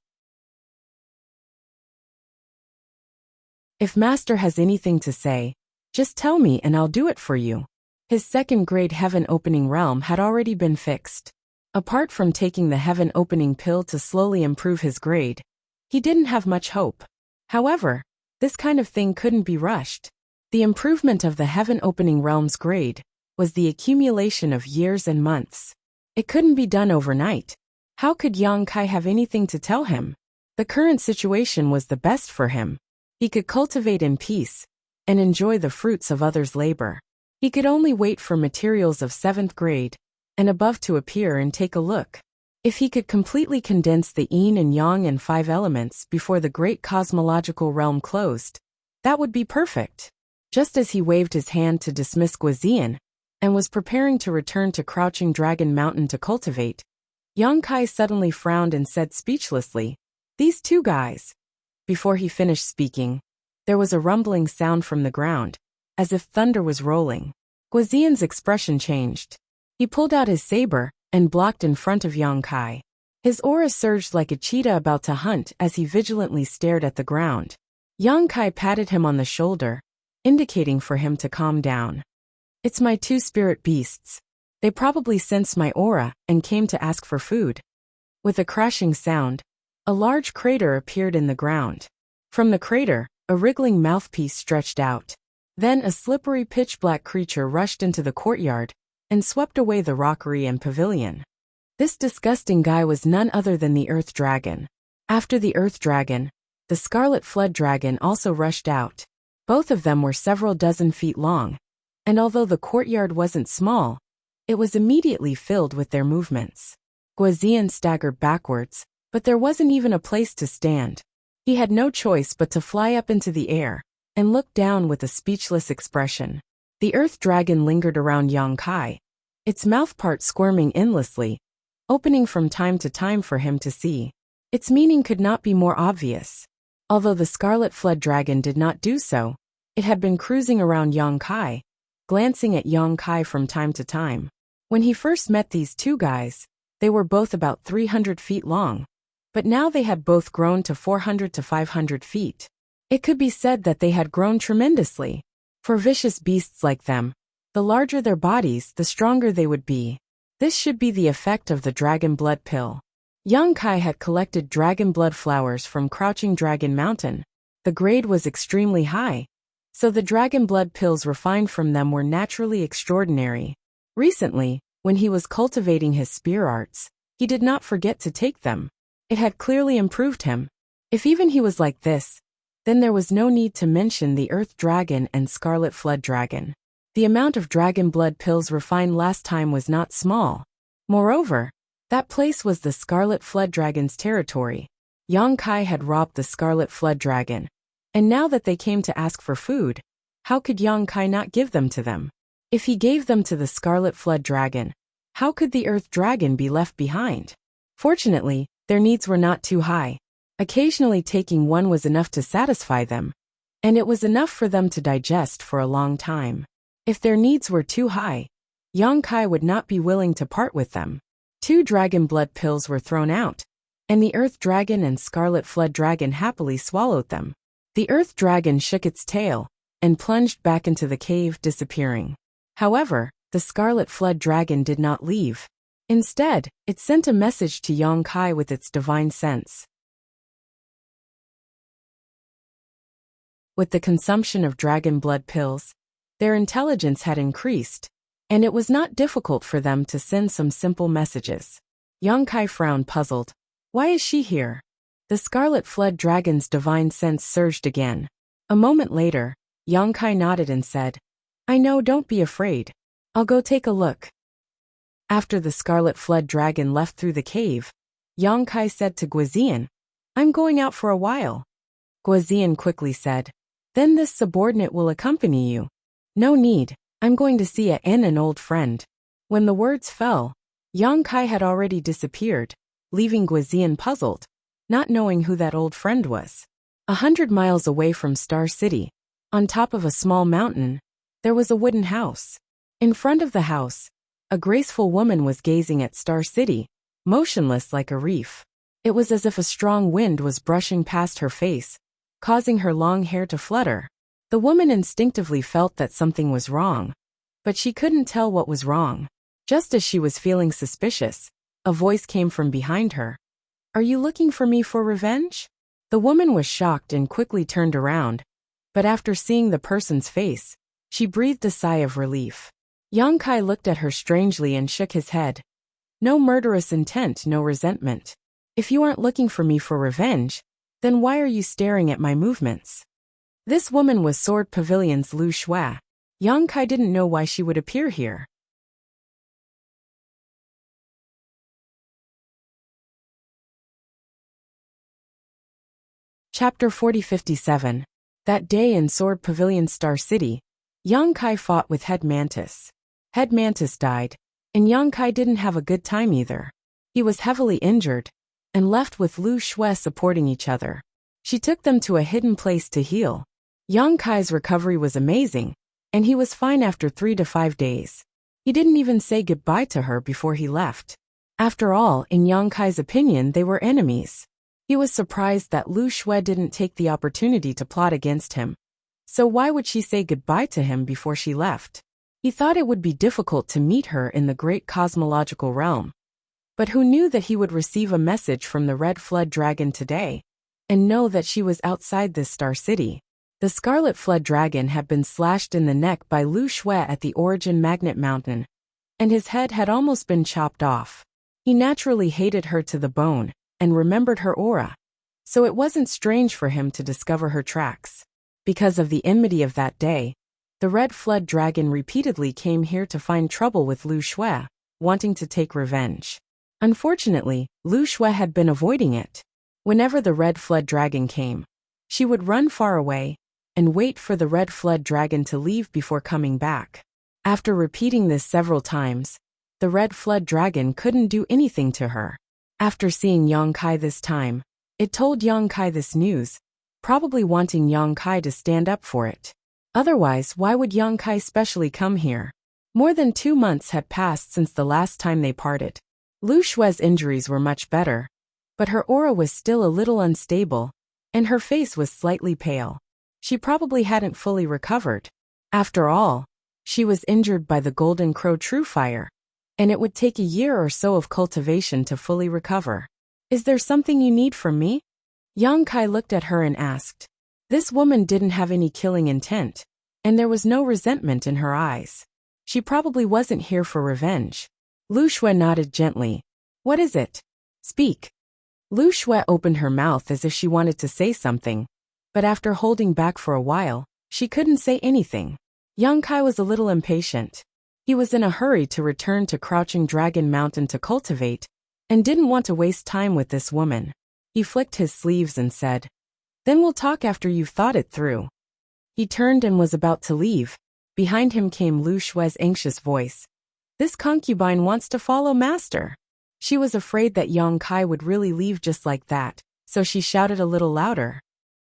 If Master has anything to say, just tell me and I'll do it for you." His 2nd grade heaven opening realm had already been fixed. Apart from taking the heaven opening pill to slowly improve his grade, he didn't have much hope. However, this kind of thing couldn't be rushed. The improvement of the heaven opening realm's grade was the accumulation of years and months. It couldn't be done overnight. How could Yang Kai have anything to tell him? The current situation was the best for him. He could cultivate in peace and enjoy the fruits of others' labor. He could only wait for materials of 7th grade and above to appear and take a look. If he could completely condense the yin and yang and 5 elements before the great cosmological realm closed, that would be perfect. Just as he waved his hand to dismiss Guozian and was preparing to return to Crouching Dragon Mountain to cultivate, Yang Kai suddenly frowned and said speechlessly, "These 2 guys." Before he finished speaking, there was a rumbling sound from the ground, as if thunder was rolling. Guozian's expression changed. He pulled out his saber and blocked in front of Yang Kai. His aura surged like a cheetah about to hunt as he vigilantly stared at the ground. Yang Kai patted him on the shoulder, indicating for him to calm down. "It's my 2 spirit beasts. They probably sensed my aura and came to ask for food." With a crashing sound, a large crater appeared in the ground. From the crater, a wriggling mouthpiece stretched out. Then a slippery pitch-black creature rushed into the courtyard and swept away the rockery and pavilion. This disgusting guy was none other than the Earth Dragon. After the Earth Dragon, the Scarlet Flood Dragon also rushed out. Both of them were several dozen feet long, and although the courtyard wasn't small, it was immediately filled with their movements. Guozian staggered backwards, but there wasn't even a place to stand. He had no choice but to fly up into the air and look down with a speechless expression. The Earth Dragon lingered around Yang Kai, its mouthpart squirming endlessly, opening from time to time for him to see. Its meaning could not be more obvious. Although the Scarlet Flood Dragon did not do so, it had been cruising around Yang Kai, glancing at Yang Kai from time to time. When he first met these 2 guys, they were both about 300 feet long, but now they had both grown to 400 to 500 feet. It could be said that they had grown tremendously. For vicious beasts like them, the larger their bodies, the stronger they would be. This should be the effect of the dragon blood pill. Yang Kai had collected dragon blood flowers from Crouching Dragon Mountain. The grade was extremely high, so the dragon blood pills refined from them were naturally extraordinary. Recently, when he was cultivating his spear arts, he did not forget to take them. It had clearly improved him. If even he was like this, then there was no need to mention the Earth Dragon and Scarlet Flood Dragon. The amount of dragon blood pills refined last time was not small. Moreover, that place was the Scarlet Flood Dragon's territory. Yang Kai had robbed the Scarlet Flood Dragon, and now that they came to ask for food, how could Yang Kai not give them to them? If he gave them to the Scarlet Flood Dragon, how could the Earth Dragon be left behind? Fortunately, their needs were not too high. Occasionally taking one was enough to satisfy them, and it was enough for them to digest for a long time. If their needs were too high, Yang Kai would not be willing to part with them. 2 dragon blood pills were thrown out, and the Earth Dragon and Scarlet Flood Dragon happily swallowed them. The Earth Dragon shook its tail and plunged back into the cave, disappearing. However, the Scarlet Flood Dragon did not leave. Instead, it sent a message to Yang Kai with its divine sense. With the consumption of dragon blood pills, their intelligence had increased, and it was not difficult for them to send some simple messages. Yang Kai frowned, puzzled. Why is she here? The Scarlet Flood Dragon's divine sense surged again. A moment later, Yang Kai nodded and said, I know, don't be afraid. I'll go take a look. After the scarlet flood dragon left through the cave, Yang Kai said to Guizian, I'm going out for a while. Guizian quickly said, then this subordinate will accompany you. No need, I'm going to see an old friend. When the words fell, Yang Kai had already disappeared, leaving Guizian puzzled, not knowing who that old friend was. 100 miles away from Star City, on top of a small mountain, there was a wooden house. In front of the house, a graceful woman was gazing at Star City, motionless like a reef. It was as if a strong wind was brushing past her face, causing her long hair to flutter. The woman instinctively felt that something was wrong, but she couldn't tell what was wrong. Just as she was feeling suspicious, a voice came from behind her. Are you looking for me for revenge? The woman was shocked and quickly turned around, but after seeing the person's face, she breathed a sigh of relief. Yang Kai looked at her strangely and shook his head. No murderous intent, no resentment. If you aren't looking for me for revenge, then why are you staring at my movements? This woman was Sword Pavilion's Lu Shui. Yang Kai didn't know why she would appear here. Chapter 4057. That day in Sword Pavilion Star City, Yang Kai fought with Head Mantis. Head Mantis died, and Yang Kai didn't have a good time either. He was heavily injured, and left with Lu Shui supporting each other. She took them to a hidden place to heal. Yang Kai's recovery was amazing, and he was fine after 3 to 5 days. He didn't even say goodbye to her before he left. After all, in Yang Kai's opinion, they were enemies. He was surprised that Lu Shui didn't take the opportunity to plot against him. So why would she say goodbye to him before she left? He thought it would be difficult to meet her in the great cosmological realm. But who knew that he would receive a message from the Red Flood Dragon today, and know that she was outside this star city? The Scarlet Flood Dragon had been slashed in the neck by Lu Shui at the Origin Magnet Mountain, and his head had almost been chopped off. He naturally hated her to the bone, and remembered her aura. So it wasn't strange for him to discover her tracks. Because of the enmity of that day, the Red Flood Dragon repeatedly came here to find trouble with Lu Shui, wanting to take revenge. Unfortunately, Lu Shui had been avoiding it. Whenever the Red Flood Dragon came, she would run far away, and wait for the Red Flood Dragon to leave before coming back. After repeating this several times, the Red Flood Dragon couldn't do anything to her. After seeing Yang Kai this time, it told Yang Kai this news, probably wanting Yang Kai to stand up for it. Otherwise, why would Yang Kai specially come here? More than 2 months had passed since the last time they parted. Lu Shui's injuries were much better, but her aura was still a little unstable, and her face was slightly pale. She probably hadn't fully recovered. After all, she was injured by the Golden Crow True Fire, and it would take a year or so of cultivation to fully recover. Is there something you need from me? Yang Kai looked at her and asked. This woman didn't have any killing intent, and there was no resentment in her eyes. She probably wasn't here for revenge. Lu Shui nodded gently. What is it? Speak. Lu Shui opened her mouth as if she wanted to say something, but after holding back for a while, she couldn't say anything. Yang Kai was a little impatient. He was in a hurry to return to Crouching Dragon Mountain to cultivate, and didn't want to waste time with this woman. He flicked his sleeves and said, Then we'll talk after you've thought it through. He turned and was about to leave. Behind him came Lu Shui's anxious voice. This concubine wants to follow master. She was afraid that Yang Kai would really leave just like that, so she shouted a little louder.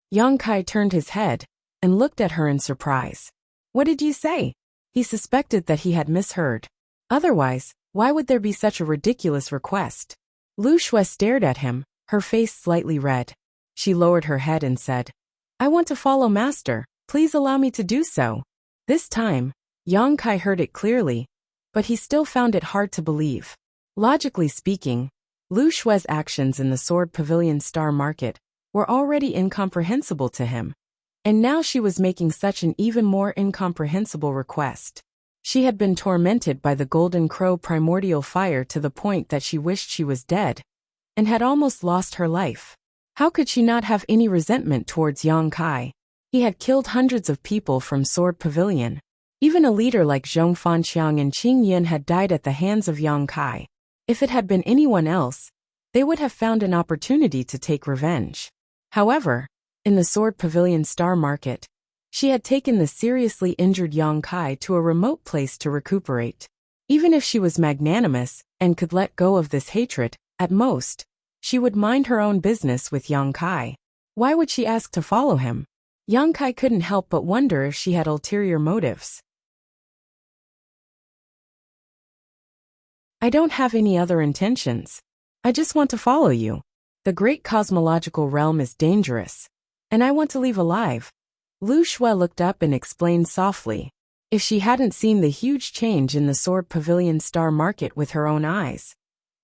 Yang Kai turned his head, and looked at her in surprise. What did you say? He suspected that he had misheard. Otherwise, why would there be such a ridiculous request? Lu Shui stared at him, her face slightly red. She lowered her head and said, I want to follow master, please allow me to do so. This time, Yang Kai heard it clearly, but he still found it hard to believe. Logically speaking, Lu Shui's actions in the Sword Pavilion Star Market were already incomprehensible to him. And now she was making such an even more incomprehensible request. She had been tormented by the Golden Crow primordial fire to the point that she wished she was dead, and had almost lost her life. How could she not have any resentment towards Yang Kai? He had killed hundreds of people from Sword Pavilion. Even a leader like Zhong Fanqiang and Qing Yin had died at the hands of Yang Kai. If it had been anyone else, they would have found an opportunity to take revenge. However, in the Sword Pavilion Star Market, she had taken the seriously injured Yang Kai to a remote place to recuperate. Even if she was magnanimous and could let go of this hatred, at most, she would mind her own business with Yang Kai. Why would she ask to follow him? Yang Kai couldn't help but wonder if she had ulterior motives. I don't have any other intentions. I just want to follow you. The great cosmological realm is dangerous, and I want to leave alive. Lu Shui looked up and explained softly. If she hadn't seen the huge change in the Sword Pavilion Star Market with her own eyes,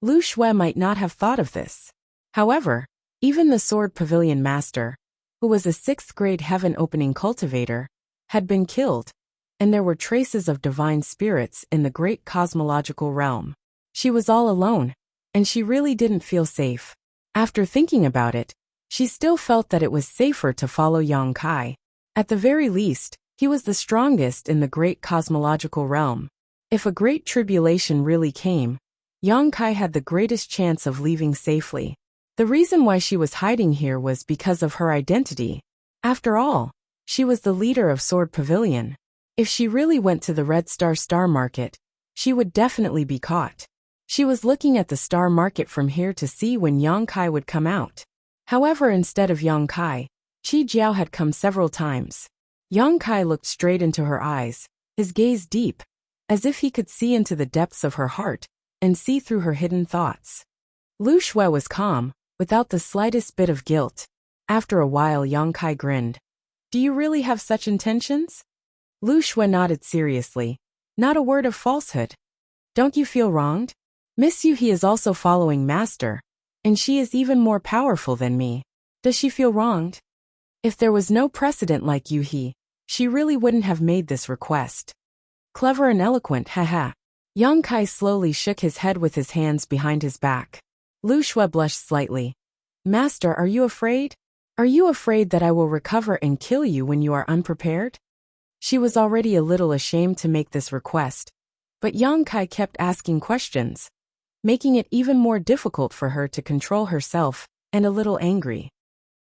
Lu Shui might not have thought of this. However, even the Sword Pavilion Master, who was a 6th-grade heaven-opening cultivator, had been killed, and there were traces of divine spirits in the great cosmological realm. She was all alone, and she really didn't feel safe. After thinking about it, she still felt that it was safer to follow Yang Kai. At the very least, he was the strongest in the great cosmological realm. If a great tribulation really came, Yang Kai had the greatest chance of leaving safely. The reason why she was hiding here was because of her identity. After all, she was the leader of Sword Pavilion. If she really went to the Red Star Market, she would definitely be caught. She was looking at the Star Market from here to see when Yang Kai would come out. However, instead of Yang Kai, Qi Jiao had come several times. Yang Kai looked straight into her eyes, his gaze deep, as if he could see into the depths of her heart and see through her hidden thoughts. Lu Shui was calm, without the slightest bit of guilt. After a while, Yang Kai grinned. Do you really have such intentions? Lu Shui nodded seriously. Not a word of falsehood. Don't you feel wronged? Miss Yuhi is also following Master, and she is even more powerful than me. Does she feel wronged? If there was no precedent like Yuhi, she really wouldn't have made this request. Clever and eloquent, haha. Yang Kai slowly shook his head with his hands behind his back. Lu Shui blushed slightly. Master, are you afraid? Are you afraid that I will recover and kill you when you are unprepared? She was already a little ashamed to make this request, but Yang Kai kept asking questions, making it even more difficult for her to control herself, and a little angry.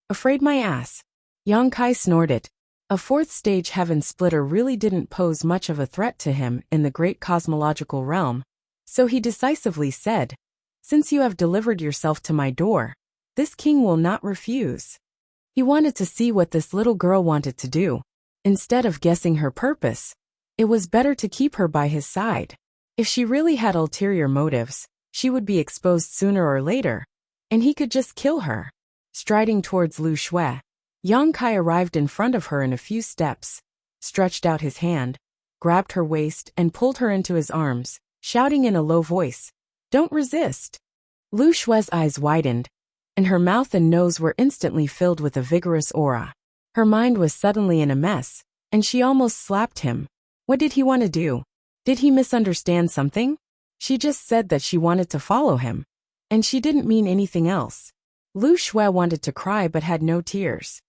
Afraid my ass. Yang Kai snorted. A 4th-stage heaven splitter really didn't pose much of a threat to him in the great cosmological realm, so he decisively said, Since you have delivered yourself to my door, this king will not refuse. He wanted to see what this little girl wanted to do. Instead of guessing her purpose, it was better to keep her by his side. If she really had ulterior motives, she would be exposed sooner or later, and he could just kill her. Striding towards Lu Shui, Yang Kai arrived in front of her in a few steps, stretched out his hand, grabbed her waist and pulled her into his arms, shouting in a low voice, Don't resist. Lu Shui's eyes widened, and her mouth and nose were instantly filled with a vigorous aura. Her mind was suddenly in a mess, and she almost slapped him. What did he want to do? Did he misunderstand something? She just said that she wanted to follow him, and she didn't mean anything else. Lu Shui wanted to cry but had no tears.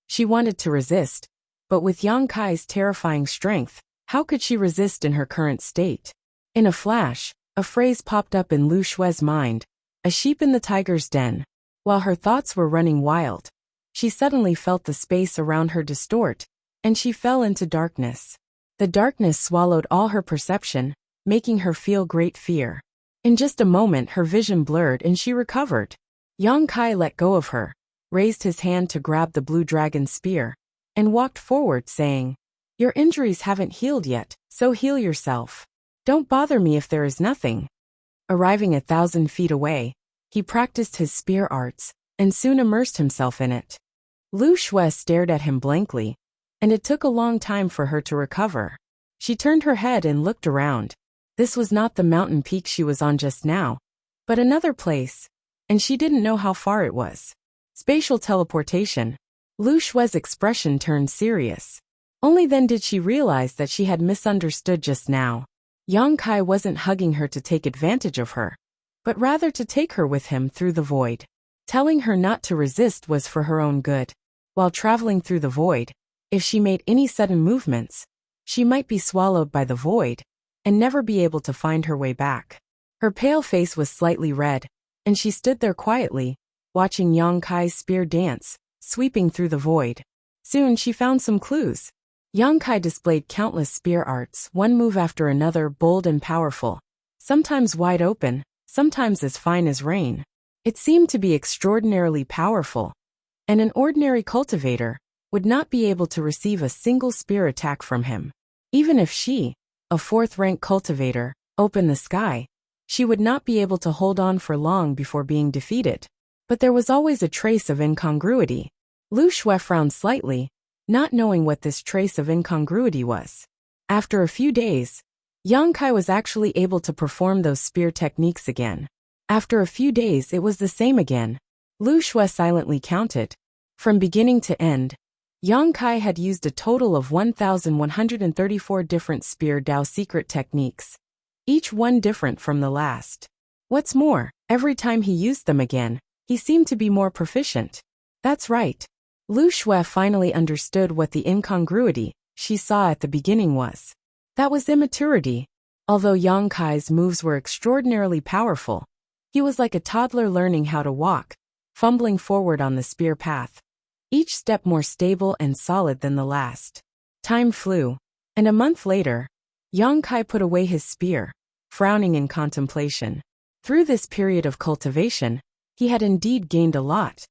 She wanted to resist, but with Yang Kai's terrifying strength, how could she resist in her current state? In a flash, a phrase popped up in Lu Shui's mind, a sheep in the tiger's den. While her thoughts were running wild, she suddenly felt the space around her distort, and she fell into darkness. The darkness swallowed all her perception, making her feel great fear. In just a moment her vision blurred and she recovered. Yang Kai let go of her, raised his hand to grab the blue dragon spear, and walked forward saying, Your injuries haven't healed yet, so heal yourself. Don't bother me if there is nothing. Arriving 1,000 feet away, he practiced his spear arts, and soon immersed himself in it. Lu Shui stared at him blankly, and it took a long time for her to recover. She turned her head and looked around. This was not the mountain peak she was on just now, but another place, and she didn't know how far it was. Spatial teleportation. Lu Shui's expression turned serious. Only then did she realize that she had misunderstood just now. Yang Kai wasn't hugging her to take advantage of her, but rather to take her with him through the void. Telling her not to resist was for her own good. While traveling through the void, if she made any sudden movements, she might be swallowed by the void and never be able to find her way back. Her pale face was slightly red, and she stood there quietly, watching Yang Kai's spear dance, sweeping through the void. Soon she found some clues. Yang Kai displayed countless spear arts, one move after another, bold and powerful, sometimes wide open, sometimes as fine as rain. It seemed to be extraordinarily powerful, and an ordinary cultivator would not be able to receive a single spear attack from him. Even if she, a fourth-rank cultivator, opened the sky, she would not be able to hold on for long before being defeated. But there was always a trace of incongruity. Lu Xue frowned slightly, not knowing what this trace of incongruity was. After a few days, Yang Kai was actually able to perform those spear techniques again. After a few days it was the same again. Lu Xue silently counted. From beginning to end, Yang Kai had used a total of 1,134 different spear Dao secret techniques, each one different from the last. What's more, every time he used them again, he seemed to be more proficient. That's right. Lu Xue finally understood what the incongruity she saw at the beginning was. That was immaturity. Although Yang Kai's moves were extraordinarily powerful, he was like a toddler learning how to walk, fumbling forward on the spear path, each step more stable and solid than the last. Time flew, and a month later, Yang Kai put away his spear, frowning in contemplation. Through this period of cultivation, he had indeed gained a lot,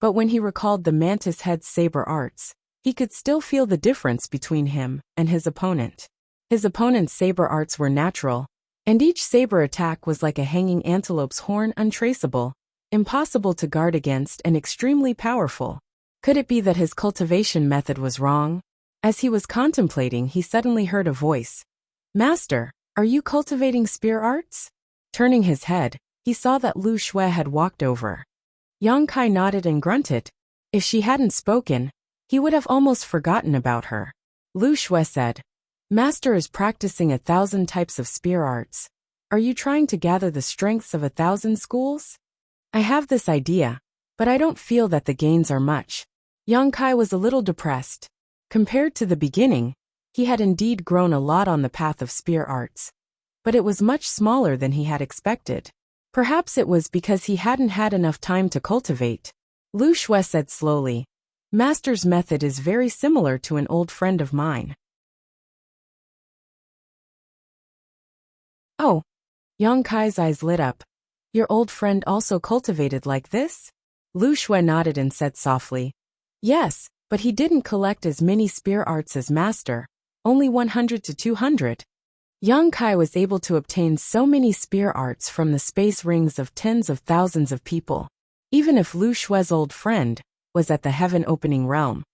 but when he recalled the mantis head's saber arts, he could still feel the difference between him and his opponent. His opponent's saber arts were natural, and each saber attack was like a hanging antelope's horn, untraceable, impossible to guard against, and extremely powerful. Could it be that his cultivation method was wrong? As he was contemplating, he suddenly heard a voice. "Master, are you cultivating spear arts?" Turning his head, he saw that Lu Xue had walked over. Yang Kai nodded and grunted. If she hadn't spoken, he would have almost forgotten about her. Lu Xue said, "Master is practicing 1,000 types of spear arts. Are you trying to gather the strengths of 1,000 schools?" "I have this idea, but I don't feel that the gains are much." Yang Kai was a little depressed. Compared to the beginning, he had indeed grown a lot on the path of spear arts, but it was much smaller than he had expected. Perhaps it was because he hadn't had enough time to cultivate. Lu Xue said slowly, "Master's method is very similar to an old friend of mine." "Oh." Yang Kai's eyes lit up. "Your old friend also cultivated like this?" Lu Xue nodded and said softly, "Yes, but he didn't collect as many spear arts as Master, only 100 to 200. Yang Kai was able to obtain so many spear arts from the space rings of tens of thousands of people. Even if Lu Xue's old friend was at the heaven-opening realm,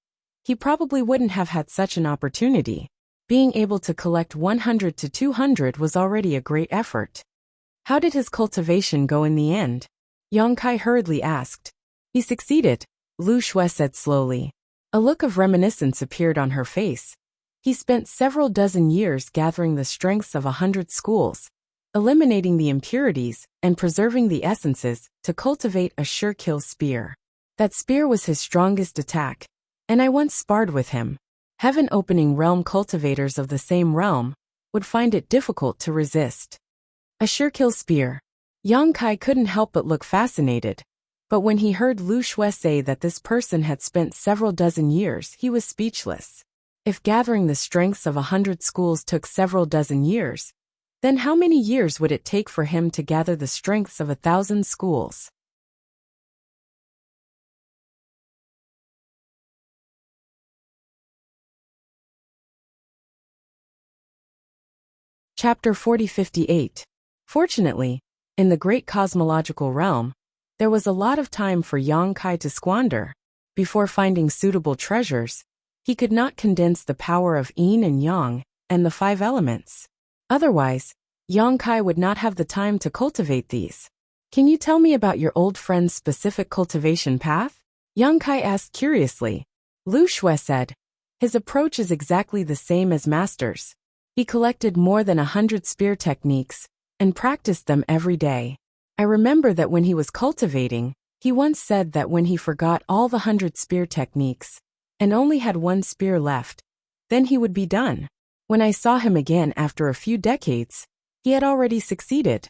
he probably wouldn't have had such an opportunity. Being able to collect 100 to 200 was already a great effort." "How did his cultivation go in the end?" Yang Kai hurriedly asked. "He succeeded," Lu Xue said slowly. A look of reminiscence appeared on her face. He spent several dozen years gathering the strengths of 100 schools, eliminating the impurities and preserving the essences to cultivate a sure-kill spear. That spear was his strongest attack, and I once sparred with him. Heaven-opening realm cultivators of the same realm would find it difficult to resist. A sure-kill spear. Yang Kai couldn't help but look fascinated, but when he heard Lu Xue say that this person had spent several dozen years, he was speechless. If gathering the strengths of 100 schools took several dozen years, then how many years would it take for him to gather the strengths of 1,000 schools? Chapter 4058. Fortunately, in the great cosmological realm, there was a lot of time for Yang Kai to squander. Before finding suitable treasures, he could not condense the power of yin and yang and the 5 elements. Otherwise, Yang Kai would not have the time to cultivate these. "Can you tell me about your old friend's specific cultivation path?" Yang Kai asked curiously. Lu Xue said, "His approach is exactly the same as Master's. He collected more than 100 spear techniques and practiced them every day. I remember that when he was cultivating, He once said that when he forgot all the 100 spear techniques and only had one spear left, then he would be done. When I saw him again after a few decades, he had already succeeded.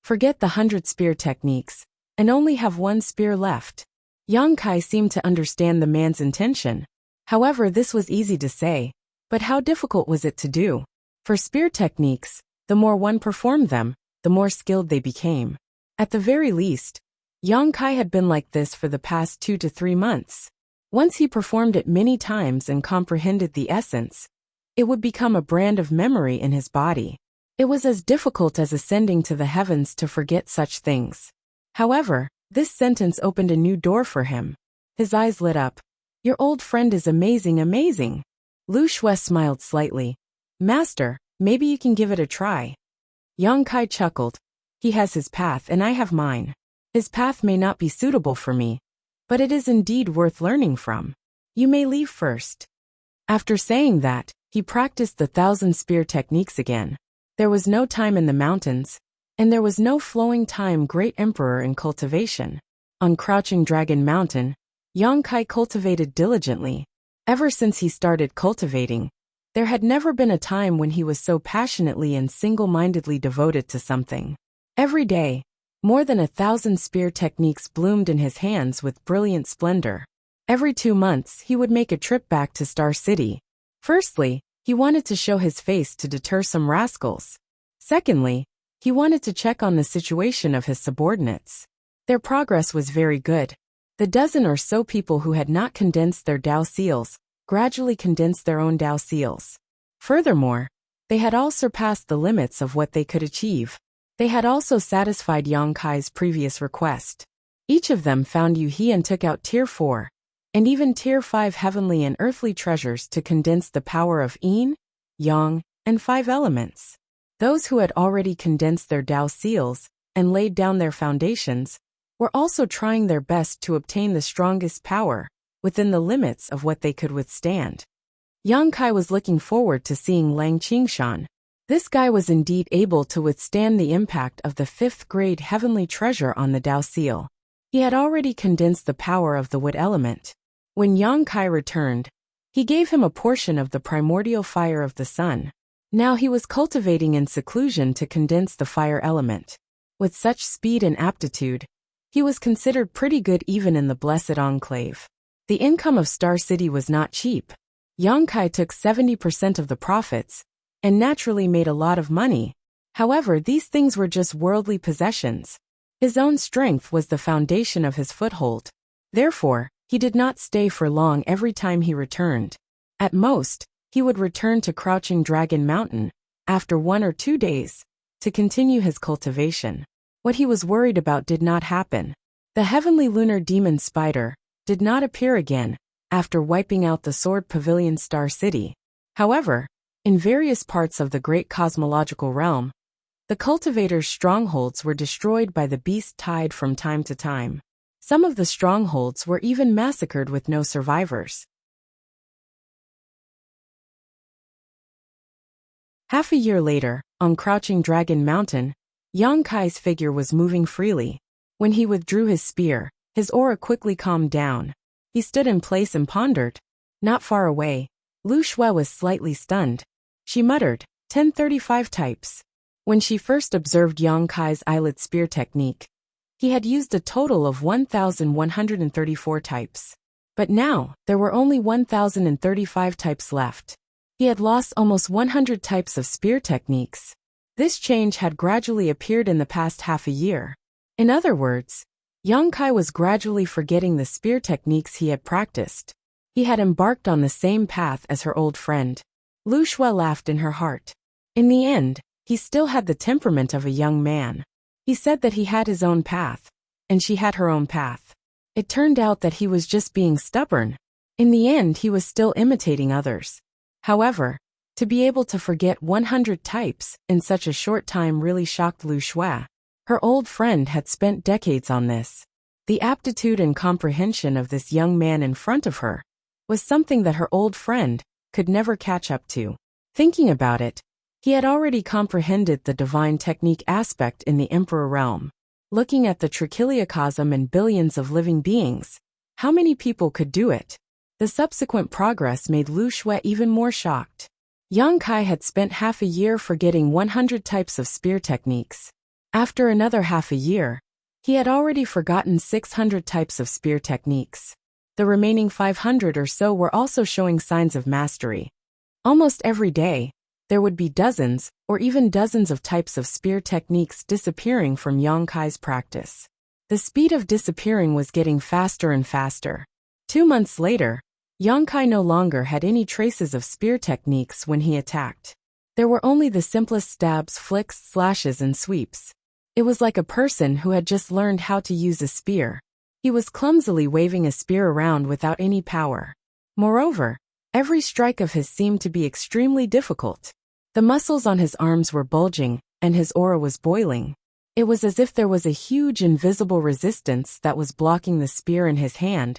Forget the 100 spear techniques and only have one spear left. Yang Kai seemed to understand the man's intention. However, this was easy to say, but how difficult was it to do? For spear techniques, the more one performed them, the more skilled they became. At the very least, Yang Kai had been like this for the past 2 to 3 months. Once he performed it many times and comprehended the essence, it would become a brand of memory in his body. It was as difficult as ascending to the heavens to forget such things. However, this sentence opened a new door for him. His eyes lit up. Your old friend is amazing, amazing. Lu Xue smiled slightly. Master, maybe you can give it a try. Yang Kai chuckled. He has his path and I have mine. His path may not be suitable for me, but it is indeed worth learning from. You may leave first. After saying that, he practiced the 1,000 spear techniques again. There was no time in the mountains, and there was no flowing time, great emperor, in cultivation. On Crouching Dragon Mountain, Yang Kai cultivated diligently. Ever since he started cultivating, there had never been a time when he was so passionately and single-mindedly devoted to something. Every day, more than 1,000 spear techniques bloomed in his hands with brilliant splendor. Every 2 months, he would make a trip back to Star City. Firstly, he wanted to show his face to deter some rascals. Secondly, he wanted to check on the situation of his subordinates. Their progress was very good. The dozen or so people who had not condensed their Dao seals gradually condensed their own Dao seals. Furthermore, they had all surpassed the limits of what they could achieve. They had also satisfied Yang Kai's previous request. Each of them found Yuhi and took out Tier 4. And even Tier 5 heavenly and earthly treasures to condense the power of Yin, Yang, and 5 elements. Those who had already condensed their Dao seals and laid down their foundations were also trying their best to obtain the strongest power within the limits of what they could withstand. Yang Kai was looking forward to seeing Lang Qingshan. This guy was indeed able to withstand the impact of the 5th grade heavenly treasure on the Dao seal. He had already condensed the power of the wood element. When Yang Kai returned, he gave him a portion of the primordial fire of the sun. Now he was cultivating in seclusion to condense the fire element. With such speed and aptitude, he was considered pretty good even in the Blessed Enclave. The income of Star City was not cheap. Yang Kai took 70% of the profits, and naturally made a lot of money. However, these things were just worldly possessions. His own strength was the foundation of his foothold. Therefore, he did not stay for long every time he returned. At most, he would return to Crouching Dragon Mountain, after 1 or 2 days, to continue his cultivation. What he was worried about did not happen. The heavenly lunar demon spider did not appear again, after wiping out the Sword Pavilion Star City. However, in various parts of the great cosmological realm, the cultivators' strongholds were destroyed by the beast tide from time to time. Some of the strongholds were even massacred with no survivors. Half a year later, on Crouching Dragon Mountain, Yang Kai's figure was moving freely. When he withdrew his spear, his aura quickly calmed down. He stood in place and pondered. Not far away, Lu Xue was slightly stunned. She muttered, 1035 types. When she first observed Yang Kai's eyelid spear technique, he had used a total of 1,134 types. But now, there were only 1,035 types left. He had lost almost 100 types of spear techniques. This change had gradually appeared in the past half a year. In other words, Yang Kai was gradually forgetting the spear techniques he had practiced. He had embarked on the same path as her old friend. Lu Xue laughed in her heart. In the end, he still had the temperament of a young man. He said that he had his own path, and she had her own path. It turned out that he was just being stubborn. In the end, he was still imitating others. However, to be able to forget 100 types in such a short time really shocked Lu Xue. Her old friend had spent decades on this. The aptitude and comprehension of this young man in front of her was something that her old friend could never catch up to. Thinking about it, he had already comprehended the divine technique aspect in the Emperor realm. Looking at the trichiliocosm and billions of living beings, how many people could do it? The subsequent progress made Lu Xue even more shocked. Yang Kai had spent half a year forgetting 100 types of spear techniques. After another half a year, he had already forgotten 600 types of spear techniques. The remaining 500 or so were also showing signs of mastery. Almost every day, there would be dozens, or even dozens of types of spear techniques disappearing from Yang Kai's practice. The speed of disappearing was getting faster and faster. 2 months later, Yang Kai no longer had any traces of spear techniques when he attacked. There were only the simplest stabs, flicks, slashes, and sweeps. It was like a person who had just learned how to use a spear. He was clumsily waving a spear around without any power. Moreover, every strike of his seemed to be extremely difficult. The muscles on his arms were bulging, and his aura was boiling. It was as if there was a huge invisible resistance that was blocking the spear in his hand,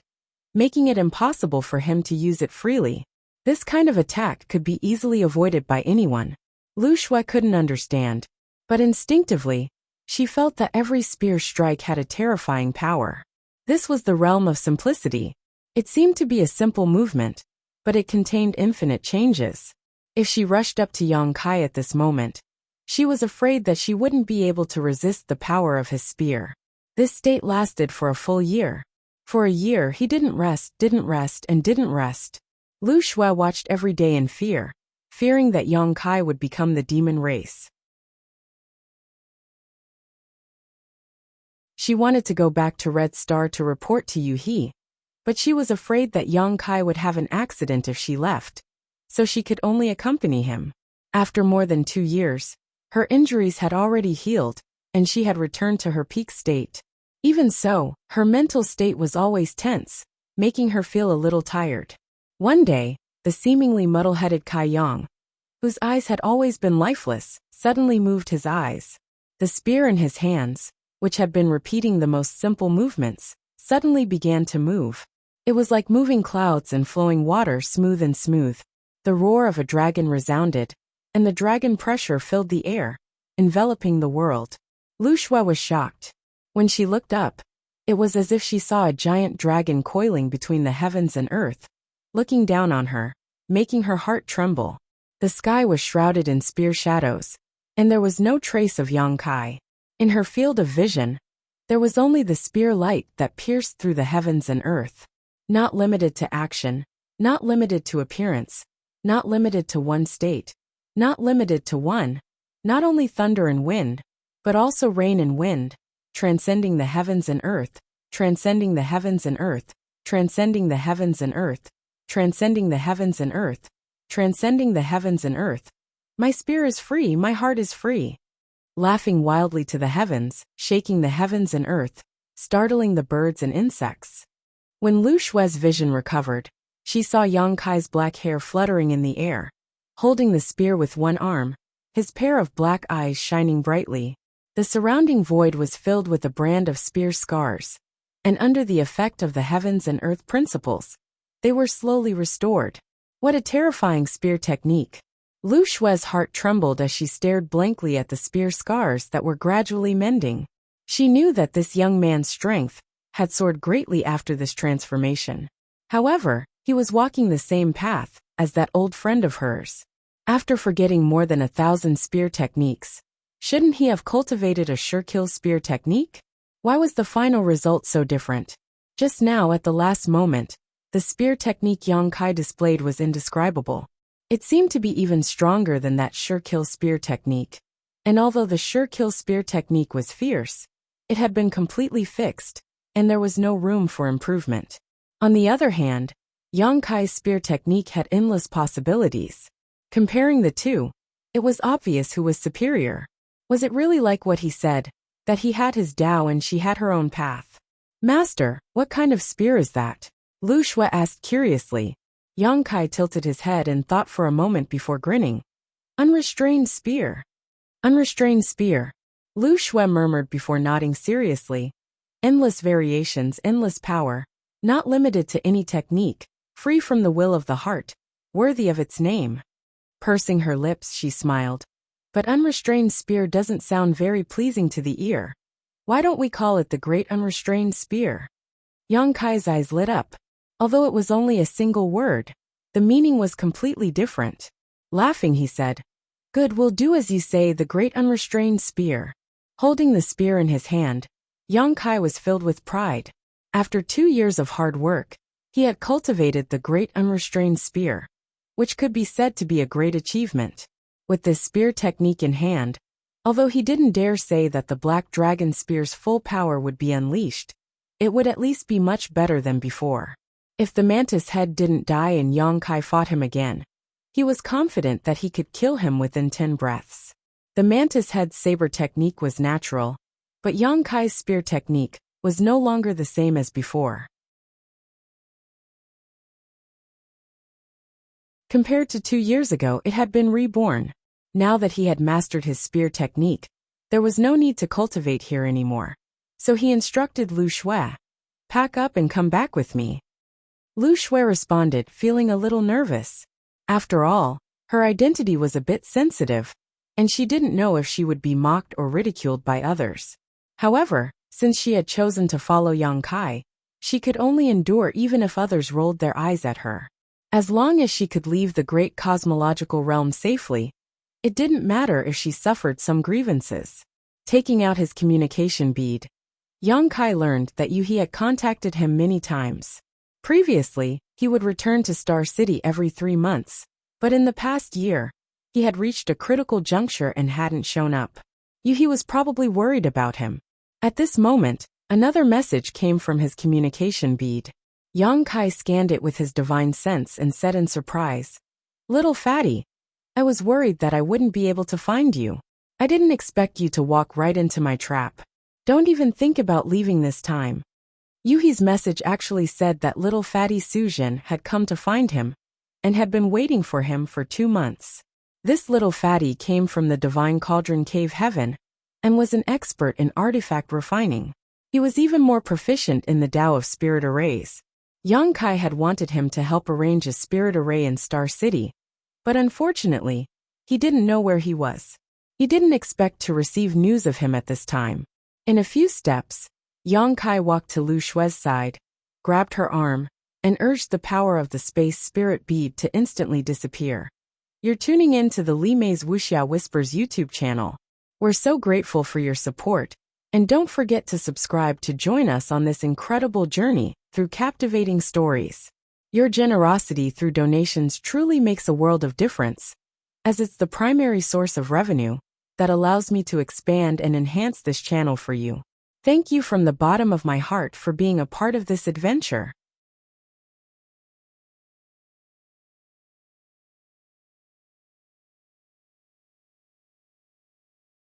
making it impossible for him to use it freely. This kind of attack could be easily avoided by anyone. Lu Xue couldn't understand, but instinctively, she felt that every spear strike had a terrifying power. This was the realm of simplicity. It seemed to be a simple movement, but it contained infinite changes. If she rushed up to Yang Kai at this moment, she was afraid that she wouldn't be able to resist the power of his spear. This state lasted for a full year. For a year he didn't rest, and didn't rest. Lu Xue watched every day in fear, fearing that Yang Kai would become the demon race. She wanted to go back to Red Star to report to Yu He, but she was afraid that Yang Kai would have an accident if she left, so she could only accompany him. After more than 2 years, her injuries had already healed, and she had returned to her peak state. Even so, her mental state was always tense, making her feel a little tired. One day, the seemingly muddle-headed Kai Yang, whose eyes had always been lifeless, suddenly moved his eyes. The spear in his hands, which had been repeating the most simple movements, suddenly began to move. It was like moving clouds and flowing water, smooth and smooth. The roar of a dragon resounded, and the dragon pressure filled the air, enveloping the world. Lu Xue was shocked. When she looked up, it was as if she saw a giant dragon coiling between the heavens and earth, looking down on her, making her heart tremble. The sky was shrouded in spear shadows, and there was no trace of Yang Kai. In her field of vision, there was only the spear light that pierced through the heavens and earth. Not limited to action, not limited to appearance, not limited to one state, not limited to one, not only thunder and wind, but also rain and wind, transcending the heavens and earth, transcending the heavens and earth, transcending the heavens and earth, transcending the heavens and earth, transcending the heavens and earth. My spear is free, my heart is free. Laughing wildly to the heavens, shaking the heavens and earth, startling the birds and insects. When Lu Xue's vision recovered, she saw Yang Kai's black hair fluttering in the air, holding the spear with one arm, his pair of black eyes shining brightly. The surrounding void was filled with a brand of spear scars, and under the effect of the heavens and earth principles, they were slowly restored. What a terrifying spear technique! Lu Xue's heart trembled as she stared blankly at the spear scars that were gradually mending. She knew that this young man's strength had soared greatly after this transformation. However, he was walking the same path as that old friend of hers. After forgetting more than 1,000 spear techniques, shouldn't he have cultivated a sure-kill spear technique? Why was the final result so different? Just now, at the last moment, the spear technique Yang Kai displayed was indescribable. It seemed to be even stronger than that sure-kill spear technique. And although the sure-kill spear technique was fierce, it had been completely fixed, and there was no room for improvement. On the other hand, Yang Kai's spear technique had endless possibilities. Comparing the two, it was obvious who was superior. Was it really like what he said, that he had his Tao and she had her own path? Master, what kind of spear is that? Lu Xue asked curiously. Yang Kai tilted his head and thought for a moment before grinning. Unrestrained spear. Unrestrained spear. Lu Xue murmured before nodding seriously. Endless variations, endless power, not limited to any technique, free from the will of the heart, worthy of its name. Pursing her lips, she smiled. But unrestrained spear doesn't sound very pleasing to the ear. Why don't we call it the Great Unrestrained Spear? Yang Kai's eyes lit up. Although it was only a single word, the meaning was completely different. Laughing, he said, "Good, we'll do as you say, the Great Unrestrained Spear." Holding the spear in his hand, Yang Kai was filled with pride. After 2 years of hard work, he had cultivated the Great Unrestrained Spear, which could be said to be a great achievement. With this spear technique in hand, although he didn't dare say that the Black Dragon Spear's full power would be unleashed, it would at least be much better than before. If the mantis head didn't die and Yang Kai fought him again, he was confident that he could kill him within 10 breaths. The mantis head saber technique was natural, but Yang Kai's spear technique was no longer the same as before. Compared to 2 years ago, it had been reborn. Now that he had mastered his spear technique, there was no need to cultivate here anymore. So he instructed Lu Shui, "Pack up and come back with me." Lu Shui responded, feeling a little nervous. After all, her identity was a bit sensitive, and she didn't know if she would be mocked or ridiculed by others. However, since she had chosen to follow Yang Kai, she could only endure even if others rolled their eyes at her. As long as she could leave the great cosmological realm safely, it didn't matter if she suffered some grievances. Taking out his communication bead, Yang Kai learned that Yuhi had contacted him many times. Previously, he would return to Star City every 3 months, but in the past year, he had reached a critical juncture and hadn't shown up. Yuhi was probably worried about him. At this moment, another message came from his communication bead. Yang Kai scanned it with his divine sense and said in surprise, "Little fatty, I was worried that I wouldn't be able to find you. I didn't expect you to walk right into my trap. Don't even think about leaving this time." Yuhi's message actually said that little fatty Sujin had come to find him and had been waiting for him for 2 months. This little fatty came from the Divine Cauldron Cave Heaven and was an expert in artifact refining. He was even more proficient in the Tao of Spirit Arrays. Yang Kai had wanted him to help arrange a spirit array in Star City, but unfortunately, he didn't know where he was. He didn't expect to receive news of him at this time. In a few steps, Yang Kai walked to Lu Shui's side, grabbed her arm, and urged the power of the space spirit bead to instantly disappear. You're tuning in to the Li Mei's Wuxia Whispers YouTube channel. We're so grateful for your support, and don't forget to subscribe to join us on this incredible journey through captivating stories. Your generosity through donations truly makes a world of difference, as it's the primary source of revenue that allows me to expand and enhance this channel for you. Thank you from the bottom of my heart for being a part of this adventure.